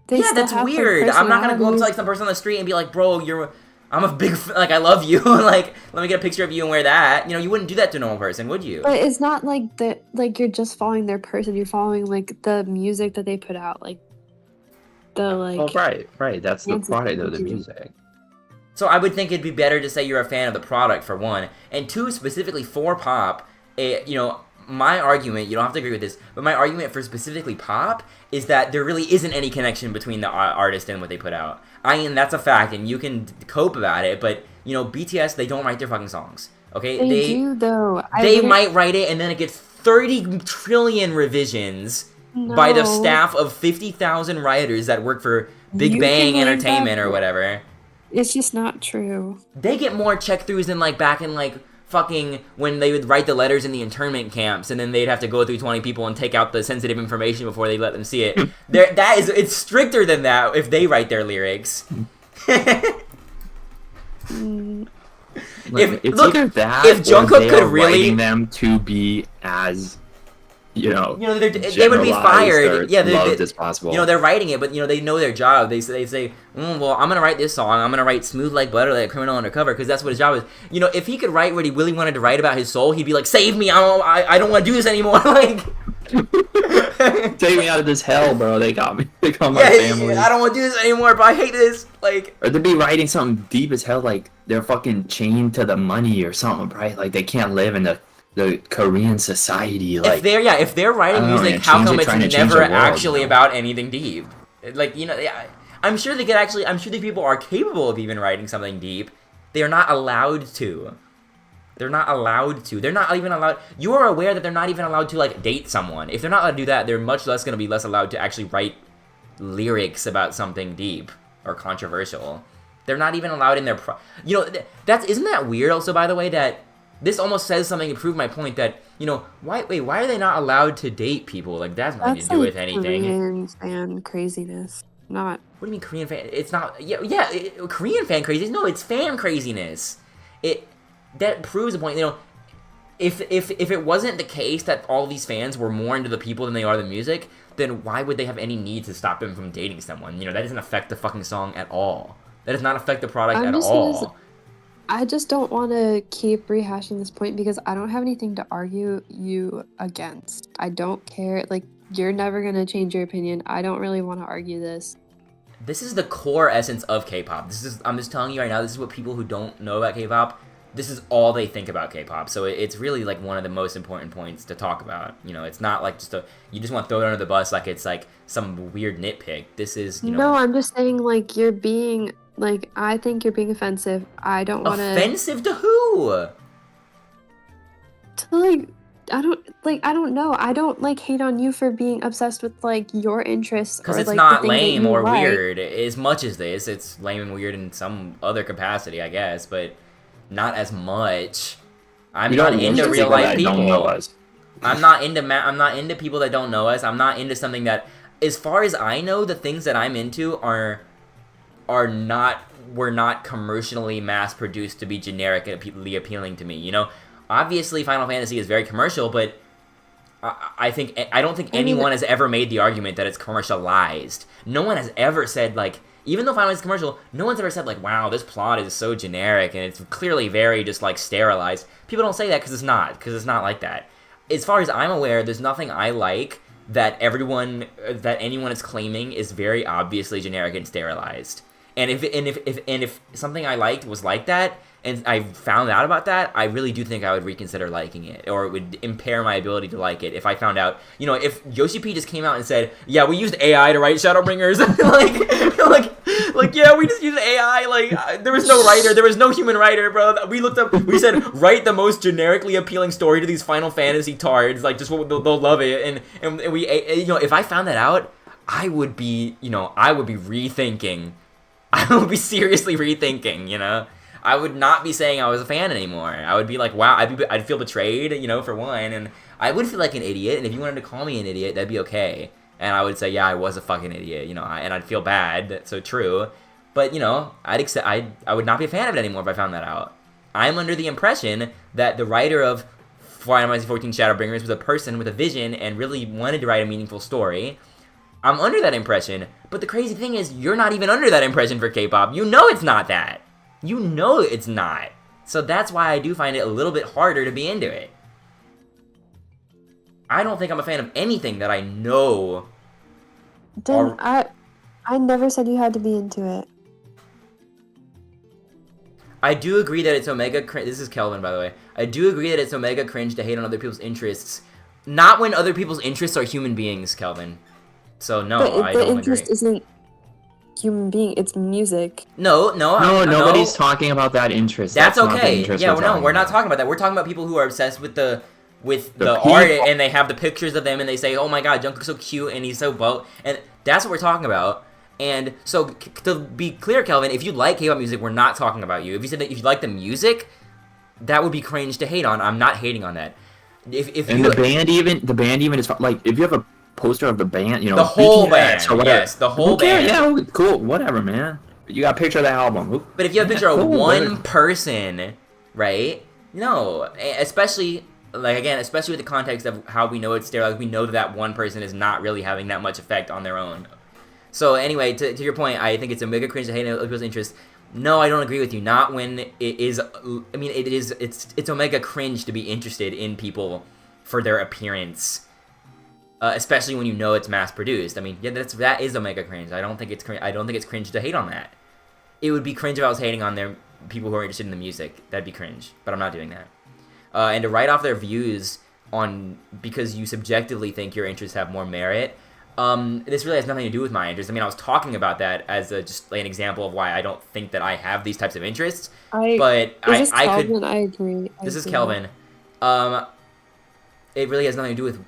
Yeah, that's weird. I'm not gonna go up to, like, some person on the street and be like, bro, I'm a big, I love you. Like, let me get a picture of you and wear that. You wouldn't do that to a normal person, would you? But it's not like that. Like, you're just following their person. You're following, like, the music that they put out. Like, the, like... Oh, right. That's the product of the music. So I would think it'd be better to say you're a fan of the product, for one. And two, specifically for pop, my argument, you don't have to agree with this, but my argument for specifically pop is that there really isn't any connection between the artist and what they put out. I mean, that's a fact, and you can cope about it, but, BTS, they don't write their fucking songs, okay? They do, though. They might write it, and then it gets 30 trillion revisions by the staff of 50,000 writers that work for Big Bang Entertainment or whatever. It's just not true. They get more check-throughs than, like, back in, like, fucking when they would write the letters in the internment camps, and then they'd have to go through 20 people and take out the sensitive information before they let them see it. It's stricter than that if they write their lyrics. It's either that if Jungkook could really writing them to be as they would be fired. Yeah, loved as possible. They're writing it, but they know their job. They say, well, I'm gonna write this song. I'm gonna write "Smooth Like Butter" like Criminal Undercover because that's what his job is. If he could write what he really wanted to write about his soul, he'd be like, "Save me! I don't want to do this anymore." Like, take me out of this hell, bro. They got me. They got my family. I don't want to do this anymore, but I hate this. Like, or they'd be writing something deep as hell, like they're fucking chained to the money or something, right? Like they can't live in the Korean society. Like, if they're writing music, how come it's never actually about anything deep? Like, I'm sure they could actually. I'm sure these people are capable of even writing something deep. They are not allowed to. They're not allowed to. They're not even allowed. You are aware that they're not even allowed to, like, date someone. If they're not allowed to do that, they're much less going to be less allowed to actually write lyrics about something deep or controversial. They're not even allowed in their. Isn't that weird? Also, by the way, that. This almost says something to prove my point that, why are they not allowed to date people? Like, that's nothing to do with anything. Korean fan craziness. Not. What do you mean Korean fan? It's not. Korean fan craziness. No, it's fan craziness. That proves the point. If it wasn't the case that all these fans were more into the people than they are the music, then why would they have any need to stop them from dating someone? That doesn't affect the fucking song at all. That does not affect the product at all. I just don't want to keep rehashing this point because I don't have anything to argue you against. I don't care. Like, you're never going to change your opinion. I don't really want to argue this. This is the core essence of K-pop. I'm just telling you right now, this is what people who don't know about K-pop, this is all they think about K-pop. So it's really, like, one of the most important points to talk about. It's not like you just want to throw it under the bus like it's, like, some weird nitpick. This is, No, I'm just saying, like, you're being... Like, I think you're being offensive. I don't want to... Offensive to who? To, I don't know. I don't, hate on you for being obsessed with, your interests. Because it's not lame or weird as much as this. It's lame and weird in some other capacity, I guess, but not as much. I'm not into real life people. I'm not into people that don't know us. I'm not into something that, as far as I know, the things that I'm into were not commercially mass produced to be generic and appealing to me. Obviously Final Fantasy is very commercial, but I don't think anyone has ever made the argument that it's commercialized. No one has ever said, like, even though Final Fantasy is commercial, no one's ever said, like, wow, this plot is so generic and it's clearly very just, like, sterilized. People don't say that because it's not like that. As far as I'm aware, there's nothing I like that anyone is claiming is very obviously generic and sterilized. And if something I liked was like that, and I found out about that, I really do think I would reconsider liking it, or it would impair my ability to like it if I found out, if Yoshi P just came out and said, yeah, we used AI to write Shadowbringers, like, yeah, we just used AI, like, there was no writer, there was no human writer, bro, we said, write the most generically appealing story to these Final Fantasy tards, like, just they'll love it, and we, if I found that out, I would be rethinking, I would be seriously rethinking, I would not be saying I was a fan anymore. I would be like, wow, I'd feel betrayed, for one, and I would feel like an idiot, and if you wanted to call me an idiot, that'd be okay. And I would say, yeah, I was a fucking idiot, and I'd feel bad, that's so true. But, I would not be a fan of it anymore if I found that out. I'm under the impression that the writer of Final Fantasy XIV Shadowbringers was a person with a vision and really wanted to write a meaningful story. I'm under that impression, but the crazy thing is, you're not even under that impression for K-pop. You know it's not that. You know it's not. So that's why I do find it a little bit harder to be into it. I don't think I'm a fan of anything that I know. I never said you had to be into it. I do agree that it's omega cringe. This is Kelvin, by the way. I do agree that it's omega cringe to hate on other people's interests. Not when other people's interests are human beings, Kelvin. So no, I don't agree. The interest isn't human being, it's music. No, nobody's talking about that interest. That's okay. We're not talking about that. We're talking about people who are obsessed with the art, and they have the pictures of them, and they say, oh my god, Jungkook's so cute, and he's so well, and that's what we're talking about. And so, to be clear, Kelvin, if you like K-pop music, we're not talking about you. If you said that if you like the music, that would be cringe to hate on. I'm not hating on that. The band even is like, if you have a poster of the band, the whole band, yes, the whole band. Yeah, cool, whatever, man. You got a picture of the album. But if you have a picture of one person, right? No, especially with the context of how we know it's stereotyped, we know that one person is not really having that much effect on their own. So anyway, to your point, I think it's a mega cringe to hate on other people's interests. No, I don't agree with you. Not when it is. I mean, it's omega cringe to be interested in people for their appearance. Especially when you know it's mass produced. I mean, yeah, that is omega cringe. I don't think it's cringe to hate on that. It would be cringe if I was hating on their people who are interested in the music. That'd be cringe, but I'm not doing that. And to write off their views because you subjectively think your interests have more merit. This really has nothing to do with my interests. I mean, I was talking about that as just an example of why I don't think that I have these types of interests. I agree. This is Kelvin. It really has nothing to do with,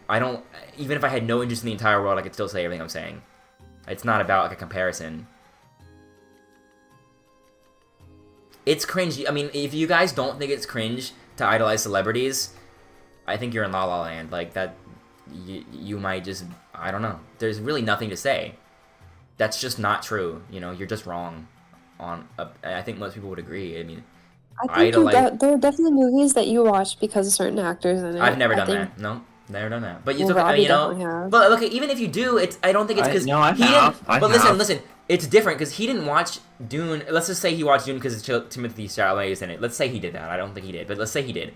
even if I had no interest in the entire world, I could still say everything I'm saying. It's not about, like, a comparison. It's cringe. I mean, if you guys don't think it's cringe to idolize celebrities, I think you're in La La Land. Like, that, you might just, I don't know. There's really nothing to say. That's just not true. You're just wrong. I think most people would agree. I mean, I think there are definitely movies that you watch because of certain actors in it. I've never done that. No, never done that. But but look, even if you do, I don't think it's because listen, it's different because he didn't watch Dune. Let's just say he watched Dune because Timothée Chalamet is in it. Let's say he did that. I don't think he did, but let's say he did.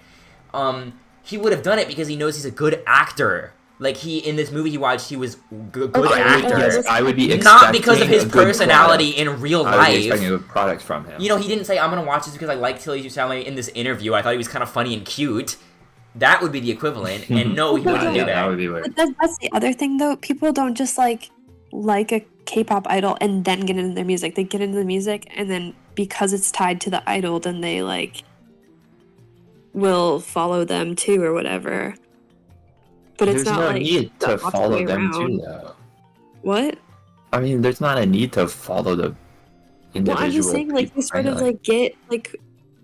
He would have done it because he knows he's a good actor. Like, in this movie he watched, he was good actor. I would be not because of his personality in real life. I would be expecting a good product from him. He didn't say, I'm going to watch this because I like Timothée Chalamet in this interview. I thought he was kind of funny and cute. That would be the equivalent. And no, he wouldn't do that. That would be weird. But that's the other thing, though. People don't just, like a K-pop idol and then get into their music. They get into the music, and then because it's tied to the idol, then they, will follow them, too, or whatever. But it's not no need to follow them too, though. What? I mean, there's not a need to follow the individual. Well, I'm just saying, you sort of get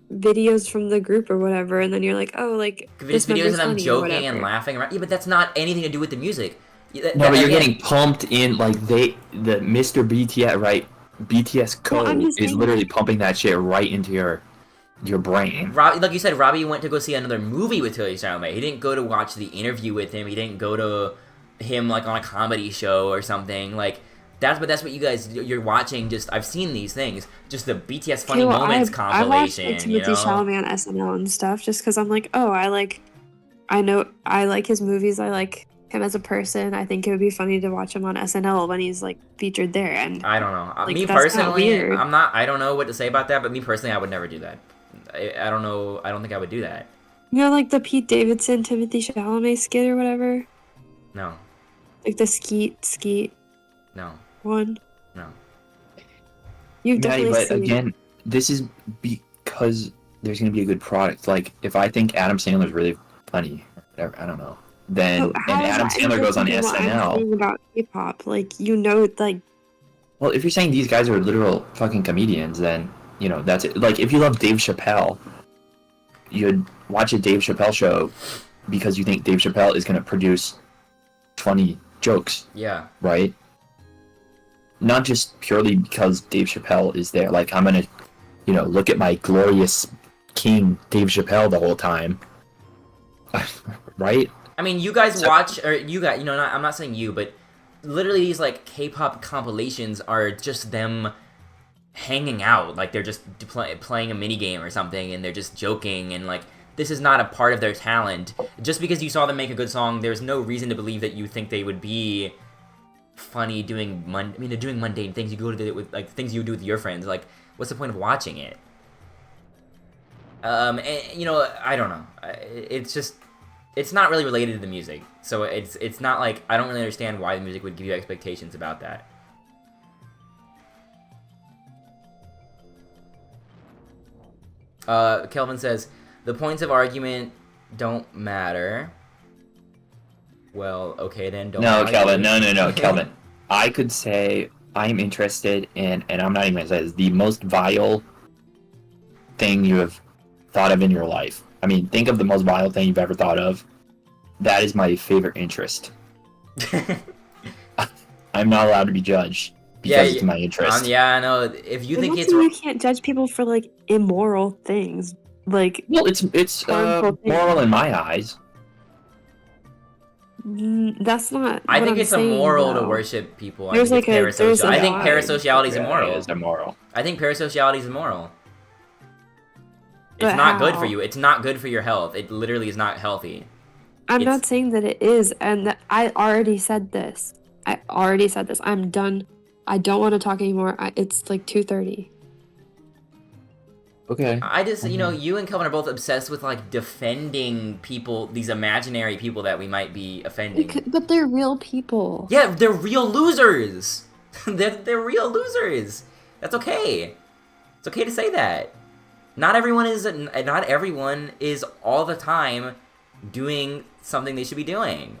videos from the group or whatever, and then you're like, oh, this videos of them joking and laughing around. Yeah, but that's not anything to do with the music. No, but you're getting pumped in the Mr. BTS, right? BTS code is literally pumping that shit right into your brain. Like you said, Robbie went to go see another movie with Timothée Chalamet. He didn't go to watch the interview with him. He didn't go to him on a comedy show or something. That's what you guys you're watching. I've seen these things. Just the BTS funny moments compilation. I watched Timothée Chalamet on SNL and stuff just because I'm like, oh, I know I like his movies. I like him as a person. I think it would be funny to watch him on SNL when he's like featured there. And I don't know. like, Me that's not personally, weird. I don't know what to say about that, but me personally, I would never do that. I don't know. I don't think I would do that. You know, like the Pete Davidson, Timothy Chalamet skit or whatever? No. Like the skeet No. one? No. You've Yeah, definitely but seen again, this is because there's going to be a good product. Like, if I think Adam Sandler's really funny, whatever, I don't know, then, But and how is Adam that Sandler goes on interesting what I'm SNL. saying about K-pop? Like, you know, like, Well, if you're saying these guys are literal fucking comedians, then, you know, that's it. Like, if you love Dave Chappelle, you'd watch a Dave Chappelle show because you think Dave Chappelle is going to produce funny jokes, Yeah. right? Not just purely because Dave Chappelle is there. Like, I'm going to, you know, look at my glorious king, Dave Chappelle, the whole time. Right? I mean, you guys watch, or you got, you know, I'm not saying you, but literally these, like, K-pop compilations are just them hanging out. Like, they're just playing a minigame or something, and they're just joking, and, like, this is not a part of their talent. Just because you saw them make a good song, there's no reason to believe that you think they would be funny doing they're doing mundane things. You go to it with, like, things you do with your friends. Like, what's the point of watching it? And, you know, I don't know. It's just, it's not really related to the music. So it's not like, I don't really understand why the music would give you expectations about that. Kelvin says, the points of argument don't matter. Well, okay then, don't No, argue. Kelvin, no, Kelvin. I could say I'm interested in, and I'm not even going to say this, the most vile thing you have thought of in your life. I mean, think of the most vile thing you've ever thought of. That is my favorite interest. I'm not allowed to be judged because it's my interest. Yeah, I know. If you think it's you can't judge people for like immoral things. Like, well, it's moral in my eyes. That's not. I think what it's I'm saying, immoral to though. worship people. I There's think like it's there's a I think line. parasociality is immoral. It is immoral. I think parasociality is immoral. It's But not good how? for you. It's not good for your health. It literally is not healthy. I'm It's- not saying that it is, and that I already said this. I'm done. I don't want to talk anymore. It's like 2:30. Okay. I just, you know, you and Kelvin are both obsessed with, like, defending people, these imaginary people that we might be offending. But they're real people. Yeah, they're real losers. they're real losers. That's okay. It's okay to say that. Not everyone is all the time doing something they should be doing.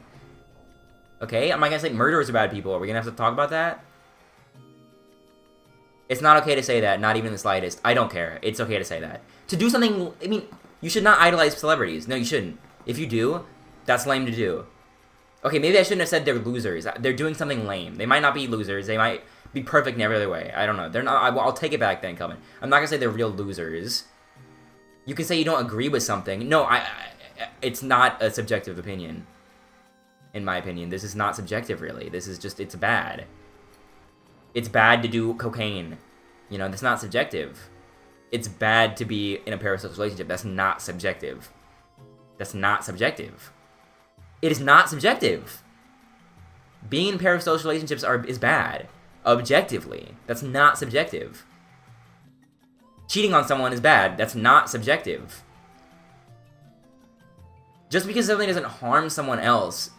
Okay? I'm not gonna say murderers are bad people. Are we gonna have to talk about that? It's not okay to say that, not even the slightest. I don't care. It's okay to say that. To do something, I mean, you should not idolize celebrities. No, you shouldn't. If you do, that's lame to do. Okay, maybe I shouldn't have said they're losers. They're doing something lame. They might not be losers. They might be perfect in every other way. I don't know. They're not. I'll take it back then, Kelvin. I'm not gonna say they're real losers. You can say you don't agree with something. No, it's not a subjective opinion. In my opinion, this is not subjective, really. This is just, it's bad. It's bad to do cocaine. You know, that's not subjective. It's bad to be in a parasocial relationship. That's not subjective. That's not subjective. It is not subjective. Being in parasocial relationships is bad. Objectively. That's not subjective. Cheating on someone is bad. That's not subjective. Just because something doesn't harm someone else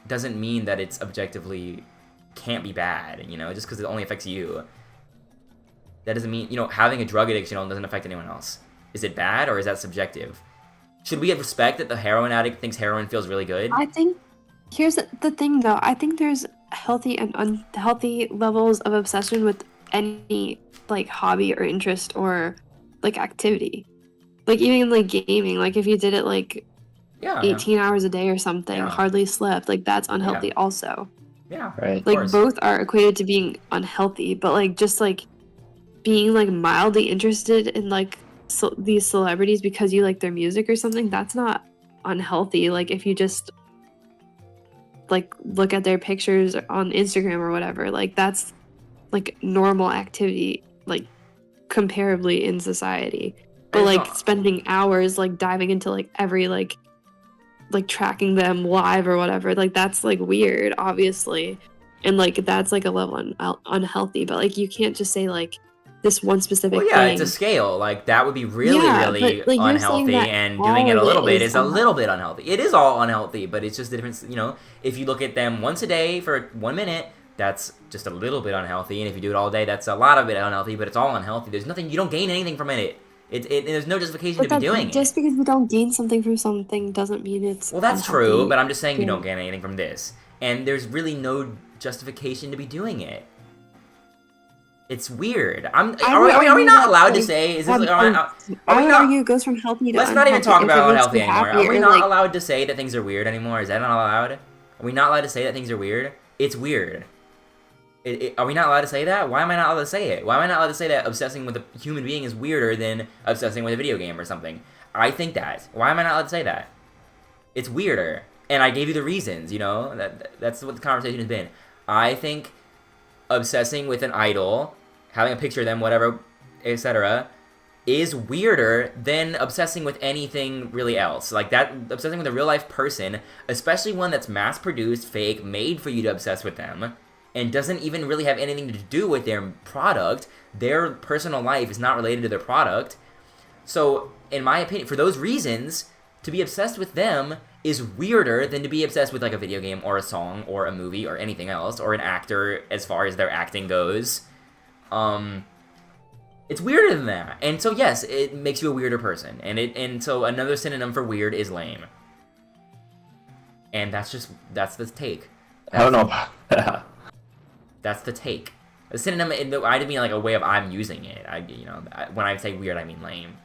doesn't mean that it's objectively can't be bad, you know, just because it only affects you. That doesn't mean, you know, having a drug addiction doesn't affect anyone else. Is it bad or is that subjective? Should we have respect that the heroin addict thinks heroin feels really good? I think, here's the thing though, I think there's healthy and unhealthy levels of obsession with any, like, hobby or interest or, like, activity. Like, even, like, gaming, like, if you did it, like, 18 hours a day or something, hardly slept, like, that's unhealthy also. Yeah, right. Like, both are equated to being unhealthy, but, like, just, like, being, like, mildly interested in, like, these celebrities because you like their music or something, that's not unhealthy. Like, if you just, like, look at their pictures on Instagram or whatever, like, that's, like, normal activity, like, comparably in society. But, like, spending hours, like, diving into, like, every, like, like tracking them live or whatever, like that's like weird, obviously, and like that's like a level unhealthy. But like you can't just say like this one specific Well, yeah, thing. it's a scale. Like that would be really, Yeah, really but, like, you're saying unhealthy, that and all doing it a of little bit is is a little bit unhealthy. It is all unhealthy, but it's just the difference. You know, if you look at them once a day for 1 minute, that's just a little bit unhealthy, and if you do it all day, that's a lot of it unhealthy. But it's all unhealthy. There's nothing. You don't gain anything from it. There's no justification to be doing just it. because you don't gain something from something doesn't mean it's Well, that's unhealthy. true, but I'm just saying you don't gain anything from this, and there's really no justification to be doing it. It's weird. Are we not allowed to say? Is this? Are we not? Argue it goes from healthy to Let's unhealthy. not even talk If about it makes unhealthy you anymore. happy Are we or, not like, allowed to say that things are weird anymore? Is that not allowed? Are we not allowed to say that things are weird? It's weird. Are we not allowed to say that? Why am I not allowed to say it? Why am I not allowed to say that obsessing with a human being is weirder than obsessing with a video game or something? I think that. Why am I not allowed to say that? It's weirder. And I gave you the reasons, you know? That's what the conversation has been. I think obsessing with an idol, having a picture of them, whatever, etc., is weirder than obsessing with anything really else. Like that, obsessing with a real life person, especially one that's mass produced, fake, made for you to obsess with them, and doesn't even really have anything to do with their product. Their personal life is not related to their product. So, in my opinion, for those reasons, to be obsessed with them is weirder than to be obsessed with like a video game or a song or a movie or anything else, or an actor as far as their acting goes. It's weirder than that. And so yes, it makes you a weirder person. And so another synonym for weird is lame. And that's the take. I don't know about that. That's the take. The synonym, I didn't mean like a way of I'm using it. When I say weird, I mean lame.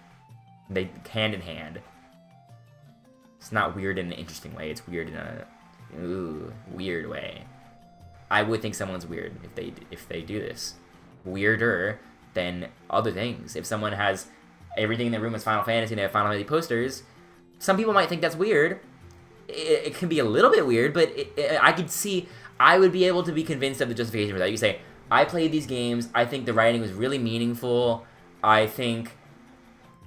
They hand in hand. It's not weird in an interesting way. It's weird in a weird way. I would think someone's weird if they do this. Weirder than other things. If someone has everything in their room is Final Fantasy and they have Final Fantasy posters, some people might think that's weird. It can be a little bit weird, but I would be able to be convinced of the justification for that. You say, I played these games, I think the writing was really meaningful, I think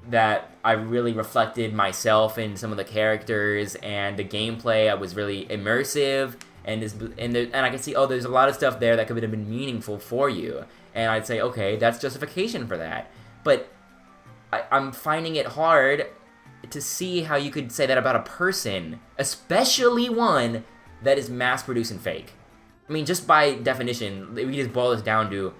that I really reflected myself in some of the characters, and the gameplay was really immersive, and I can see, there's a lot of stuff there that could have been meaningful for you. And I'd say, okay, that's justification for that. But I'm finding it hard to see how you could say that about a person, especially one that is mass-produced and fake. I mean, just by definition, we just boil this down to,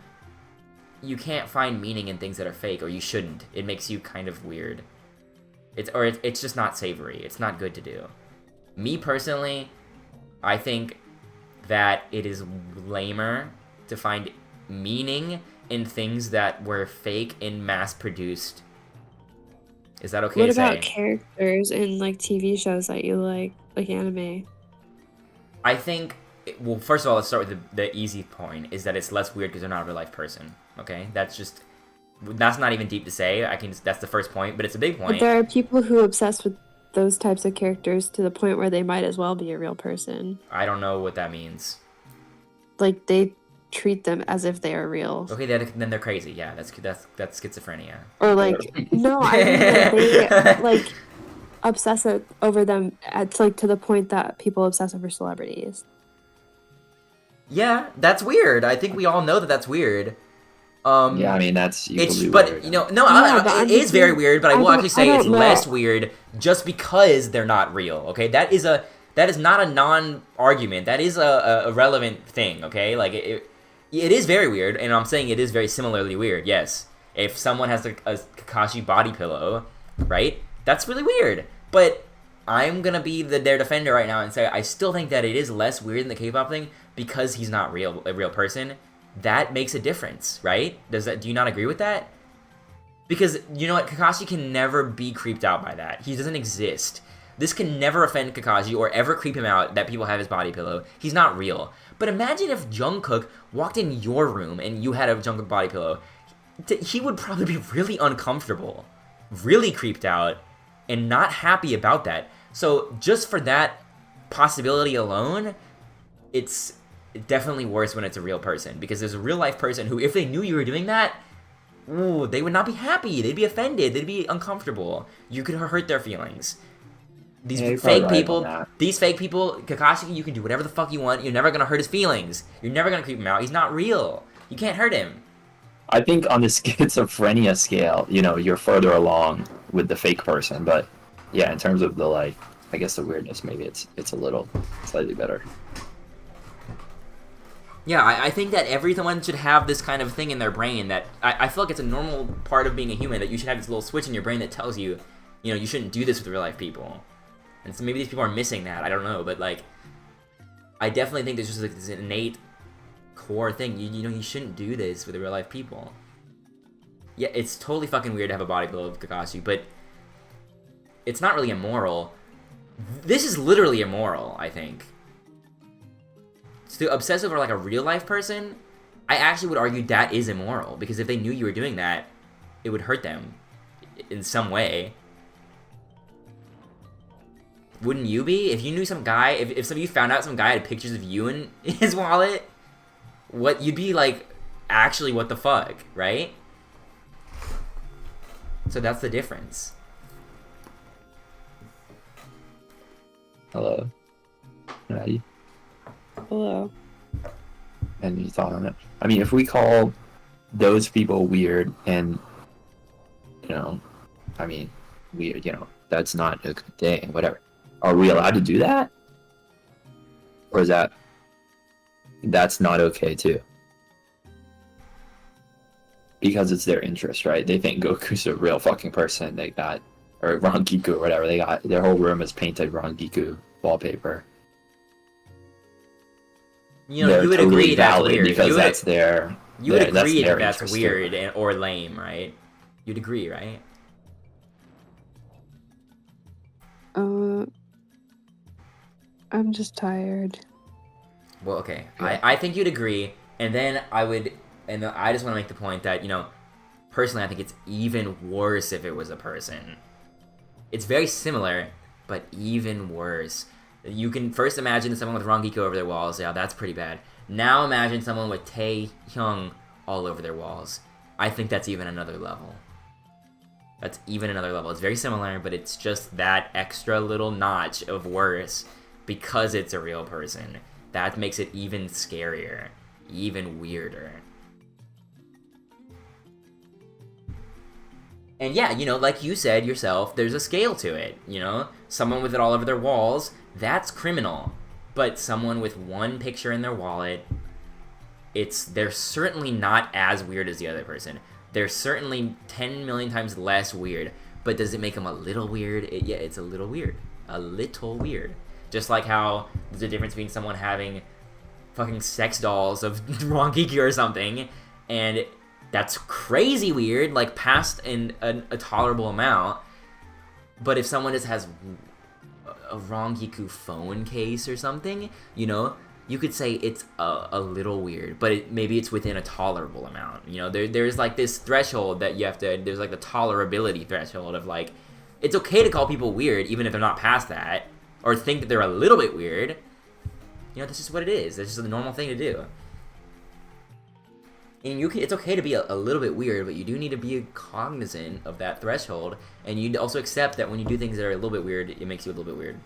you can't find meaning in things that are fake, or you shouldn't. It makes you kind of weird. It's just not savory. It's not good to do. Me personally, I think that it is lamer to find meaning in things that were fake and mass-produced. Is that okay to say? What about characters in like TV shows that you like anime? I think, well, first of all, let's start with the easy point, is that it's less weird because they're not a real-life person, okay? That's not even deep to say. That's the first point, but it's a big point. But there are people who obsess with those types of characters to the point where they might as well be a real person. I don't know what that means. Like, they treat them as if they are real. Okay, then they're crazy. Yeah, that's schizophrenia. Or like, no, I mean that they like obsess over them to the point that people obsess over celebrities. Yeah, that's weird. I think we all know that that's weird. Yeah, I mean that's. It is very weird. But I will actually say it's less weird just because they're not real. Okay, that is not a non-argument. That is a relevant thing. Okay, like it is very weird, and I'm saying it is very similarly weird. Yes, if someone has a Kakashi body pillow, right? That's really weird. But I'm gonna be their defender right now and say I still think that it is less weird than the K-pop thing because he's not a real person. That makes a difference, right? Do you not agree with that? Because you know what, Kakashi can never be creeped out by that. He doesn't exist. This can never offend Kakashi or ever creep him out that people have his body pillow. He's not real. But imagine if Jungkook walked in your room and you had a Jungkook body pillow. He would probably be really uncomfortable, really creeped out, and not happy about that. So just for that possibility alone, it's definitely worse when it's a real person. Because there's a real life person who, if they knew you were doing that, they would not be happy. They'd be offended. They'd be uncomfortable. You could hurt their feelings. These Yeah, you're fake probably right people, on that. these fake people, Kakashi, you can do whatever the fuck you want. You're never gonna hurt his feelings. You're never gonna creep him out. He's not real. You can't hurt him. I think on the schizophrenia scale, you know, you're further along with the fake person, but yeah, in terms of the like, I guess the weirdness, maybe it's a little slightly better. Yeah, I think that everyone should have this kind of thing in their brain that I feel like it's a normal part of being a human, that you should have this little switch in your brain that tells you, you know, you shouldn't do this with real life people. And so maybe these people are missing that, I don't know, but like, I definitely think there's just like this innate core thing, you know, you shouldn't do this with real life people. Yeah, it's totally fucking weird to have a body below Kakashi, but it's not really immoral. This is literally immoral, I think. To obsess over like a real life person, I actually would argue that is immoral, because if they knew you were doing that, it would hurt them in some way. Wouldn't you be? If you knew some guy, if some of you found out some guy had pictures of you in his wallet, what you'd be like, actually what the fuck, right? So that's the difference. Hello. Ready? Hello. Any thought on it? I mean, if we call those people weird and, you know, I mean, weird, you know, that's not a good thing, whatever. Are we allowed to do that? Or is that's not okay too? Because it's their interest, right? They think Goku's a real fucking person. They got, or Rangiku or whatever, they got, their whole room is painted Rangiku wallpaper. You know, you would agree that's weird. Because that's their. You would agree that that's weird or lame, right? You'd agree, right? I'm just tired. Well, okay. Yeah. I think you'd agree, and then I would, and then I just want to make the point that, you know, personally, I think it's even worse if it was a person. It's very similar, but even worse. You can first imagine someone with Rangiku over their walls. Yeah, that's pretty bad. Now imagine someone with Tae Hyung all over their walls. I think that's even another level. That's even another level. It's very similar, but it's just that extra little notch of worse because it's a real person. That makes it even scarier, even weirder. And yeah, you know, like you said yourself, there's a scale to it, you know? Someone with it all over their walls, that's criminal. But someone with one picture in their wallet, they're certainly not as weird as the other person. They're certainly 10 million times less weird. But does it make them a little weird? Yeah, it's a little weird. A little weird. Just like how there's a difference between someone having fucking sex dolls of Rangiku or something, and that's crazy weird, like past a tolerable amount. But if someone just has a Rangiku phone case or something, you know, you could say it's a little weird, but maybe it's within a tolerable amount. You know, there's like this threshold that you have to, there's like the tolerability threshold of like, it's okay to call people weird even if they're not past that, or think that they're a little bit weird. You know, that's just what it is. That's just a normal thing to do. And it's okay to be a little bit weird, but you do need to be cognizant of that threshold, and you also accept that when you do things that are a little bit weird, it makes you a little bit weird.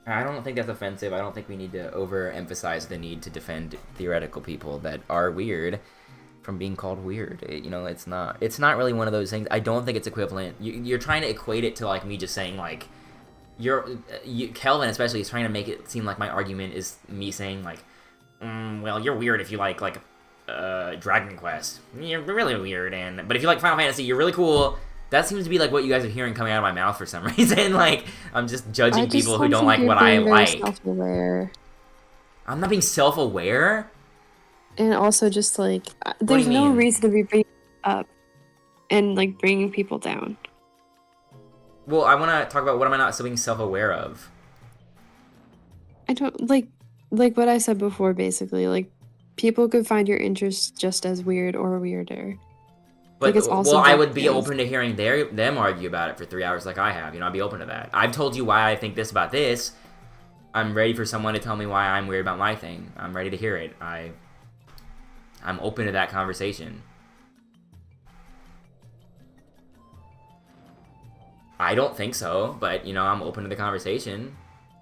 I don't think that's offensive. I don't think we need to overemphasize the need to defend theoretical people that are weird from being called weird. You know, it's not really one of those things. I don't think it's equivalent. You're trying to equate it to like me just saying like, Kelvin especially is trying to make it seem like my argument is me saying like, well, you're weird if you like Dragon Quest. You're really weird, but if you like Final Fantasy, you're really cool. That seems to be like what you guys are hearing coming out of my mouth for some reason. Like, I'm just judging people who don't like what I like. Self-aware. I'm not being self-aware. And also just like, there's no reason to be bringing up and like bringing people down. Well, I want to talk about what am I not still being self-aware of. I don't like what I said before. Basically, like people could find your interests just as weird or weirder. But like, it's also I would be open to hearing them argue about it for 3 hours like I have. You know, I'd be open to that. I've told you why I think this about this. I'm ready for someone to tell me why I'm weird about my thing. I'm ready to hear it. I I'm open to that conversation. I don't think so, but, you know, I'm open to the conversation.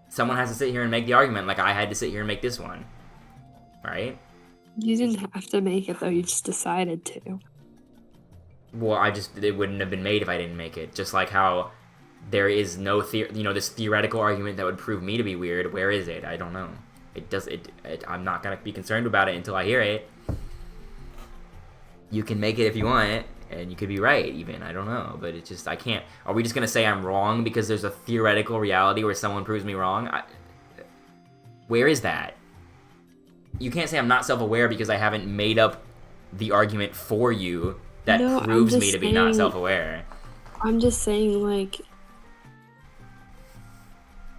Someone has to sit here and make the argument like I had to sit here and make this one. Right? You didn't have to make it, though. You just decided to. Well, it wouldn't have been made if I didn't make it. Just like how there is no, this theoretical argument that would prove me to be weird. Where is it? I don't know. I'm not going to be concerned about it until I hear it. You can make it if you want, and you could be right, even. I don't know, but it's just, I can't. Are we just going to say I'm wrong because there's a theoretical reality where someone proves me wrong? Where is that? You can't say I'm not self-aware because I haven't made up the argument for you that proves me to be not self-aware. I'm just saying, like,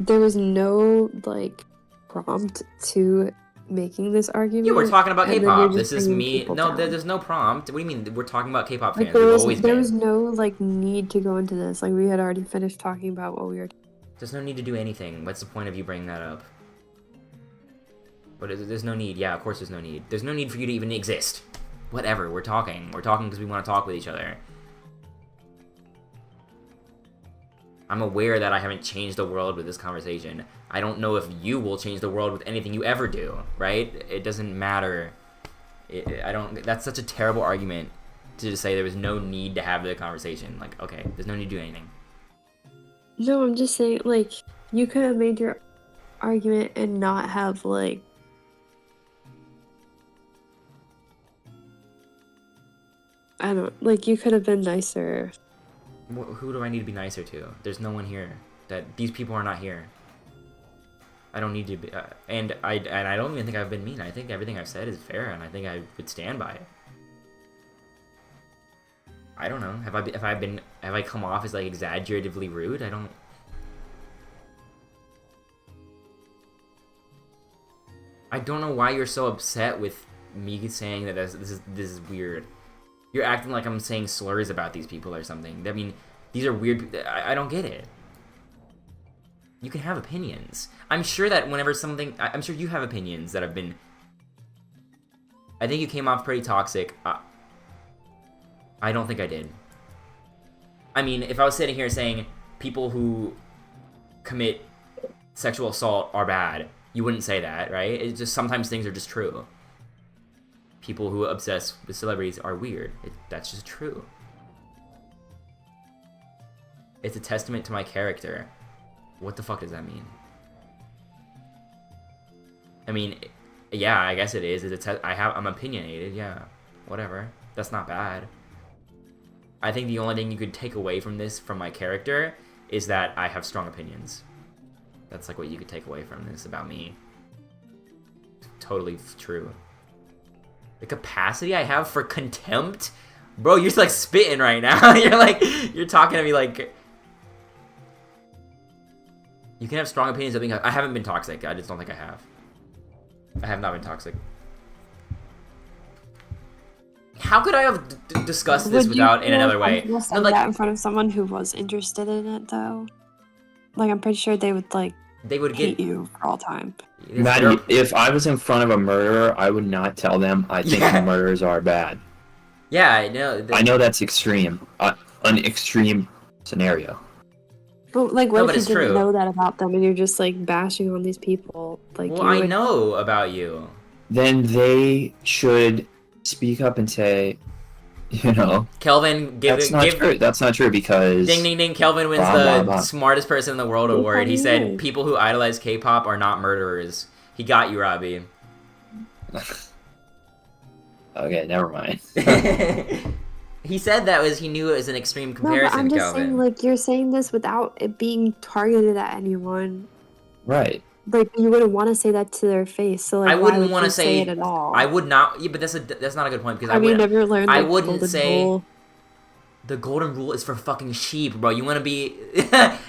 there was no, like, prompt to making this argument. You were talking about K-pop. This is me. No, there's no prompt. What do you mean? We're talking about K-pop fans. There was no, like, need to go into this. Like, we had already finished talking about what we were. There's no need to do anything. What's the point of you bringing that up? What is it? There's no need. Yeah, of course there's no need. There's no need for you to even exist. Whatever. We're talking. We're talking because we want to talk with each other. I'm aware that I haven't changed the world with this conversation. I don't know if you will change the world with anything you ever do, right? It doesn't matter. That's such a terrible argument to just say there was no need to have the conversation. Like, okay, there's no need to do anything. No, I'm just saying, like, you could have made your argument and not have, like, I don't, like, you could have been nicer. Who do I need to be nicer to? There's no one here. These people are not here. I don't need to be, and I don't even think I've been mean. I think everything I've said is fair, and I think I would stand by it. I don't know. Have I come off as, like, exaggeratively rude? I don't know why you're so upset with me saying that this is weird. You're acting like I'm saying slurs about these people or something. I mean, these are weird. I don't get it. You can have opinions. I'm sure that whenever something... I'm sure you have opinions that have been... I think you came off pretty toxic. I don't think I did. I mean, if I was sitting here saying people who commit sexual assault are bad, you wouldn't say that, right? It's just sometimes things are just true. People who obsess with celebrities are weird. That's just true. It's a testament to my character. What the fuck does that mean? I mean, yeah, I guess it is. I'm opinionated, yeah. Whatever. That's not bad. I think the only thing you could take away from this, from my character, is that I have strong opinions. That's like what you could take away from this about me. Totally true. The capacity I have for contempt? Bro, you're like spitting right now. You're talking to me like... You can have strong opinions. I haven't been toxic. I just don't think I have. I have not been toxic. How could I have discussed this without in another way? Would you say that in front of someone who was interested in it, though? Like, I'm pretty sure they would, like, hate you for all time. Maddie, if I was in front of a murderer, I would not tell them I think murderers are bad. Yeah, I know. I know that's extreme. An extreme scenario. But, like, what if you didn't know that about them and you're just, like, bashing on these people? Like, well, I know about you. Then they should speak up and say, you know... Kelvin, that's not true because... Ding, ding, ding. Kelvin wins the smartest person in the world award. He said people who idolize K-pop are not murderers. He got you, Robbie. Okay, never mind. He said he knew it was an extreme comparison, no, but I'm just Kelvin. saying, like, you're saying this without it being targeted at anyone. Right. Like, you wouldn't want to say that to their face, so, like, I wouldn't want to say it at all. I would not. Yeah, but that's not a good point because Have you never learned the golden rule? The golden rule is for fucking sheep, bro. You want to be...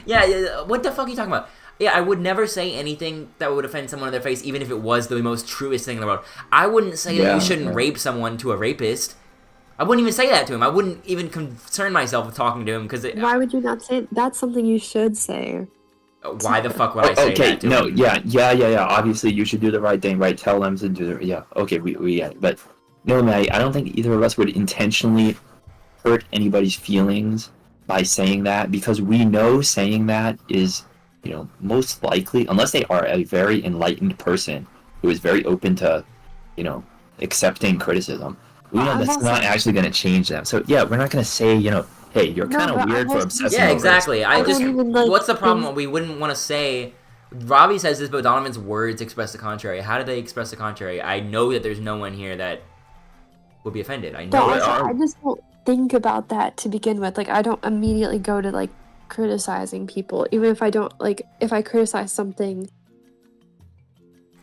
yeah, what the fuck are you talking about? Yeah, I would never say anything that would offend someone in their face, even if it was the most truest thing in the world. I wouldn't say that you shouldn't rape someone to a rapist. I wouldn't even say that to him. I wouldn't even concern myself with talking to him because... Why would you not say it? That's something you should say. Why the fuck would I say that to him? Yeah. Obviously, you should do the right thing, right? Tell them to do the... Yeah, okay, we get it. But No, Maddie, I don't think either of us would intentionally hurt anybody's feelings by saying that, because we know saying that is, most likely, unless they are a very enlightened person who is very open to, accepting criticism, we know that's not actually going to change them. So yeah, we're not going to say, hey, you're kind of weird for obsessing over Yeah, exactly. this. What's the problem? We wouldn't want to say. Robbie says this, but Donovan's words express the contrary. How do they express the contrary? I know that there's no one here that would be offended. I know. I just don't think about that to begin with. Like, I don't immediately go to like criticizing people, even if I don't like. If I criticize something,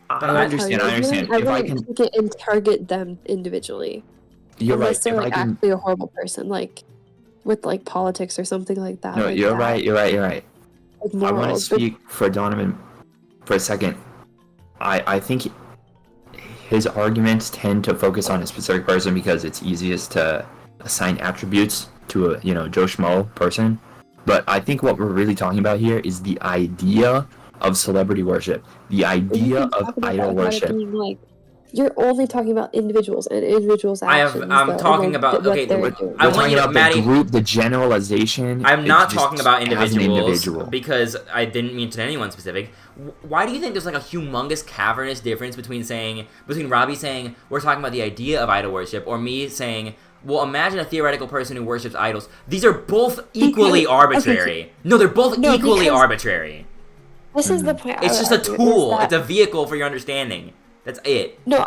I understand. I wouldn't take it and target them individually. You're unless right. they're like actually a horrible person, like with like politics or something like that. No, like you're that. right. You're right. You're right. Like I want to speak for Donovan for a second. I think his arguments tend to focus on a specific person because it's easiest to assign attributes to a Joe Schmo person. But I think what we're really talking about here is the idea of celebrity worship, the idea of idol worship. Like, you're only talking about individuals and individuals' actions. I'm talking about I want you to, Maddie, the group, the generalization. I'm not talking about individuals because I didn't mention anyone specific. Why do you think there's like a humongous cavernous difference between Robbie saying we're talking about the idea of idol worship, or me saying, well, imagine a theoretical person who worships idols? These are both equally arbitrary. Okay. No, they're both equally arbitrary. This is the point. It's just a tool. It's a vehicle for your understanding. That's it. No,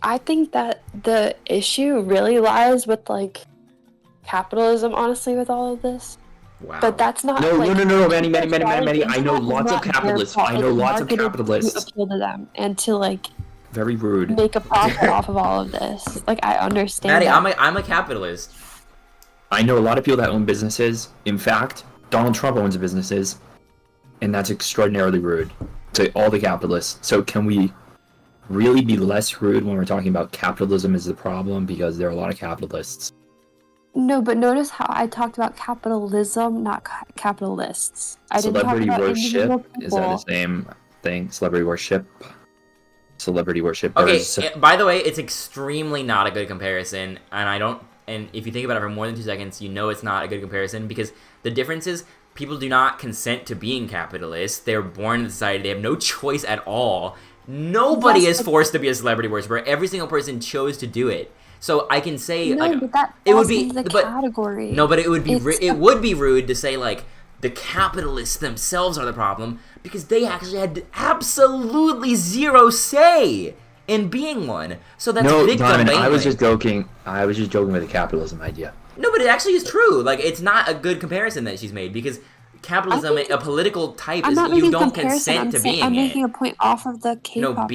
I think that the issue really lies with like capitalism, honestly, with all of this. Wow. But that's not. No, like, no, Manny. I know lots of capitalists. I know lots of capitalists. To appeal to them and to like. Very rude. Make a profit off of all of this. Like, I understand. Maddie, that. I'm a capitalist. I know a lot of people that own businesses. In fact, Donald Trump owns businesses, and that's extraordinarily rude to all the capitalists. So can we really be less rude when we're talking about capitalism is the problem, because there are a lot of capitalists? No, but notice how I talked about capitalism, not capitalists. I Celebrity didn't talk about worship, is that the same thing? Celebrity worship. Okay, by the way, it's extremely not a good comparison, and if you think about it for more than 2 seconds, you know it's not a good comparison, because the difference is people do not consent to being capitalists. They're born in society. They have no choice at all. Nobody is forced to be a celebrity worshiper. Every single person chose to do it. So I can say, no, like, but that it would be the category. No, but it would be rude to say like the capitalists themselves are the problem, because they actually had absolutely zero say in being one. So that's victim blaming. I was just joking. With the capitalism idea. No, but it actually is true. Like, it's not a good comparison that she's made, because capitalism, a political type, is you don't consent to being it. I'm making a point off of the K-pop.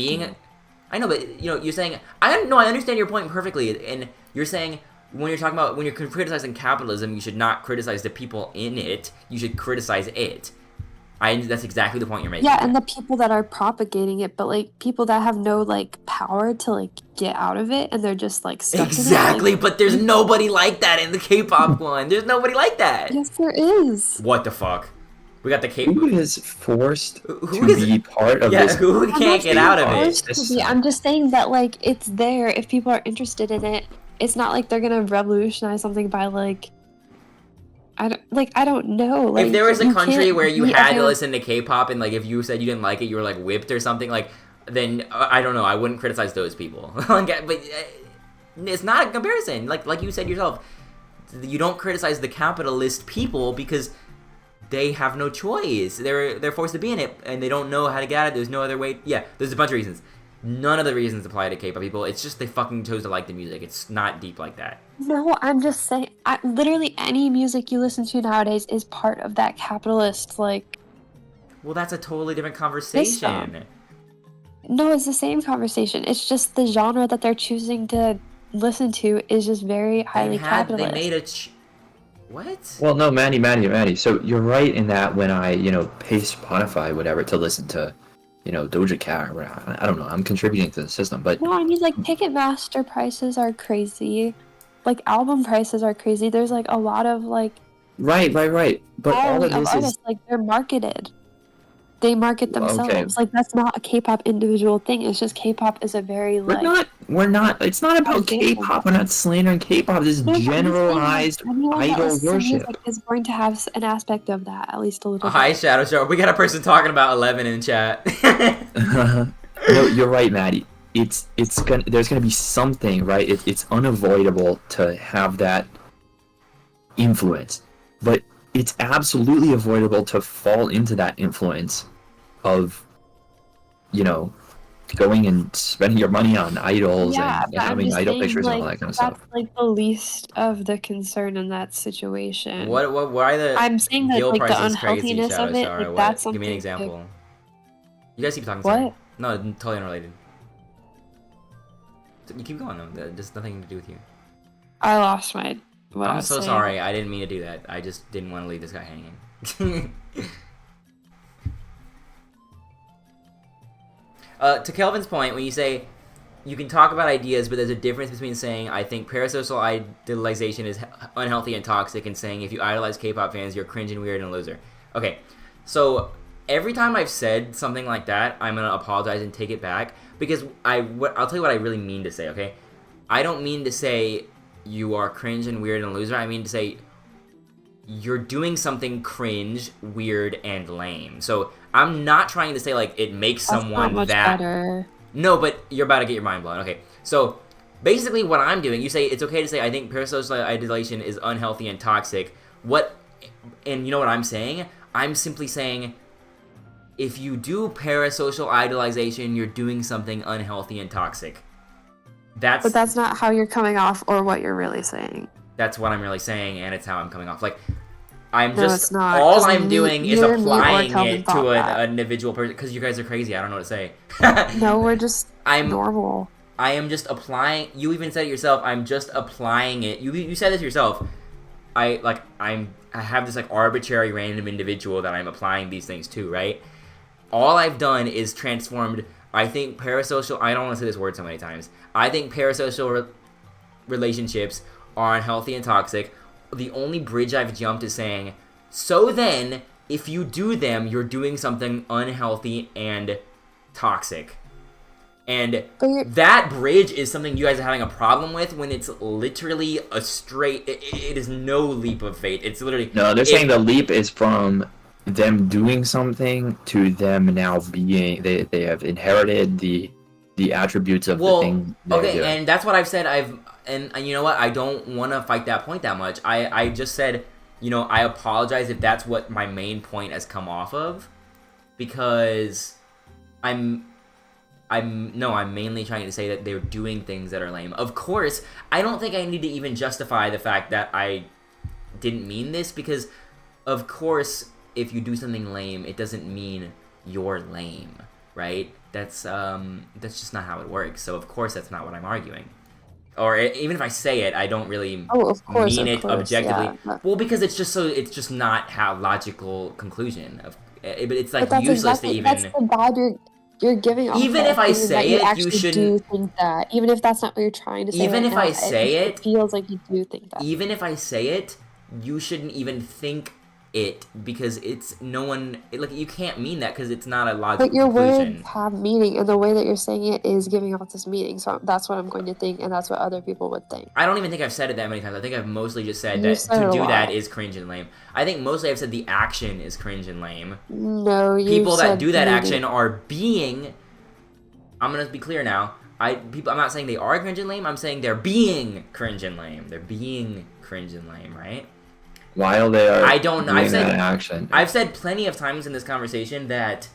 I know, but you're saying I understand your point perfectly, and you're saying when you're criticizing capitalism, you should not criticize the people in it. You should criticize it. That's exactly the point you're making. Yeah, and the people that are propagating it, but like people that have no like power to like get out of it, and they're just like stuck exactly. in it, but there's nobody like that in the K-pop one. There's nobody like that. Yes, there is. What the fuck? We got the K-pop. Who is forced to be part of this? Yeah, who can't get out of it? I'm just saying that like it's there if people are interested in it. It's not like they're gonna revolutionize something by like. I don't know. Like, if there was a country where you had to listen to K-pop, and like if you said you didn't like it, you were like whipped or something, like, then I don't know. I wouldn't criticize those people. But it's not a comparison. Like you said yourself, you don't criticize the capitalist people because they have no choice. They're forced to be in it, and they don't know how to get out of it. There's no other way. Yeah, there's a bunch of reasons. None of the reasons apply to K-pop people. It's just they fucking chose to like the music. It's not deep like that. No, I'm just saying. Literally any music you listen to nowadays is part of that capitalist, like... Well, that's a totally different conversation. No, it's the same conversation. It's just the genre that they're choosing to listen to is just very highly capitalist. They made what? Well, no, Maddie. So you're right in that when I, pay Spotify, whatever, to listen to... Doja Cat, or I don't know, I'm contributing to the system, but... No, I mean, like, Ticketmaster prices are crazy. Like, album prices are crazy. There's, like, a lot of, like... Right. But all of this artists, like, they're marketed. they market themselves. Okay. Like, that's not a K-pop individual thing. It's just K-pop is a very, like... We're not, it's not about K-pop. We're not slandering K-pop. This is generalized idol worship. Music is going to have an aspect of that, at least a little Hi, bit. Shadow Show. We got a person talking about 11 in chat. No, you're right, Maddie. There's gonna be something, right? It's unavoidable to have that influence, but it's absolutely avoidable to fall into that influence of, you know, going and spending your money on idols and having idol pictures and all that kind of stuff. That's like the least of the concern in that situation. Why the I'm saying that, deal like, price the is crazy, unhealthiness Shadow of it, Shower? like, that's something. Give me an example. You guys keep talking. What? Sorry. No, totally unrelated. You keep going though. Just nothing to do with you. I lost my. I'm so sorry. I didn't mean to do that. I just didn't want to leave this guy hanging. To Kelvin's point, when you say you can talk about ideas, but there's a difference between saying I think parasocial idolization is unhealthy and toxic, and saying if you idolize K-pop fans, you're cringe and weird and a loser. Okay, so every time I've said something like that, I'm gonna apologize and take it back because I'll tell you what I really mean to say. Okay, I don't mean to say you are cringe and weird and a loser. I mean to say you're doing something cringe, weird, and lame. So I'm not trying to say like it makes someone not much that better. No, but you're about to get your mind blown. Okay, so basically what I'm doing, you say it's okay to say I think parasocial idolization is unhealthy and toxic. And you know what I'm saying? I'm simply saying if you do parasocial idolization, you're doing something unhealthy and toxic. But that's not how you're coming off or what you're really saying. That's what I'm really saying, and it's how I'm coming off. Like, it's not, all I'm doing is applying it to an individual person, because you guys are crazy, I don't know what to say. No, we're just normal. I am just applying, you even said it yourself, I'm just applying it, you said this yourself, I have this like arbitrary random individual that I'm applying these things to, right? All I've done is transformed, I think parasocial, I don't want to say this word so many times, I think parasocial relationships are unhealthy and toxic. The only bridge I've jumped is saying, so then, if you do them, you're doing something unhealthy and toxic. And that bridge is something you guys are having a problem with when it's literally a straight, it is no leap of faith. It's literally... No, they're saying the leap is from them doing something to them now being, they have inherited the attributes of the thing they're doing. And that's what I've said. And you know what? I don't want to fight that point that much. I just said, you know, I apologize if that's what my main point has come off of, because I'm mainly trying to say that they're doing things that are lame. Of course, I don't think I need to even justify the fact that I didn't mean this, because of course, if you do something lame, it doesn't mean you're lame, right? That's just not how it works. So of course that's not what I'm arguing. Or even if I say it, I don't really mean it objectively. Yeah. Well, because it's just not how logical conclusion of. But it's like useless to even. That's the vibe you're giving off. Even if I say it, you shouldn't. Do think that. Even if that's not what you're trying to say. Even right if now, I say it feels like you do think that. Even if I say it, you shouldn't even think it, because it's no one like you can't mean that because it's not a logical but your conclusion. Words have meaning, and the way that you're saying it is giving off this meaning, so that's what I'm going to think, and that's what other people would think. I don't even think I've said it that many times. I think I've mostly just said that to do that is cringe and lame. I think mostly I've said the action is cringe and lame. No, you people that do that meaning. action are being, I'm gonna be clear now, I'm not saying they are cringe and lame, I'm saying they're being cringe and lame. They're being cringe and lame, right? While they are I've said plenty of times in this conversation that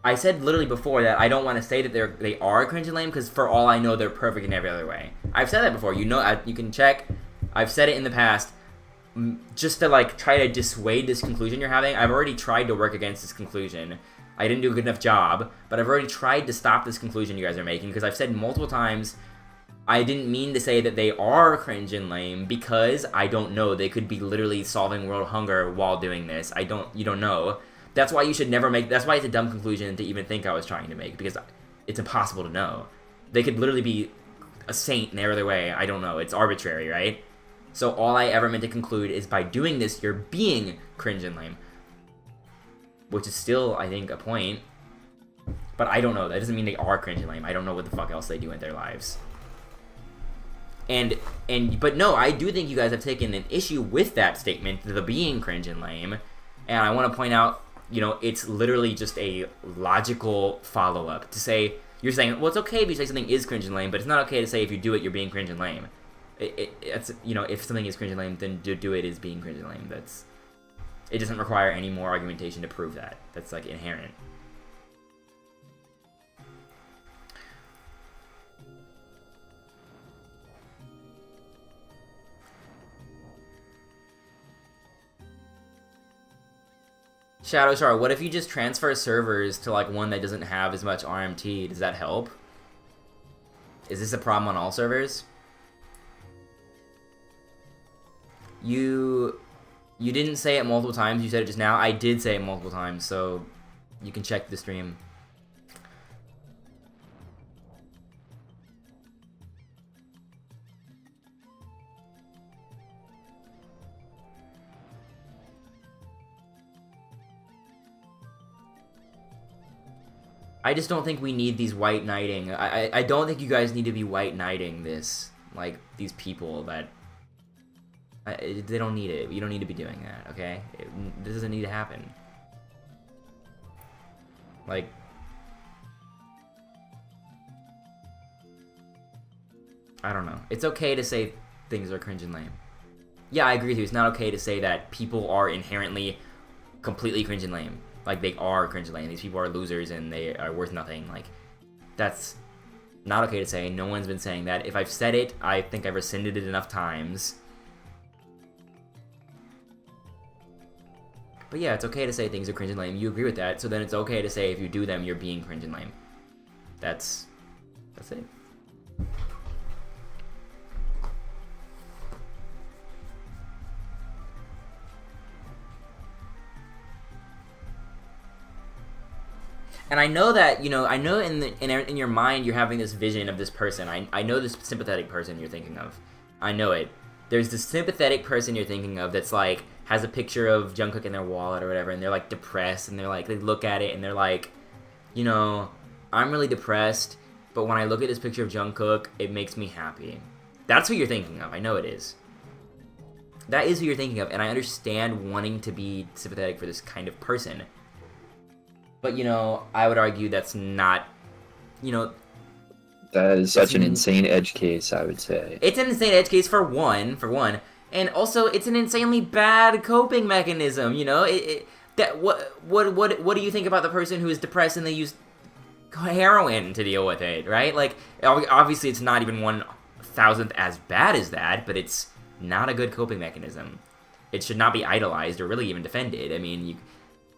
I said literally before that I don't want to say that they are cringe and lame, because for all I know they're perfect in every other way. I've said that before. You know, you can check. I've said it in the past, just to like try to dissuade this conclusion you're having. I've already tried to work against this conclusion. I didn't do a good enough job, but I've already tried to stop this conclusion you guys are making, because I've said multiple times I didn't mean to say that they are cringe and lame, because I don't know. They could be literally solving world hunger while doing this. You don't know. That's why you should never make, that's why it's a dumb conclusion to even think I was trying to make, because it's impossible to know. They could literally be a saint in every other way. I don't know. It's arbitrary, right? So all I ever meant to conclude is by doing this, you're being cringe and lame. which is still, I think, a point. But I don't know. That doesn't mean they are cringe and lame. I don't know what the fuck else they do in their lives. But no, I do think you guys have taken an issue with that statement, the being cringe and lame. And I want to point out, you know, it's literally just a logical follow-up to say, you're saying, well, it's okay if you say something is cringe and lame, but it's not okay to say if you do it, you're being cringe and lame. It's, you know, if something is cringe and lame, then to do it is being cringe and lame. It doesn't require any more argumentation to prove that. That's, like, inherent. Shadow Star, what if you just transfer servers to like one that doesn't have as much RMT? Does that help? Is this a problem on all servers? You didn't say it multiple times, you said it just now. I did say it multiple times, so you can check the stream. I just don't think we need these white knighting. I don't think you guys need to be white knighting this. Like, these people that... they don't need it. You don't need to be doing that, okay? This doesn't need to happen. Like... I don't know. It's okay to say things are cringe and lame. Yeah, I agree with you. It's not okay to say that people are inherently completely cringe and lame. Like, they are cringe and lame. These people are losers and they are worth nothing. Like, that's not okay to say. No one's been saying that. If I've said it, I think I've rescinded it enough times. But yeah, it's okay to say things are cringe and lame. You agree with that, so then it's okay to say if you do them, you're being cringe and lame. That's it. And I know that, you know, I know in your mind you're having this vision of this person. I know this sympathetic person you're thinking of. I know it. There's this sympathetic person you're thinking of that's like, has a picture of Jungkook in their wallet or whatever, and they're like depressed, and they're like, they look at it and they're like, you know, I'm really depressed, but when I look at this picture of Jungkook, it makes me happy. That's who you're thinking of. I know it is. That is who you're thinking of, and I understand wanting to be sympathetic for this kind of person. But, you know, I would argue that's not, you know... That is such an insane edge case, I would say. It's an insane edge case for one. And also, it's an insanely bad coping mechanism, you know? What do you think about the person who is depressed and they use heroin to deal with it, right? Like, obviously it's not even 1,000th as bad as that, but it's not a good coping mechanism. It should not be idolized or really even defended. I mean,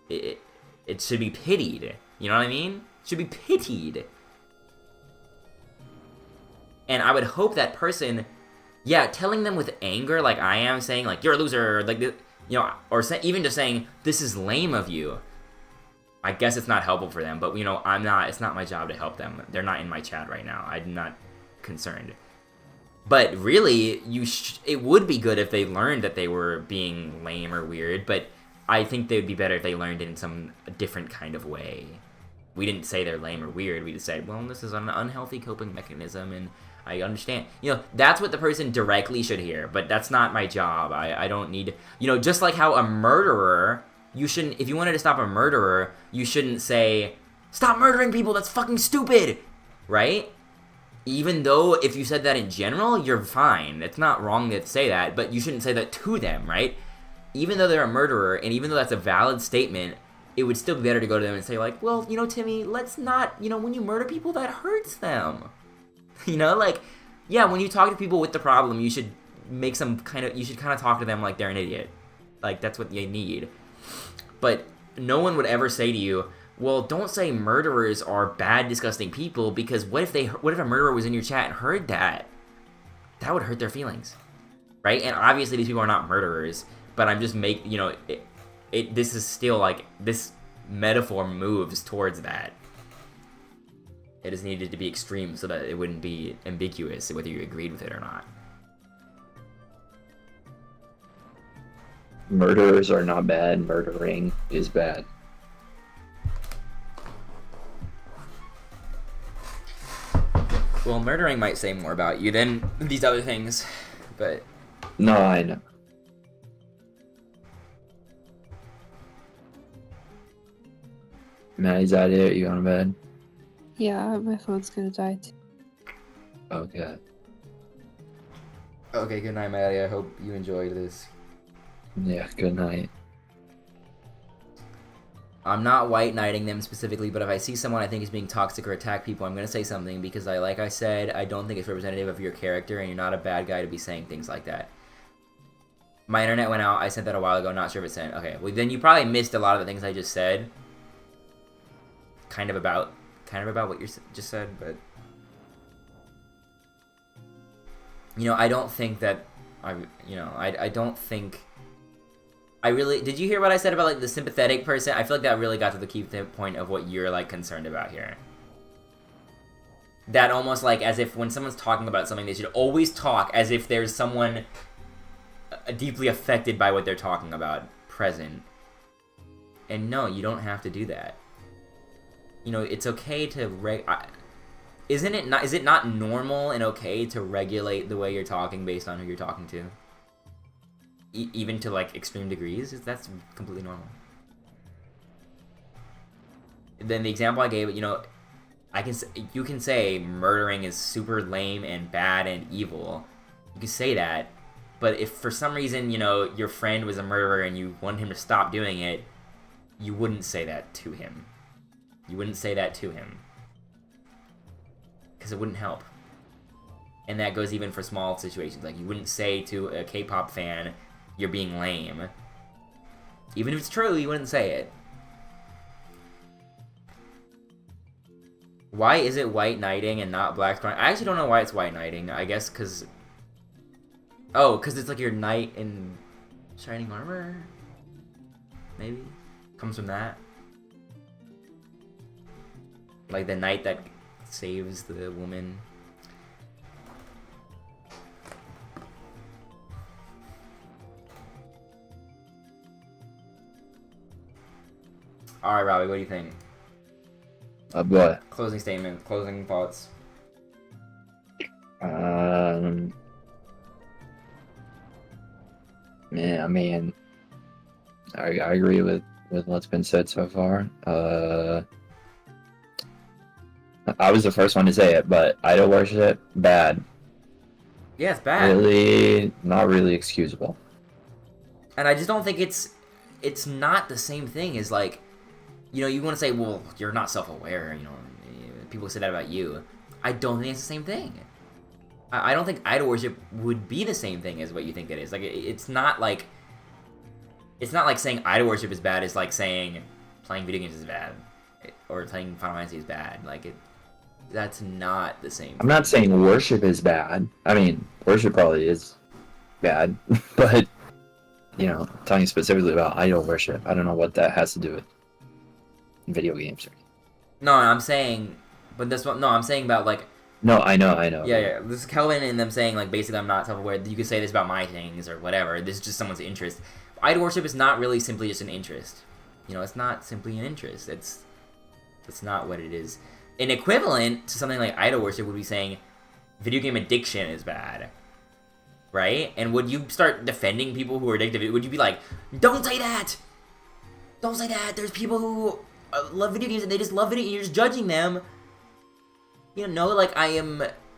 it should be pitied. You know what I mean? It should be pitied. And I would hope that person, yeah, telling them with anger, like I am, saying, like, you're a loser, like, you know, or even just saying, this is lame of you. I guess it's not helpful for them, but, you know, it's not my job to help them. They're not in my chat right now. I'm not concerned. But really, it would be good if they learned that they were being lame or weird, but I think they would be better if they learned it in some different kind of way. We didn't say they're lame or weird. We just said, well, this is an unhealthy coping mechanism, and I understand. You know, that's what the person directly should hear, but that's not my job. I don't need... You know, just like how a murderer, you shouldn't... If you wanted to stop a murderer, you shouldn't say, stop murdering people, that's fucking stupid! Right? Even though if you said that in general, you're fine. It's not wrong to say that, but you shouldn't say that to them, right? Even though they're a murderer, and even though that's a valid statement, it would still be better to go to them and say, like, well, you know, Timmy, let's not, you know, when you murder people, that hurts them. You know, like, yeah, when you talk to people with the problem, you should make some kind of, you should kind of talk to them like they're an idiot. Like, that's what they need. But no one would ever say to you, well, don't say murderers are bad, disgusting people, because what if a murderer was in your chat and heard that? That would hurt their feelings. Right? And obviously these people are not murderers, but I'm just you know, this is still like, this metaphor moves towards that. It just needed to be extreme so that it wouldn't be ambiguous whether you agreed with it or not. Murderers are not bad, murdering is bad. Well, murdering might say more about you than these other things, but... No, I know. Maddie's out here. You going to bed? Yeah, my phone's gonna die too. Okay. Okay, good night, Maddie. I hope you enjoyed this. Yeah, good night. I'm not white knighting them specifically, but if I see someone I think is being toxic or attack people, I'm going to say something because, like I said, I don't think it's representative of your character, and you're not a bad guy to be saying things like that. My internet went out. I sent that a while ago. Not sure if it sent. Okay, well, then you probably missed a lot of the things I just said. Kind of about what you just said, but... You know, I don't think that... I don't think... I really... Did you hear what I said about, like, the sympathetic person? I feel like that really got to the key point of what you're, like, concerned about here. That almost, like, as if when someone's talking about something, they should always talk as if there's someone deeply affected by what they're talking about present. And no, you don't have to do that. You know, it's okay to... Is it not normal and okay to regulate the way you're talking based on who you're talking to? Even to, like, extreme degrees? That's completely normal. Then the example I gave, you know, you can say murdering is super lame and bad and evil. You can say that, but if for some reason, you know, your friend was a murderer and you want him to stop doing it, you wouldn't say that to him. You wouldn't say that to him. Because it wouldn't help. And that goes even for small situations. Like, you wouldn't say to a K-pop fan, you're being lame. Even if it's true, you wouldn't say it. Why is it white knighting and not black throwing? I actually don't know why it's white knighting. I guess because... Oh, because it's like your knight in shining armor? Maybe? Comes from that? Like the knight that saves the woman. Alright, Robbie, what do you think? What? Closing statement, closing thoughts. Yeah, I mean, I agree with what's been said so far. I was the first one to say it, but idol worship, bad. Yeah, it's bad. Really, not really excusable. And I just don't think it's not the same thing as, like, you know, you want to say, well, you're not self-aware, you know, people say that about you. I don't think it's the same thing. I don't think idol worship would be the same thing as what you think it is. Like, it's not like saying idol worship is bad is like saying playing video games is bad. Or playing Final Fantasy is bad. Like, that's not the same thing. I'm not saying worship is bad. I mean, worship probably is bad. But, you know, talking specifically about idol worship, I don't know what that has to do with video games. No, I'm saying... But this one... No, I'm saying about, like... No, I know. Yeah. This is Kelvin and them saying, like, basically I'm not self-aware. You could say this about my things or whatever. This is just someone's interest. Idol worship is not really simply just an interest. You know, it's not simply an interest. That's not what it is. An equivalent to something like idol worship would be saying video game addiction is bad. Right? And would you start defending people who are addicted? Would you be like, don't say that! Don't say that! There's people who love video games and they just love video games. You're just judging them. You know, like,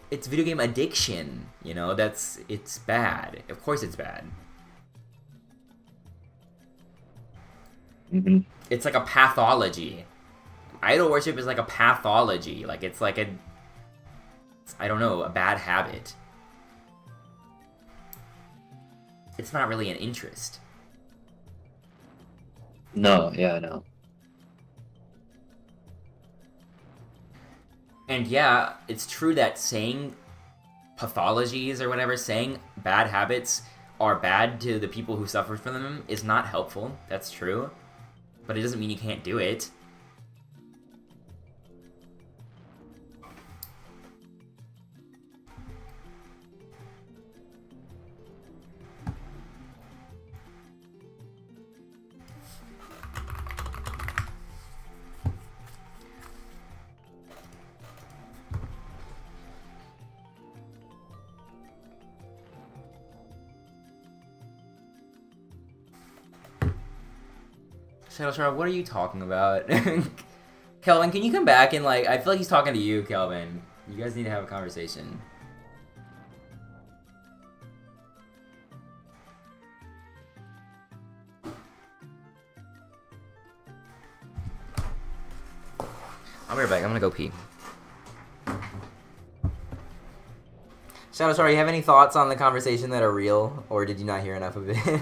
it's video game addiction. You know, it's bad. Of course it's bad. Mm-hmm. It's like a pathology. Idol worship is like a pathology. Like, it's like I don't know, a bad habit. It's not really an interest. No, yeah, I know. And yeah, it's true that saying pathologies or whatever, saying bad habits are bad to the people who suffer from them is not helpful. That's true. But it doesn't mean you can't do it. Shadow Sharp, what are you talking about? Kelvin, can you come back and like? I feel like he's talking to you, Kelvin. You guys need to have a conversation. I'll be right back. I'm gonna go pee. Shadow, sorry, you have any thoughts on the conversation that are real, or did you not hear enough of it?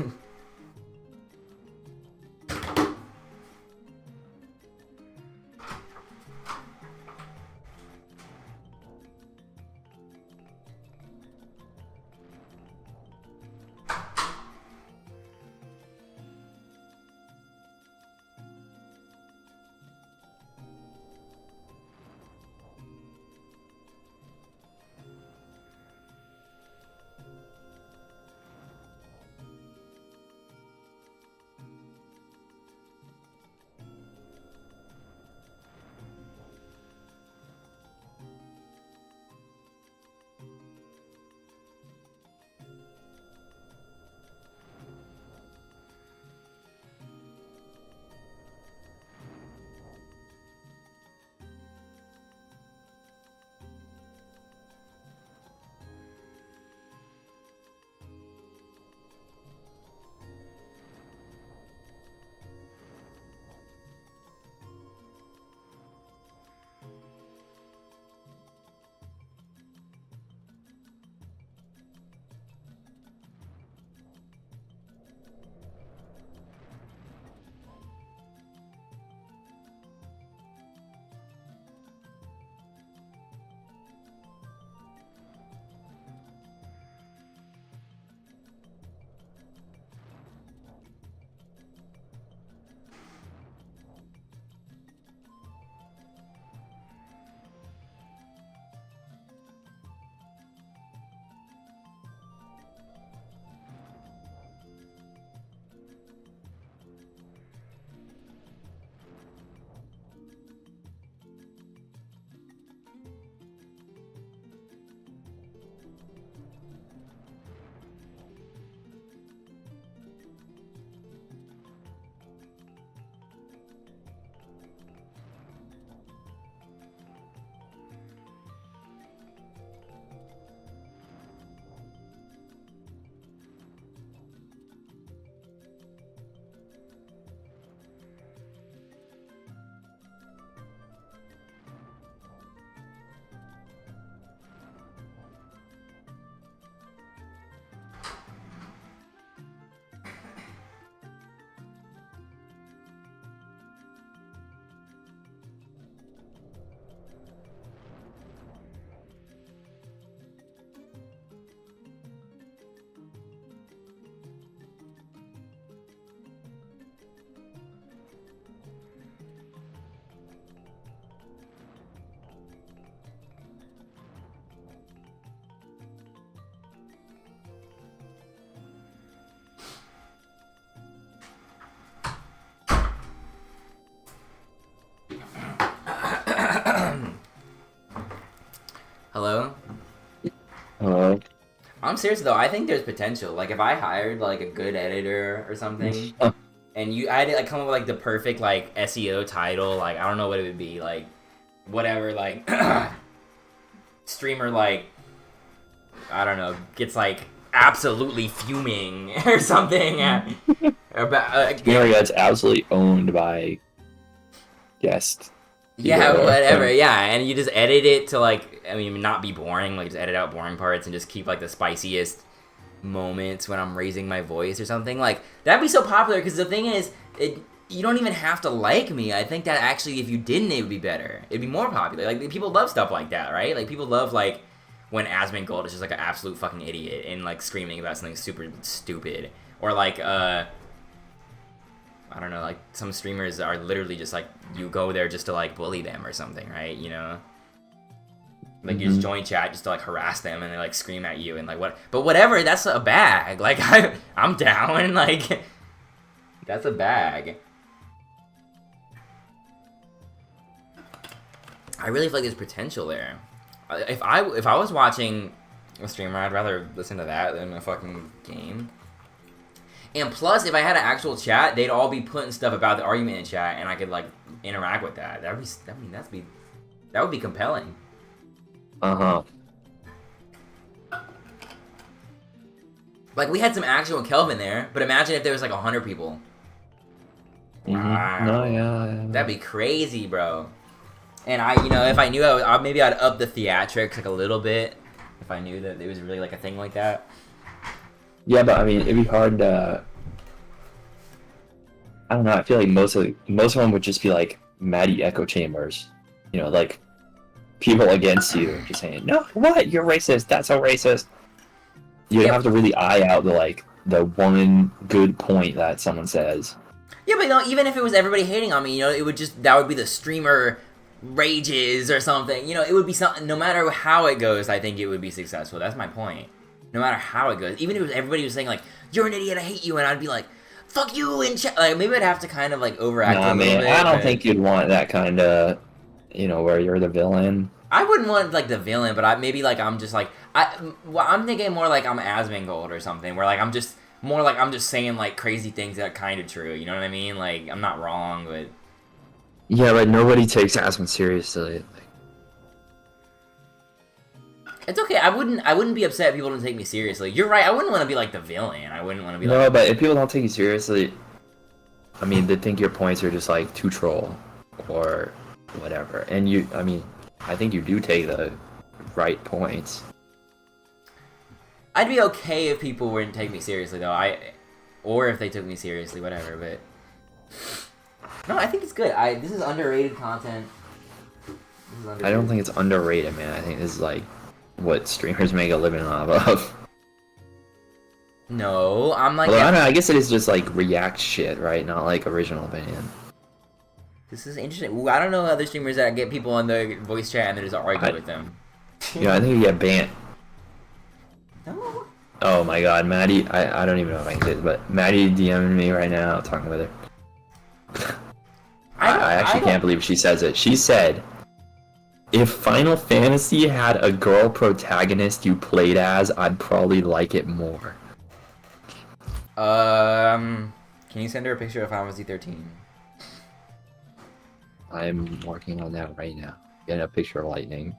Hello? Hello? I'm serious though, I think there's potential. Like if I hired like a good editor or something, and I had to like come up with like the perfect like SEO title, like I don't know what it would be, like whatever, like streamer like I don't know, gets like absolutely fuming or something. About that's absolutely owned by guest. Yeah, whatever, yeah, and you just edit it to, like, I mean, not be boring, like, just edit out boring parts and just keep, like, the spiciest moments when I'm raising my voice or something. Like, that'd be so popular, because the thing is, you don't even have to like me. I think that actually, if you didn't, it would be better. It'd be more popular. Like, people love stuff like that, right? Like, people love, like, when Asmongold is just, like, an absolute fucking idiot and, like, screaming about something super stupid. Or, like, I don't know, like, some streamers are literally just, like, you go there just to, like, bully them or something, right, you know? Like, you just join chat just to, like, harass them, and they, like, scream at you, and, like, what? But whatever, that's a bag. Like, I'm down, like, that's a bag. I really feel like there's potential there. If I was watching a streamer, I'd rather listen to that than a fucking game. And plus, if I had an actual chat, they'd all be putting stuff about the argument in chat, and I could like interact with that. That would be compelling. Like, we had some actual Kelvin there, but imagine if there was like 100 people. Wow. No, yeah. That'd be crazy, bro. And if I knew, maybe I'd up the theatrics like a little bit. If I knew that it was really like a thing like that. Yeah, but I mean, it'd be hard to. I don't know. I feel like most of them would just be like Maddie echo chambers. Like people against you, just saying, "No, what? You're racist. That's so racist." You'd have to really eye out the one good point that someone says. Yeah, but even if it was everybody hating on me, it would that would be the streamer rages or something. It would be something. No matter how it goes, I think it would be successful. That's my point. No matter how it goes, even if everybody was saying like, "You're an idiot, I hate you," and I'd be like, "Fuck you," and like maybe I'd have to kind of like overact a little bit. I don't think you'd want that kind of, where you're the villain. I wouldn't want like the villain, but maybe like I'm just like I'm thinking more like I'm Asmongold or something, where like I'm just saying like crazy things that are kind of true. You know what I mean? Like I'm not wrong, but yeah, but nobody takes Asmon seriously. It's okay. I wouldn't be upset if people didn't take me seriously. You're right. I wouldn't want to be like the villain. I wouldn't want to be. No, but if people don't take you seriously, I mean, they think your points are just like too troll or whatever, and I think you do take the right points. I'd be okay if people wouldn't take me seriously, though. Or if they took me seriously, whatever. But no, I think it's good. This is underrated content. I don't think it's underrated, man. I think this is like what streamers make a living off of. No, I'm like. Well, I don't know. I guess it is just like react shit, right? Not like original opinion. This is interesting. I don't know other streamers that get people on the voice chat and they just argue with them. Yeah, I think you get banned. No. Oh my god, Maddie, I don't even know if I can say it, but Maddie DM'd me right now, talking with her. I actually can't believe she says it. She said, if Final Fantasy had a girl protagonist you played as, I'd probably like it more. Can you send her a picture of Final Fantasy 13? I'm working on that right now. Getting a picture of Lightning.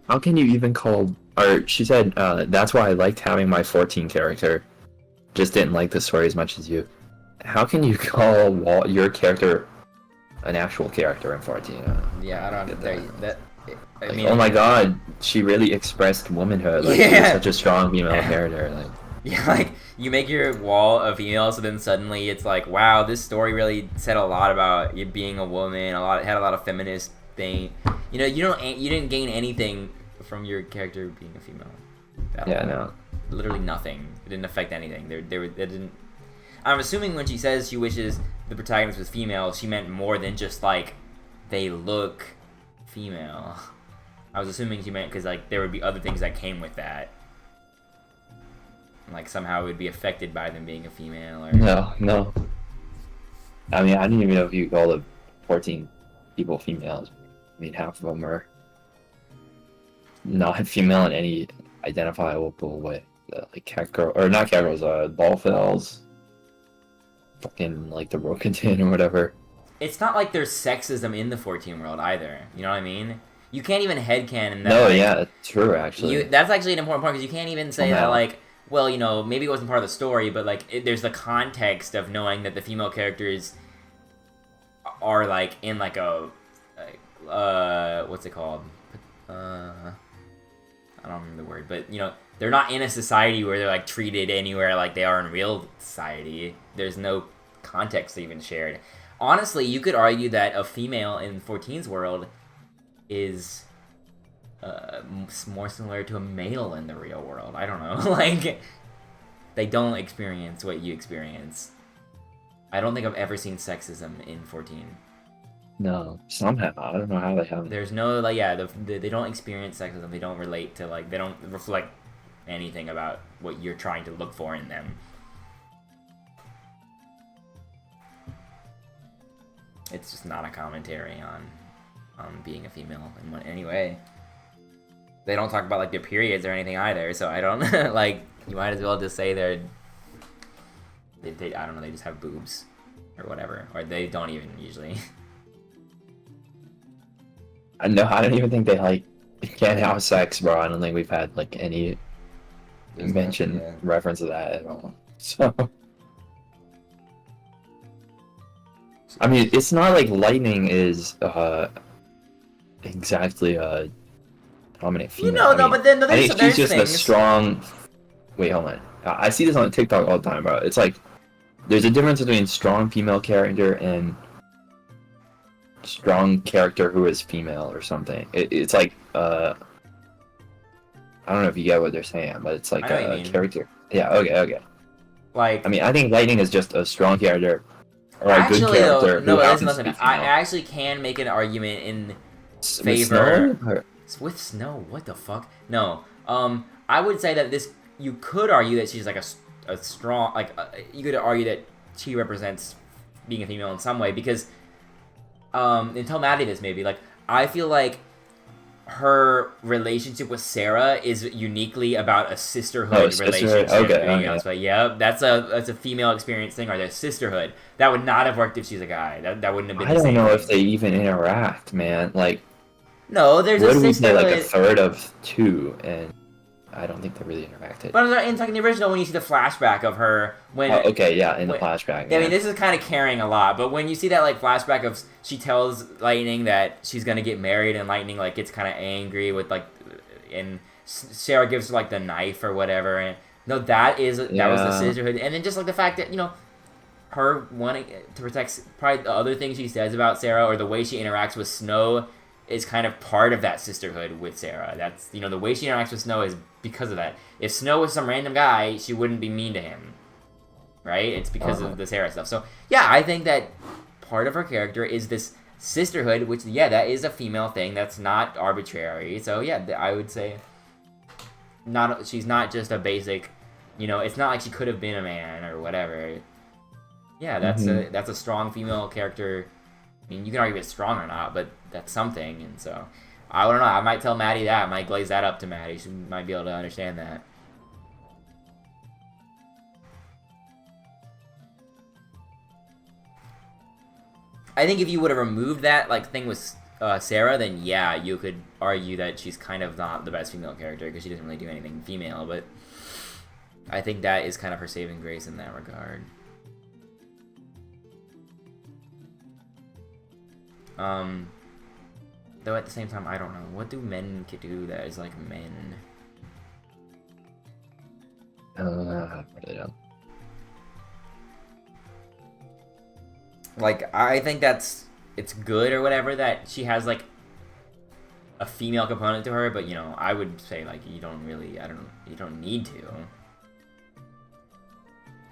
How can you even call... Or she said, that's why I liked having my 14 character. Just didn't like the story as much as you. How can you call your character an actual character in 14? Yeah, I don't get that. I mean, oh my god, she really expressed womanhood. Like, yeah. She was such a strong female character. Like, yeah, like, you make your wall a female, so then suddenly it's like, wow, this story really said a lot about you being a woman. Had a lot of feminist thing. You didn't gain anything from your character being a female. No. Literally nothing. It didn't affect anything. It didn't. I'm assuming when she says she wishes the protagonist was female, she meant more than just like they look female. I was assuming she meant because like there would be other things that came with that. Like somehow it would be affected by them being a female or... No. I mean, I didn't even know if you call the 14 people females. I mean, half of them are not female in any identifiable way. Like cat girl, or not cat girls, ballfells. Fucking like the Rokutin or whatever. It's not like there's sexism in the 14 world either. You know what I mean? You can't even headcanon that. No, like, yeah, true, actually. That's actually an important point because you can't even say that, like, well, maybe it wasn't part of the story, but, like, there's the context of knowing that the female characters are, like, in, like, what's it called? I don't remember the word, but, they're not in a society where they're, like, treated anywhere like they are in real society. There's no context even shared. Honestly, you could argue that a female in 14's world is more similar to a male in the real world. I don't know. Like, they don't experience what you experience. I don't think I've ever seen sexism in 14. No, somehow I don't know how they have. There's no like they don't experience sexism. They don't relate to like they don't reflect anything about what you're trying to look for in them. It's just not a commentary on being a female in any way. They don't talk about like their periods or anything either, so I don't like. You might as well just say they I don't know, they just have boobs or whatever, or they don't even usually. I don't even think they like can't have sex, bro. I don't think we've had like any mention reference to that at all. So I mean, it's not like Lightning is exactly a dominant female. You know, no, but then I think she's just things. a strong. Wait, hold on. I see this on TikTok all the time, bro. It's like there's a difference between strong female character and strong character who is female or something. It's like I don't know if you get what they're saying, but it's like a character. Yeah. Okay. Like, I mean, I think Lightning is just a strong character or a good character. No, listen. I actually can make an argument in favor with Snow. What the fuck? No. I would say that you could argue that she's like a strong, like you could argue that she represents being a female in some way because until Maddie this maybe like I feel like her relationship with Sarah is uniquely about a sisterhood relationship. Okay. But yeah, that's a female experience thing, or their sisterhood. That would not have worked if she's a guy. That wouldn't have been. I don't know if they even interact, man. Like, no, there's a sisterhood. Like a third of two, and I don't think they really interacted. But in the original, when you see the flashback of her when the flashback. I mean, this is kind of carrying a lot, but when you see that like flashback of she tells Lightning that she's gonna get married, and Lightning like gets kind of angry with like, and Sarah gives her like the knife or whatever, and no, that was the sisterhood, and then just like the fact that her wanting to protect probably the other things she says about Sarah or the way she interacts with Snow is kind of part of that sisterhood with Sarah. That's the way she interacts with Snow is because of that. If Snow was some random guy, she wouldn't be mean to him, right? It's because of the Sarah stuff. So yeah, I think that part of her character is this sisterhood, which that is a female thing. That's not arbitrary. So yeah, I would say she's not just a basic. It's not like she could have been a man or whatever. Yeah, that's a strong female character. I mean, you can argue if it's strong or not, but that's something, and so I don't know. I might tell Maddie that. I might glaze that up to Maddie. She might be able to understand that. I think if you would have removed that thing with Sarah, then yeah, you could argue that she's kind of not the best female character because she doesn't really do anything female. But I think that is kind of her saving grace in that regard. Though at the same time, I don't know. What do men do that is like men? I really don't. Like, I think it's good or whatever that she has like a female component to her, but I would say like you don't need to.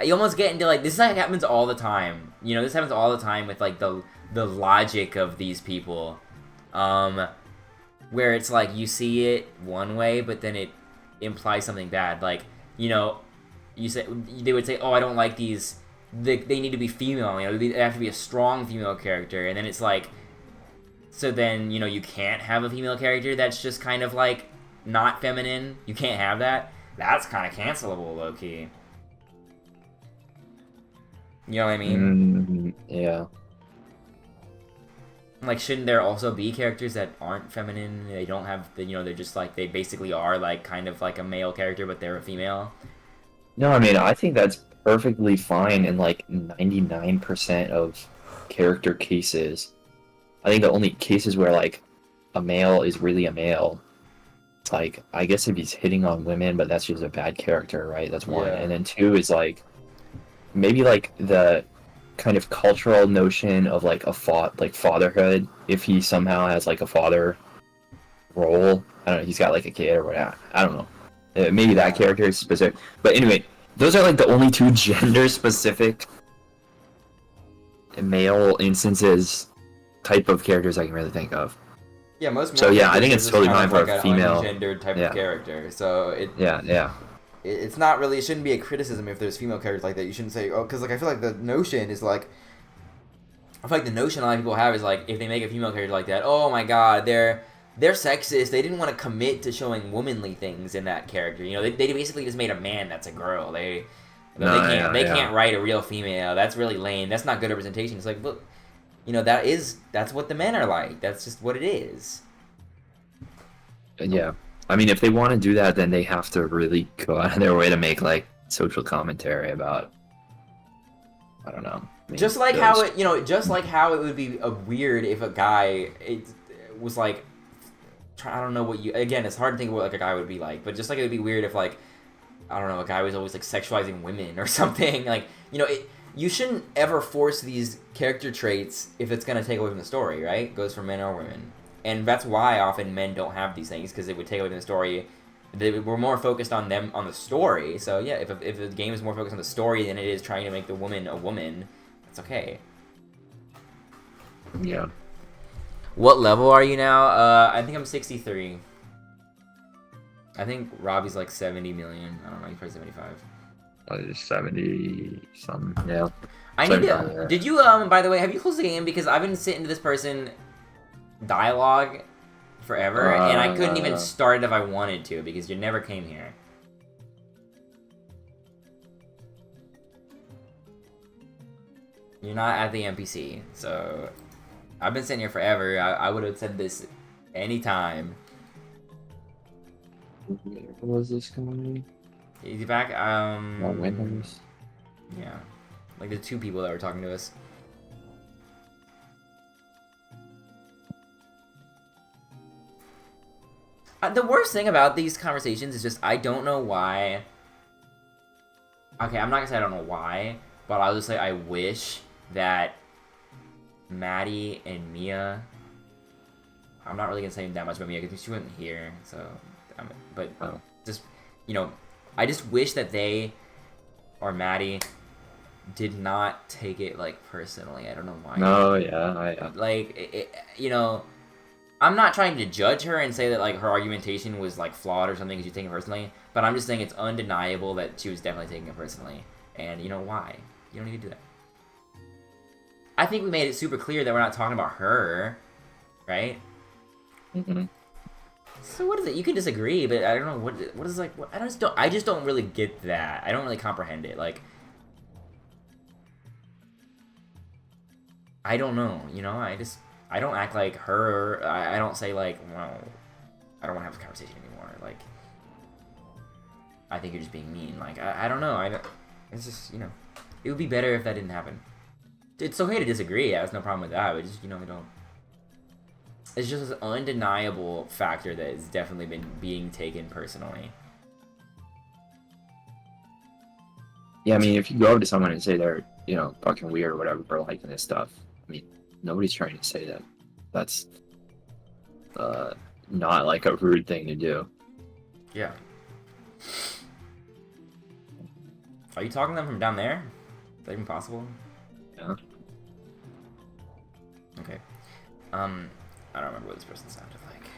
You almost get into like this happens all the time. This happens all the time with like the logic of these people. Where it's like you see it one way, but then it implies something bad. Like, they would say, "Oh, I don't like these. They need to be female. They have to be a strong female character." And then it's like, so then you can't have a female character that's just kind of like not feminine. You can't have that. That's kind of cancelable, low key. You know what I mean? Yeah. Like, shouldn't there also be characters that aren't feminine? They don't have they're just like, they basically are like kind of like a male character, but they're a female. No, I mean, I think that's perfectly fine in like 99% of character cases. I think the only cases where like a male is really a male, it's like, I guess if he's hitting on women, but that's just a bad character, right? That's one. Yeah. And then two is like, maybe like the kind of cultural notion of like fatherhood, if he somehow has like a father role. I don't know, he's got like a kid or whatever. I don't know. Maybe that character is specific. But anyway, those are like the only two gender specific male instances type of characters I can really think of. Yeah, most. So yeah, I think it's totally fine for like a female ungendered type of character. So it's not really. It shouldn't be a criticism if there's female characters like that. You shouldn't say, oh, because like I feel like the notion is like. I feel like the notion a lot of people have is like if they make a female character like that, oh my god, they're sexist. They didn't want to commit to showing womanly things in that character. You know, they basically just made a man that's a girl. They can't write a real female. That's really lame. That's not good representation. It's like, look, you know, that's what the men are like. That's just what it is. Yeah, I mean, if they want to do that, then they have to really go out of their way to make like social commentary about. I don't know. Just like how it would be weird if a guy was like, I don't know what you. Again, it's hard to think of what like a guy would be like, but just like it would be weird if like, I don't know, a guy was always like sexualizing women or something. Like, you know, you shouldn't ever force these character traits if it's gonna take away from the story, right? It goes for men or women, and that's why often men don't have these things because it would take away from the story. We're more focused on them on the story. So yeah, if the game is more focused on the story than it is trying to make the woman a woman. It's okay. Yeah. What level are you now? I think I'm 63. I think Robbie's like 70 million. I don't know. He's probably 75. 70 something. Yeah. I need to. Did you By the way, have you closed the game? Because I've been sitting to this person dialogue forever, and I couldn't even start it if I wanted to because you never came here. You're not at the NPC, so I've been sitting here forever. I would have said this anytime. Where was this coming? Is he back? Windows. Yeah, like the two people that were talking to us. The worst thing about these conversations is just I don't know why. Okay, I'm not gonna say I don't know why, but I'll just say I wish that Maddie and Mia. I'm not really gonna say that much about Mia because she wasn't here. So, just you know, I just wish that they or Maddie did not take it like personally. I don't know why. No, yeah, like you know, I'm not trying to judge her and say that like her argumentation was like flawed or something because she's taking it personally. But I'm just saying it's undeniable that she was definitely taking it personally. And you know why? You don't need to do that. I think we made it super clear that we're not talking about her, right? Mm-hmm. So what is it? You can disagree, but I don't know what is like. I just don't really get that. I don't really comprehend it. Like, I don't know. You know, I don't act like her. I don't say like, well, I don't want to have this conversation anymore. Like, I think you're just being mean. Like, I don't know. It's just, you know, it would be better if that didn't happen. It's okay to disagree. Yeah, there's no problem with that. But just, you know, we don't. It's just an undeniable factor that has definitely been being taken personally. Yeah, I mean, if you go over to someone and say they're, you know, fucking weird or whatever for liking this stuff, I mean, nobody's trying to say that. That's not like a rude thing to do. Yeah. Are you talking to them from down there? Is that even possible? Yeah. Okay. I don't remember what this person sounded like.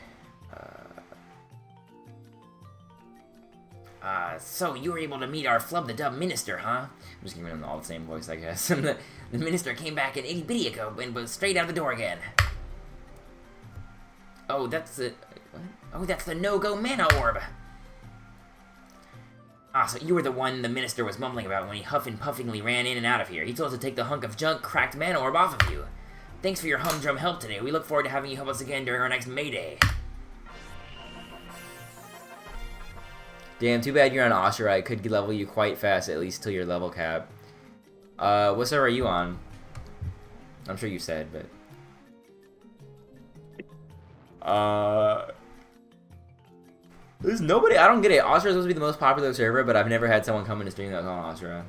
So you were able to meet our Flub the Dub minister, huh? I'm just giving him all the same voice, I guess. And the minister came back an itty bitty ago and was straight out the door again. Oh, that's the... What? Oh, that's the no-go mana orb. Ah, so you were the one the minister was mumbling about when he huff and puffingly ran in and out of here. He told us to take the hunk of junk cracked mana orb off of you. Thanks for your humdrum help today. We look forward to having you help us again during our next Mayday. Damn, too bad you're on Ashura. I could level you quite fast, at least till your level cap. What server are you on? I'm sure you said, but... There's nobody... I don't get it. Ashura is supposed to be the most popular server, but I've never had someone come in and stream that was on Ashura.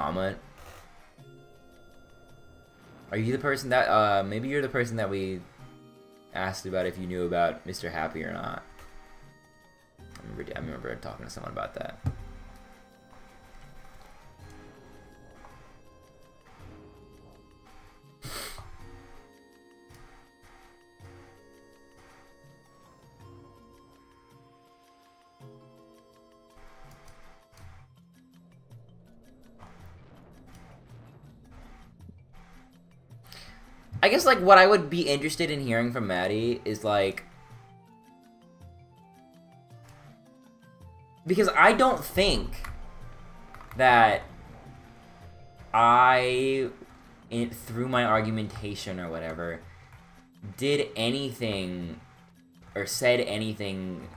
comma. Are you the person that, maybe you're the person that we asked about if you knew about Mr. Happy or not. I remember talking to someone about that. I guess, like, what I would be interested in hearing from Maddie is, like... Because I don't think that I, through my argumentation or whatever, did anything or said anything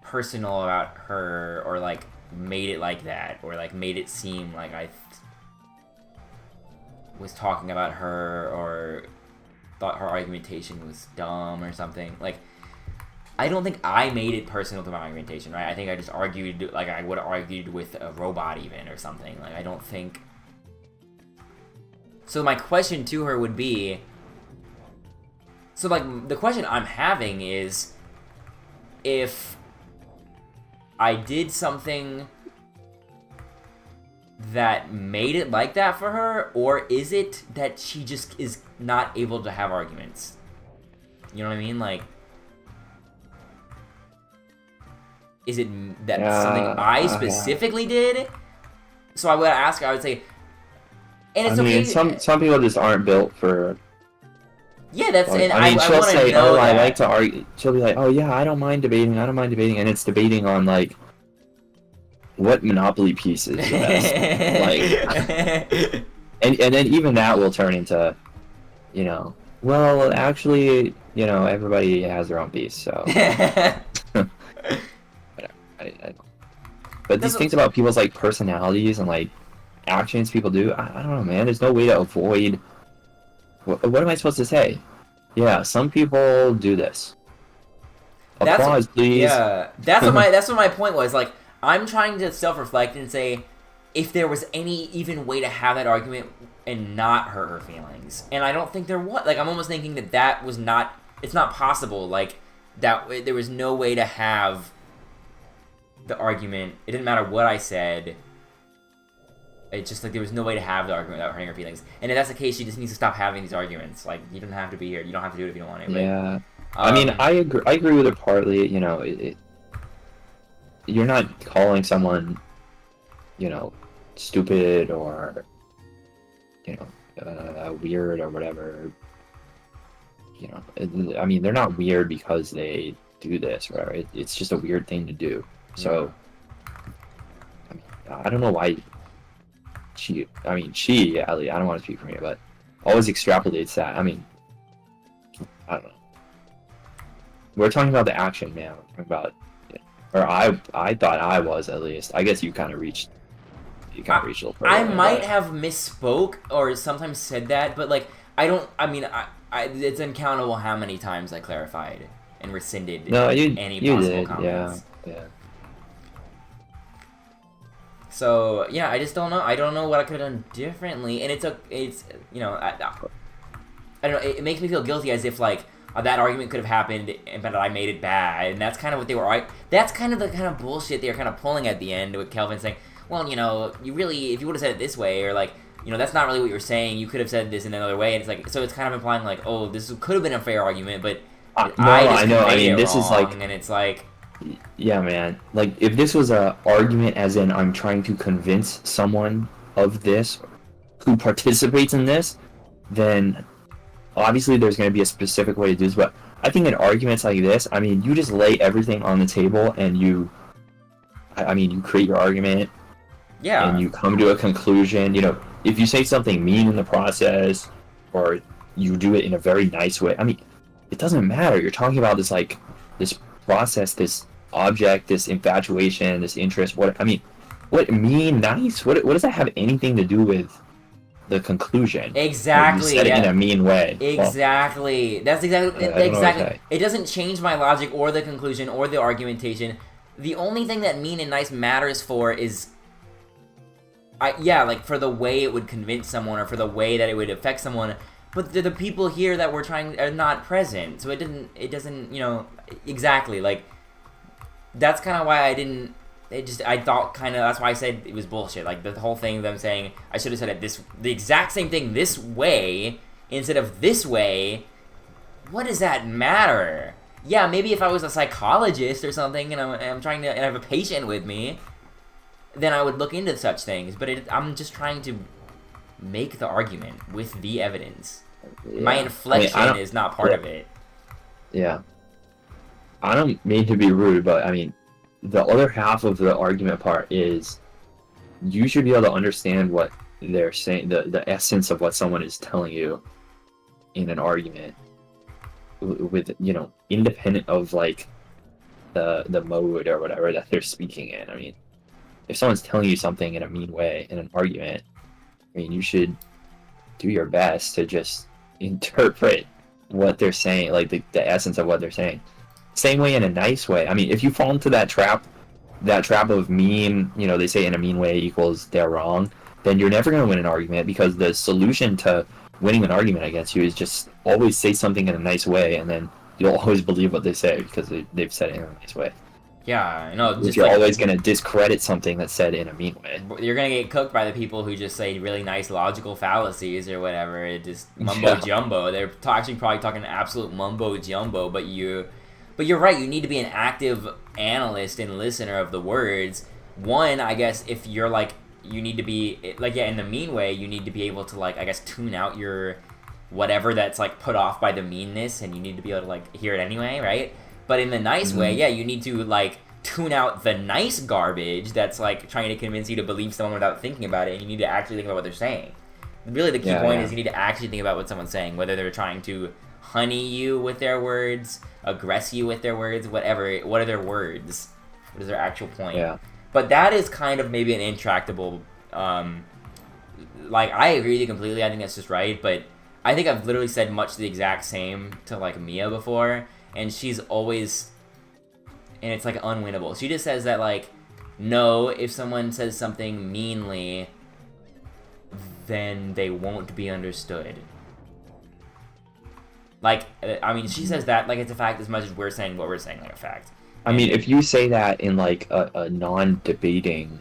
personal about her or, like, made it like that or, like, made it seem like I... was talking about her or thought her argumentation was dumb or something. Like, I don't think I made it personal to my argumentation, right? I think I just argued like I would have argued with a robot even or something. Like, I don't think... So my question to her would be... So, like, the question I'm having is if I did something that made it like that for her, or is it that she just is not able to have arguments? You know what I mean? Like, is it that something I specifically did? So I would ask her, I would say, and it's okay. Some people just aren't built for... Yeah, that's... Like, and I mean, she'll say, know that. I like to argue. She'll be like, oh yeah, I don't mind debating, and it's debating on, like, what Monopoly piece is the best. Like, and then even that will turn into, you know, well, actually, you know, everybody has their own piece, so... Whatever. I don't... But these things about people's, like, personalities and, like, actions people do, I don't know, man. There's no way to avoid... What am I supposed to say? Yeah, some people do this. Applause, please. Yeah, that's what my point was. Like, I'm trying to self-reflect and say, if there was any even way to have that argument and not hurt her feelings. And I don't think there was. Like, I'm almost thinking that was not... It's not possible. Like, that there was no way to have the argument. It didn't matter what I said. It's just, like, there was no way to have the argument without hurting her feelings. And if that's the case, she just needs to stop having these arguments. Like, you don't have to be here. You don't have to do it if you don't want to. Yeah. I mean, I agree with it partly. You know, you're not calling someone, you know, stupid or, you know, weird or whatever. You know, I mean, they're not weird because they do this, right? It's just a weird thing to do. So, I mean, I don't know why she, at least, I don't want to speak for me, but always extrapolates that. I mean, I don't know. We're talking about the action, man. We're talking about... Or I thought I was, at least. I guess you kind of reached a little further. I might have misspoke or sometimes said that, but, like, it's uncountable how many times I clarified and rescinded any possible comments. Yeah. So, yeah, I just don't know. I don't know what I could have done differently, and it's you know, I don't know, it makes me feel guilty as if, like, that argument could have happened, but I made it bad, and that's kind of what they were. That's kind of the kind of bullshit they were kind of pulling at the end with Kelvin saying, "Well, you know, if you would have said it this way, or like, you know, that's not really what you were saying. You could have said this in another way." And it's like, so it's kind of implying like, "Oh, this could have been a fair argument, but I know. I mean, this is like, and it's like, yeah, man. Like, if this was a argument, as in I'm trying to convince someone of this who participates in this, then." Obviously, there's going to be a specific way to do this, but I think in arguments like this, I mean, you just lay everything on the table and you create your argument. Yeah. And you come to a conclusion. You know, if you say something mean in the process, or you do it in a very nice way, I mean, it doesn't matter. You're talking about this, like, this process, this object, this infatuation, this interest. What mean, nice? What does that have anything to do with the conclusion? Exactly. You said it in a mean way. Exactly. Well, that's exactly. It doesn't change my logic or the conclusion or the argumentation. The only thing that mean and nice matters for is yeah, like for the way it would convince someone or for the way that it would affect someone. But the people here that we're trying are not present, so it doesn't, exactly, like, that's kind of why I thought kind of, that's why I said it was bullshit, like, the whole thing of them saying, I should have said it the exact same thing this way, instead of this way, what does that matter? Yeah, maybe if I was a psychologist or something, and I'm trying to, and I have a patient with me, then I would look into such things, but I'm just trying to make the argument with the evidence. Yeah. My inflection is not part of it. Yeah. I don't mean to be rude, but I mean, the other half of the argument part is you should be able to understand what they're saying, the essence of what someone is telling you in an argument with, independent of like the mode or whatever that they're speaking in. I mean, if someone's telling you something in a mean way in an argument, I mean, you should do your best to just interpret what they're saying, like the essence of what they're saying. Same way in a nice way. I mean, if you fall into that trap of mean, they say in a mean way equals they're wrong, then you're never going to win an argument, because the solution to winning an argument against you is just always say something in a nice way, and then you'll always believe what they say because they've said it in a nice way. Yeah, no. You're always going to discredit something that's said in a mean way. You're going to get cooked by the people who just say really nice logical fallacies or whatever. It just mumbo-jumbo. They're actually probably talking absolute mumbo-jumbo, but you're right. You need to be an active analyst and listener of the words. One, I guess, if you're like, you need to be, like, yeah, in the mean way, you need to be able to, like, I guess, tune out your whatever that's, like, put off by the meanness, and you need to be able to, like, hear it anyway, right? But in the nice way, yeah, you need to, like, tune out the nice garbage that's, like, trying to convince you to believe someone without thinking about it, and you need to actually think about what they're saying. Really, the key point is you need to actually think about what someone's saying, whether they're trying to honey you with their words, aggress you with their words, whatever. What are their words? What is their actual point? Yeah. But that is kind of maybe an intractable, like, I agree with you completely, I think that's just right, but I think I've literally said much the exact same to, like, Mia before, and she's always, and it's, like, unwinnable. She just says that, like, no, if someone says something meanly, then they won't be understood. Like, I mean, she says that like it's a fact as much as we're saying what we're saying like a fact. I mean, if you say that in, like, a non-debating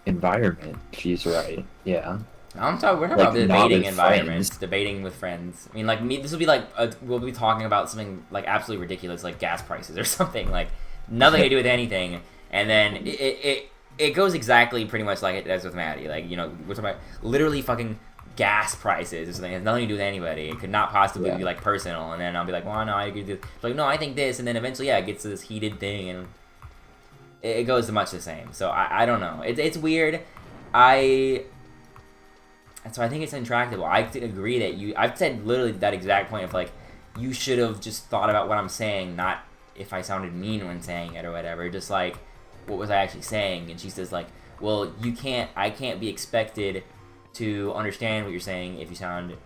environment, she's right, yeah. We're talking like, about debating environments, friends. Debating with friends. I mean, like, this will be like, we'll be talking about something, like, absolutely ridiculous, like gas prices or something, like, nothing to do with anything, and then it goes exactly pretty much like it does with Maddie, like, we're talking about literally fucking gas prices or something. It has nothing to do with anybody. It could not possibly be, like, personal, and then I'll be like, well, no, I agree with this. Like, no, I think this, and then eventually, yeah, it gets to this heated thing, and it goes to much the same. So I don't know. It's weird. So I think it's intractable. I agree that I've said literally that exact point of, like, you should have just thought about what I'm saying, not if I sounded mean when saying it or whatever. Just, like, what was I actually saying? And she says, like, well, I can't be expected to understand what you're saying if you sound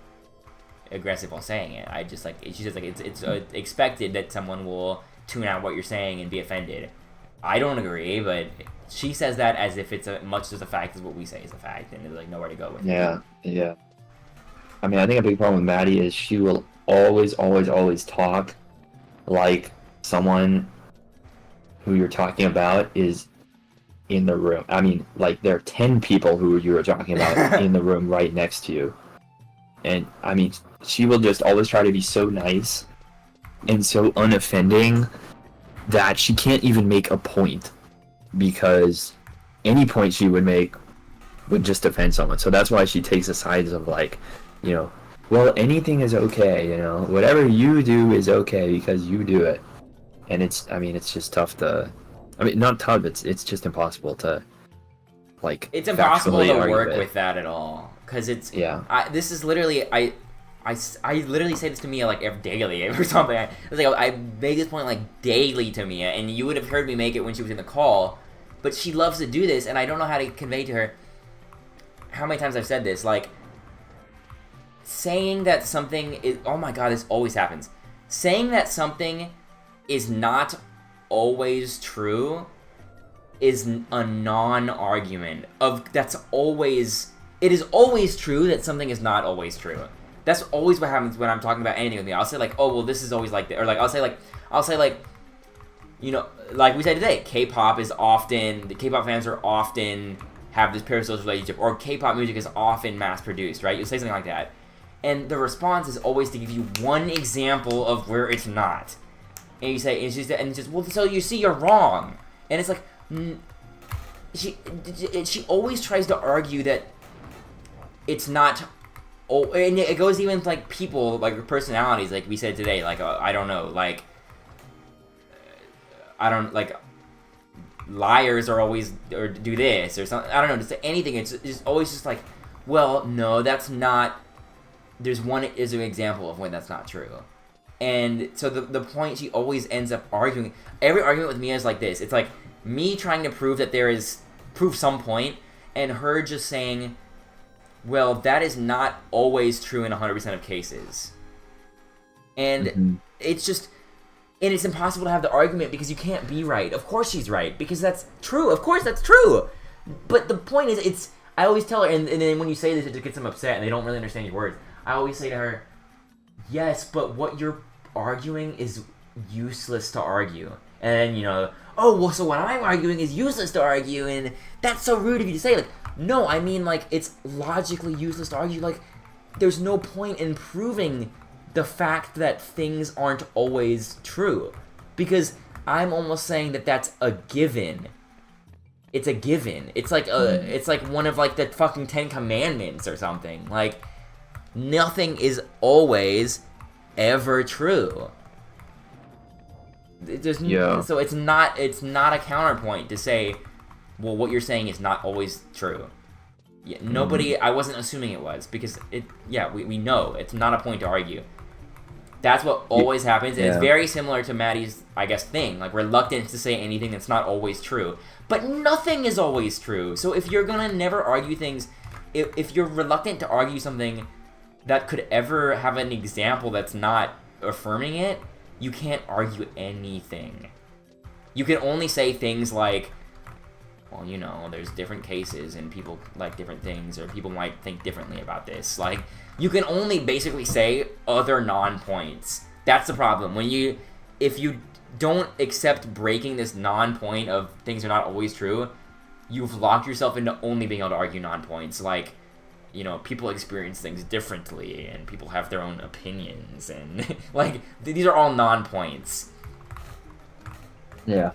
aggressive while saying it. I just, like, she says, like, it's expected that someone will tune out what you're saying and be offended. I don't agree, but she says that as if it's much as a fact as what we say is a fact, and there's, like, nowhere to go with it. Yeah. I mean, I think a big problem with Maddie is she will always talk like someone who you're talking about is in the room. I mean, like, there are 10 people who you were talking about in the room right next to you. And, I mean, she will just always try to be so nice and so unoffending that she can't even make a point, because any point she would make would just offend someone. So that's why she takes the sides of, like, well, anything is okay, whatever you do is okay because you do it. And it's just tough to, not tough, it's just impossible to, like, it's impossible to work with that at all, because it's, this is literally, I literally say this to Mia, like, daily or something. I make this point, like, daily to Mia, and you would have heard me make it when she was in the call, but she loves to do this, and I don't know how to convey to her how many times I've said this, like, saying that something is, oh my god, this always happens, saying that something is not always true is a non-argument of that's always. It is always true that something is not always true. That's always what happens when I'm talking about anything with me. I'll say like, oh well, this is always like that, or like I'll say like, you know, like we said today, K-pop fans are often have this parasocial relationship, or K-pop music is often mass-produced, right? You'll say something like that, and the response is always to give you one example of where it's not, and you say it's just well, so you see you're wrong, and it's like she always tries to argue that it's not. Oh, and it goes even to, like, people, like, personalities, like we said today, like, I don't know, like, liars are always, or do this, or something, I don't know, just anything, it's just always just like, well, no, that's not, there's one is an example of when that's not true. And so the point she always ends up arguing, every argument with me is like this, it's like, me trying to prove that prove some point, and her just saying, well, that is not always true in 100% of cases. And it's just... And it's impossible to have the argument because you can't be right. Of course she's right, because that's true. Of course that's true! But the point is, it's... I always tell her, and then when you say this, it just gets them upset, and they don't really understand your words. I always say to her, yes, but what you're arguing is useless to argue. And, you know, oh, well, so what I'm arguing is useless to argue, and that's so rude of you to say, like... No, I mean, like, it's logically useless to argue. Like, there's no point in proving the fact that things aren't always true. Because I'm almost saying that that's a given. It's a given. It's like it's like one of, like, the fucking 10 Commandments or something. Like, nothing is always ever true. So it's not a counterpoint to say, well, what you're saying is not always true. Yeah, nobody, I wasn't assuming it was, because we know, it's not a point to argue. That's what always happens, and it's very similar to Maddie's, I guess, thing, like, reluctance to say anything that's not always true. But nothing is always true, so if you're gonna never argue things, if you're reluctant to argue something that could ever have an example that's not affirming it, you can't argue anything. You can only say things like, well, you know, there's different cases and people like different things, or people might think differently about this. Like, you can only basically say other non-points. That's the problem. If you don't accept breaking this non-point of things are not always true, you've locked yourself into only being able to argue non-points. Like, you know, people experience things differently, and people have their own opinions, and, like, these are all non-points. Yeah.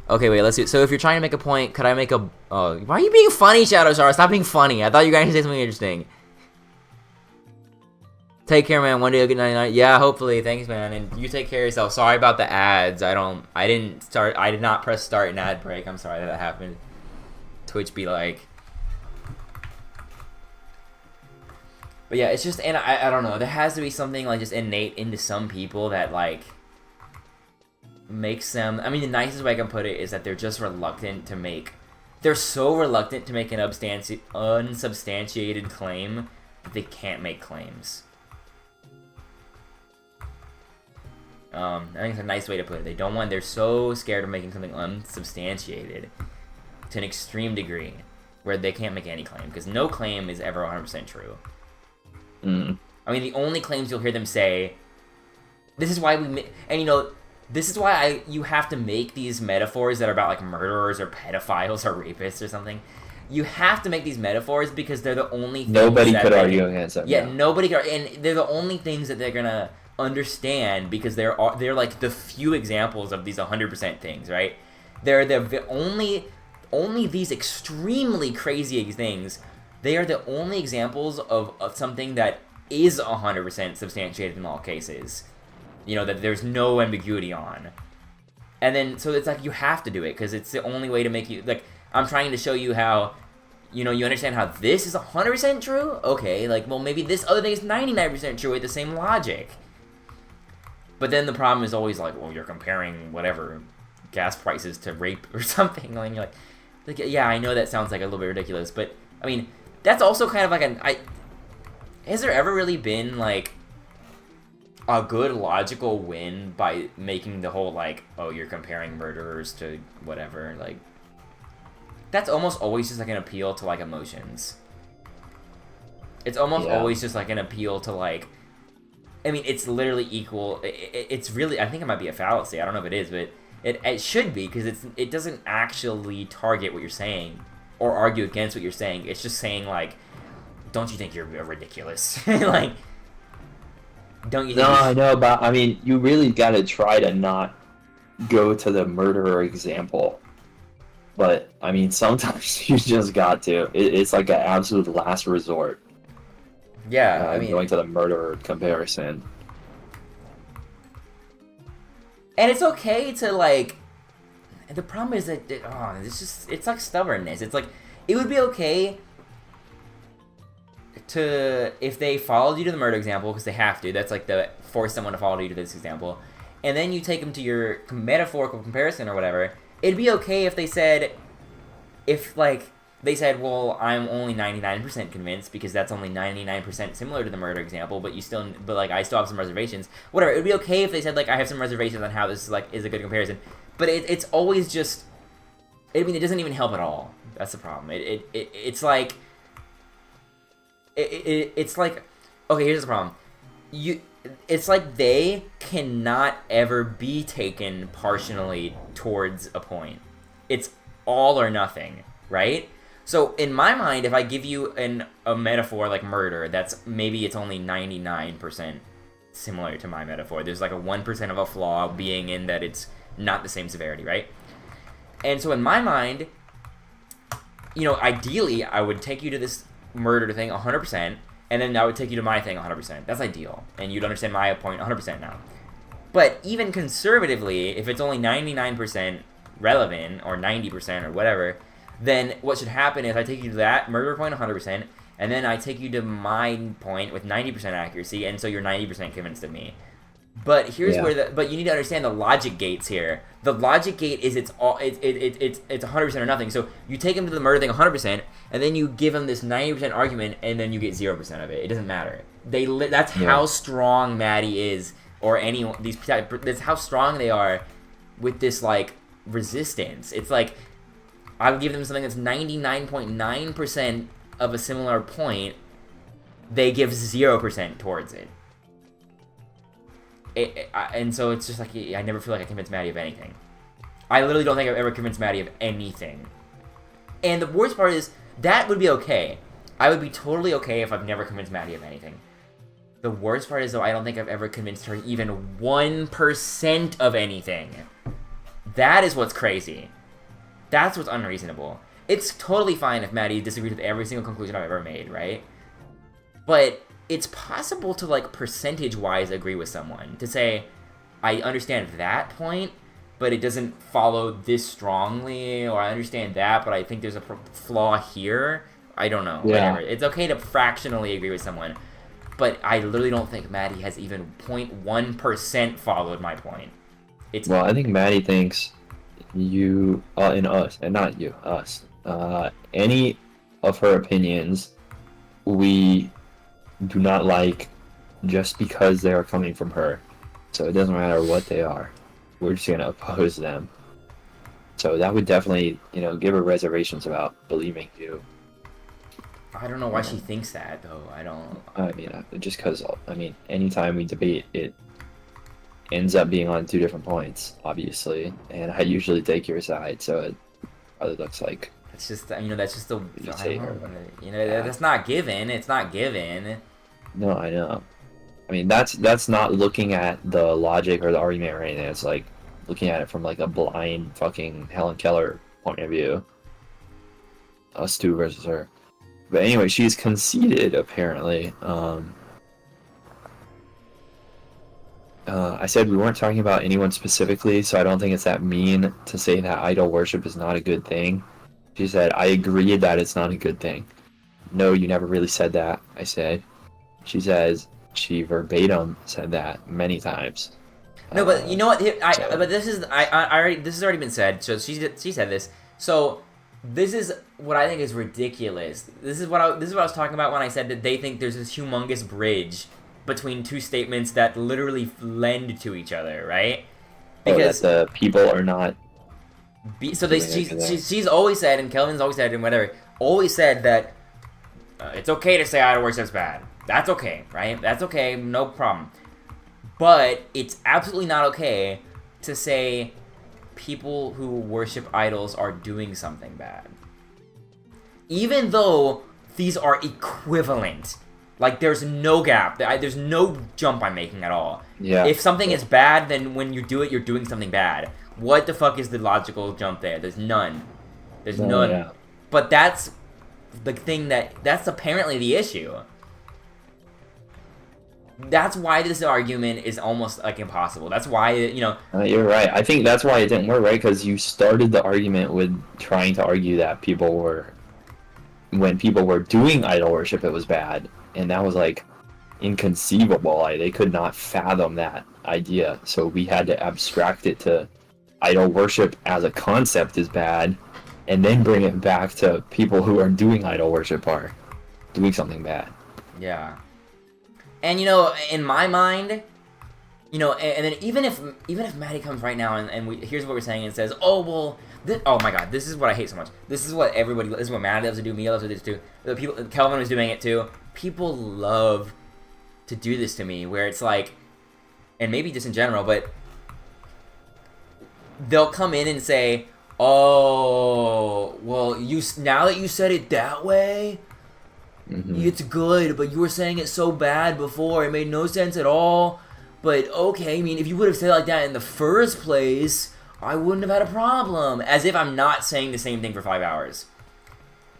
Okay, wait, let's see. So if you're trying to make a point, could I make a... Oh, why are you being funny, Shadow Star? Stop being funny. I thought you were going to say something interesting. Take care, man. One day you'll get 99. Yeah, hopefully. Thanks, man. And you take care of yourself. Sorry about the ads. I did not press start an ad break. I'm sorry that happened. Twitch be like... But yeah, it's just... And I don't know. There has to be something, like, just innate into some people that, like... makes them... I mean, the nicest way I can put it is that they're just reluctant to make... They're so reluctant to make an unsubstantiated claim that they can't make claims. I think it's a nice way to put it. They're so scared of making something unsubstantiated to an extreme degree where they can't make any claim, because no claim is ever 100% true. I mean, the only claims you'll hear them say... This is why and, you know... This is why you have to make these metaphors that are about, like, murderers or pedophiles or rapists or something. You have to make these metaphors because they're the only things nobody could argue against them. Yeah, nobody could, and they're the only things that they're gonna understand because they're like the few examples of these 100% things, right? They're the only these extremely crazy things. They are the only examples of something that is 100% substantiated in all cases. You know, that there's no ambiguity on. And then, so it's like, you have to do it, because it's the only way to make you, like, I'm trying to show you how, you know, you understand how this is 100% true? Okay, like, well, maybe this other thing is 99% true with the same logic. But then the problem is always like, well, you're comparing whatever, gas prices to rape or something, and you're like, yeah, I know that sounds like a little bit ridiculous, but, I mean, that's also kind of like has there ever really been, like, a good logical win by making the whole, like, oh, you're comparing murderers to whatever, like, that's almost always just, like, an appeal to, like, emotions. It's almost always just, like, an appeal to, like, I mean, it's literally equal, it's really, I think it might be a fallacy, I don't know if it is, but it should be, because it doesn't actually target what you're saying, or argue against what you're saying, it's just saying, like, don't you think you're ridiculous? Like, don't you think... No, I know, but, I mean, you really gotta try to not go to the murderer example. But, I mean, sometimes you just got to. It's like an absolute last resort. Yeah, I mean... Going to the murderer comparison. And it's okay to, like... The problem is that... it's like stubbornness. It's like... It would be okay to... If they followed you to the murder example, because they have to. That's like the... Force someone to follow you to this example. And then you take them to your metaphorical comparison or whatever. It'd be okay if they said... If, like... They said, well, I'm only 99% convinced because that's only 99% similar to the murder example, but like, I still have some reservations. Whatever. It would be okay if they said, like, I have some reservations on how this is, like, is a good comparison. But it's always just... I mean, it doesn't even help at all. That's the problem. It's like... It's like... Okay, here's the problem. It's like they cannot ever be taken partially towards a point. It's all or nothing, right? So, in my mind, if I give you a metaphor like murder, that's maybe it's only 99% similar to my metaphor. There's like a 1% of a flaw being in that it's not the same severity, right? And so in my mind, you know, ideally, I would take you to this murder thing 100%, and then I would take you to my thing 100%. That's ideal, and you'd understand my point 100% now. But even conservatively, if it's only 99% relevant, or 90% or whatever... Then what should happen is I take you to that murder point 100%, and then I take you to my point with 90% accuracy, and so you're 90% convinced of me. But here's where but you need to understand the logic gates here. The logic gate is it's 100% or nothing. So you take him to the murder thing 100%, and then you give him this 90% argument, and then you get 0% of it. It doesn't matter. That's how strong Maddie is, or that's how strong they are with this, like, resistance. It's like, I would give them something that's 99.9% of a similar point. They give 0% towards it. And so it's just like, I never feel like I convinced Maddie of anything. I literally don't think I've ever convinced Maddie of anything. And the worst part is, that would be okay. I would be totally okay if I've never convinced Maddie of anything. The worst part is, though, I don't think I've ever convinced her even 1% of anything. That is what's crazy. That's what's unreasonable. It's totally fine if Maddie disagrees with every single conclusion I've ever made, right? But it's possible to, like, percentage-wise agree with someone. To say, I understand that point, but it doesn't follow this strongly, or I understand that, but I think there's a flaw here. I don't know. Yeah. Whatever. It's okay to fractionally agree with someone, but I literally don't think Maddie has even 0.1% followed my point. Well, I think Maddie thinks... you and us, and not you, us, any of her opinions we do not like just because they are coming from her. So it doesn't matter what they are, we're just going to oppose them. So that would definitely, you know, give her reservations about believing you. I don't know why she thinks that, though. I mean, just because, I mean, anytime we debate, it ends up being on two different points, obviously, and I usually take your side, so it probably looks like it's just, you know, that's just the you know, that's not given. It's not given. No, I know. I mean, that's not looking at the logic or the argument or anything. It's like looking at it from like a blind fucking Helen Keller point of view. Us two versus her. But anyway, she's conceded apparently. I said we weren't talking about anyone specifically, so I don't think it's that mean to say that idol worship is not a good thing. She said, I agree that it's not a good thing. No, you never really said that, I said. She says she verbatim said that many times. No, but you know what? But this is this has already been said. So she said this. So this is what I think is ridiculous. This is what I was talking about when I said that they think there's this humongous bridge between two statements that literally lend to each other, right? Because that the people are not. She's always said, and Kelvin's always said, and whatever, always said that it's okay to say idol worship's bad. That's okay, right? That's okay, no problem. But it's absolutely not okay to say people who worship idols are doing something bad. Even though these are equivalent. Like, there's no gap. There's no jump I'm making at all. Yeah. If something is bad, then when you do it, you're doing something bad. What the fuck is the logical jump there? There's none. There's none. Yeah. But that's the thing that's apparently the issue. That's why this argument is almost, like, impossible. That's why, you know... You're right. I think that's why it didn't work, right? Because you started the argument with trying to argue that when people were doing idol worship, it was bad. And that was, like, inconceivable. Like, they could not fathom that idea. So we had to abstract it to idol worship as a concept is bad, and then bring it back to people who are doing idol worship are doing something bad. Yeah. And, you know, in my mind, you know, and then even if Maddie comes right now and here's what we're saying and says, oh, well, oh my god, this is what I hate so much. This is what Maddie loves to do, me loves to do this too. Kelvin was doing it too. People love to do this to me, where it's like, and maybe just in general, but they'll come in and say, oh, well, now that you said it that way, it's good, but you were saying it so bad before, it made no sense at all. But okay, I mean, if you would have said it like that in the first place, I wouldn't have had a problem. As if I'm not saying the same thing for 5 hours.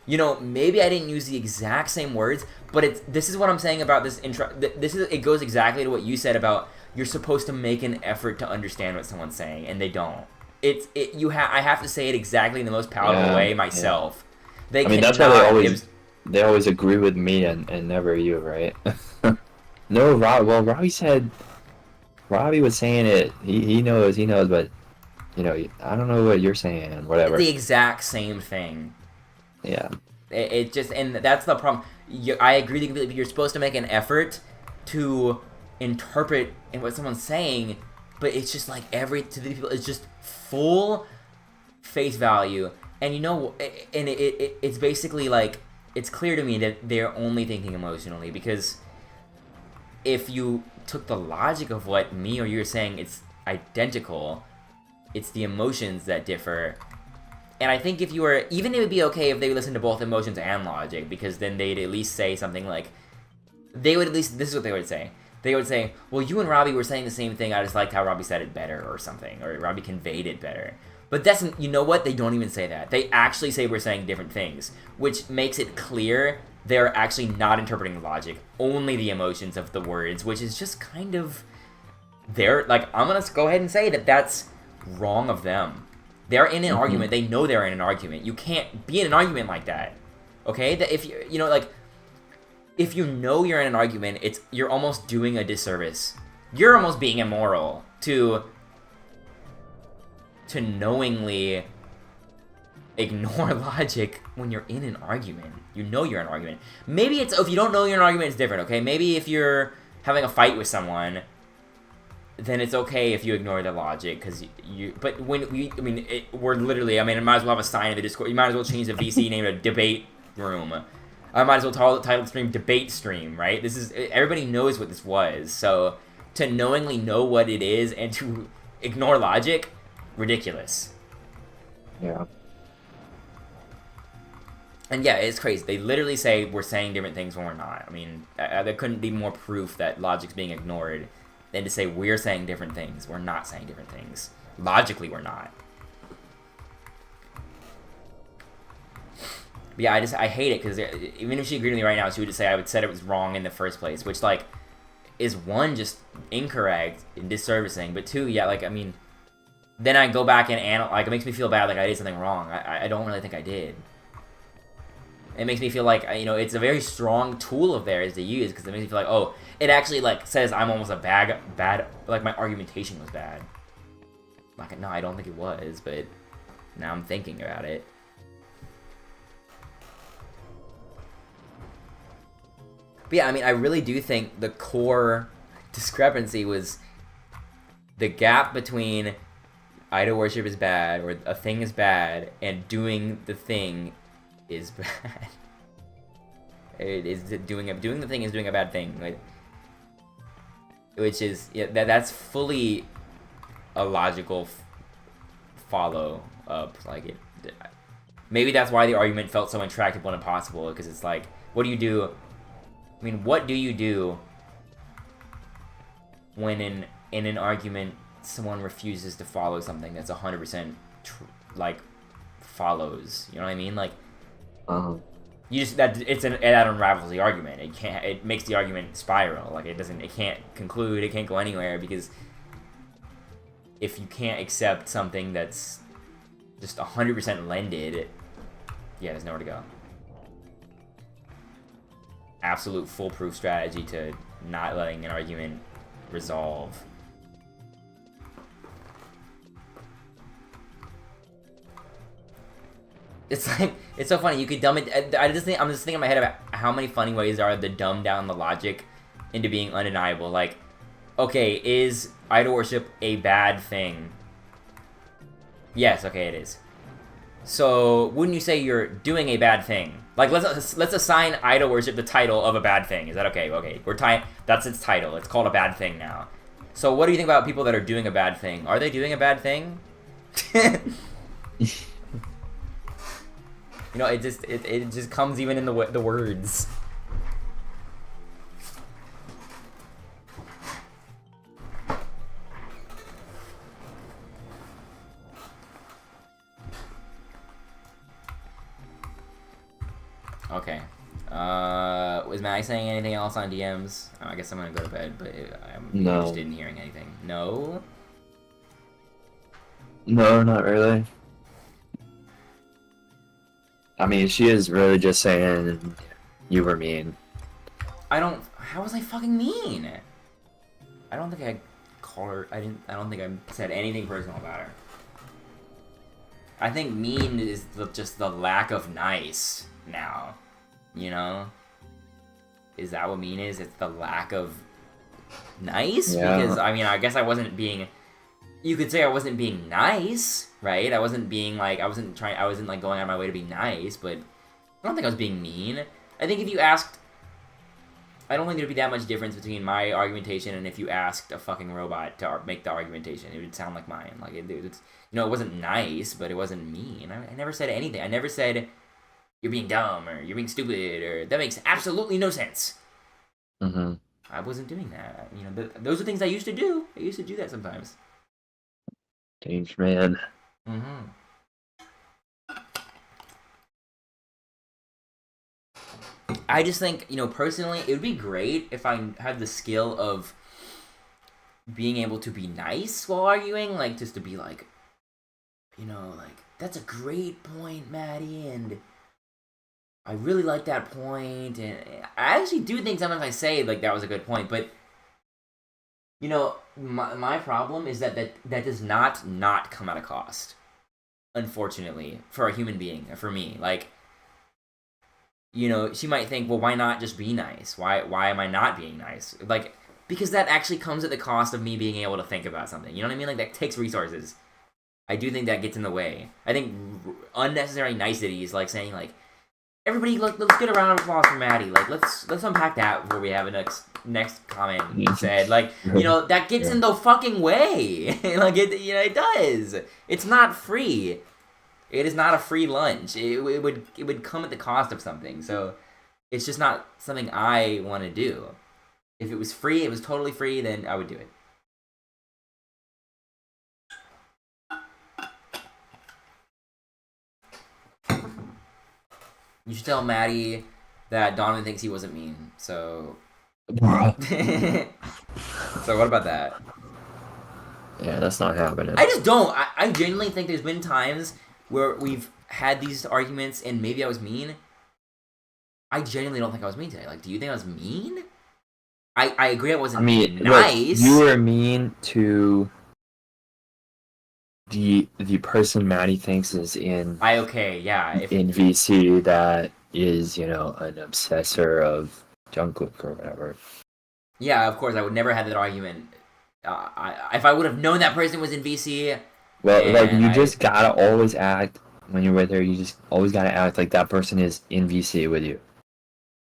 You know, maybe I didn't use the exact same words, but this is what I'm saying about this intro. It goes exactly to what you said about you're supposed to make an effort to understand what someone's saying, and they don't. I have to say it exactly in the most palatable way myself. Yeah. That's why they always agree with me and never you, right? No, Robbie said. Robbie was saying it. He knows, but you know, I don't know what you're saying. Whatever. It's the exact same thing. Yeah. It just, and that's the problem. I agree completely. You're supposed to make an effort to interpret what someone's saying, but it's just like to the people, it's just full face value. And you know, and it's basically like, it's clear to me that they're only thinking emotionally, because if you took the logic of what me or you were saying, it's identical. It's the emotions that differ. And I think even it would be okay if they listened to both emotions and logic, because then they'd at least say something like, this is what they would say. They would say, well, you and Robbie were saying the same thing, I just liked how Robbie said it better, or something, or Robbie conveyed it better. But you know what? They don't even say that. They actually say we're saying different things, which makes it clear they're actually not interpreting logic, only the emotions of the words, which is just kind of I'm gonna go ahead and say that's wrong of them. They're in an argument. They know they're in an argument. You can't be in an argument like that. Okay? That if if you know you're in an argument, you're almost doing a disservice. You're almost being immoral to knowingly ignore logic when you're in an argument. You know you're in an argument. Maybe if you don't know you're in an argument, it's different, okay? Maybe if you're having a fight with someone, then it's okay if you ignore the logic, but when we're literally, I might as well have a sign in the Discord. You might as well change the VC name to debate room. I might as well title the stream debate stream, right? Everybody knows what this was, so to knowingly know what it is and to ignore logic, ridiculous. Yeah. And yeah, it's crazy. They literally say we're saying different things when we're not. There couldn't be more proof that logic's being ignored than to say we're saying different things. We're not saying different things. Logically, we're not. But yeah, I hate it, because even if she agreed with me right now, she would just say I said it was wrong in the first place, which, is one, just incorrect and disservicing, but two, then I go back and analyze, it makes me feel bad, I did something wrong. I don't really think I did. It makes me feel like, it's a very strong tool of theirs to use, because it makes me feel like, oh, it actually, says I'm almost a bad, my argumentation was bad. No, I don't think it was, but now I'm thinking about it. But yeah, I mean, I really do think the core discrepancy was the gap between idol worship is bad, or a thing is bad, and doing the thing is bad. It is doing the thing is doing a bad thing, like, which is that's fully a logical follow up. Like it, maybe that's why the argument felt so intractable and impossible, because it's like, what do you do? I mean, what do you do when in an argument someone refuses to follow something that's 100% like follows? You know what I mean? Like, you just it unravels the argument. It makes the argument spiral. Like it can't conclude. It can't go anywhere, because if you can't accept something that's just 100% lended, yeah, there's nowhere to go. Absolute foolproof strategy to not letting an argument resolve. It's like, it's so funny. You could dumb it. I'm just thinking in my head about how many funny ways there are to dumb down the logic into being undeniable. Like, okay, is idol worship a bad thing? Yes, okay, it is. So, wouldn't you say you're doing a bad thing? Like, let's assign idol worship the title of a bad thing. Is that okay? Okay, that's its title. It's called a bad thing now. So, what do you think about people that are doing a bad thing? Are they doing a bad thing? You know, it just comes even in the words. Okay. Was Maddie saying anything else on DMs? I guess I'm gonna go to bed, but I'm interested in hearing anything. No? No, not really. I mean, she is really just saying you were mean. How was I fucking mean? I don't think I called her. I don't think I said anything personal about her. I think mean is just the lack of nice now. You know? Is that what mean is? It's the lack of nice? Yeah. Because, I mean, I guess I wasn't being... You could say I wasn't being nice, right? I wasn't being, like... I wasn't, like, going out of my way to be nice, but... I don't think I was being mean. I think if you asked... I don't think there'd be that much difference between my argumentation and if you asked a fucking robot to make the argumentation. It would sound like mine. Like, it's... You know, it wasn't nice, but it wasn't mean. I never said anything. I never said... You're being dumb, or you're being stupid, or that makes absolutely no sense. Mm-hmm. I wasn't doing that. You know, those are things I used to do. I used to do that sometimes. Changed man. Mm-hmm. I just think, you know, personally, it would be great if I had the skill of being able to be nice while arguing, like, just to be like, you know, like, that's a great point, Maddie, and... I really like that point, and I actually do think sometimes I say, like, that was a good point, but, you know, my problem is that does not come at a cost, unfortunately, for a human being, for me. Like, you know, she might think, well, why not just be nice? Why am I not being nice? Like, because that actually comes at the cost of me being able to think about something, you know what I mean? Like, that takes resources. I do think that gets in the way. I think unnecessary niceties, like saying, like, everybody, let's get a round of applause for Maddie. Like, let's unpack that before we have a next comment said. Like, you know, that gets in the fucking way. Like, it does. It's not free. It is not a free lunch. It would come at the cost of something. So, it's just not something I want to do. If it was free, it was totally free, then I would do it. You should tell Maddie that Donovan thinks he wasn't mean, so... So what about that? Yeah, that's not happening. I just don't. I genuinely think there's been times where we've had these arguments and maybe I was mean. I genuinely don't think I was mean today. Like, do you think I was mean? I agree I wasn't nice. Look, you were mean to... The person Maddie thinks is in in VC that is, you know, an obsessor of Jungkook or whatever. Yeah, of course, I would never have that argument. If I would have known that person was in VC. Well, like you just gotta always act when you're with her. You just always gotta act like that person is in VC with you.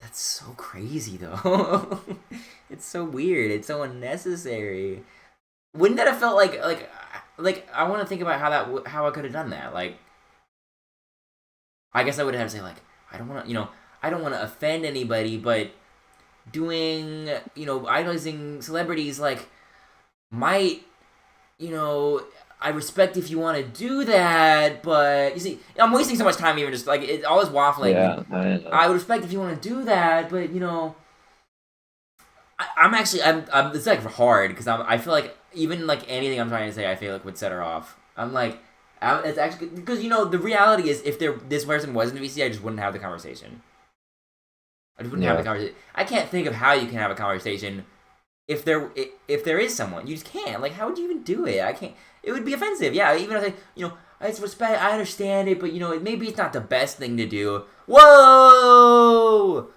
That's so crazy, though. It's so weird. It's so unnecessary. Wouldn't that have felt like I want to think about how I could have done that. Like, I guess I would have to say like I don't want to offend anybody, but doing idolizing celebrities like might I respect if you want to do that, but you see, I'm wasting so much time even just like all this waffling. Yeah, I would respect if you want to do that, but I'm it's like hard because I feel like even like anything I'm trying to say I feel like would set her off. I'm like it's actually because the reality is if this person wasn't VC I just wouldn't have the conversation. I just wouldn't have the conversation. I can't think of how you can have a conversation if there is someone. You just can't. Like, how would you even do it? I can't. It would be offensive. Yeah, even if it's respect. I understand it, but maybe it's not the best thing to do. Whoa.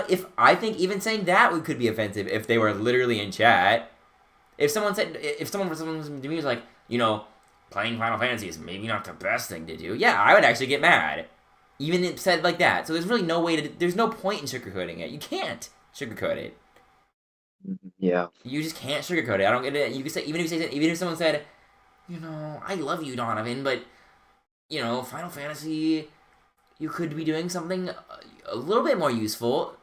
If I think even saying that could be offensive if they were literally in chat. If someone was to me was like, playing Final Fantasy is maybe not the best thing to do. Yeah, I would actually get mad. Even if said like that. So there's really no way there's no point in sugarcoating it. You can't sugarcoat it. Yeah. You just can't sugarcoat it. I don't get it. You can say even if someone said, I love you, Donovan, but Final Fantasy, you could be doing something a little bit more useful.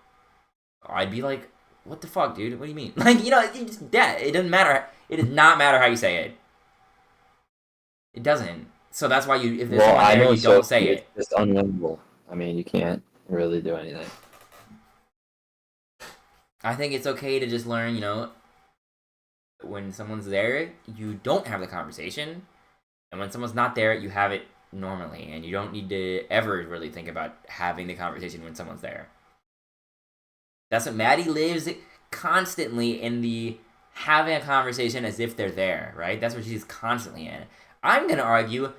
I'd be like, what the fuck, dude? What do you mean? Like, it doesn't matter. It does not matter how you say it. It doesn't. So that's why if there's someone there, you don't say it. It's just unwinnable. I mean, you can't really do anything. I think it's okay to just learn, when someone's there, you don't have the conversation. And when someone's not there, you have it normally. And you don't need to ever really think about having the conversation when someone's there. That's what Maddie lives constantly in the having a conversation as if they're there, right? That's what she's constantly in. I'm going to argue,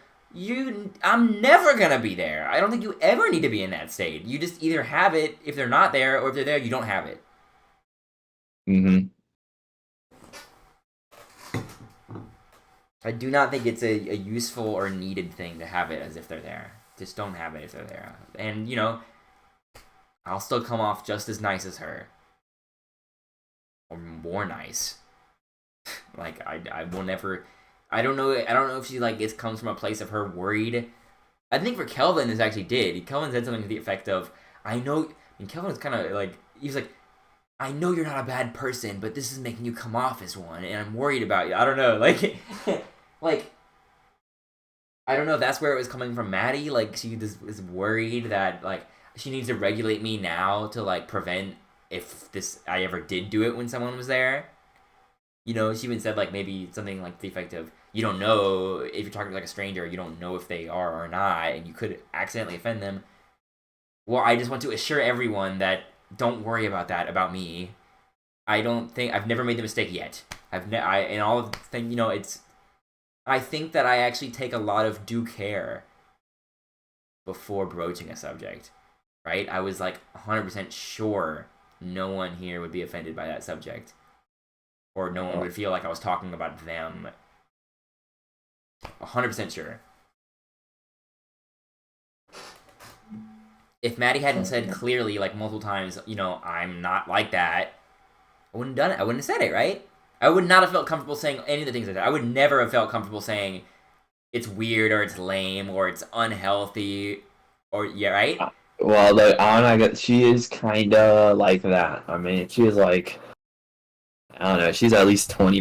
I'm never going to be there. I don't think you ever need to be in that state. You just either have it if they're not there, or if they're there, you don't have it. Mm-hmm. I do not think it's a useful or needed thing to have it as if they're there. Just don't have it if they're there. And, I'll still come off just as nice as her. Or more nice. Like, I will never... I don't know if she, it comes from a place of her worried. I think for Kelvin, this actually did. Kelvin said something to the effect of, Kelvin was kind of, he was like, I know you're not a bad person, but this is making you come off as one, and I'm worried about you. I don't know, I don't know if that's where it was coming from Maddie. She is worried that, she needs to regulate me now to, prevent if I ever did do it when someone was there. She even said, maybe something like the effect of, you don't know, if you're talking to, a stranger, you don't know if they are or not, and you could accidentally offend them. Well, I just want to assure everyone that don't worry about that, about me. I've never made the mistake yet. In all of the things, I think that I actually take a lot of due care before broaching a subject, right? I was 100% sure no one here would be offended by that subject. Or no one would feel like I was talking about them. 100% sure. If Maddie hadn't said clearly, multiple times, I'm not like that, I wouldn't have done it. I wouldn't have said it, right? I would not have felt comfortable saying any of the things like that. I would never have felt comfortable saying it's weird or it's lame or it's unhealthy or, yeah, right? Well, Anna, she is kind of like that. I mean, she is I don't know, she's at least 20